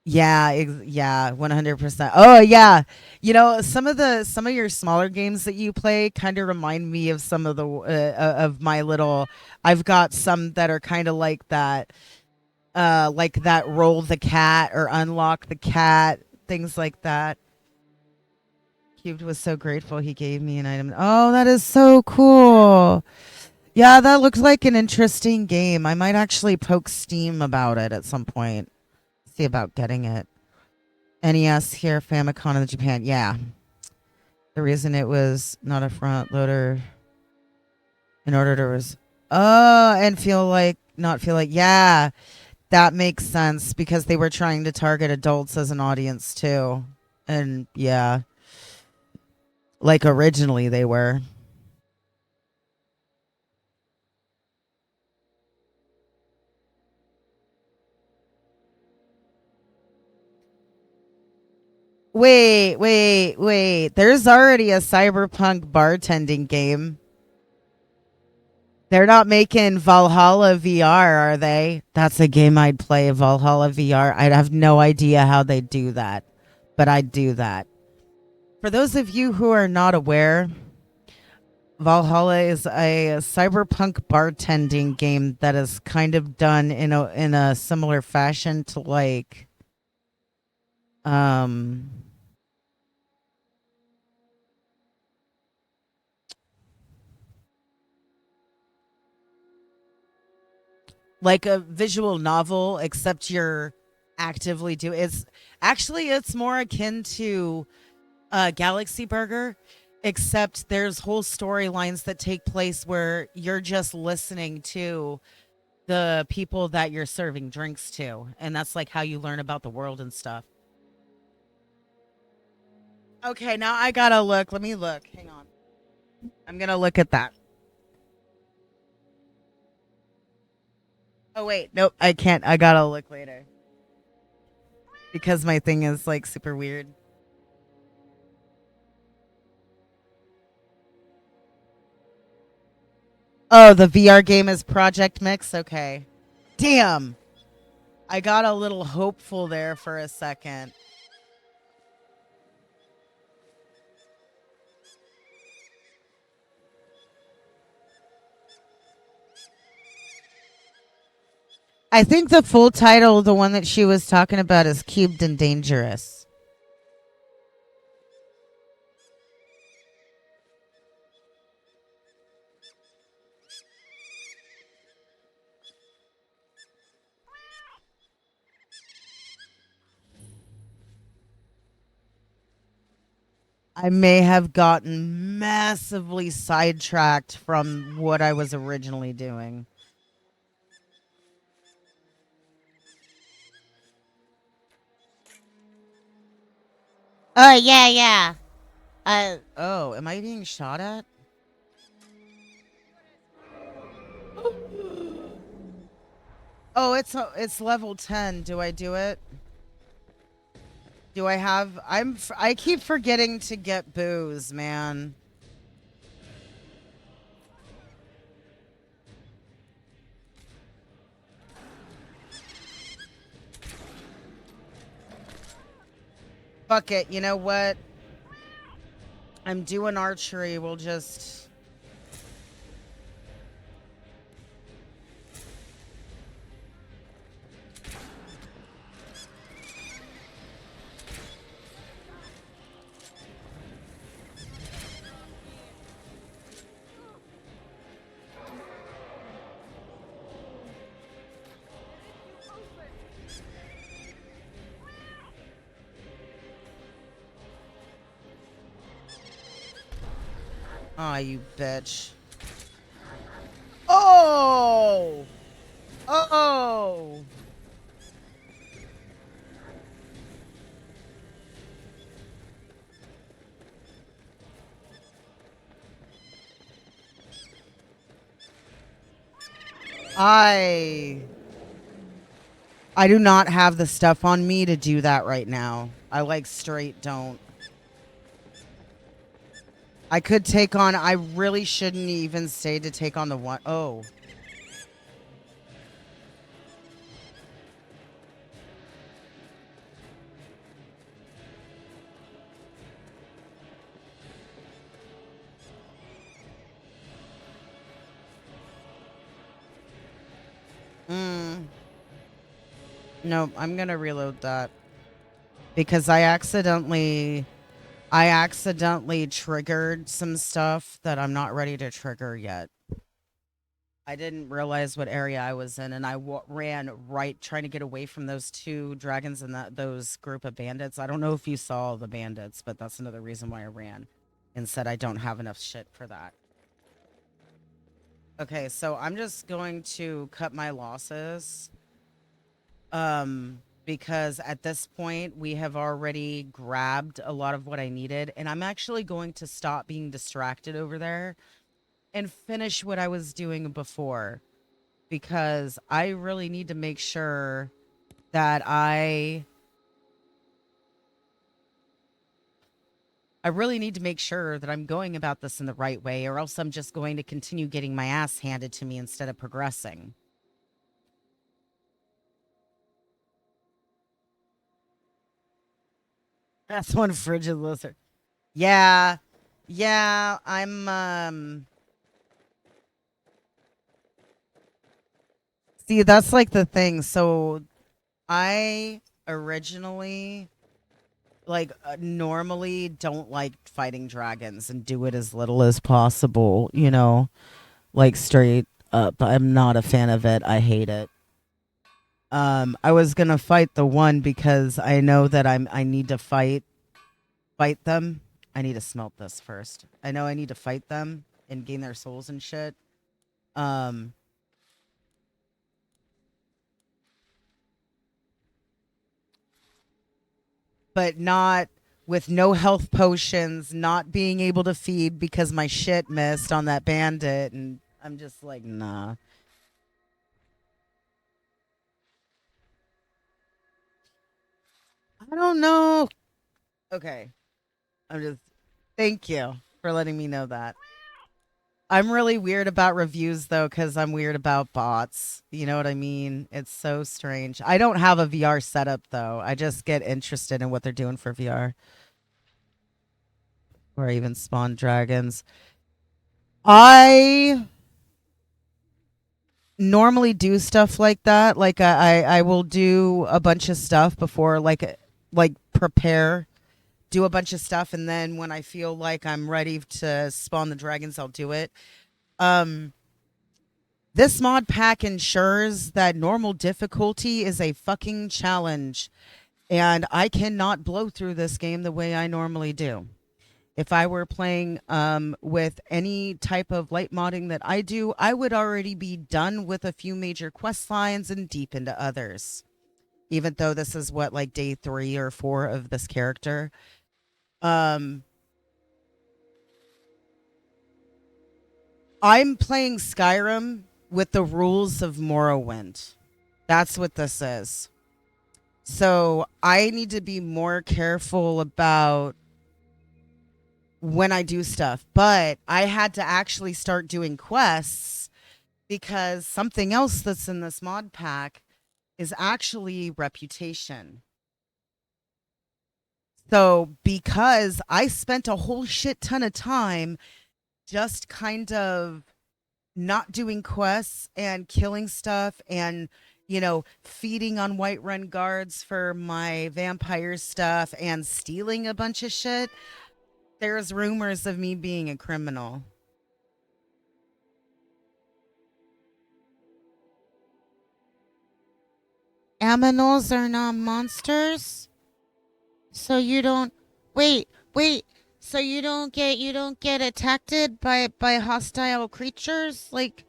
Yeah, 100%. Oh yeah. Some of your smaller games that you play kind of remind me of some of the of my little I've got some that are kind of like that roll the cat or unlock the cat, things like that. Cubed was so grateful he gave me an item. Oh, that is so cool. Yeah, that looks like an interesting game. I might actually poke Steam about it at some point. See about getting it. NES here, Famicom in Japan. Yeah. The reason it was not a front loader in order to and not feel like, yeah, that makes sense because they were trying to target adults as an audience too. And yeah, like originally they were. Wait. There's already a cyberpunk bartending game. They're not making Valhalla VR, are they? That's a game I'd play, Valhalla VR. I'd have no idea how they do that, but I'd do that. For those of you who are not aware, Valhalla is a cyberpunk bartending game that is kind of done in a similar fashion to um like a visual novel, except you're actively do it's more akin to Galaxy Burger, except there's whole storylines that take place where you're just listening to the people that you're serving drinks to, and that's like how you learn about the world and stuff. Okay, now I gotta look. Let me look. Hang on. I'm gonna look at that. Oh wait, nope, I can't. I gotta look later because my thing is like super weird. Oh, the VR game is Project Mix. Okay, damn, I got a little hopeful there for a second. I think the full title, the one that she was talking about, is Cubed and Dangerous. I may have gotten massively sidetracked from what I was originally doing. Oh, yeah, yeah. Oh, am I being shot at? Oh, it's level 10. Do I do it? Do I have I keep forgetting to get booze, man. Fuck it. You know what? I'm doing archery. We'll just Aw, you bitch. Oh! Oh! I do not have the stuff on me to do that right now. I like straight don't. I could take on, I really shouldn't even stay to take on the one. Oh. No, I'm gonna reload that. Because I accidentally triggered some stuff that I'm not ready to trigger yet. I didn't realize what area I was in, and I ran right trying to get away from those two dragons and those group of bandits. I don't know if you saw the bandits, but that's another reason why I ran and said I don't have enough shit for that. Okay, so I'm just going to cut my losses. Because at this point we have already grabbed a lot of what I needed, and I'm actually going to stop being distracted over there and finish what I was doing before, because I really need to make sure that I really need to make sure that I'm going about this in the right way, or else I'm just going to continue getting my ass handed to me instead of progressing. That's one frigid lizard. Yeah. Yeah, I'm see, that's like the thing. So I originally normally don't like fighting dragons and do it as little as possible, you know, like straight up. I'm not a fan of it. I hate it. I was gonna fight the one because I know that I need to fight them. I need to smelt this first. I know I need to fight them and gain their souls and shit. Um but not with no health potions, not being able to feed because my shit missed on that bandit, and I'm just like, nah. I don't know. Okay. Thank you for letting me know that. I'm really weird about reviews though, because I'm weird about bots. You know what I mean? It's so strange. I don't have a VR setup though. I just get interested in what they're doing for VR. Or even spawn dragons. I normally do stuff like that. Like I will do a bunch of stuff before like prepare, do a bunch of stuff, and then when I feel like I'm ready to spawn the dragons, I'll do it. Um this mod pack ensures that normal difficulty is a fucking challenge, and I cannot blow through this game the way I normally do. If I were playing with any type of light modding that I do, I would already be done with a few major quest lines and deep into others. Even though this is what, like day 3 or 4 of this character. I'm playing Skyrim with the rules of Morrowind. That's what this is. So I need to be more careful about when I do stuff. But I had to actually start doing quests because something else that's in this mod pack is actually reputation. So because I spent a whole shit ton of time just kind of not doing quests and killing stuff and, you know, feeding on Whiterun guards for my vampire stuff and stealing a bunch of shit, there's rumors of me being a criminal. Aminals are not monsters? So you don't wait. So you don't get attacked by hostile creatures like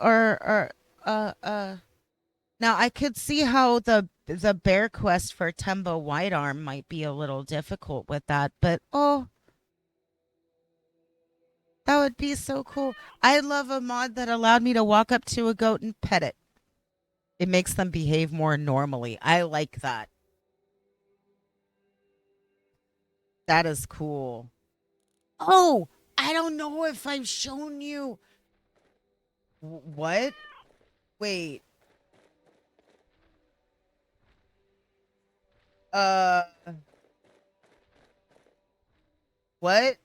are now I could see how the bear quest for Temba Whitearm might be a little difficult with that, but oh, that would be so cool. I'd love a mod that allowed me to walk up to a goat and pet it. It makes them behave more normally. I like that. That is cool. Oh, I don't know if I've shown you. What? Wait. Uh. What?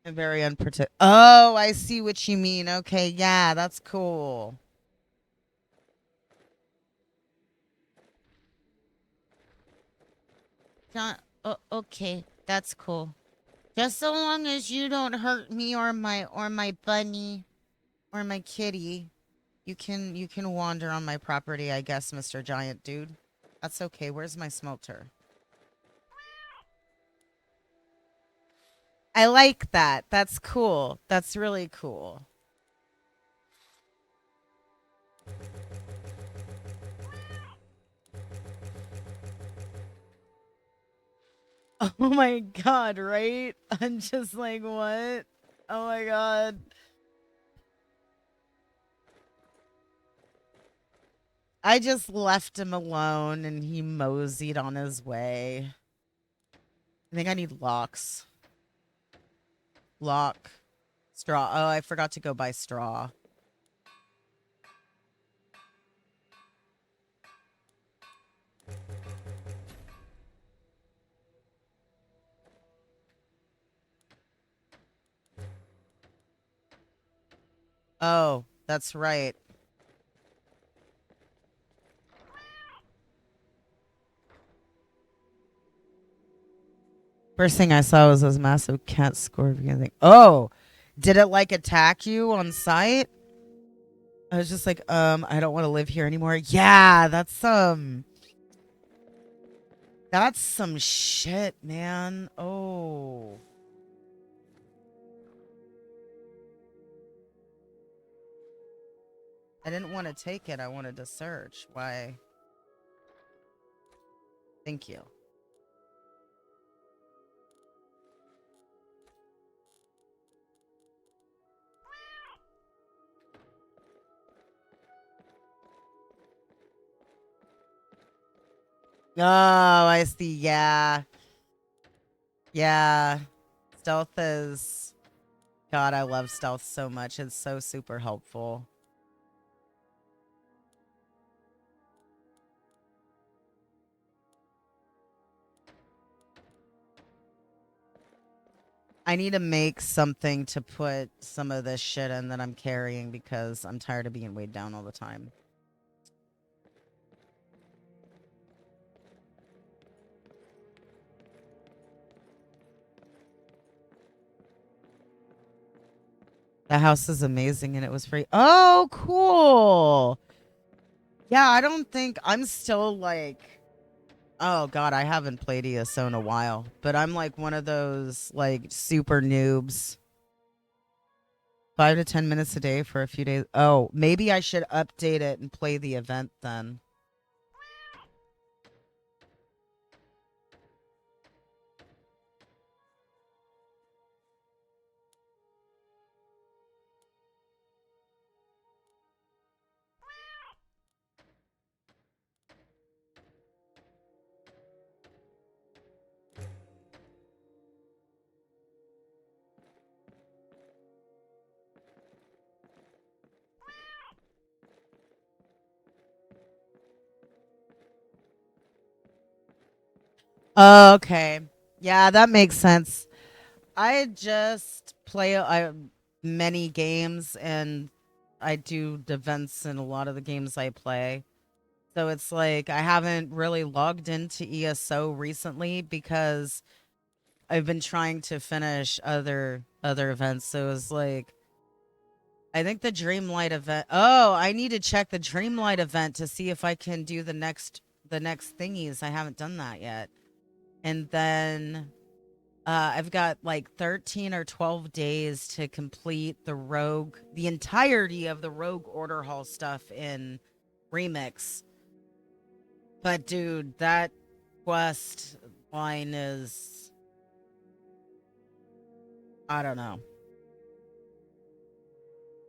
I'm very unprotected. Oh, I see what you mean. Okay, yeah, that's cool. Not, okay, that's cool. Just so long as you don't hurt me or my bunny or my kitty, you can wander on my property, I guess, Mr. Giant Dude. That's okay. Where's my smelter? I like that. That's cool. That's really cool. Oh my god, right? I'm just like, what? Oh my god. I just left him alone and he moseyed on his way. I think I need locks. Lock. Straw. Oh, I forgot to go buy straw. Oh, that's right. First thing I saw was this massive cat scorpion thing. Oh, did it like attack you on sight? I was just like, I don't want to live here anymore. Yeah, that's some shit, man. Oh. I didn't want to take it. I wanted to search. Why? Thank you. Oh, I see. Yeah. Yeah. Stealth is... God, I love stealth so much. It's so super helpful. I need to make something to put some of this shit in that I'm carrying because I'm tired of being weighed down all the time. The house is amazing and it was free. Oh, cool. Yeah, I don't think I'm still like, oh God, I haven't played ESO in a while, but I'm like one of those like super noobs. 5 to 10 minutes a day for a few days. Oh, maybe I should update it and play the event then. Okay. Yeah, that makes sense. I just play many games and I do events in a lot of the games I play. So it's like I haven't really logged into ESO recently because I've been trying to finish other events. So it's like I think the Dreamlight event. Oh, I need to check the Dreamlight event to see if I can do the next thingies. I haven't done that yet. And then I've got like 13 or 12 days to complete the entirety of the Rogue Order Hall stuff in Remix. But dude, that quest line is, I don't know.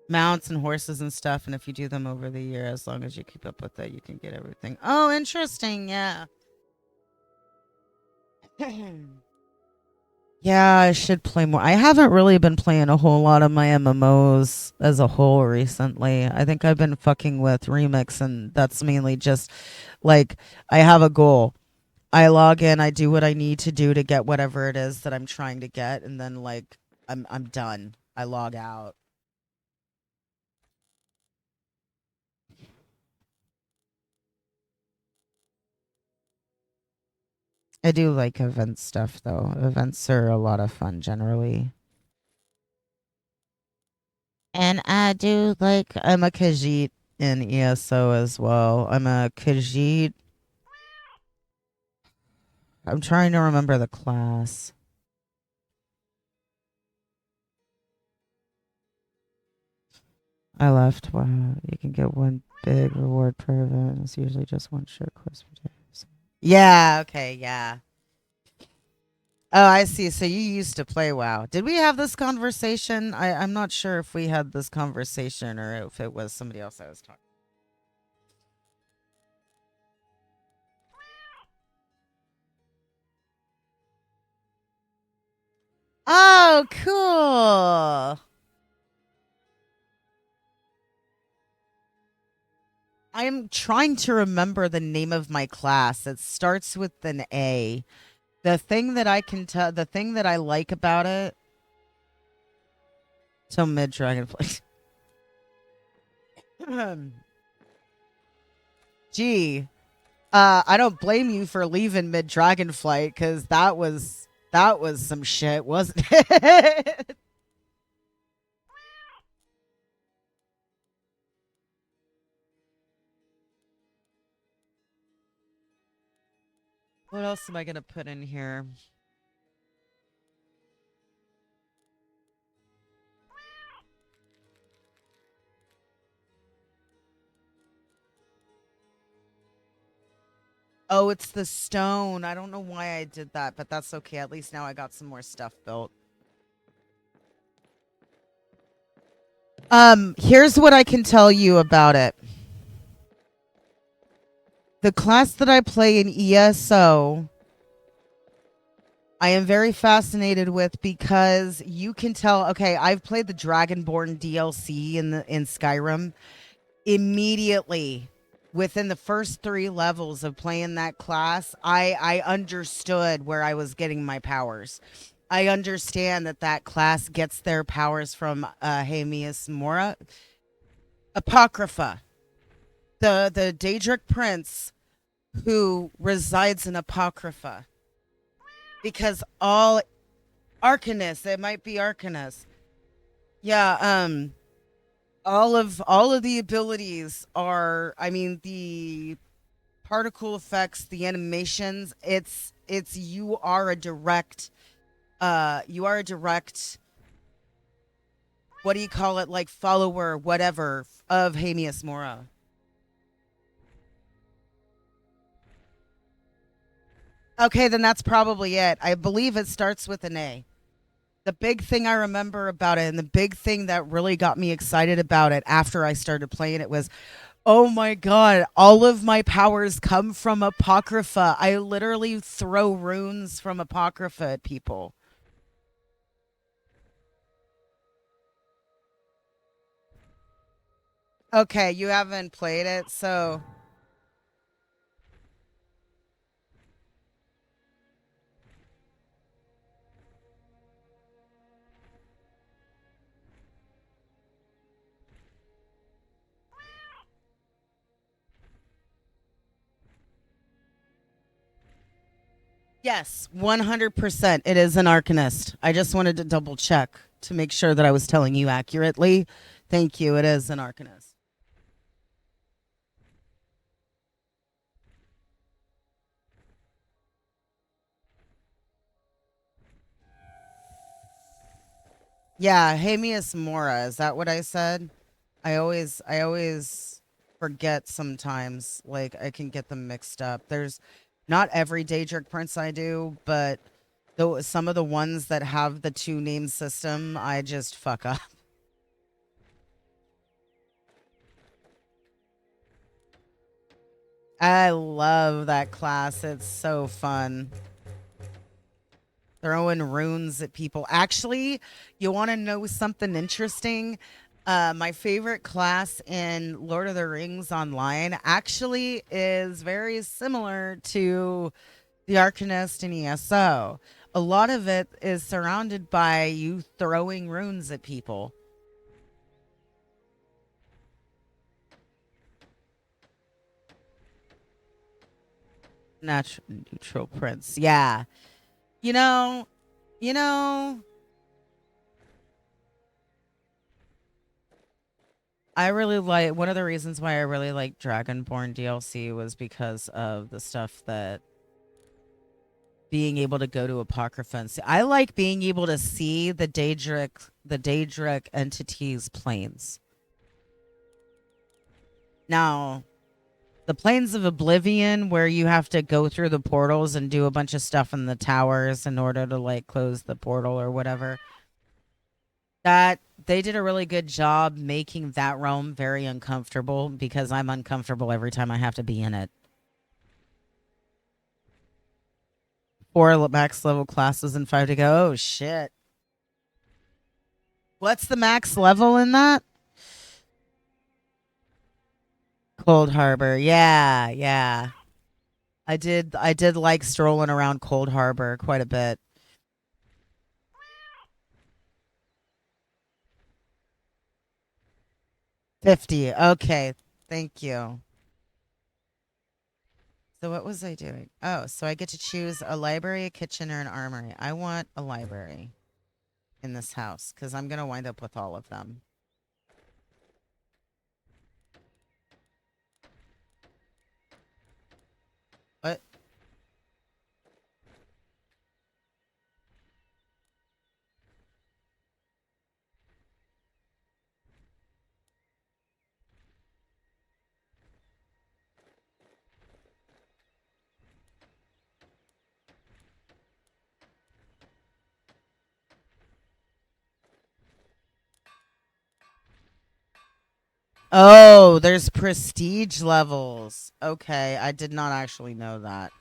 Mounts and horses and stuff, and if you do them over the year, as long as you keep up with it, you can get everything. Oh, interesting, yeah. Yeah, I should play more. I haven't really been playing a whole lot of my MMOs as a whole recently. I think I've been fucking with Remix, and that's mainly just like I have a goal. I log in, I do what I need to do to get whatever it is that I'm trying to get, and then like I'm done. I log out. I do like event stuff though. Events are a lot of fun generally. And I do like I'm a Khajiit in ESO as well. I'm a Khajiit. I'm trying to remember the class. I left. Wow, you can get one big reward per event. It's usually just one short quest per day. Yeah, okay, yeah. Oh, I see. So you used to play WoW. Did we have this conversation? I'm not sure if we had this conversation or if it was somebody else I was talking. Oh, cool. I'm trying to remember the name of my class. It starts with an A. The thing that I can tell, the thing that I like about it. So mid Dragonflight. Gee, I don't blame you for leaving mid Dragonflight because that was some shit, wasn't it? What else am I gonna put in here? Oh, it's the stone. I don't know why I did that, but that's okay. At least now I got some more stuff built. Here's what I can tell you about it. The class that I play in ESO, I am very fascinated with because you can tell. Okay, I've played the Dragonborn DLC in Skyrim. Immediately, within the first 3 levels of playing that class, I understood where I was getting my powers. I understand that class gets their powers from Hamius Mora Apocrypha, the Daedric prince who resides in Apocrypha, because all Arcanist, it might be Arcanist. Yeah, all of the abilities are, I mean, the particle effects, the animations, it's you are a direct, what do you call it, like follower, whatever, of Hamius Mora. Okay, then that's probably it. I believe it starts with an A. The big thing I remember about it, and the big thing that really got me excited about it after I started playing it, was, oh my god, all of my powers come from Apocrypha. I literally throw runes from Apocrypha at people. Okay, you haven't played it, so yes, 100%. It is an Arcanist. I just wanted to double check to make sure that I was telling you accurately. Thank you. It is an Arcanist. Yeah, Hamius Mora. Is that what I said? I always forget sometimes. Like, I can get them mixed up. There's not every Daedric Prince I do, but though some of the ones that have the 2 name system, I just fuck up. I love that class. It's so fun. Throwing runes at people. Actually, you want to know something interesting? My favorite class in Lord of the Rings Online actually is very similar to the Arcanist in ESO. A lot of it is surrounded by you throwing runes at people. Natural neutral prince. Yeah. You know, you know, I really like, one of the reasons why I really like Dragonborn DLC was because of the stuff that being able to go to Apocrypha and see. I like being able to see the Daedric entities planes. Now, the planes of Oblivion, where you have to go through the portals and do a bunch of stuff in the towers in order to like close the portal or whatever. That they did a really good job making that realm very uncomfortable because I'm uncomfortable every time I have to be in it. 4 max level classes and 5 to go. Oh shit. What's the max level in that? Cold Harbor. Yeah, yeah. I did like strolling around Cold Harbor quite a bit. 50. Okay. Thank you. So what was I doing? Oh, so I get to choose a library, a kitchen, or an armory. I want a library in this house because I'm going to wind up with all of them. What? Oh, there's prestige levels. Okay, I did not actually know that.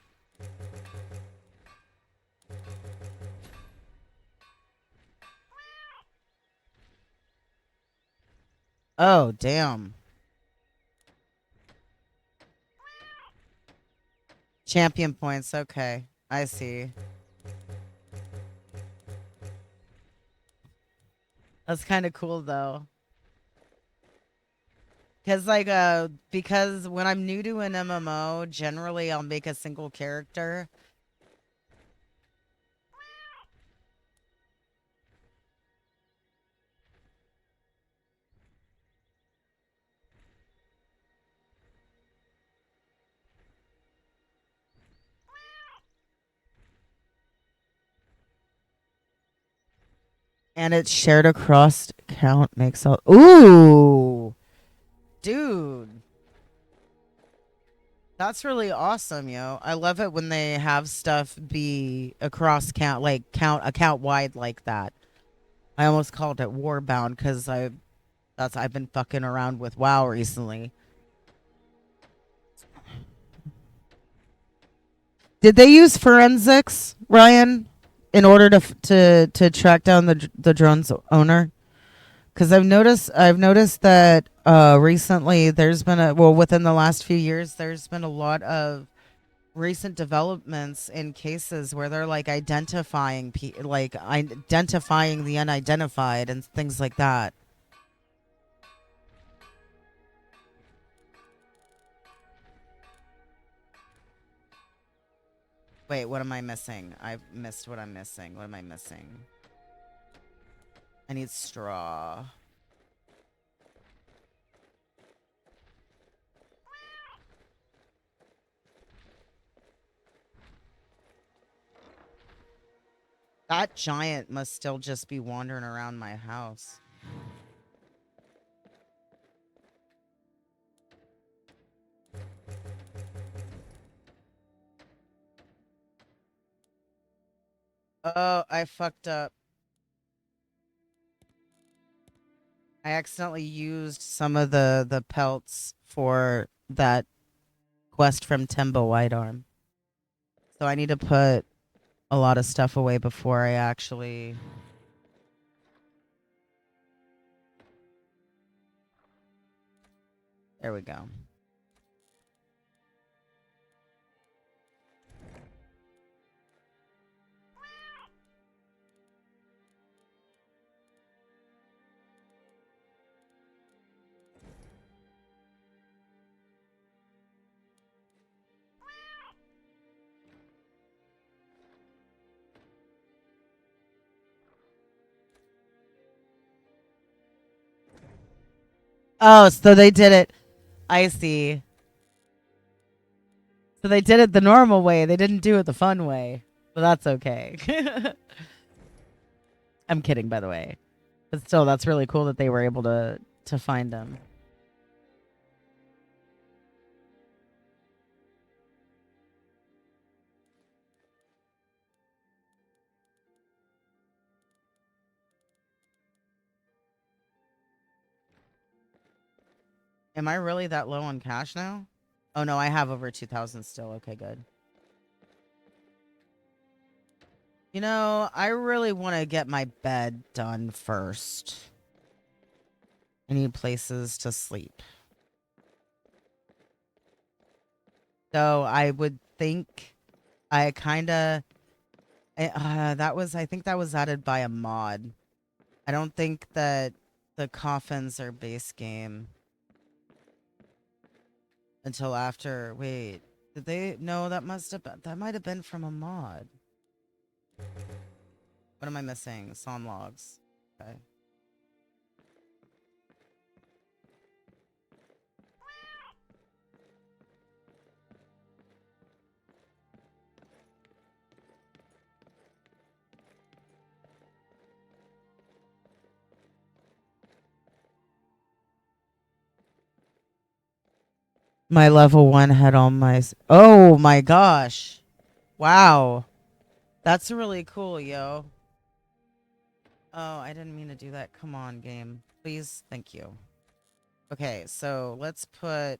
Oh, damn. Champion points. Okay, I see. That's kind of cool though. Because when I'm new to an MMO, generally I'll make a single character. And it's shared across account makes all. Ooh, dude, that's really awesome, yo. I love it when they have stuff be across count, like count account wide like that. I almost called it Warbound because I've been fucking around with WoW recently. Did they use forensics, Ryan, in order to track down the drone's owner? Because I've noticed that recently there's been within the last few years there's been a lot of recent developments in cases where they're like identifying the unidentified and things like that. Wait, what am I missing? I've missed what I'm missing. What am I missing? I need straw. That giant must still just be wandering around my house. Oh, I fucked up. I accidentally used some of the pelts for that quest from Tembo Whitearm. So I need to put a lot of stuff away before I actually. There we go. Oh, so they did it. I see. So they did it the normal way. They didn't do it the fun way. But that's okay. I'm kidding, by the way. But still, that's really cool that they were able to find him. Am I really that low on cash now? Oh no, I have over 2,000 still. Okay, good. You know, I really want to get my bed done first. I need places to sleep. So I would think I kind of I think that was added by a mod. I don't think that the coffins are base game until after. Wait, did they? No, that might have been from a mod. What am I missing? Song logs. Okay. My level 1 had all my. Oh my gosh! Wow, that's really cool, yo. Oh, I didn't mean to do that. Come on, game. Please, thank you. Okay, so let's put...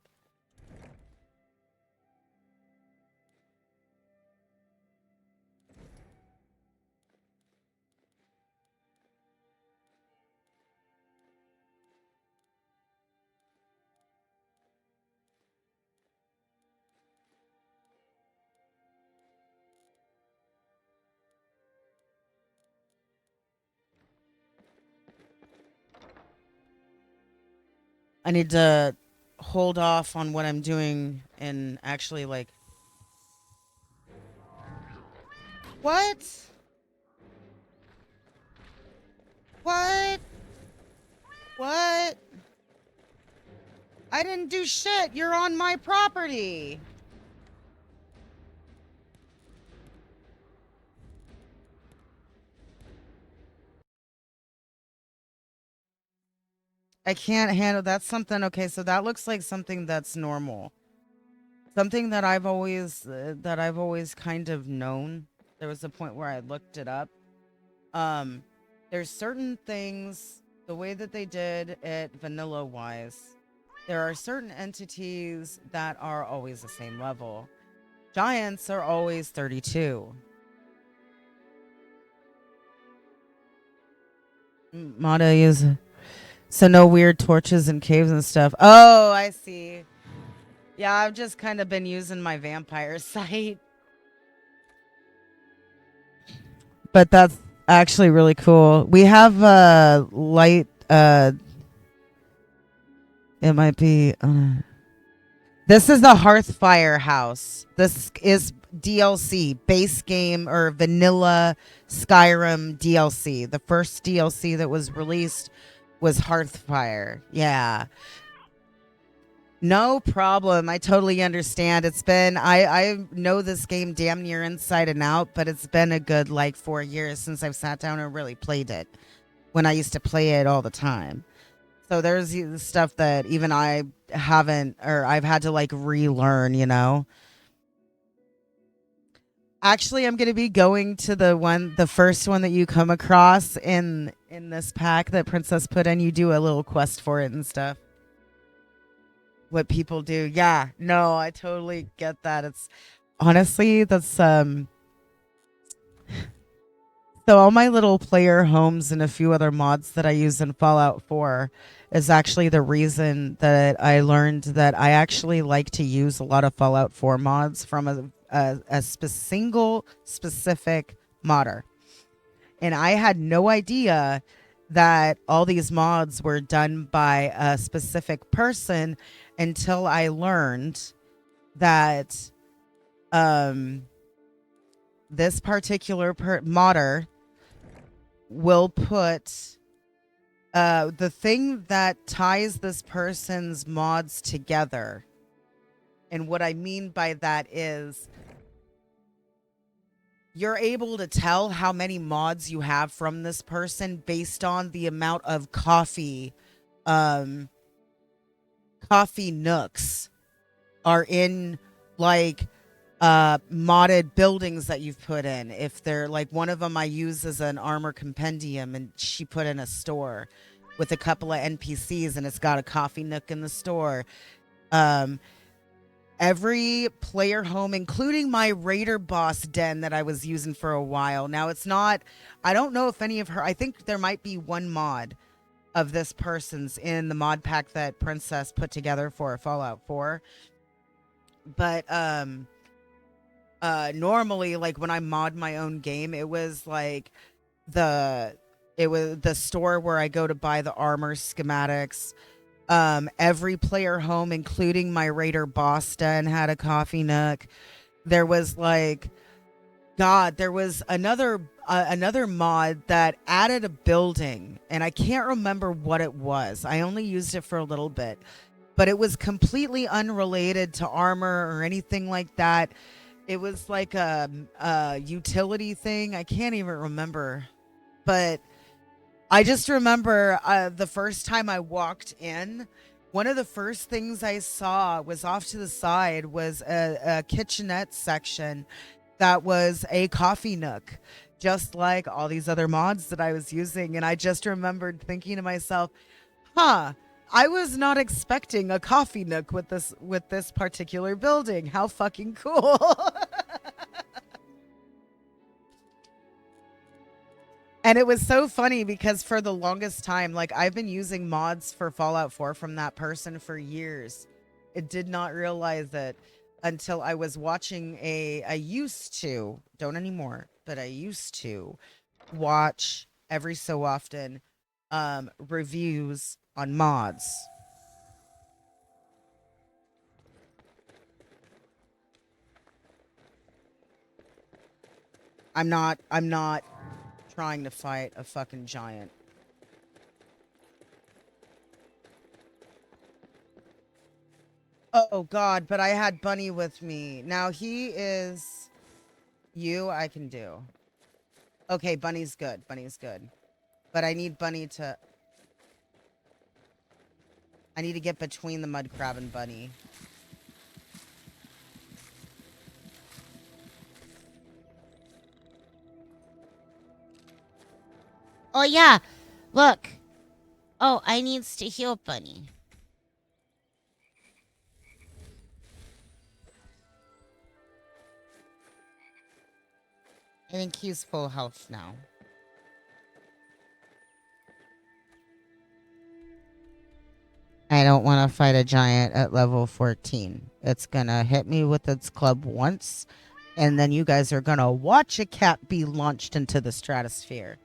I need to hold off on what I'm doing and actually, like... What? What? What? I didn't do shit. You're on my property. I can't handle... That's something... Okay, so that looks like something that's normal. Something that I've always kind of known. There was a point where I looked it up. There's certain things, the way that they did it vanilla wise, there are certain entities that are always the same level. Giants are always 32. Mata is... So no weird torches and caves and stuff. Oh, I see. Yeah, I've just kind of been using my vampire site. But that's actually really cool. We have light... It might be... This is the Hearthfire house. This is DLC, base game or vanilla Skyrim DLC. The first DLC that was released was Hearthfire. Yeah. No problem. I totally understand. It's been... I know this game damn near inside and out, but it's been a good like 4 years since I've sat down and really played it. When I used to play it all the time. So there's stuff that even I haven't, or I've had to like relearn, you know. Actually, I'm going to be going to the first one that you come across in this pack that Princess put in. You do a little quest for it and stuff. What people do. Yeah. No, I totally get that. It's honestly, that's so all my little player homes and a few other mods that I use in Fallout 4 is actually the reason that I learned that I actually like to use a lot of Fallout 4 mods from single specific modder. And I had no idea that all these mods were done by a specific person until I learned that this particular modder will put the thing that ties this person's mods together. And what I mean by that is you're able to tell how many mods you have from this person based on the amount of coffee nooks are in like modded buildings that you've put in. If they're like, one of them I use as an armor compendium, and she put in a store with a couple of NPCs, and it's got a coffee nook in the store. Every player home, including my Raider boss den that I was using for a while. Now it's not, I don't know if any of her, I think there might be one mod of this person's in the mod pack that Princess put together for Fallout 4. But normally, like when I mod my own game, it was like the store where I go to buy the armor schematics. Every player home, including my Raider Boston, had a coffee nook. There was like, God, there was another mod that added a building, and I can't remember what it was. I only used it for a little bit, but it was completely unrelated to armor or anything like that. It was like a utility thing. I can't even remember, but I just remember the first time I walked in, one of the first things I saw was off to the side was a kitchenette section that was a coffee nook, just like all these other mods that I was using. And I just remembered thinking to myself, huh, I was not expecting a coffee nook with this particular building. How fucking cool. And it was so funny because for the longest time, like I've been using mods for Fallout 4 from that person for years. It did not realize it until I was watching I used to, don't anymore, but I used to watch every so often reviews on mods. I'm not trying to fight a fucking giant. Oh god, but I had Bunny with me. Now he is you I can do. Okay, Bunny's good. Bunny's good. But I need Bunny to I need to get between the mud crab and Bunny. Oh, yeah. Look. Oh, I needs to heal Bunny. I think he's full health now. I don't want to fight a giant at level 14. It's gonna hit me with its club once, and then you guys are gonna watch a cat be launched into the stratosphere.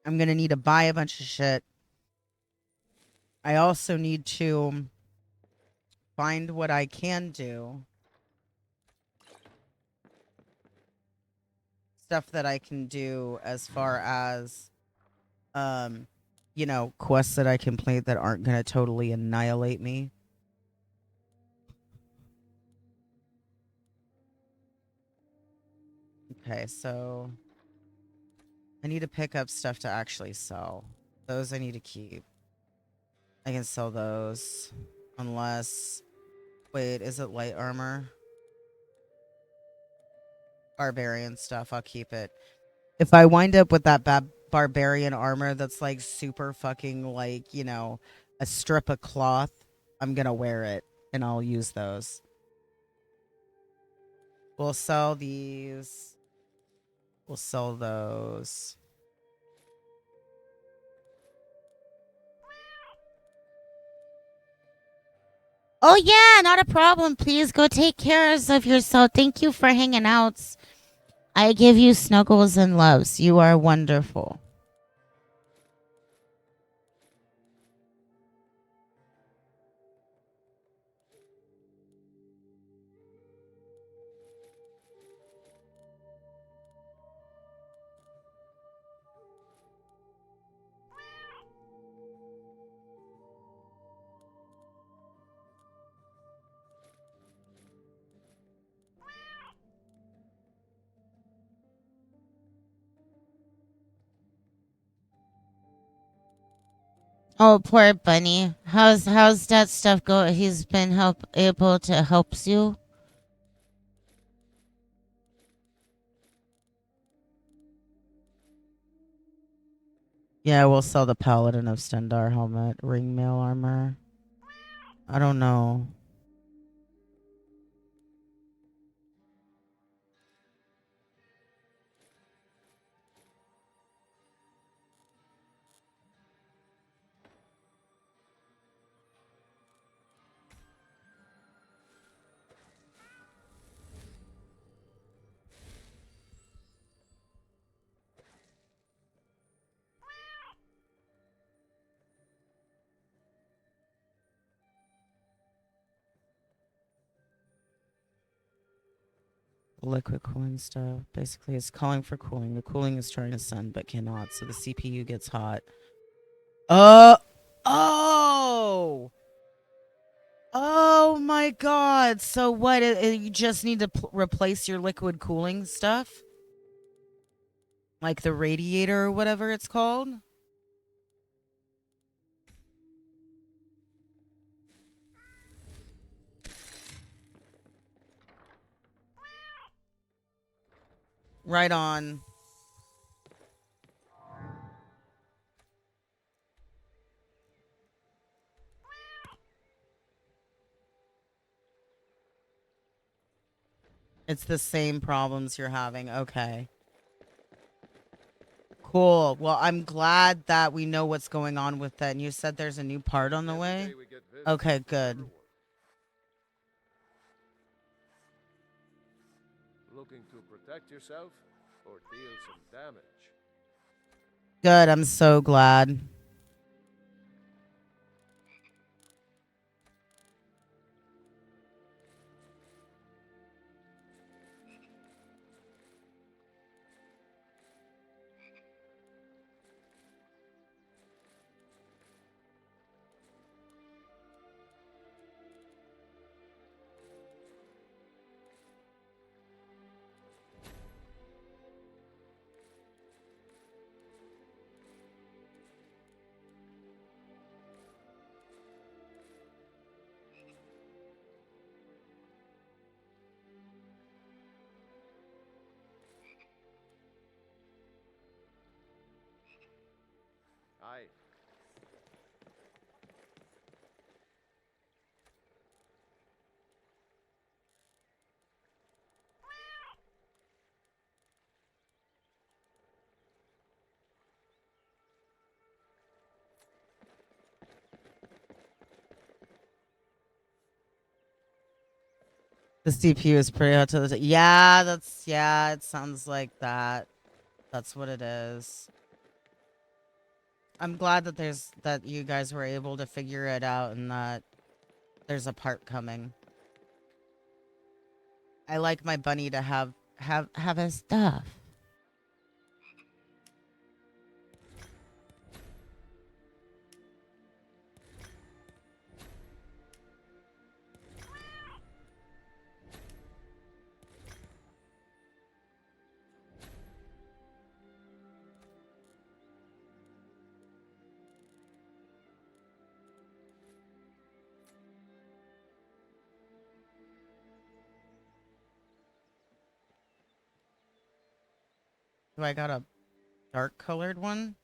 I'm gonna need to buy a bunch of shit. I also need to find what I can do. Stuff that I can do as far as, you know, quests that I complete that aren't gonna totally annihilate me. Okay, so I need to pick up stuff to actually sell. Those I need to keep. I can sell those. Unless... Wait, is it light armor? Barbarian stuff, I'll keep it. If I wind up with that barbarian armor that's like super fucking like, you know, a strip of cloth, I'm gonna wear it and I'll use those. We'll sell these. We'll sell those. Oh, yeah, not a problem. Please go take care of yourself. Thank you for hanging out. I give you snuggles and loves. You are wonderful. Oh, poor Bunny. How's that stuff go? He's been able to helps you? Yeah, we'll sell the Paladin of Stendar helmet, ring mail armor. I don't know. Liquid cooling stuff. Basically, it's calling for cooling. The cooling is trying to send but cannot, so the CPU gets hot. Oh! Oh my god. So what? You just need to replace your liquid cooling stuff? Like the radiator or whatever it's called? Right on. It's the same problems you're having. Okay. Cool. Well, I'm glad that we know what's going on with that. And you said there's a new part on the way? Okay, good. Looking to protect yourself or deal some damage? Good. I'm so glad. Aye. The CPU is pretty hot to the yeah, it sounds like that. That's what it is. I'm glad that that you guys were able to figure it out and that there's a part coming. I like my bunny to have his stuff. Do I got a dark colored one?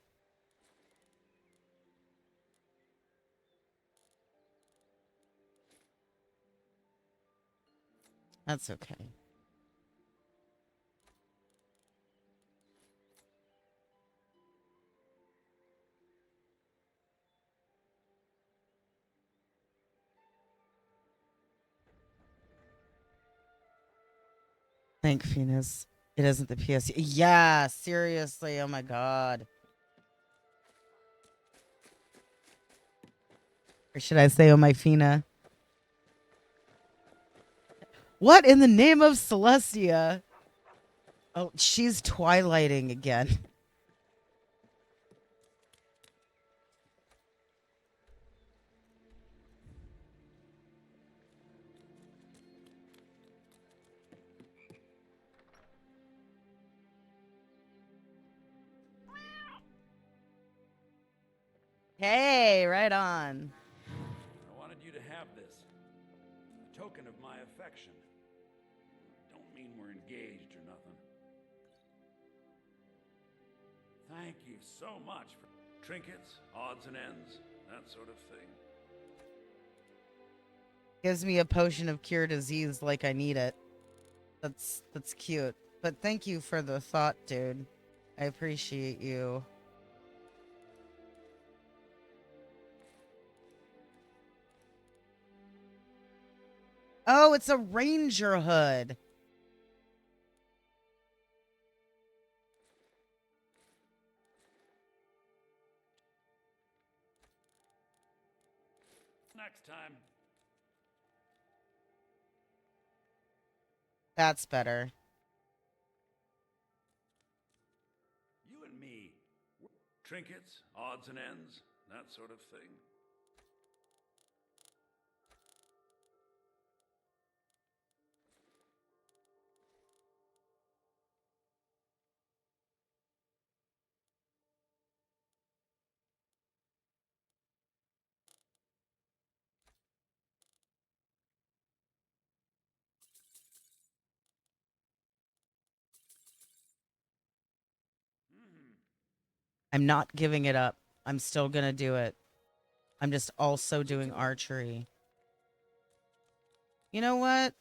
That's okay. Thank Venus. It isn't the PS. Yeah, seriously. Oh my god. Or should I say, oh my Fina? What in the name of Celestia? Oh, she's twilighting again. Hey, right on. I wanted you to have this. A token of my affection. Don't mean we're engaged or nothing. Thank you so much for trinkets, odds and ends, that sort of thing. Gives me a potion of cure disease like I need it. That's cute. But thank you for the thought, dude. I appreciate you. Oh, it's a ranger hood. Next time. That's better. You and me. Trinkets, odds and ends, that sort of thing. I'm not giving it up. I'm still gonna do it. I'm just also doing archery. You know what?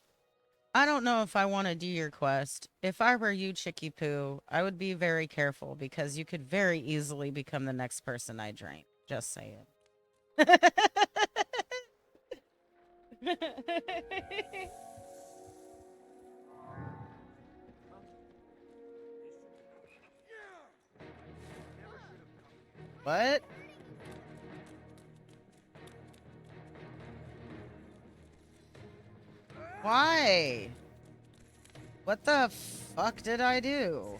I don't know if I want to do your quest. If I were you, Chicky Poo, I would be very careful because you could very easily become the next person I drain. Just saying. What? Why? What the fuck did I do?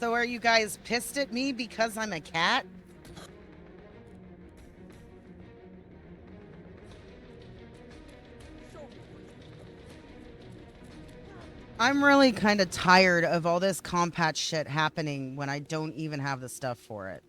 So are you guys pissed at me because I'm a cat? I'm really kind of tired of all this compat shit happening when I don't even have the stuff for it.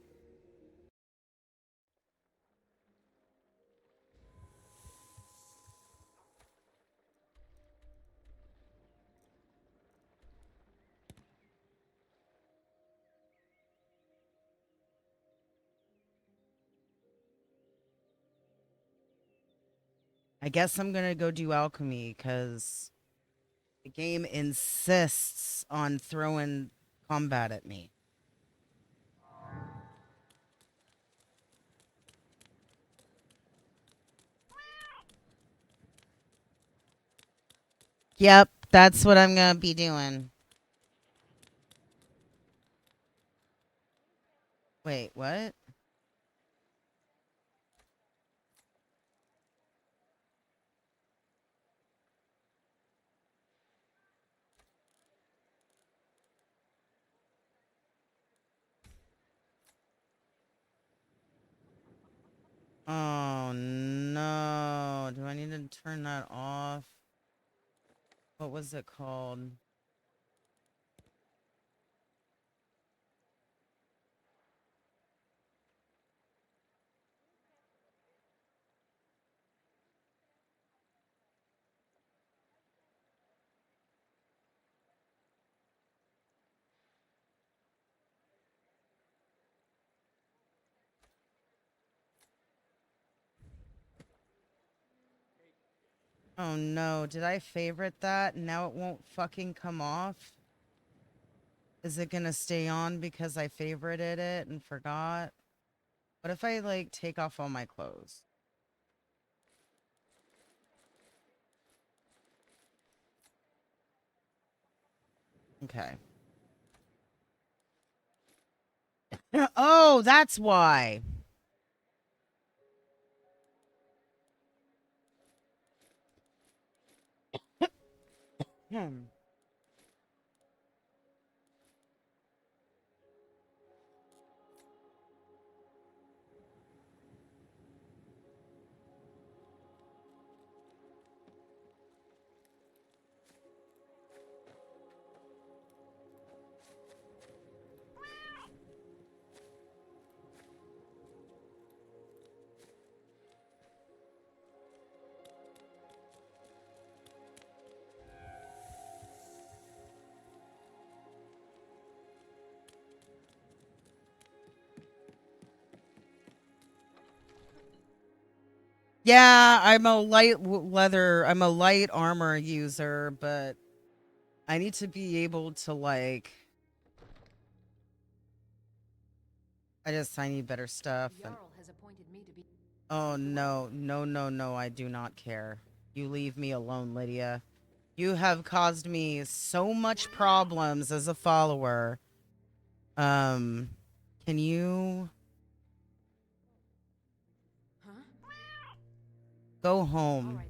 I guess I'm gonna go do alchemy because the game insists on throwing combat at me. Yep, that's what I'm gonna be doing. Wait, what? Oh no. Do I need to turn that off? What was it called? Oh no, did I favorite that? Now it won't fucking come off? Is it gonna stay on because I favorited it and forgot? What if I, like, take off all my clothes? Okay. Oh, that's why. Hmm. Yeah, I'm a I'm a light armor user, but I need to be able to, like, I need better stuff. And... Oh, no, no, no, no, I do not care. You leave me alone, Lydia. You have caused me so much problems as a follower. Can you... Go home. All right,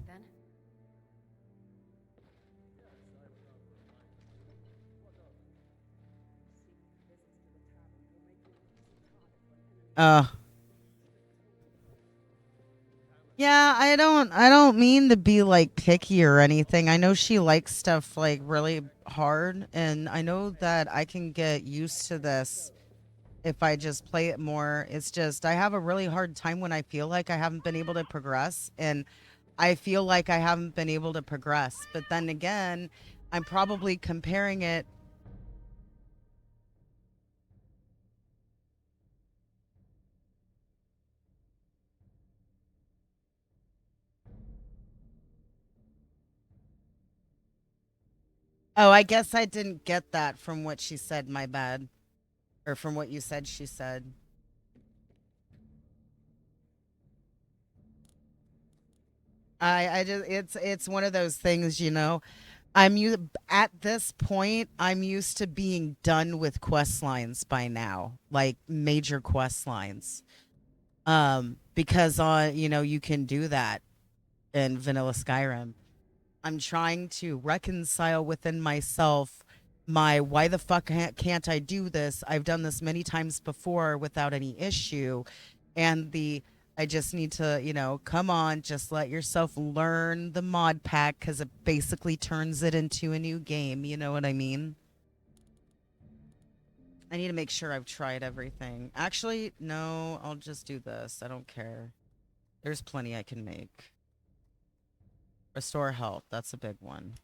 then. Yeah, Yeah, I don't mean to be like picky or anything. I know she likes stuff like really hard, and I know that I can get used to this if I just play it more. It's just I have a really hard time when I feel like I haven't been able to progress, and I feel like I haven't been able to progress. But then again, I'm probably comparing it. Oh, I guess I didn't get that from what she said, my bad. Or from what you said she said. I just it's one of those things, you know. At this point, I'm used to being done with quest lines by now, like major quest lines. Because you know, you can do that in vanilla Skyrim. I'm trying to reconcile within myself my why the fuck can't I do this? I've done this many times before without any issue. And the I just need to, you know, come on, just let yourself learn the mod pack because it basically turns it into a new game. You know what I mean? I need to make sure I've tried everything. Actually, no, I'll just do this. I don't care. There's plenty I can make. Restore health. That's a big one.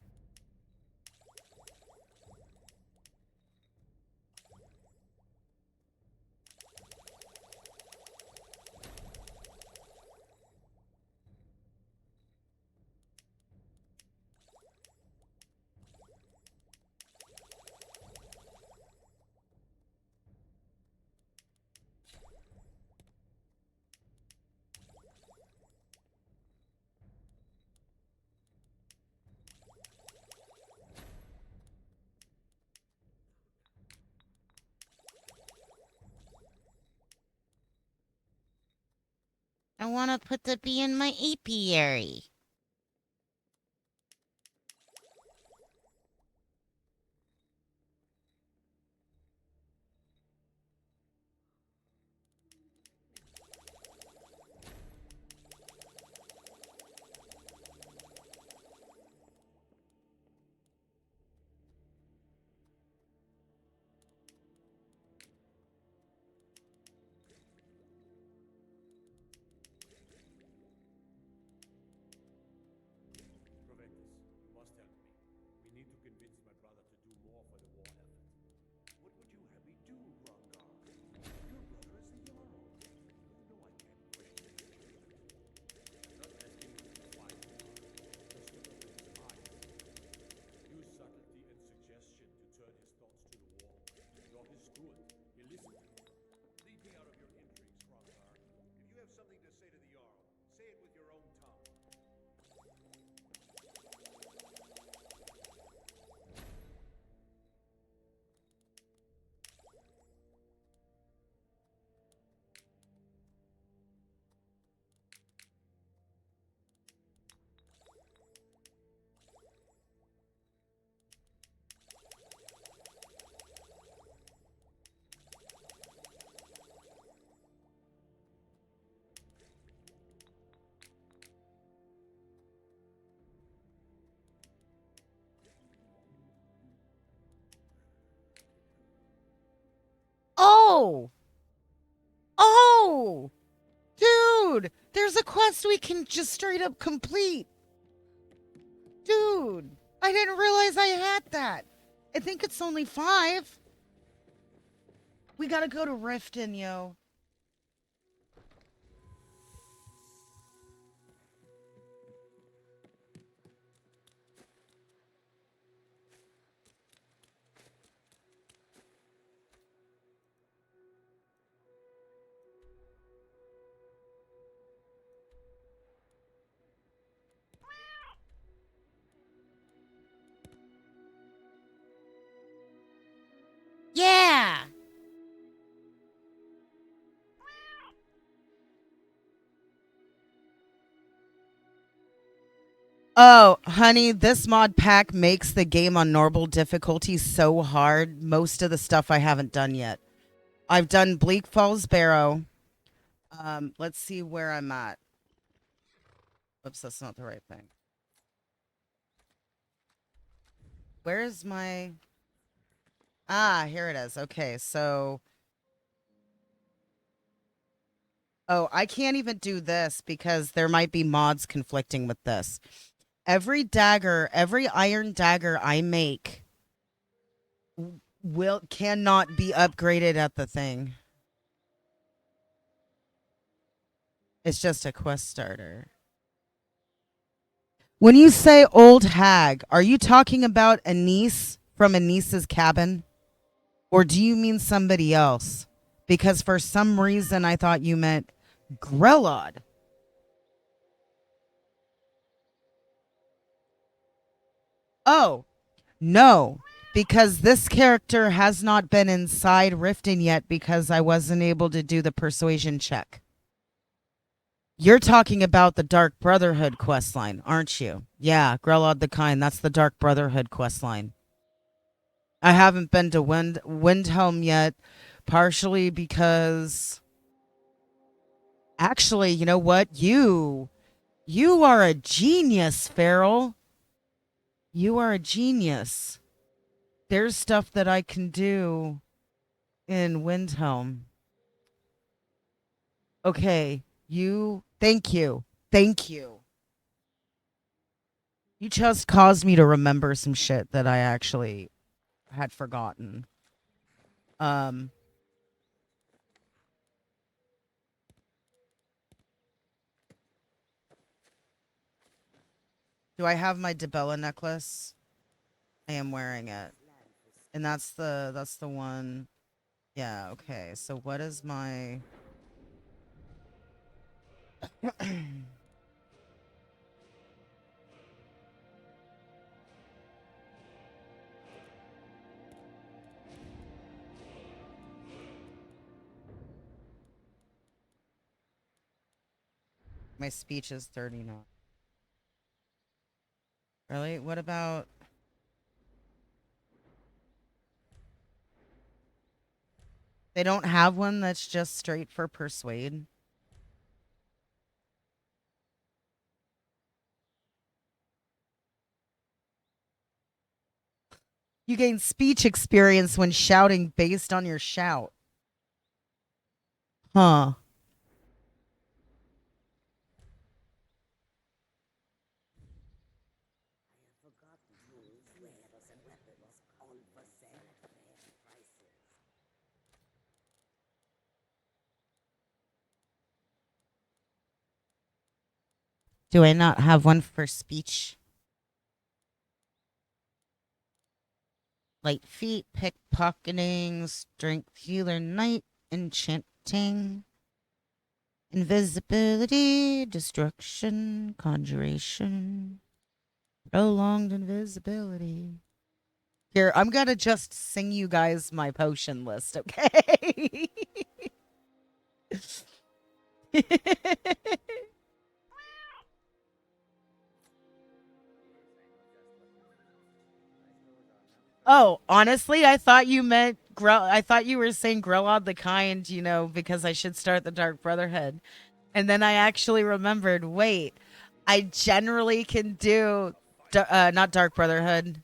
I want to put the bee in my apiary. Proventus, you must help me. We need to convince my brother to do more for the war effort. What would you have me do, Grangar? Your brother is the Jarl. You know I can't question his judgment. Not asking you to be quiet, just look into his eyes. Use subtlety and suggestion to turn his thoughts to the war. Talk is good. He'll listen to you. Leave me out of your intrigues, Grangar. If you have something to say to the Jarl, say it with your own tongue. Oh! Oh! Dude! There's a quest we can just straight up complete. Dude! I didn't realize I had that. I think it's only 5. We gotta go to Riften, yo. Yeah! Oh, honey, this mod pack makes the game on normal difficulty so hard. Most of the stuff I haven't done yet. I've done Bleak Falls Barrow. Let's see where I'm at. Oops, that's not the right thing. Where is my... Ah, here it is. Okay, so... Oh, I can't even do this because there might be mods conflicting with this. Every dagger, every iron dagger I make cannot be upgraded at the thing. It's just a quest starter. When you say old hag, are you talking about Anise from Anise's cabin? Or do you mean somebody else? Because for some reason I thought you meant Grelod. Oh, no. Because this character has not been inside Riften yet because I wasn't able to do the persuasion check. You're talking about the Dark Brotherhood questline, aren't you? Yeah, Grelod the Kind, that's the Dark Brotherhood questline. I haven't been to Windhelm yet, partially because... Actually, you know what? You are a genius, Farrell. You are a genius. There's stuff that I can do in Windhelm. Okay, thank you. Thank you. You just caused me to remember some shit that I actually had forgotten. Do I have my Debella necklace? I am wearing it. And that's the one. Yeah, okay. So what is my my speech is 39. Really? What about... They don't have one that's just straight for persuade? You gain speech experience when shouting based on your shout. Huh. Do I not have one for speech? Light feet, pickpocketing, strength healer, night, enchanting, invisibility, destruction, conjuration, prolonged invisibility. Here, I'm gonna just sing you guys my potion list, okay? Oh, honestly, I thought you meant I thought you were saying Grelod the Kind, because I should start the Dark Brotherhood. And then I actually remembered, wait, I generally can do not Dark Brotherhood.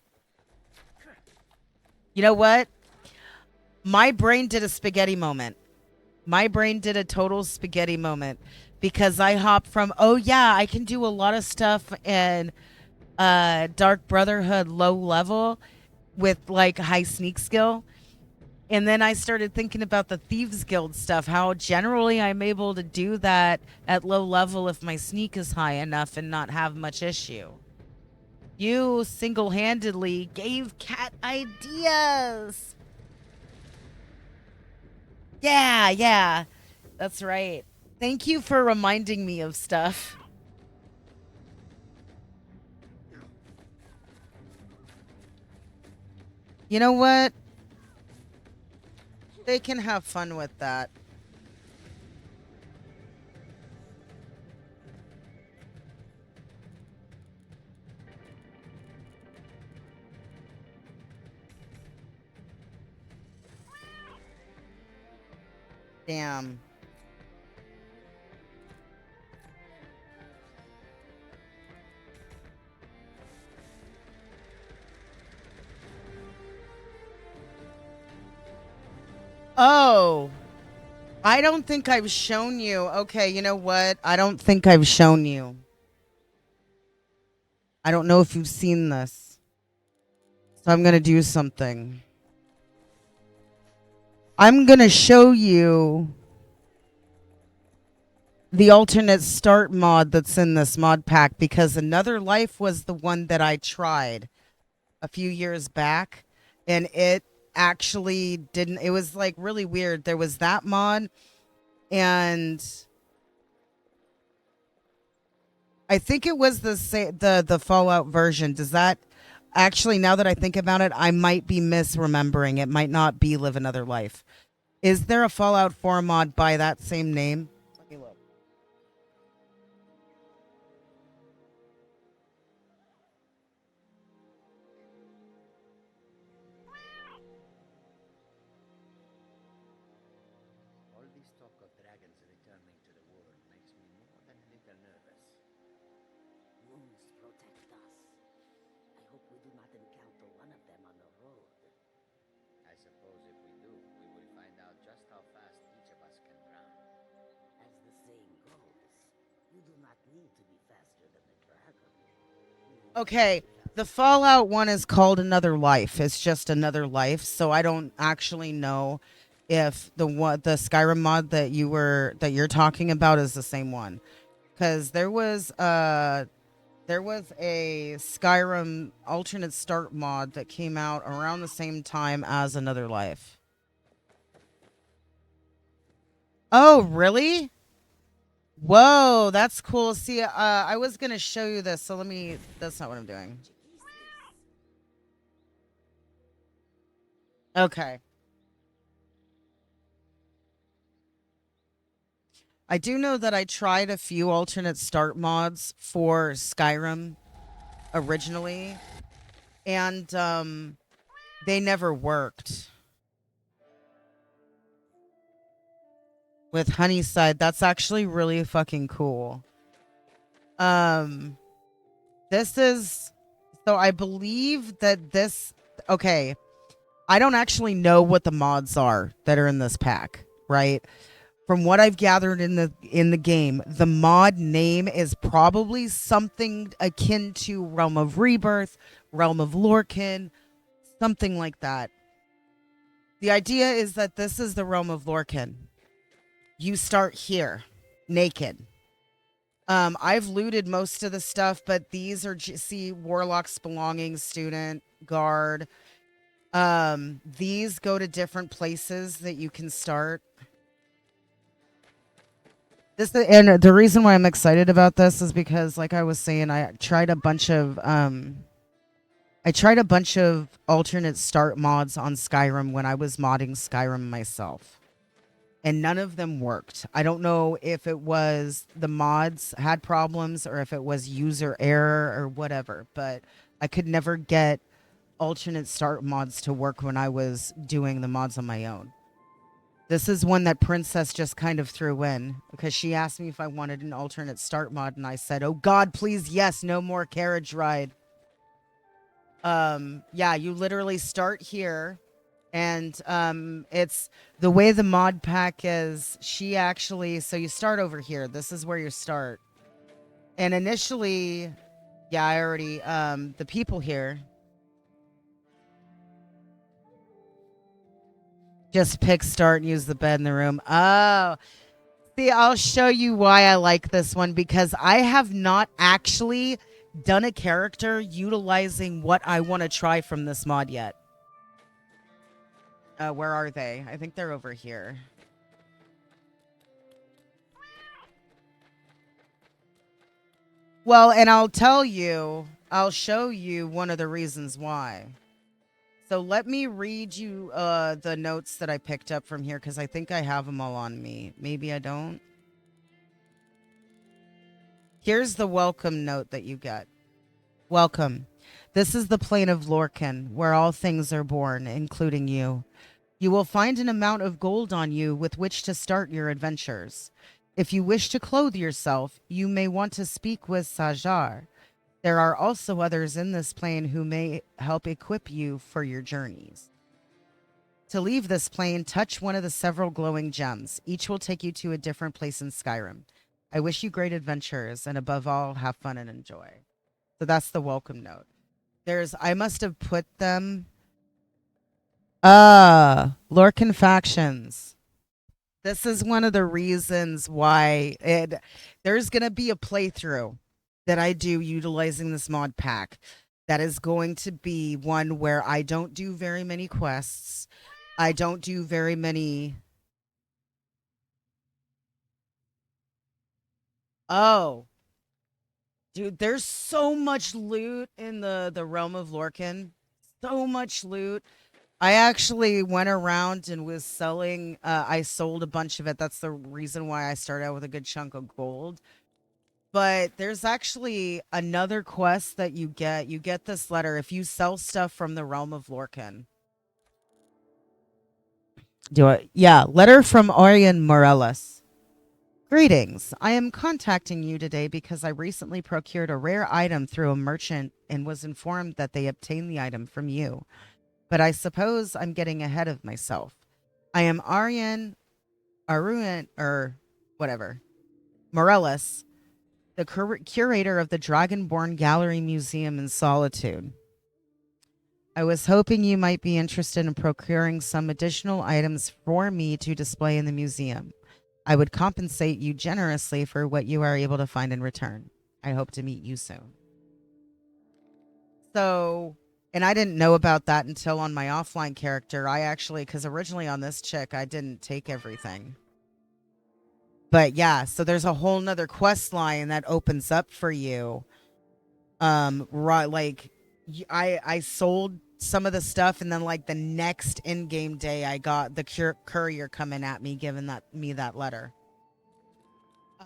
You know what? My brain did a spaghetti moment. My brain did a total spaghetti moment because I hopped from, oh yeah, I can do a lot of stuff in Dark Brotherhood low level with like high sneak skill. And then I started thinking about the Thieves Guild stuff, how generally I'm able to do that at low level if my sneak is high enough and not have much issue. You single-handedly gave Cat ideas. Yeah. That's right. Thank you for reminding me of stuff. You know what? They can have fun with that. Damn. Oh, I don't think I've shown you. Okay, you know what? I don't think I've shown you. I don't know if you've seen this. So I'm going to do something. I'm going to show you the alternate start mod that's in this mod pack because Another Life was the one that I tried a few years back and it actually didn't. It was like really weird. There was that mod and I think it was the Fallout version. Does that actually, now that I think about it, I might be misremembering. It might not be Live Another Life. Is there a Fallout 4 mod by that same name? Let me look. All this talk of dragons returning to the world makes me more than a little nervous. Moons protect us. I hope we do not encounter one of them on the road. I suppose if we do, we will find out just how fast each of us can run. As the saying goes, you do not need to be faster than the dragon. Okay, the Fallout one is called Another Life. It's just Another Life, so I don't actually know if the Skyrim mod that you're talking about is the same one. Cuz there was a Skyrim alternate start mod that came out around the same time as Another Life. Oh, really? Whoa, that's cool. See, I was going to show you this, so that's not what I'm doing. Okay. I do know that I tried a few alternate start mods for Skyrim originally, and they never worked. With Honeyside, that's actually really fucking cool. This is so I believe that this okay. I don't actually know what the mods are that are in this pack, right? From what I've gathered in the game, the mod name is probably something akin to Realm of Rebirth, Realm of Lorcan, something like that. The idea is that this is the Realm of Lorcan. You start here, naked. I've looted most of the stuff, but these are see Warlock's belongings, student, guard. These go to different places that you can start. And the reason why I'm excited about this is because, like I was saying, I tried a bunch of alternate start mods on Skyrim when I was modding Skyrim myself, and none of them worked. I don't know if it was the mods had problems or if it was user error or whatever, but I could never get alternate start mods to work when I was doing the mods on my own. This is one that Princess just kind of threw in because she asked me if I wanted an alternate start mod, and I said, "Oh God, please, yes, no more carriage ride." Yeah, you literally start here, and it's the way the mod pack is. So you start over here. This is where you start, and initially, yeah, I already the people here. Just pick start and use the bed in the room. Oh, see, I'll show you why I like this one because I have not actually done a character utilizing what I want to try from this mod yet. Where are they? I think they're over here. Well, and I'll show you one of the reasons why. So let me read you the notes that I picked up from here because I think I have them all on me. Maybe I don't. Here's the welcome note that you get. Welcome. This is the plane of Lorcan, where all things are born, including you. You will find an amount of gold on you with which to start your adventures. If you wish to clothe yourself, you may want to speak with Sajar. There are also others in this plane who may help equip you for your journeys. To leave this plane, touch one of the several glowing gems. Each will take you to a different place in Skyrim. I wish you great adventures, and above all, have fun and enjoy. So that's the welcome note. I must have put them. Lorcan factions. This is one of the reasons why there's going to be a playthrough that I do utilizing this mod pack. That is going to be one where I don't do very many quests. I don't do very many. Oh, dude, there's so much loot in the realm of Lorcan. So much loot. I actually went around and was selling. I sold a bunch of it. That's the reason why I started out with a good chunk of gold. But there's actually another quest that you get. You get this letter if you sell stuff from the realm of Lorcan. Do it. Yeah, letter from Arian Morellis. Greetings. I am contacting you today because I recently procured a rare item through a merchant and was informed that they obtained the item from you. But I suppose I'm getting ahead of myself. I am Arun, or whatever, Morellis, the curator of the Dragonborn Gallery Museum in Solitude. I was hoping you might be interested in procuring some additional items for me to display in the museum. I would compensate you generously for what you are able to find in return. I hope to meet you soon. So, and I didn't know about that until on my offline character. I actually, because originally on this chick, I didn't take everything. But yeah, so there's a whole nother quest line that opens up for you. Right, like I sold some of the stuff, and then like the next in-game day, I got the courier coming at me, giving me that letter.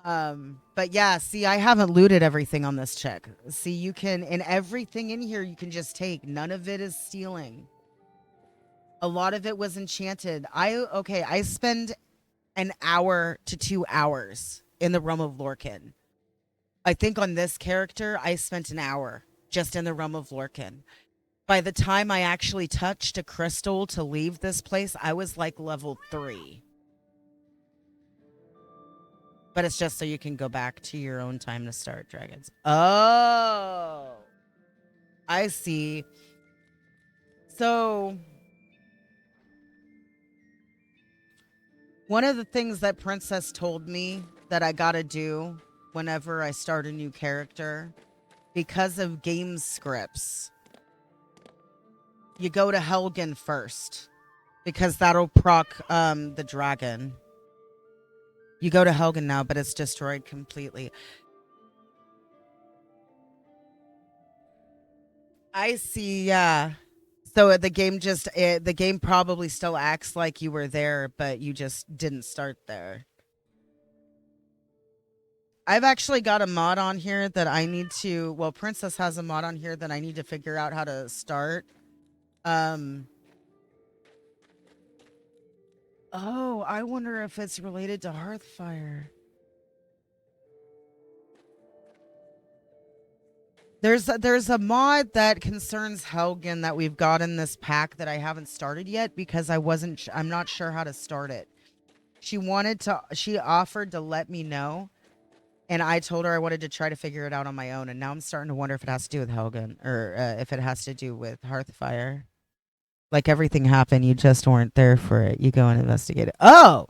But yeah, see, I haven't looted everything on this chick. See, you can, and everything in here you can just take. None of it is stealing. A lot of it was enchanted. I spend an hour to 2 hours in the realm of Lorcan. I think on this character, I spent an hour just in the realm of Lorcan. By the time I actually touched a crystal to leave this place, I was like level 3. But it's just so you can go back to your own time to start dragons. Oh, I see. So, one of the things that Princess told me that I gotta do whenever I start a new character, because of game scripts, you go to Helgen first, because that'll proc the dragon. You go to Helgen now, but it's destroyed completely. I see, yeah. So the game probably still acts like you were there, but you just didn't start there. I've actually got a mod on here that I need to, well, Princess has a mod on here that I need to figure out how to start. Oh, I wonder if it's related to Hearthfire. There's a mod that concerns Helgen that we've got in this pack that I haven't started yet because I'm not sure how to start it. She offered to let me know, and I told her I wanted to try to figure it out on my own, and now I'm starting to wonder if it has to do with Helgen or if it has to do with Hearthfire. Like everything happened, you just weren't there for it. You go and investigate it. Oh,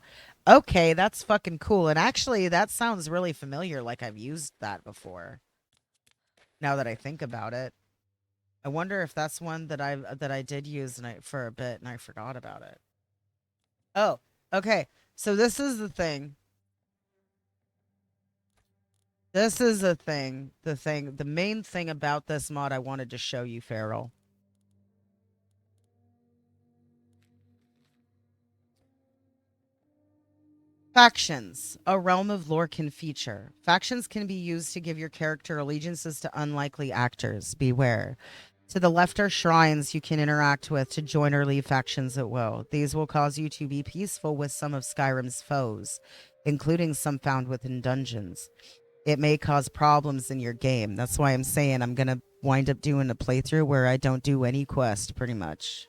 okay, that's fucking cool. And actually, that sounds really familiar. Like I've used that before. Now that I think about it, I wonder if that's one that I did use for a bit and I forgot about it. Oh, okay. So this is the thing. This is the thing. The main thing about this mod I wanted to show you, Feral. Factions, a realm of Lorcan feature. Factions can be used to give your character allegiances to unlikely actors. Beware. To the left are shrines you can interact with to join or leave factions at will. These will cause you to be peaceful with some of Skyrim's foes, including some found within dungeons. It may cause problems in your game. That's why I'm saying I'm going to wind up doing a playthrough where I don't do any quest, pretty much.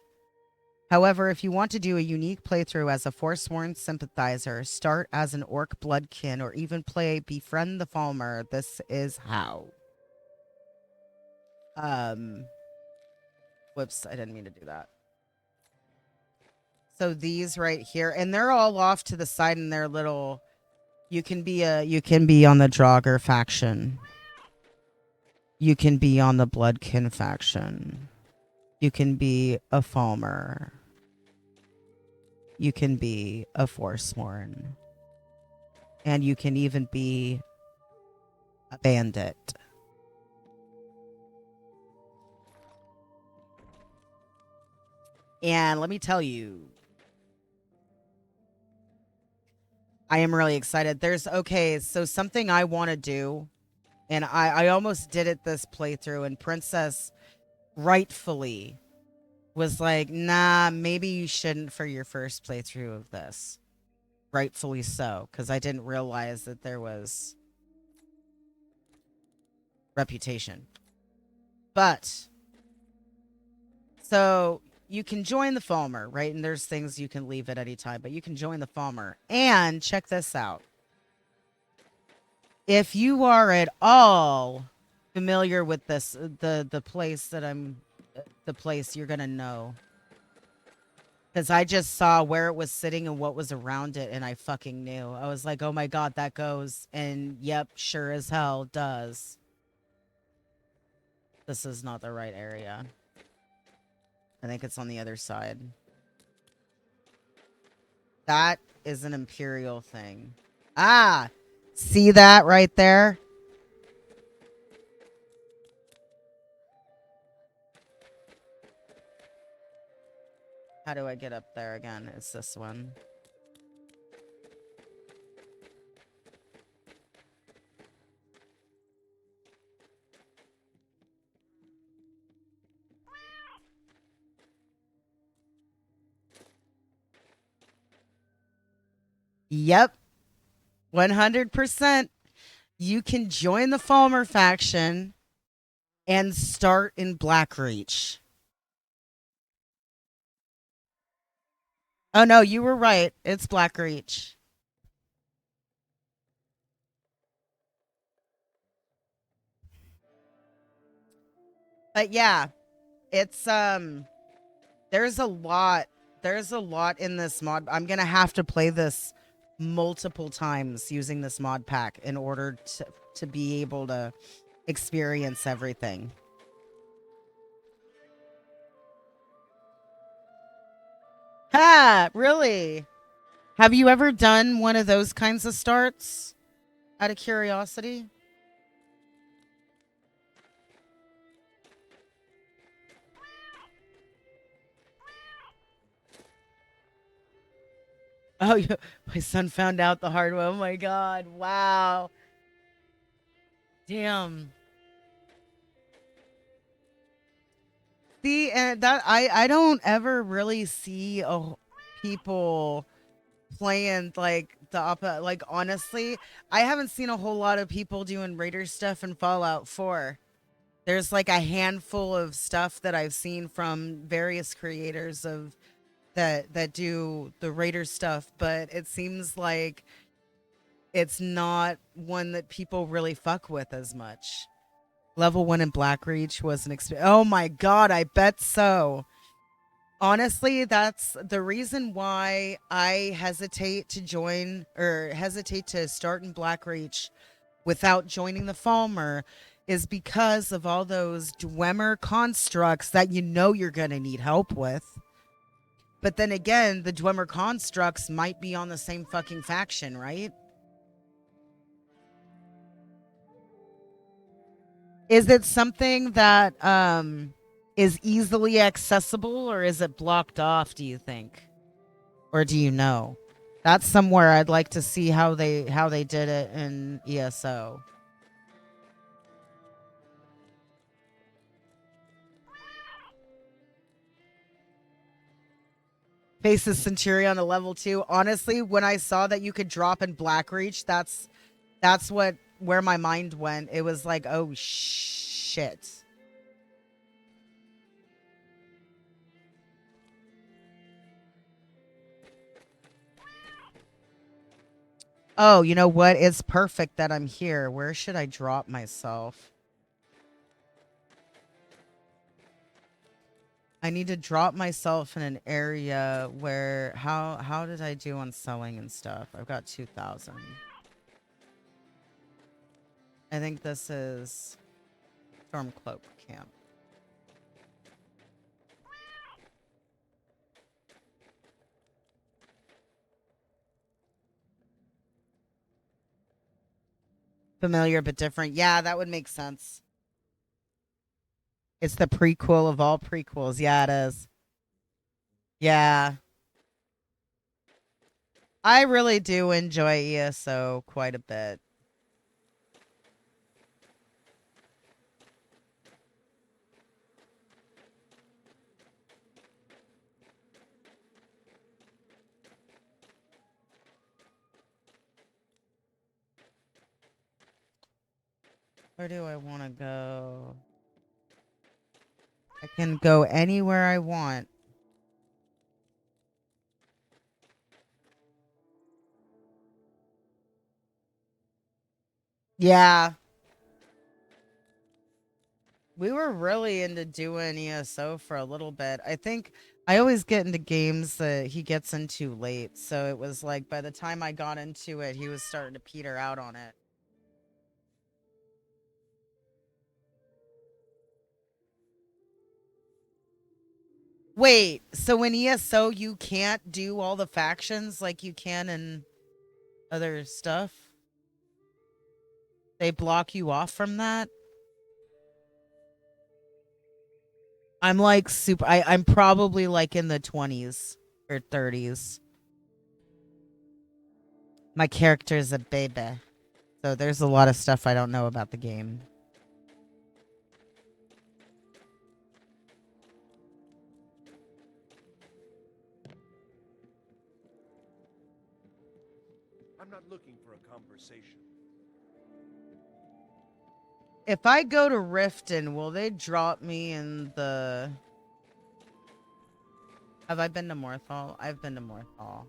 However, if you want to do a unique playthrough as a Forsworn sympathizer, start as an orc bloodkin, or even play Befriend the Falmer, this is how. Whoops, I didn't mean to do that. So these right here, and they're all off to the side in their little. You can be on the Draugr faction. You can be on the Bloodkin faction. You can be a Falmer. You can be a Forsworn. And you can even be a bandit. And let me tell you, I am really excited. So something I want to do, and I almost did it this playthrough, and Princess rightfully was like, nah, maybe you shouldn't for your first playthrough of this. Rightfully so, because I didn't realize that there was reputation. But, so you can join the Falmer, right? And there's things you can leave at any time, but you can join the Falmer. And check this out. If you are at all familiar with this, the place you're going to know. Because I just saw where it was sitting and what was around it, and I fucking knew. I was like, oh my god, that goes. And yep, sure as hell does. This is not the right area. I think it's on the other side. That is an Imperial thing. Ah! See that right there? How do I get up there again? It's this one. Yep. 100%. You can join the Falmer faction and start in Blackreach. Oh no, you were right. It's Blackreach. But yeah, it's there's a lot in this mod. I'm going to have to play this multiple times using this mod pack in order to be able to experience everything. Ha! Really? Have you ever done one of those kinds of starts? Out of curiosity? Oh, my son found out the hard way. Oh my god. Wow. Damn. See, and that I don't ever really see people playing like like honestly, I haven't seen a whole lot of people doing Raider stuff in Fallout 4. There's like a handful of stuff that I've seen from various creators of that do the Raider stuff, but it seems like it's not one that people really fuck with as much. Level 1 in Blackreach was an experience. Oh my god, I bet so. Honestly, that's the reason why I hesitate to join or hesitate to start in Blackreach without joining the Falmer is because of all those Dwemer constructs that you know you're going to need help with. But then again, the Dwemer constructs might be on the same fucking faction, right? Is it something that is easily accessible, or is it blocked off, do you think? Or do you know? That's somewhere I'd like to see how they did it in ESO. Faces Centurion to level 2. Honestly, when I saw that you could drop in Blackreach, that's where my mind went. It was like, oh shit. Oh, you know what? It's perfect that I'm here. Where should I drop myself? I need to drop myself in an area where how did I do on selling and stuff? I've got 2,000. I think this is Stormcloak Camp. Familiar but different. Yeah, that would make sense. It's the prequel of all prequels. Yeah, it is. Yeah. I really do enjoy ESO quite a bit. Where do I want to go? I can go anywhere I want. Yeah. We were really into doing ESO for a little bit. I think I always get into games that he gets into late. So it was like by the time I got into it, he was starting to peter out on it. Wait, so in ESO you can't do all the factions like you can in other stuff? They block you off from that? I'm like super I'm probably like in the 20s or 30s. My character is a baby. So there's a lot of stuff I don't know about the game. I'm not looking for a conversation. If I go to Riften, will they drop me in the... Have I been to Morthal? I've been to Morthal.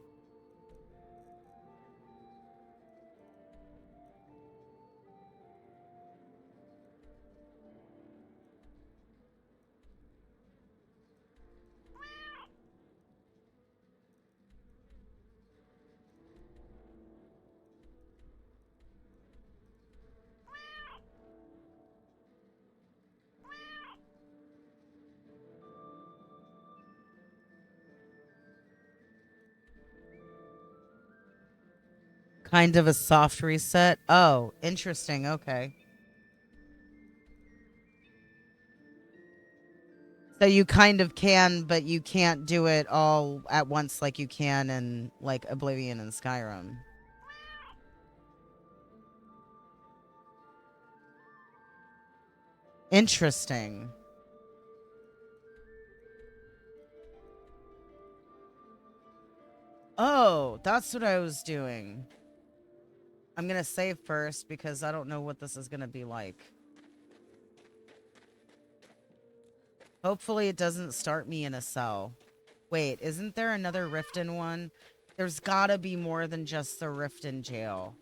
Kind of a soft reset. Oh, interesting. Okay. So you kind of can, but you can't do it all at once like you can in like Oblivion and Skyrim. Interesting. Oh, that's what I was doing. I'm going to save first because I don't know what this is going to be like. Hopefully it doesn't start me in a cell. Wait, isn't there another Riften one? There's gotta be more than just the Riften jail.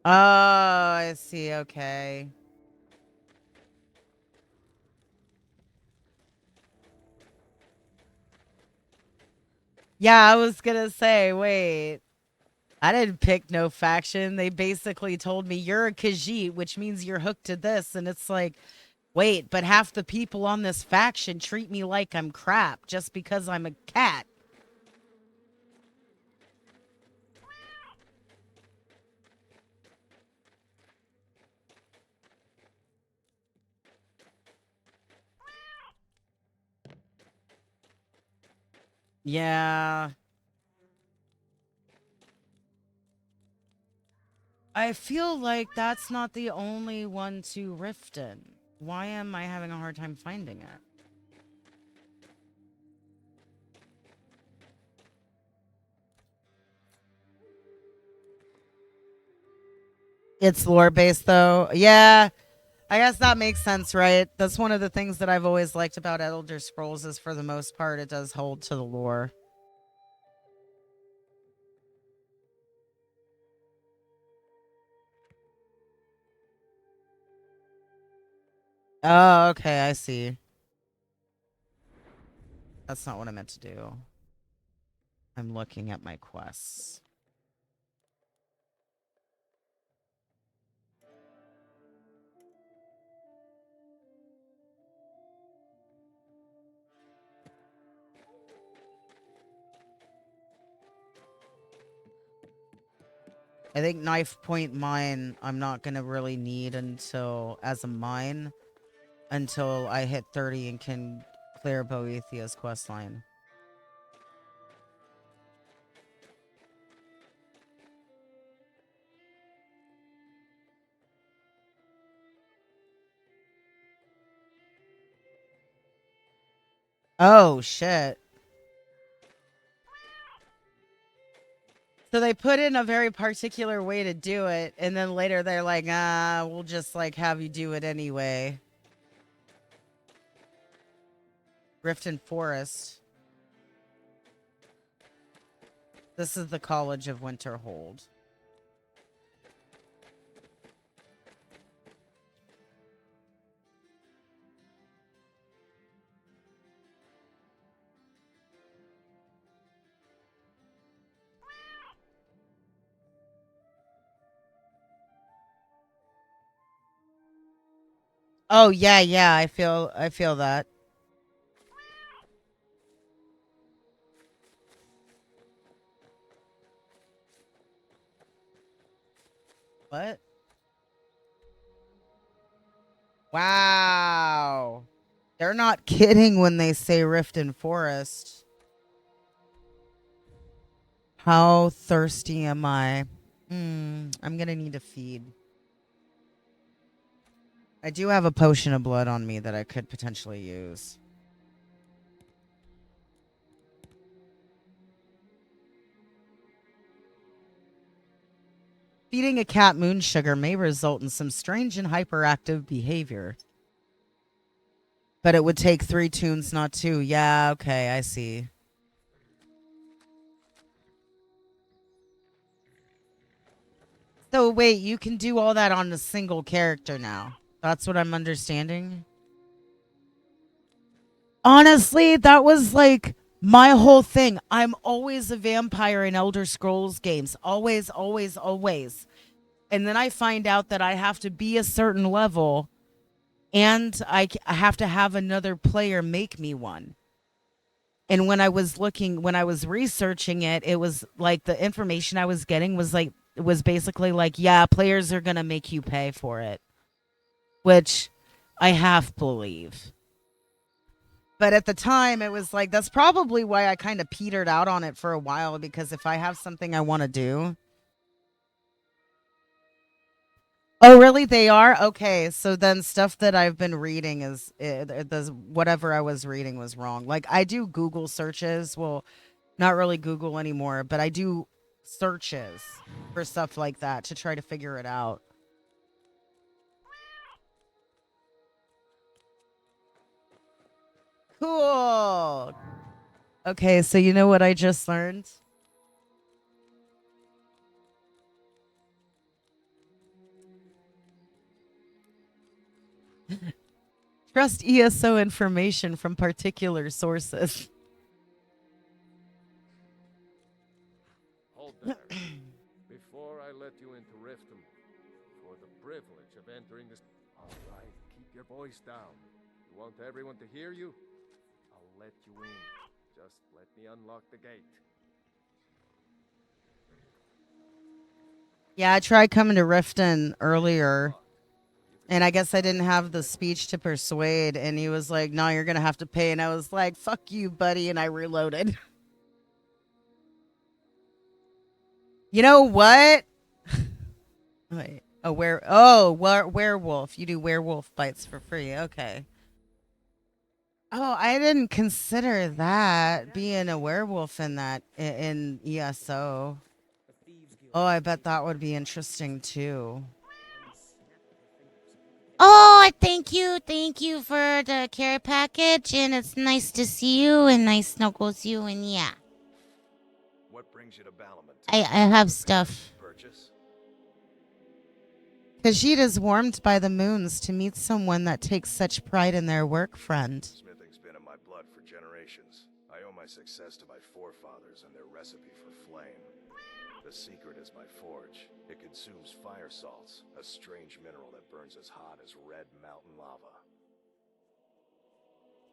Oh, I see. Okay. Yeah, I was gonna say, wait. I didn't pick no faction. They basically told me you're a Khajiit, which means you're hooked to this. And it's like, wait, but half the people on this faction treat me like I'm crap just because I'm a cat. Yeah. I feel like that's not the only one to rift in. Why am I having a hard time finding it? It's lore based though. Yeah, I guess that makes sense, right? That's one of the things that I've always liked about Elder Scrolls is for the most part it does hold to the lore. Oh, okay, I see. That's not what I meant to do. I'm looking at my quests. I think knife point mine I'm not gonna really need until as a mine until I hit 30 and can clear Boethia's questline. Oh shit. So they put in a very particular way to do it, and then later they're like, we'll just like have you do it anyway. Riften Forest. This is the College of Winterhold. Oh yeah, yeah, I feel that. What? Wow. They're not kidding when they say Riften Forest. How thirsty am I? I'm gonna need to feed. I do have a potion of blood on me that I could potentially use. Feeding a cat moon sugar may result in some strange and hyperactive behavior. But it would take 3 tunes, not 2. Yeah, okay, I see. So wait, you can do all that on a single character now. That's what I'm understanding. Honestly, that was like my whole thing. I'm always a vampire in Elder Scrolls games. Always, always, always. And then I find out that I have to be a certain level and I have to have another player make me one. And when I was researching it, it was like the information I was getting was like, it was basically like, yeah, players are going to make you pay for it, which I half believe. But at the time, it was like, that's probably why I kind of petered out on it for a while, because if I have something I want to do. Oh, really? They are? Okay. So then stuff that I've been reading is whatever I was reading was wrong. Like I do Google searches. Well, not really Google anymore, but I do searches for stuff like that to try to figure it out. Cool. Okay, so you know what I just learned? Trust ESO information from particular sources. Hold there. Before I let you into Riften, for the privilege of entering this... All right, keep your voice down. You want everyone to hear you? I'll let you in. Just let me unlock the gate. Yeah, I tried coming to Riften earlier, and I guess I didn't have the speech to persuade, and he was like, no, you're going to have to pay. And I was like, fuck you, buddy, and I reloaded. You know what? Wait, werewolf. You do werewolf bites for free. Okay. Oh, I didn't consider that being a werewolf in that in ESO. Oh, I bet that would be interesting too. Oh, thank you for the care package, and it's nice to see you, and nice snuggles you, and yeah. What brings you to Balamant? I have stuff. Purchase? Khajiit warmed by the moons to meet someone that takes such pride in their work, friend. Smithing's been in my blood for generations. I owe my success to my forefathers and their recipe for flame. The secret is my forge. It consumes fire salts, a strange mineral that burns as hot as red mountain lava.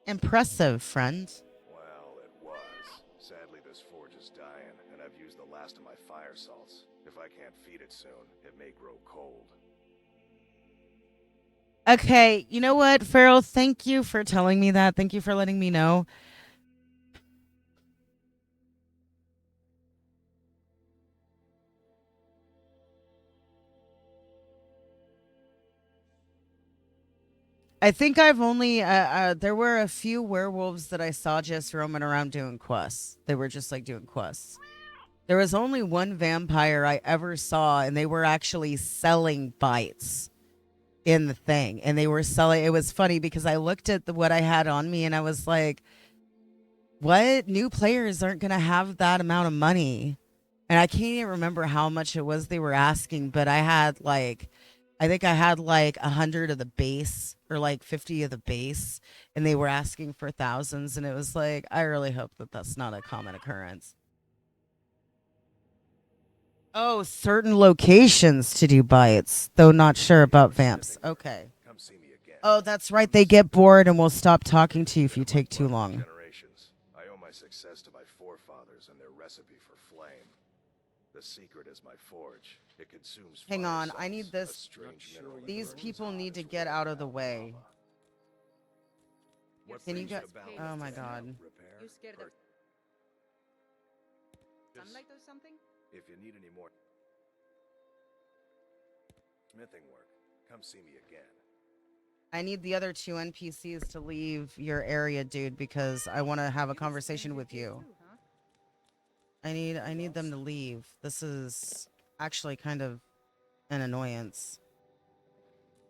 Impressive, friend. Well, it was. Sadly, this forge is dying, and I've used the last of my fire salts. If I can't feed it soon, it may grow cold. Okay, you know what, Farrell? Thank you for telling me that. Thank you for letting me know. I think I've only there were a few werewolves that I saw just roaming around doing quests. They were just like doing quests. There was only one vampire I ever saw, and they were actually selling bites in the thing. And they were selling. It was funny because I looked at what I had on me, and I was like, "What? New players aren't gonna have that amount of money." And I can't even remember how much it was they were asking, but I think I had like 100 of the base or like 50 of the base, and they were asking for thousands. And it was like, I really hope that that's not a common occurrence. Oh, certain locations to do bites, though not sure about vamps. Okay. Come see me again. Oh, that's right. They get bored and will stop talking to you if you take too long. Generations. I owe my success to my forefathers and their recipe for flame. The secret is my forge. It consumes Hang fire on, salts, I need a this. strange mineral that These burns people as hot need to as get red out of the mountain way. What Can you brings get? to Balamant Oh my today? god. Repair? You scared of Just sunlight or something? if you need any more smithing work, come see me again. I need the other two NPCs to leave your area, dude, because I want to have a conversation with you. I need them to leave. This is actually kind of an annoyance.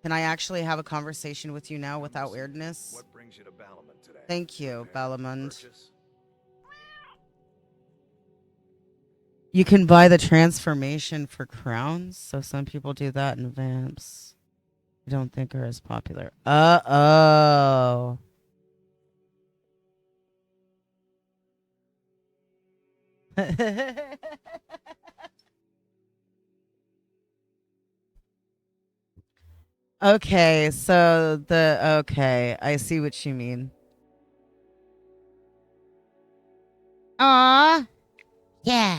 Can I actually have a conversation with you now without weirdness? What brings you to Balamant today? Thank you, Repair? Balamund. Purchase? You can buy the transformation for crowns, so some people do that in vamps. I don't think are as popular. Uh-oh. Okay, so okay, I see what you mean. Aw. Yeah.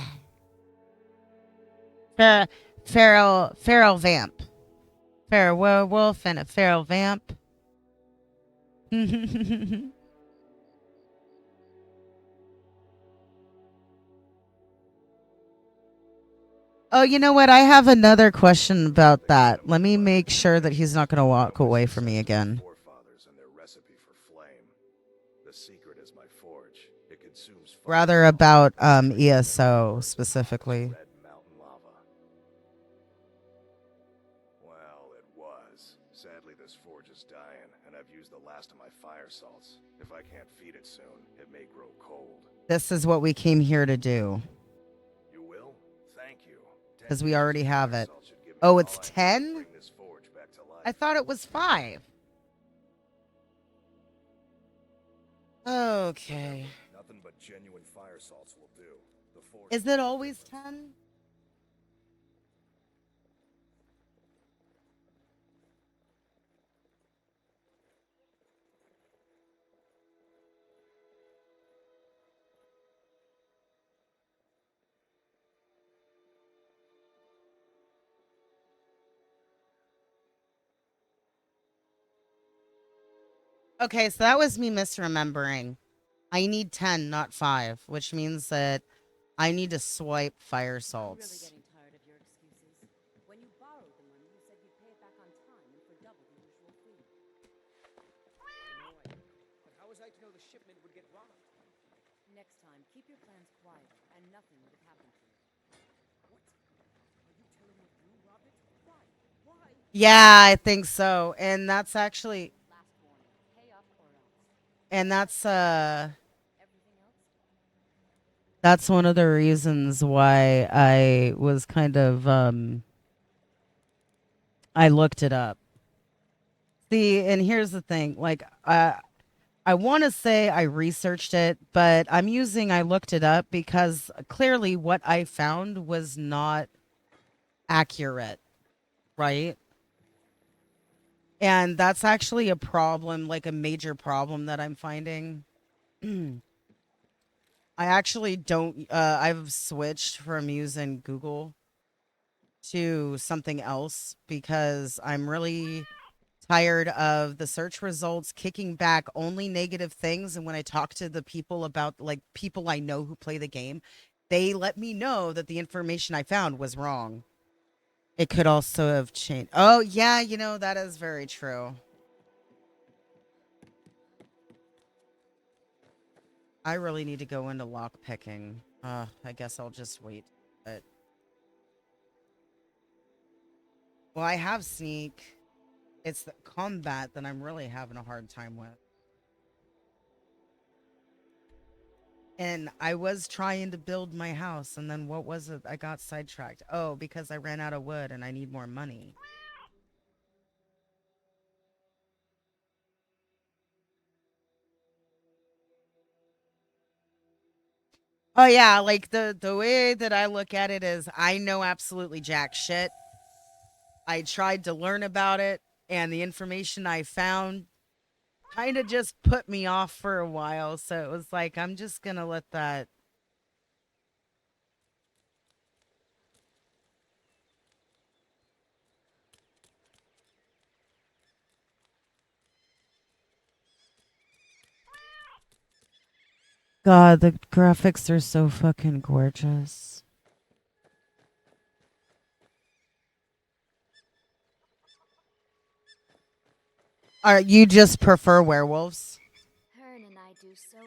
Feral vamp. Feral werewolf and a feral vamp. Oh, you know what? I have another question about that. Let me make sure that he's not going to walk away from me again. Forefathers and their recipe for flame. The secret is my forge. It consumes fire Rather salts, about a strange mineral that ESO burns as hot as specifically. red mountain lava. Well, it was. Sadly, this forge is dying, and I've used the last of my fire salts. If I can't feed it soon, it may grow cold. This is what we came here to do. You will? Thank you. Because we already have it. Oh, it's 10? I thought it was 5. Okay. Nothing but genuine fire salts will do. The forge Is it always 10? Okay, so that was me misremembering. I need 10, not 5, which means that I need to swipe fire salts. Getting tired of your excuses. When you borrowed the money, you said you'd pay it back on time and for double the usual fee. I know, but how was I to know the shipment would get robbed? Next time, keep your plans quiet, and nothing would have happened to you. What? Are you telling me you robbed it? Why? Yeah, I think so. And that's actually and that's one of the reasons why I was kind of I looked it up. See, and here's the thing, like I want to say I researched it, but I looked it up because clearly what I found was not accurate, right? And that's actually a problem, like a major problem that I'm finding. I actually don't I've switched from using Google to something else because I'm really tired of the search results kicking back only negative things. And when I talk to the people about, like, people I know who play the game, they let me know that the information I found was wrong. It could also have changed. Oh, yeah, that is very true. I really need to go into lock picking. I guess I'll just wait. But well, I have sneak. It's the combat that I'm really having a hard time with. And I was trying to build my house, and then what was it? I got sidetracked. Oh, because I ran out of wood and I need more money. Oh yeah, like the way that I look at it is I know absolutely jack shit. I tried to learn about it, and the information I found kind of just put me off for a while. So it was like I'm just going to let that. God, the graphics are so fucking gorgeous. Are you just prefer werewolves? Hearn and I do so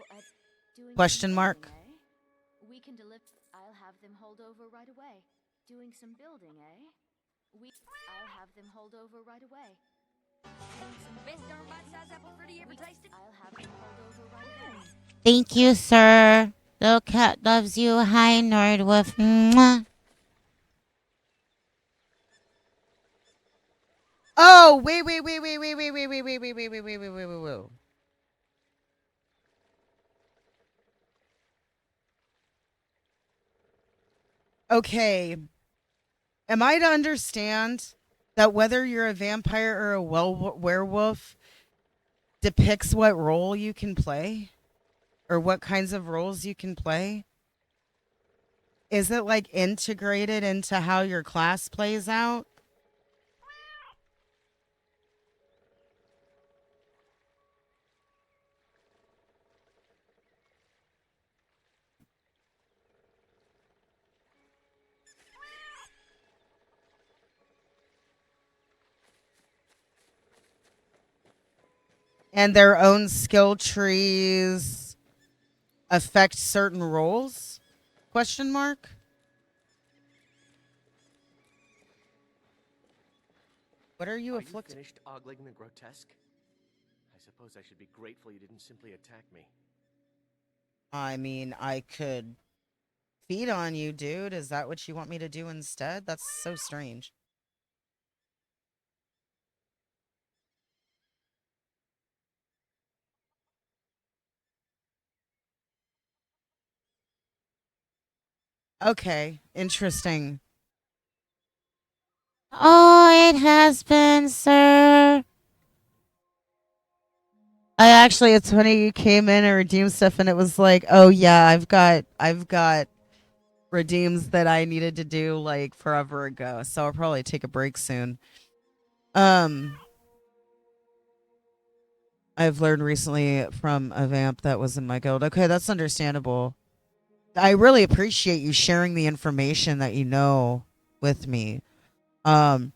doing Question some mark. building, eh? We can deliver. I'll have them hold over right away. Doing some building, eh? I'll have them hold over right away. Best darn bite-sized apple fritter you ever tasted? I'll have them hold over right away. Thank you, sir. Little cat loves you. Hi, Nerdwolf. Mwah. Oh, wait. Okay. Am I to understand that whether you're a vampire or a werewolf depicts what role you can play? Or what kinds of roles you can play? Is it like integrated into how your class plays out? And their own skill trees affect certain roles? Question mark? What are you afflicted? Are you finished ogling the grotesque? I suppose I should be grateful you didn't simply attack me. I mean, I could feed on you, dude. Is that what you want me to do instead? That's so strange. Okay, interesting. Oh, it has been, sir. It's funny you came in and redeemed stuff, and it was like, oh yeah, I've got redeems that I needed to do like forever ago. So I'll probably take a break soon. Um, I've learned recently from a vamp that was in my guild. Okay, that's understandable. I really appreciate you sharing the information that you know with me. Um,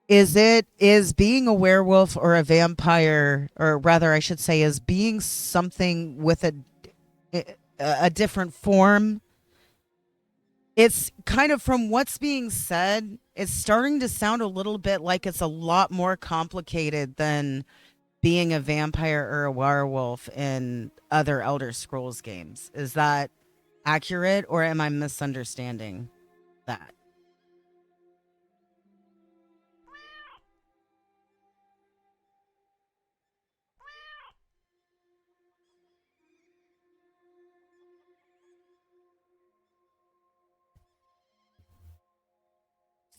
is being a werewolf or a vampire, or rather I should say is being something with a different form, It's kind of, from what's being said, it's starting to sound a little bit like it's a lot more complicated than being a vampire or a werewolf in other Elder Scrolls games. Is that accurate, or am I misunderstanding that?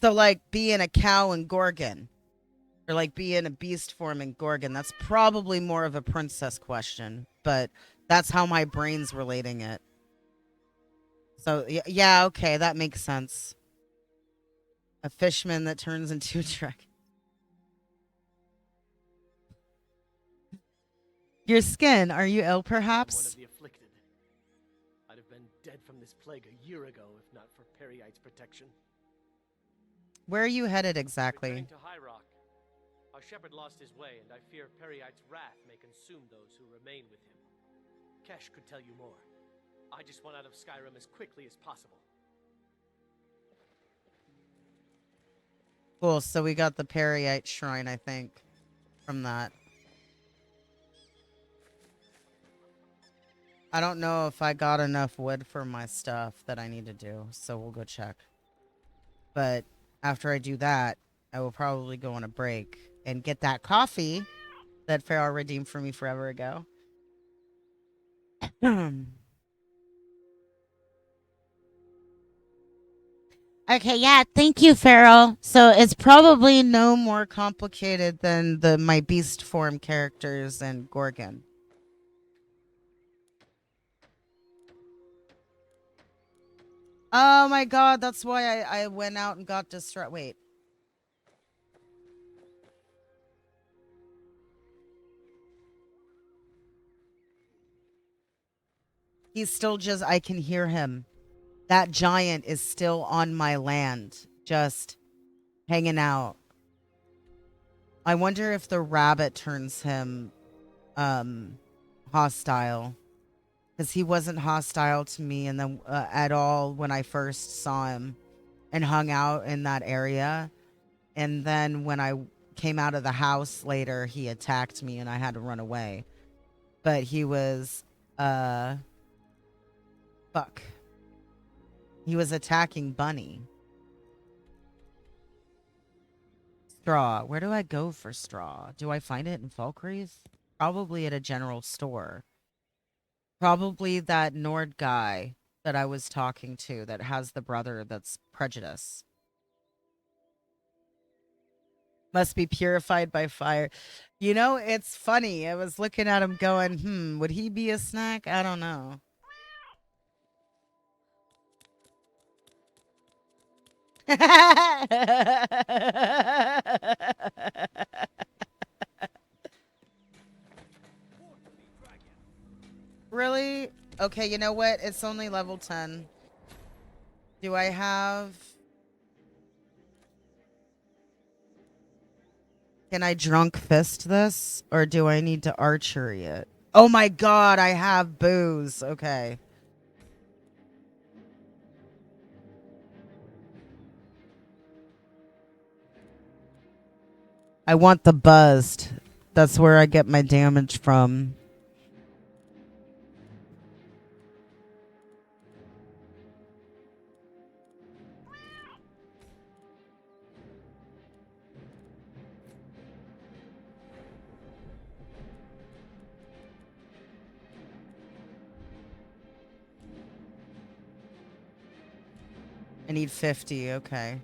So, like being a cow in Gorgon, or like being a beast form in Gorgon, that's probably more of a princess question, but that's how my brain's relating it. So, yeah, okay, that makes sense. A fishman that turns into a dragon. Your skin, are you ill, I'm one perhaps? of the afflicted. I'd have been dead from this plague a year ago if not for Periite's protection. Where are you headed exactly? Returning to High Rock. Our shepherd lost his way, and I fear Periite's wrath may consume those who remain with him. Kesh could tell you more. I just want out of Skyrim as quickly as possible. Cool, so we got the Periite shrine, I think, from that. I don't know if I got enough wood for my stuff that I need to do, so we'll go check. But after I do that, I will probably go on a break and get that coffee that Farrell redeemed for me forever ago. Okay, yeah, thank you, Farrell. So it's probably no more complicated than my beast form characters in Gorgon. Oh my god, that's why I went out and got distracted. Wait. He's still just, I can hear him. That giant is still on my land, just hanging out. I wonder if the rabbit turns him hostile, because he wasn't hostile to me and then at all when I first saw him and hung out in that area. And then when I came out of the house later, he attacked me and I had to run away. But he was fuck. He was attacking Bunny. Straw. Where do I go for straw? Do I find it in Falkreath? Probably at a general store. Probably that Nord guy that I was talking to that has the brother that's prejudiced. Must be purified by fire. You know, it's funny. I was looking at him going, would he be a snack? I don't know. Really? Okay, you know what? It's only level 10. Do I have... Can I drunk fist this? Or do I need to archery it? Oh my god, I have booze. Okay. I want the buzzed. That's where I get my damage from. I need 50, okay.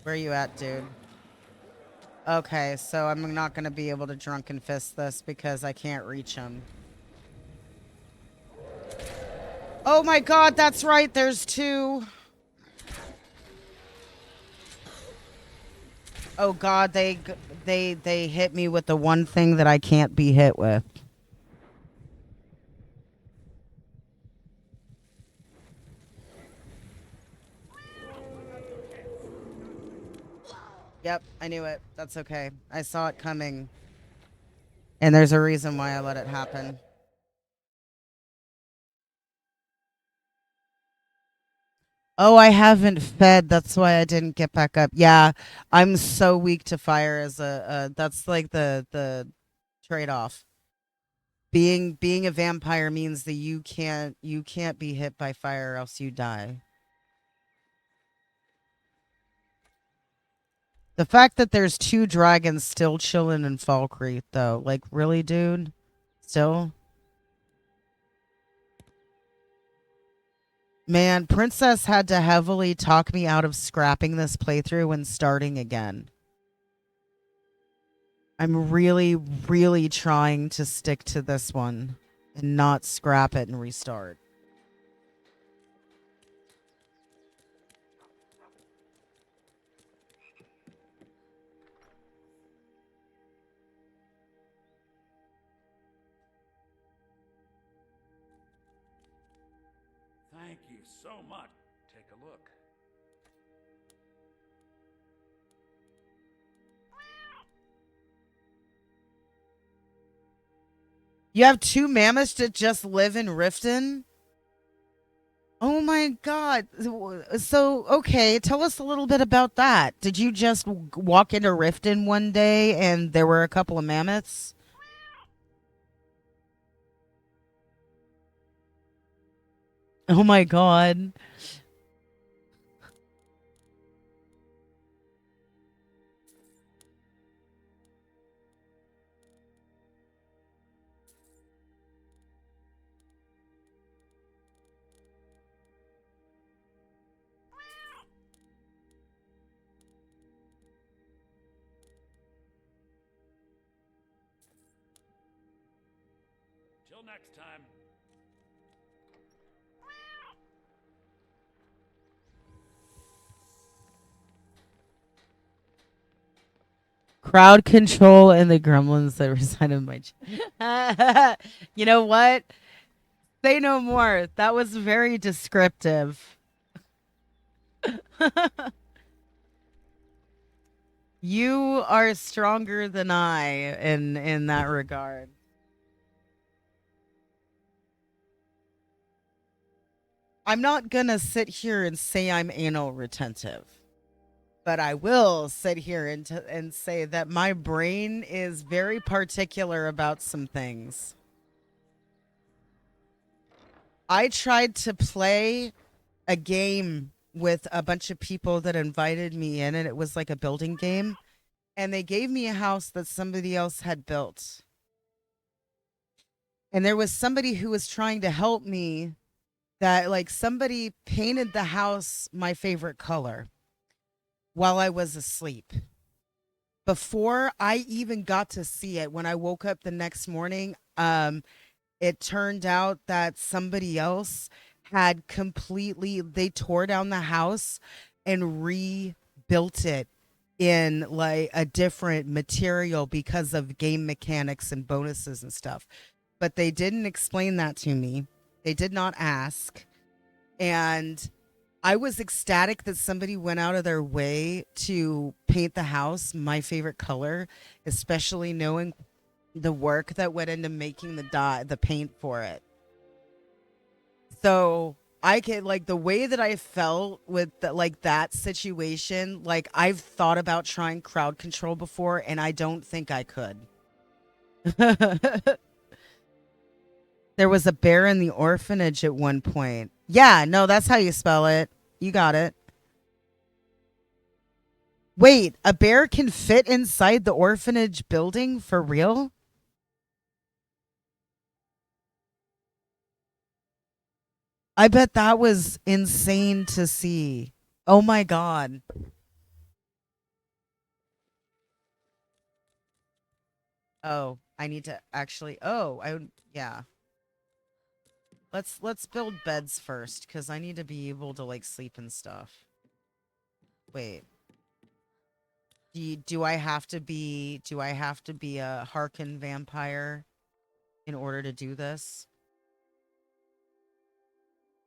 Where are you at, dude? Okay, so I'm not going to be able to drunken fist this because I can't reach him. Oh my god, that's right, there's two. Oh god, they hit me with the one thing that I can't be hit with. Yep, I knew it. That's okay. I saw it coming. And there's a reason why I let it happen. Oh, I haven't fed. That's why I didn't get back up. Yeah, I'm so weak to fire as that's like the trade-off. Being a vampire means that you can't be hit by fire or else you die. The fact that there's 2 dragons still chilling in Falkreath though. Like really, dude? Still? Man, Princess had to heavily talk me out of scrapping this playthrough and starting again. I'm really, really trying to stick to this one and not scrap it and restart. Thank you so much. Take a look. You have 2 mammoths that just live in Riften? Oh my god. So, okay, tell us a little bit about that. Did you just walk into Riften one day and there were a couple of mammoths? Oh my god. Till next time. Crowd control and the gremlins that reside in my You know what? Say no more. That was very descriptive. You are stronger than I in that regard. I'm not gonna sit here and say I'm anal retentive, but I will sit here and say that my brain is very particular about some things. I tried to play a game with a bunch of people that invited me in, and it was like a building game. And they gave me a house that somebody else had built. And there was somebody who was trying to help me that, like, somebody painted the house my favorite color while I was asleep. Before I even got to see it, when I woke up the next morning, it turned out that somebody else had completely, they tore down the house and rebuilt it in like a different material because of game mechanics and bonuses and stuff. But they didn't explain that to me. They did not ask. And I was ecstatic that somebody went out of their way to paint the house my favorite color, especially knowing the work that went into making the paint for it. So I can, like, the way that I felt with like that situation, like I've thought about trying crowd control before and I don't think I could. There was a bear in the orphanage at one point. Yeah, no, that's how you spell it. You got it. Wait, a bear can fit inside the orphanage building for real? I bet that was insane to see. Oh my god. Oh, I need to actually. Oh, yeah. Let's build beds first cuz I need to be able to like sleep and stuff. Wait. Do I have to be a Harkin vampire in order to do this?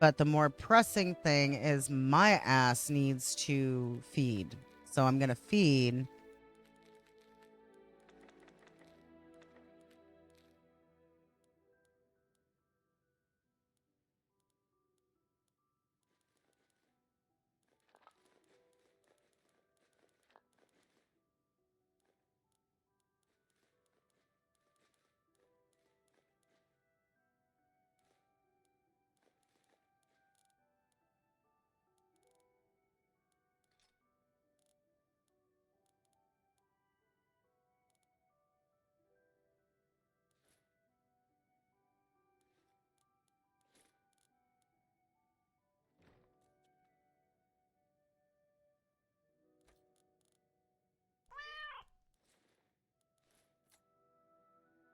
But the more pressing thing is my ass needs to feed. So I'm going to feed.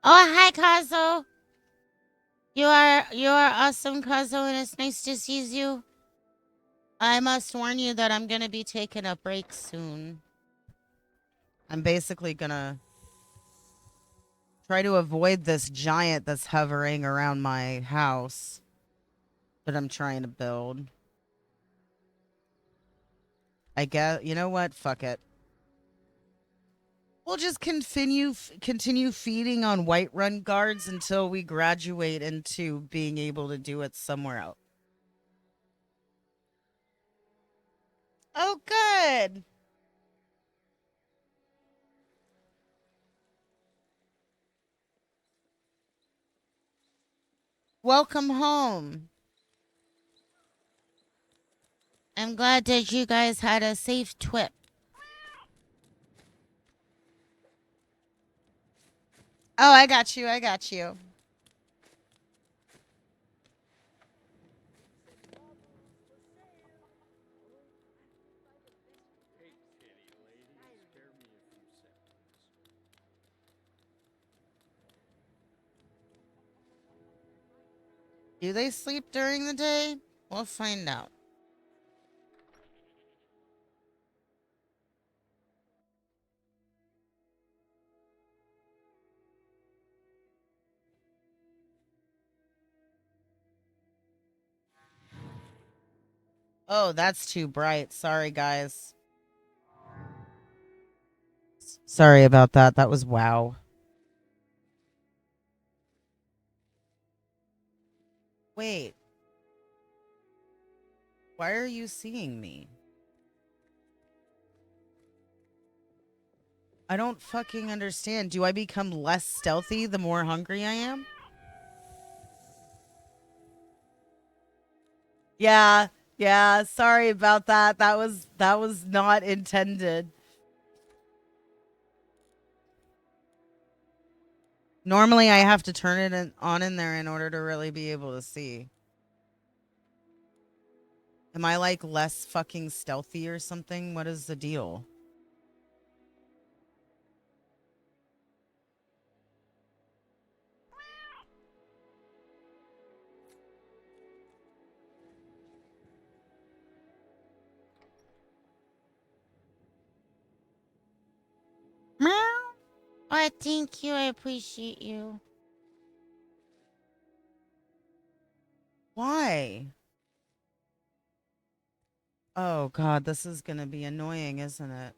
Oh, hi, Kazo. You are awesome, Kazo, and it's nice to see you. I must warn you that I'm gonna be taking a break soon. I'm basically going to try to avoid this giant that's hovering around my house that I'm trying to build. I guess, you know what? Fuck it. We'll just continue feeding on Whiterun guards until we graduate into being able to do it somewhere else. Oh, good. Welcome home. I'm glad that you guys had a safe trip. Oh, I got you. I got you. Do they sleep during the day? We'll find out. Oh, that's too bright. Sorry, guys. Sorry about that. That was wow. Wait. Why are you seeing me? I don't fucking understand. Do I become less stealthy the more hungry I am? Yeah. Yeah, sorry about that. That was not intended. Normally I have to turn it on in there in order to really be able to see. Am I like less fucking stealthy or something? What is the deal? Meow. Oh, thank you. I appreciate you. Why? Oh god, this is gonna be annoying, isn't it?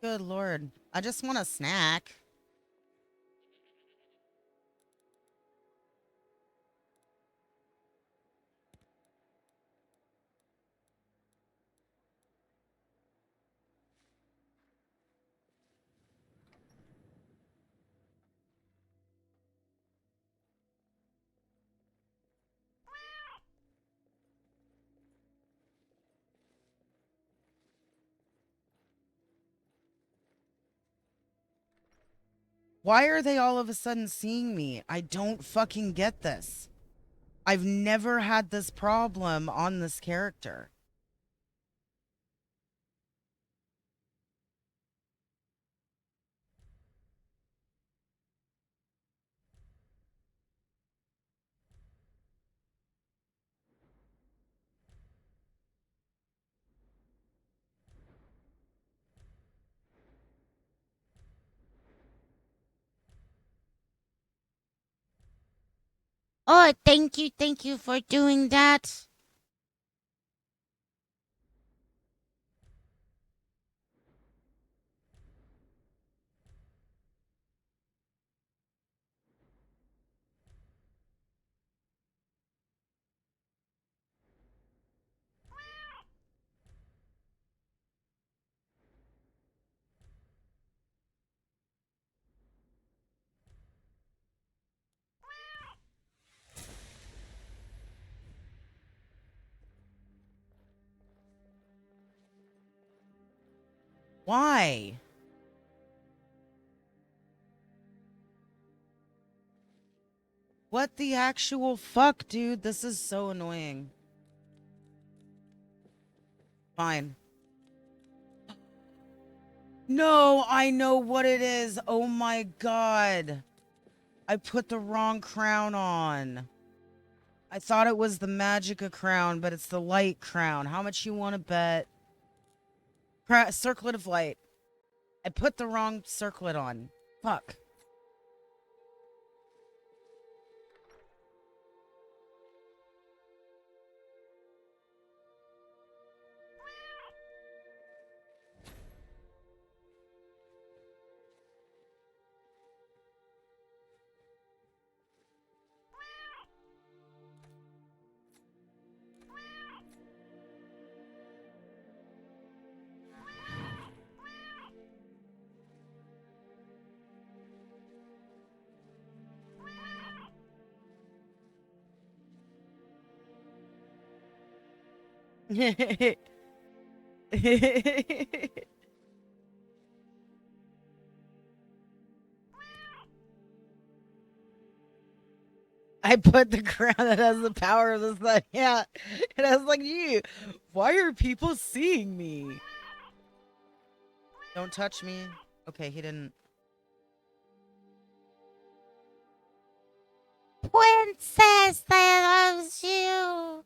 Good lord. I just want a snack. Why are they all of a sudden seeing me? I don't fucking get this. I've never had this problem on this character. Oh, thank you for doing that. Why? What the actual fuck, dude? This is so annoying. Fine. No, I know what it is. Oh my god. I put the wrong crown on. I thought it was the Magica crown, but it's the light crown. How much you want to bet? Circlet of light. I put the wrong circlet on. Fuck. I put the crown that has the power of the sun. Yeah. And I was like, you, why are people seeing me? Don't touch me. Okay, he didn't. Princess that loves you.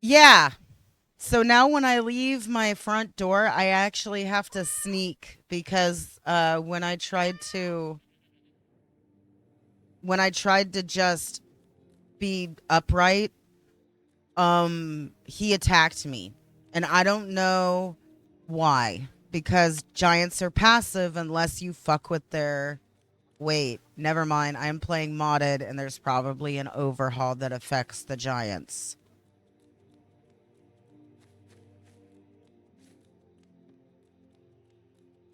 Yeah. So now when I leave my front door, I actually have to sneak because when I tried to just be upright, he attacked me. And I don't know why, because giants are passive unless you fuck with their weight. Never mind, I'm playing modded and there's probably an overhaul that affects the giants.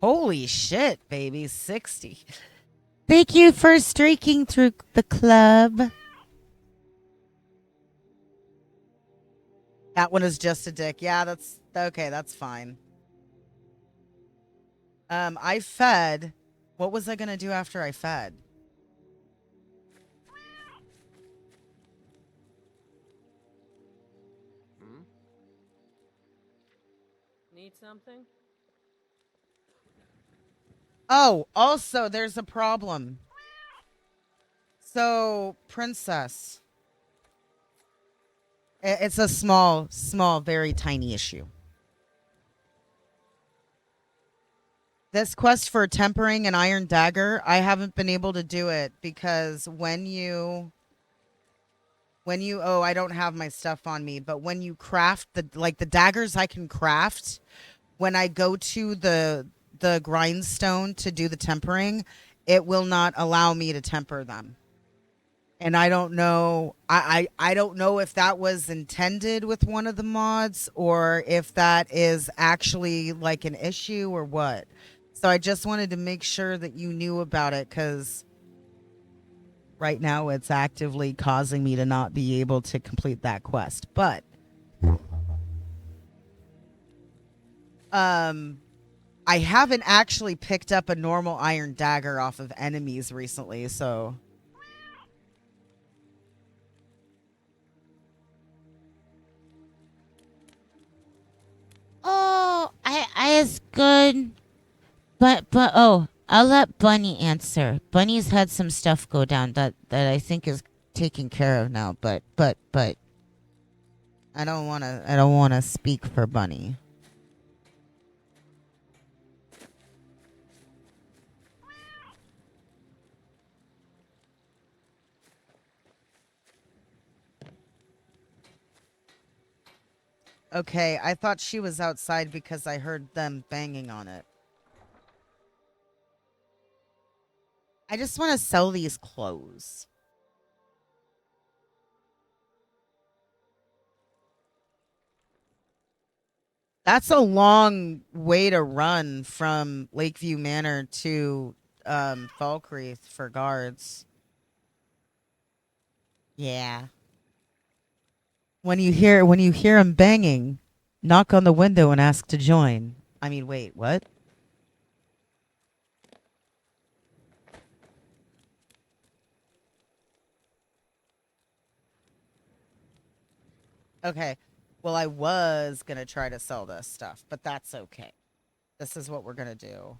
Holy shit, baby, 60. Thank you for streaking through the club. That one is just a dick. Yeah, that's okay, that's fine. I fed. What was I gonna do after I fed? Need something? Oh, also, there's a problem. So, princess. It's a small, very tiny issue. This quest for tempering an iron dagger, I haven't been able to do it because when you oh, I don't have my stuff on me, but when you craft the daggers I can craft, when I go to the grindstone to do the tempering, it will not allow me to temper them. And I don't know I don't know if that was intended with one of the mods or if that is actually like an issue or what. So I just wanted to make sure that you knew about it cuz right now it's actively causing me to not be able to complete that quest. But I haven't actually picked up a normal iron dagger off of enemies recently, so Oh, I is good. But oh, I'll let Bunny answer. Bunny's had some stuff go down that I think is taken care of now, but I don't want to speak for Bunny. Okay, I thought she was outside because I heard them banging on it. I just want to sell these clothes. That's a long way to run from Lakeview Manor to Falkreath for guards. Yeah. When you hear him banging, knock on the window and ask to join. I mean, wait, what? Okay. Well, I was going to try to sell this stuff, but that's okay. This is what we're going to do.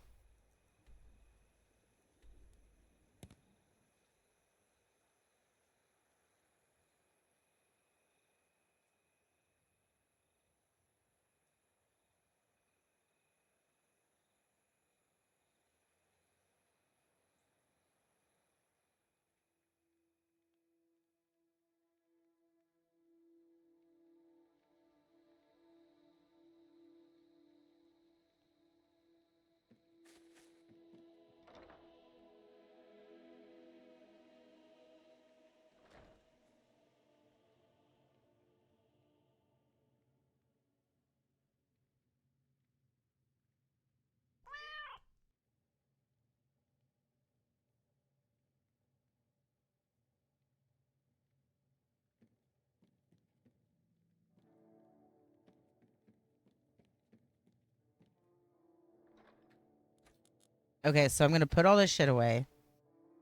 Okay, so I'm going to put all this shit away.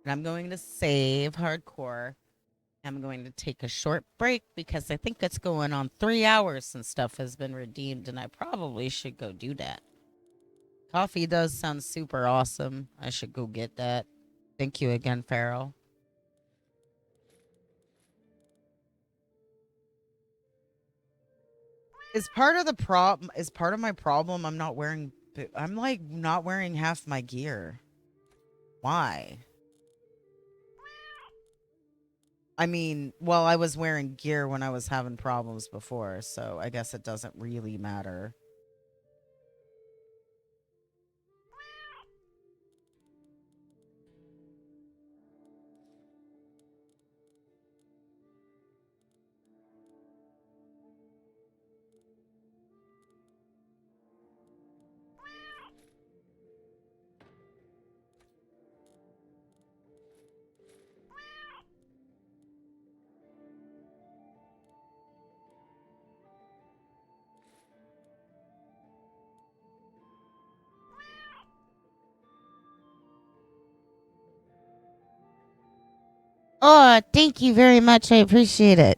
And I'm going to save hardcore. I'm going to take a short break because I think it's going on 3 hours since stuff has been redeemed, and I probably should go do that. Coffee does sound super awesome. I should go get that. Thank you again, Farrell. Is part of my problem I'm not wearing I'm like not wearing half my gear. Why? I mean, well, I was wearing gear when I was having problems before, so I guess it doesn't really matter. Oh, thank you very much. I appreciate it.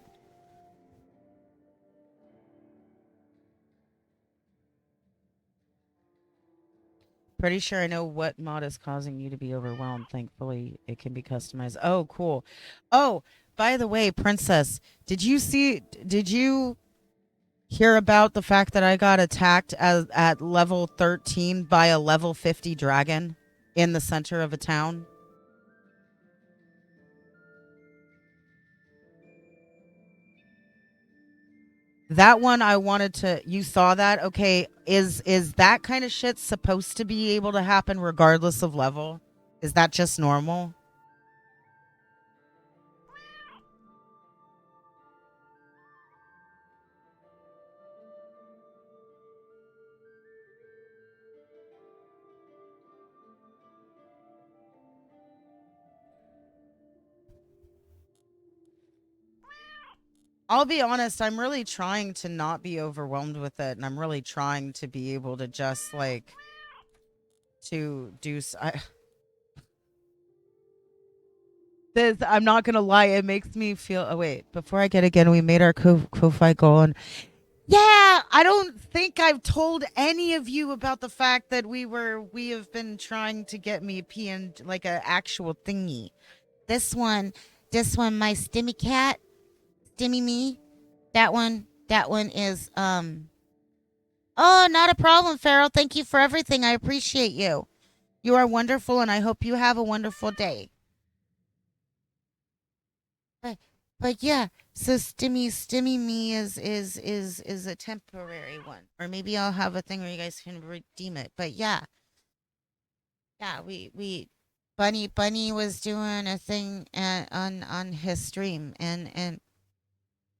Pretty sure I know what mod is causing you to be overwhelmed. Thankfully, it can be customized. Oh, cool. Oh, by the way, Princess, did you hear about the fact that I got attacked at level 13 by a level 50 dragon in the center of a town? That one I wanted to you saw that? Okay, is that kind of shit supposed to be able to happen regardless of level? Is that just normal? I'll be honest, I'm really trying to not be overwhelmed with it, and I'm really trying to be able to just like to do this. I'm not gonna lie, it makes me feel. Oh wait, before I get again, we made our Ko-Fi goal, and Yeah, I don't think I've told any of you about the fact that we have been trying to get me a PN, like a actual thingy. This one, my Stimmy cat, Stimmy me. That one is Oh, not a problem, Farrell. Thank you for everything. I appreciate you. You are wonderful, and I hope you have a wonderful day. But yeah, so Stimmy me is a temporary one, or maybe I'll have a thing where you guys can redeem it. But yeah, we Bunny was doing a thing on his stream, and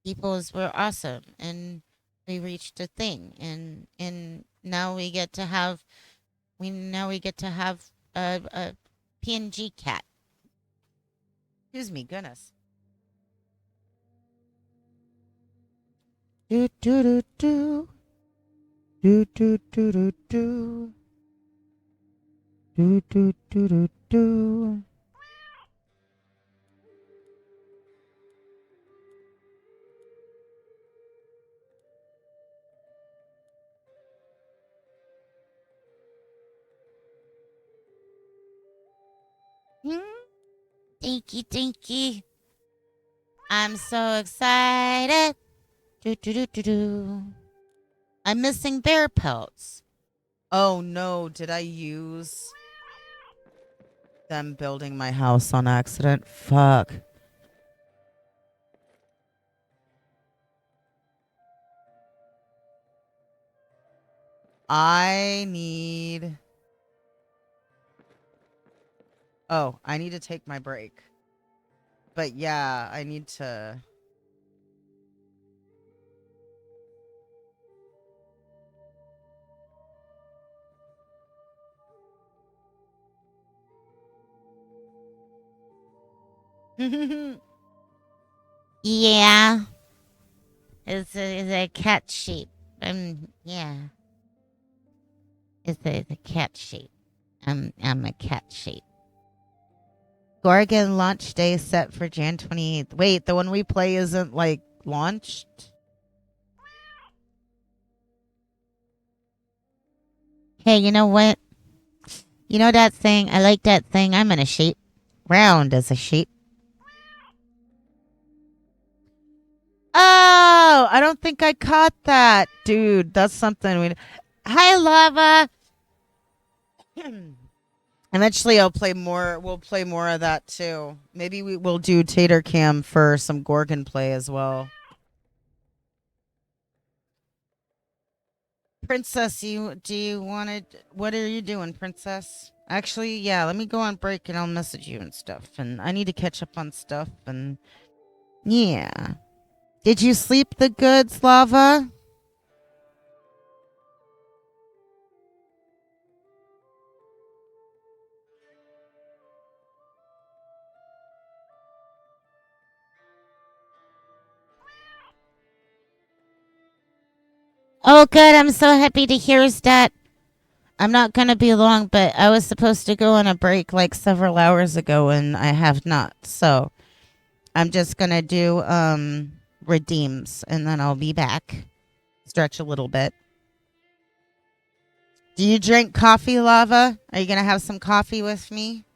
people's were awesome, and we reached a thing, and now we get to have a PNG cat. Excuse me, goodness. Do do do do. Do do do do do. Do do do do do. Thank you. I'm so excited. Do do do do do. I'm missing bear pelts. Oh no, did I use them building my house on accident? Fuck. I need... Oh, I need to take my break. But yeah, I need to... Yeah. It's a cat sheep. Yeah. It's a cat sheep. I'm a cat sheep. Gorgon launch day set for Jan 28th. Wait, the one we play isn't, like, launched? Hey, you know what? You know that thing? I like that thing. I'm in a sheep. Round as a sheep. Oh, I don't think I caught that. Dude, that's something we... Hi, Lava! Eventually I'll play more. We'll play more of that too. Maybe we will do Tater Cam for some Gorgon play as well. Princess, do you want to... What are you doing, Princess? Actually, yeah, let me go on break and I'll message you and stuff. And I need to catch up on stuff and... Yeah. Did you sleep the goods, Lava? Oh, good. I'm so happy to hear that. I'm not going to be long, but I was supposed to go on a break like several hours ago, and I have not. So I'm just going to do redeems, and then I'll be back. Stretch a little bit. Do you drink coffee, Lava? Are you going to have some coffee with me?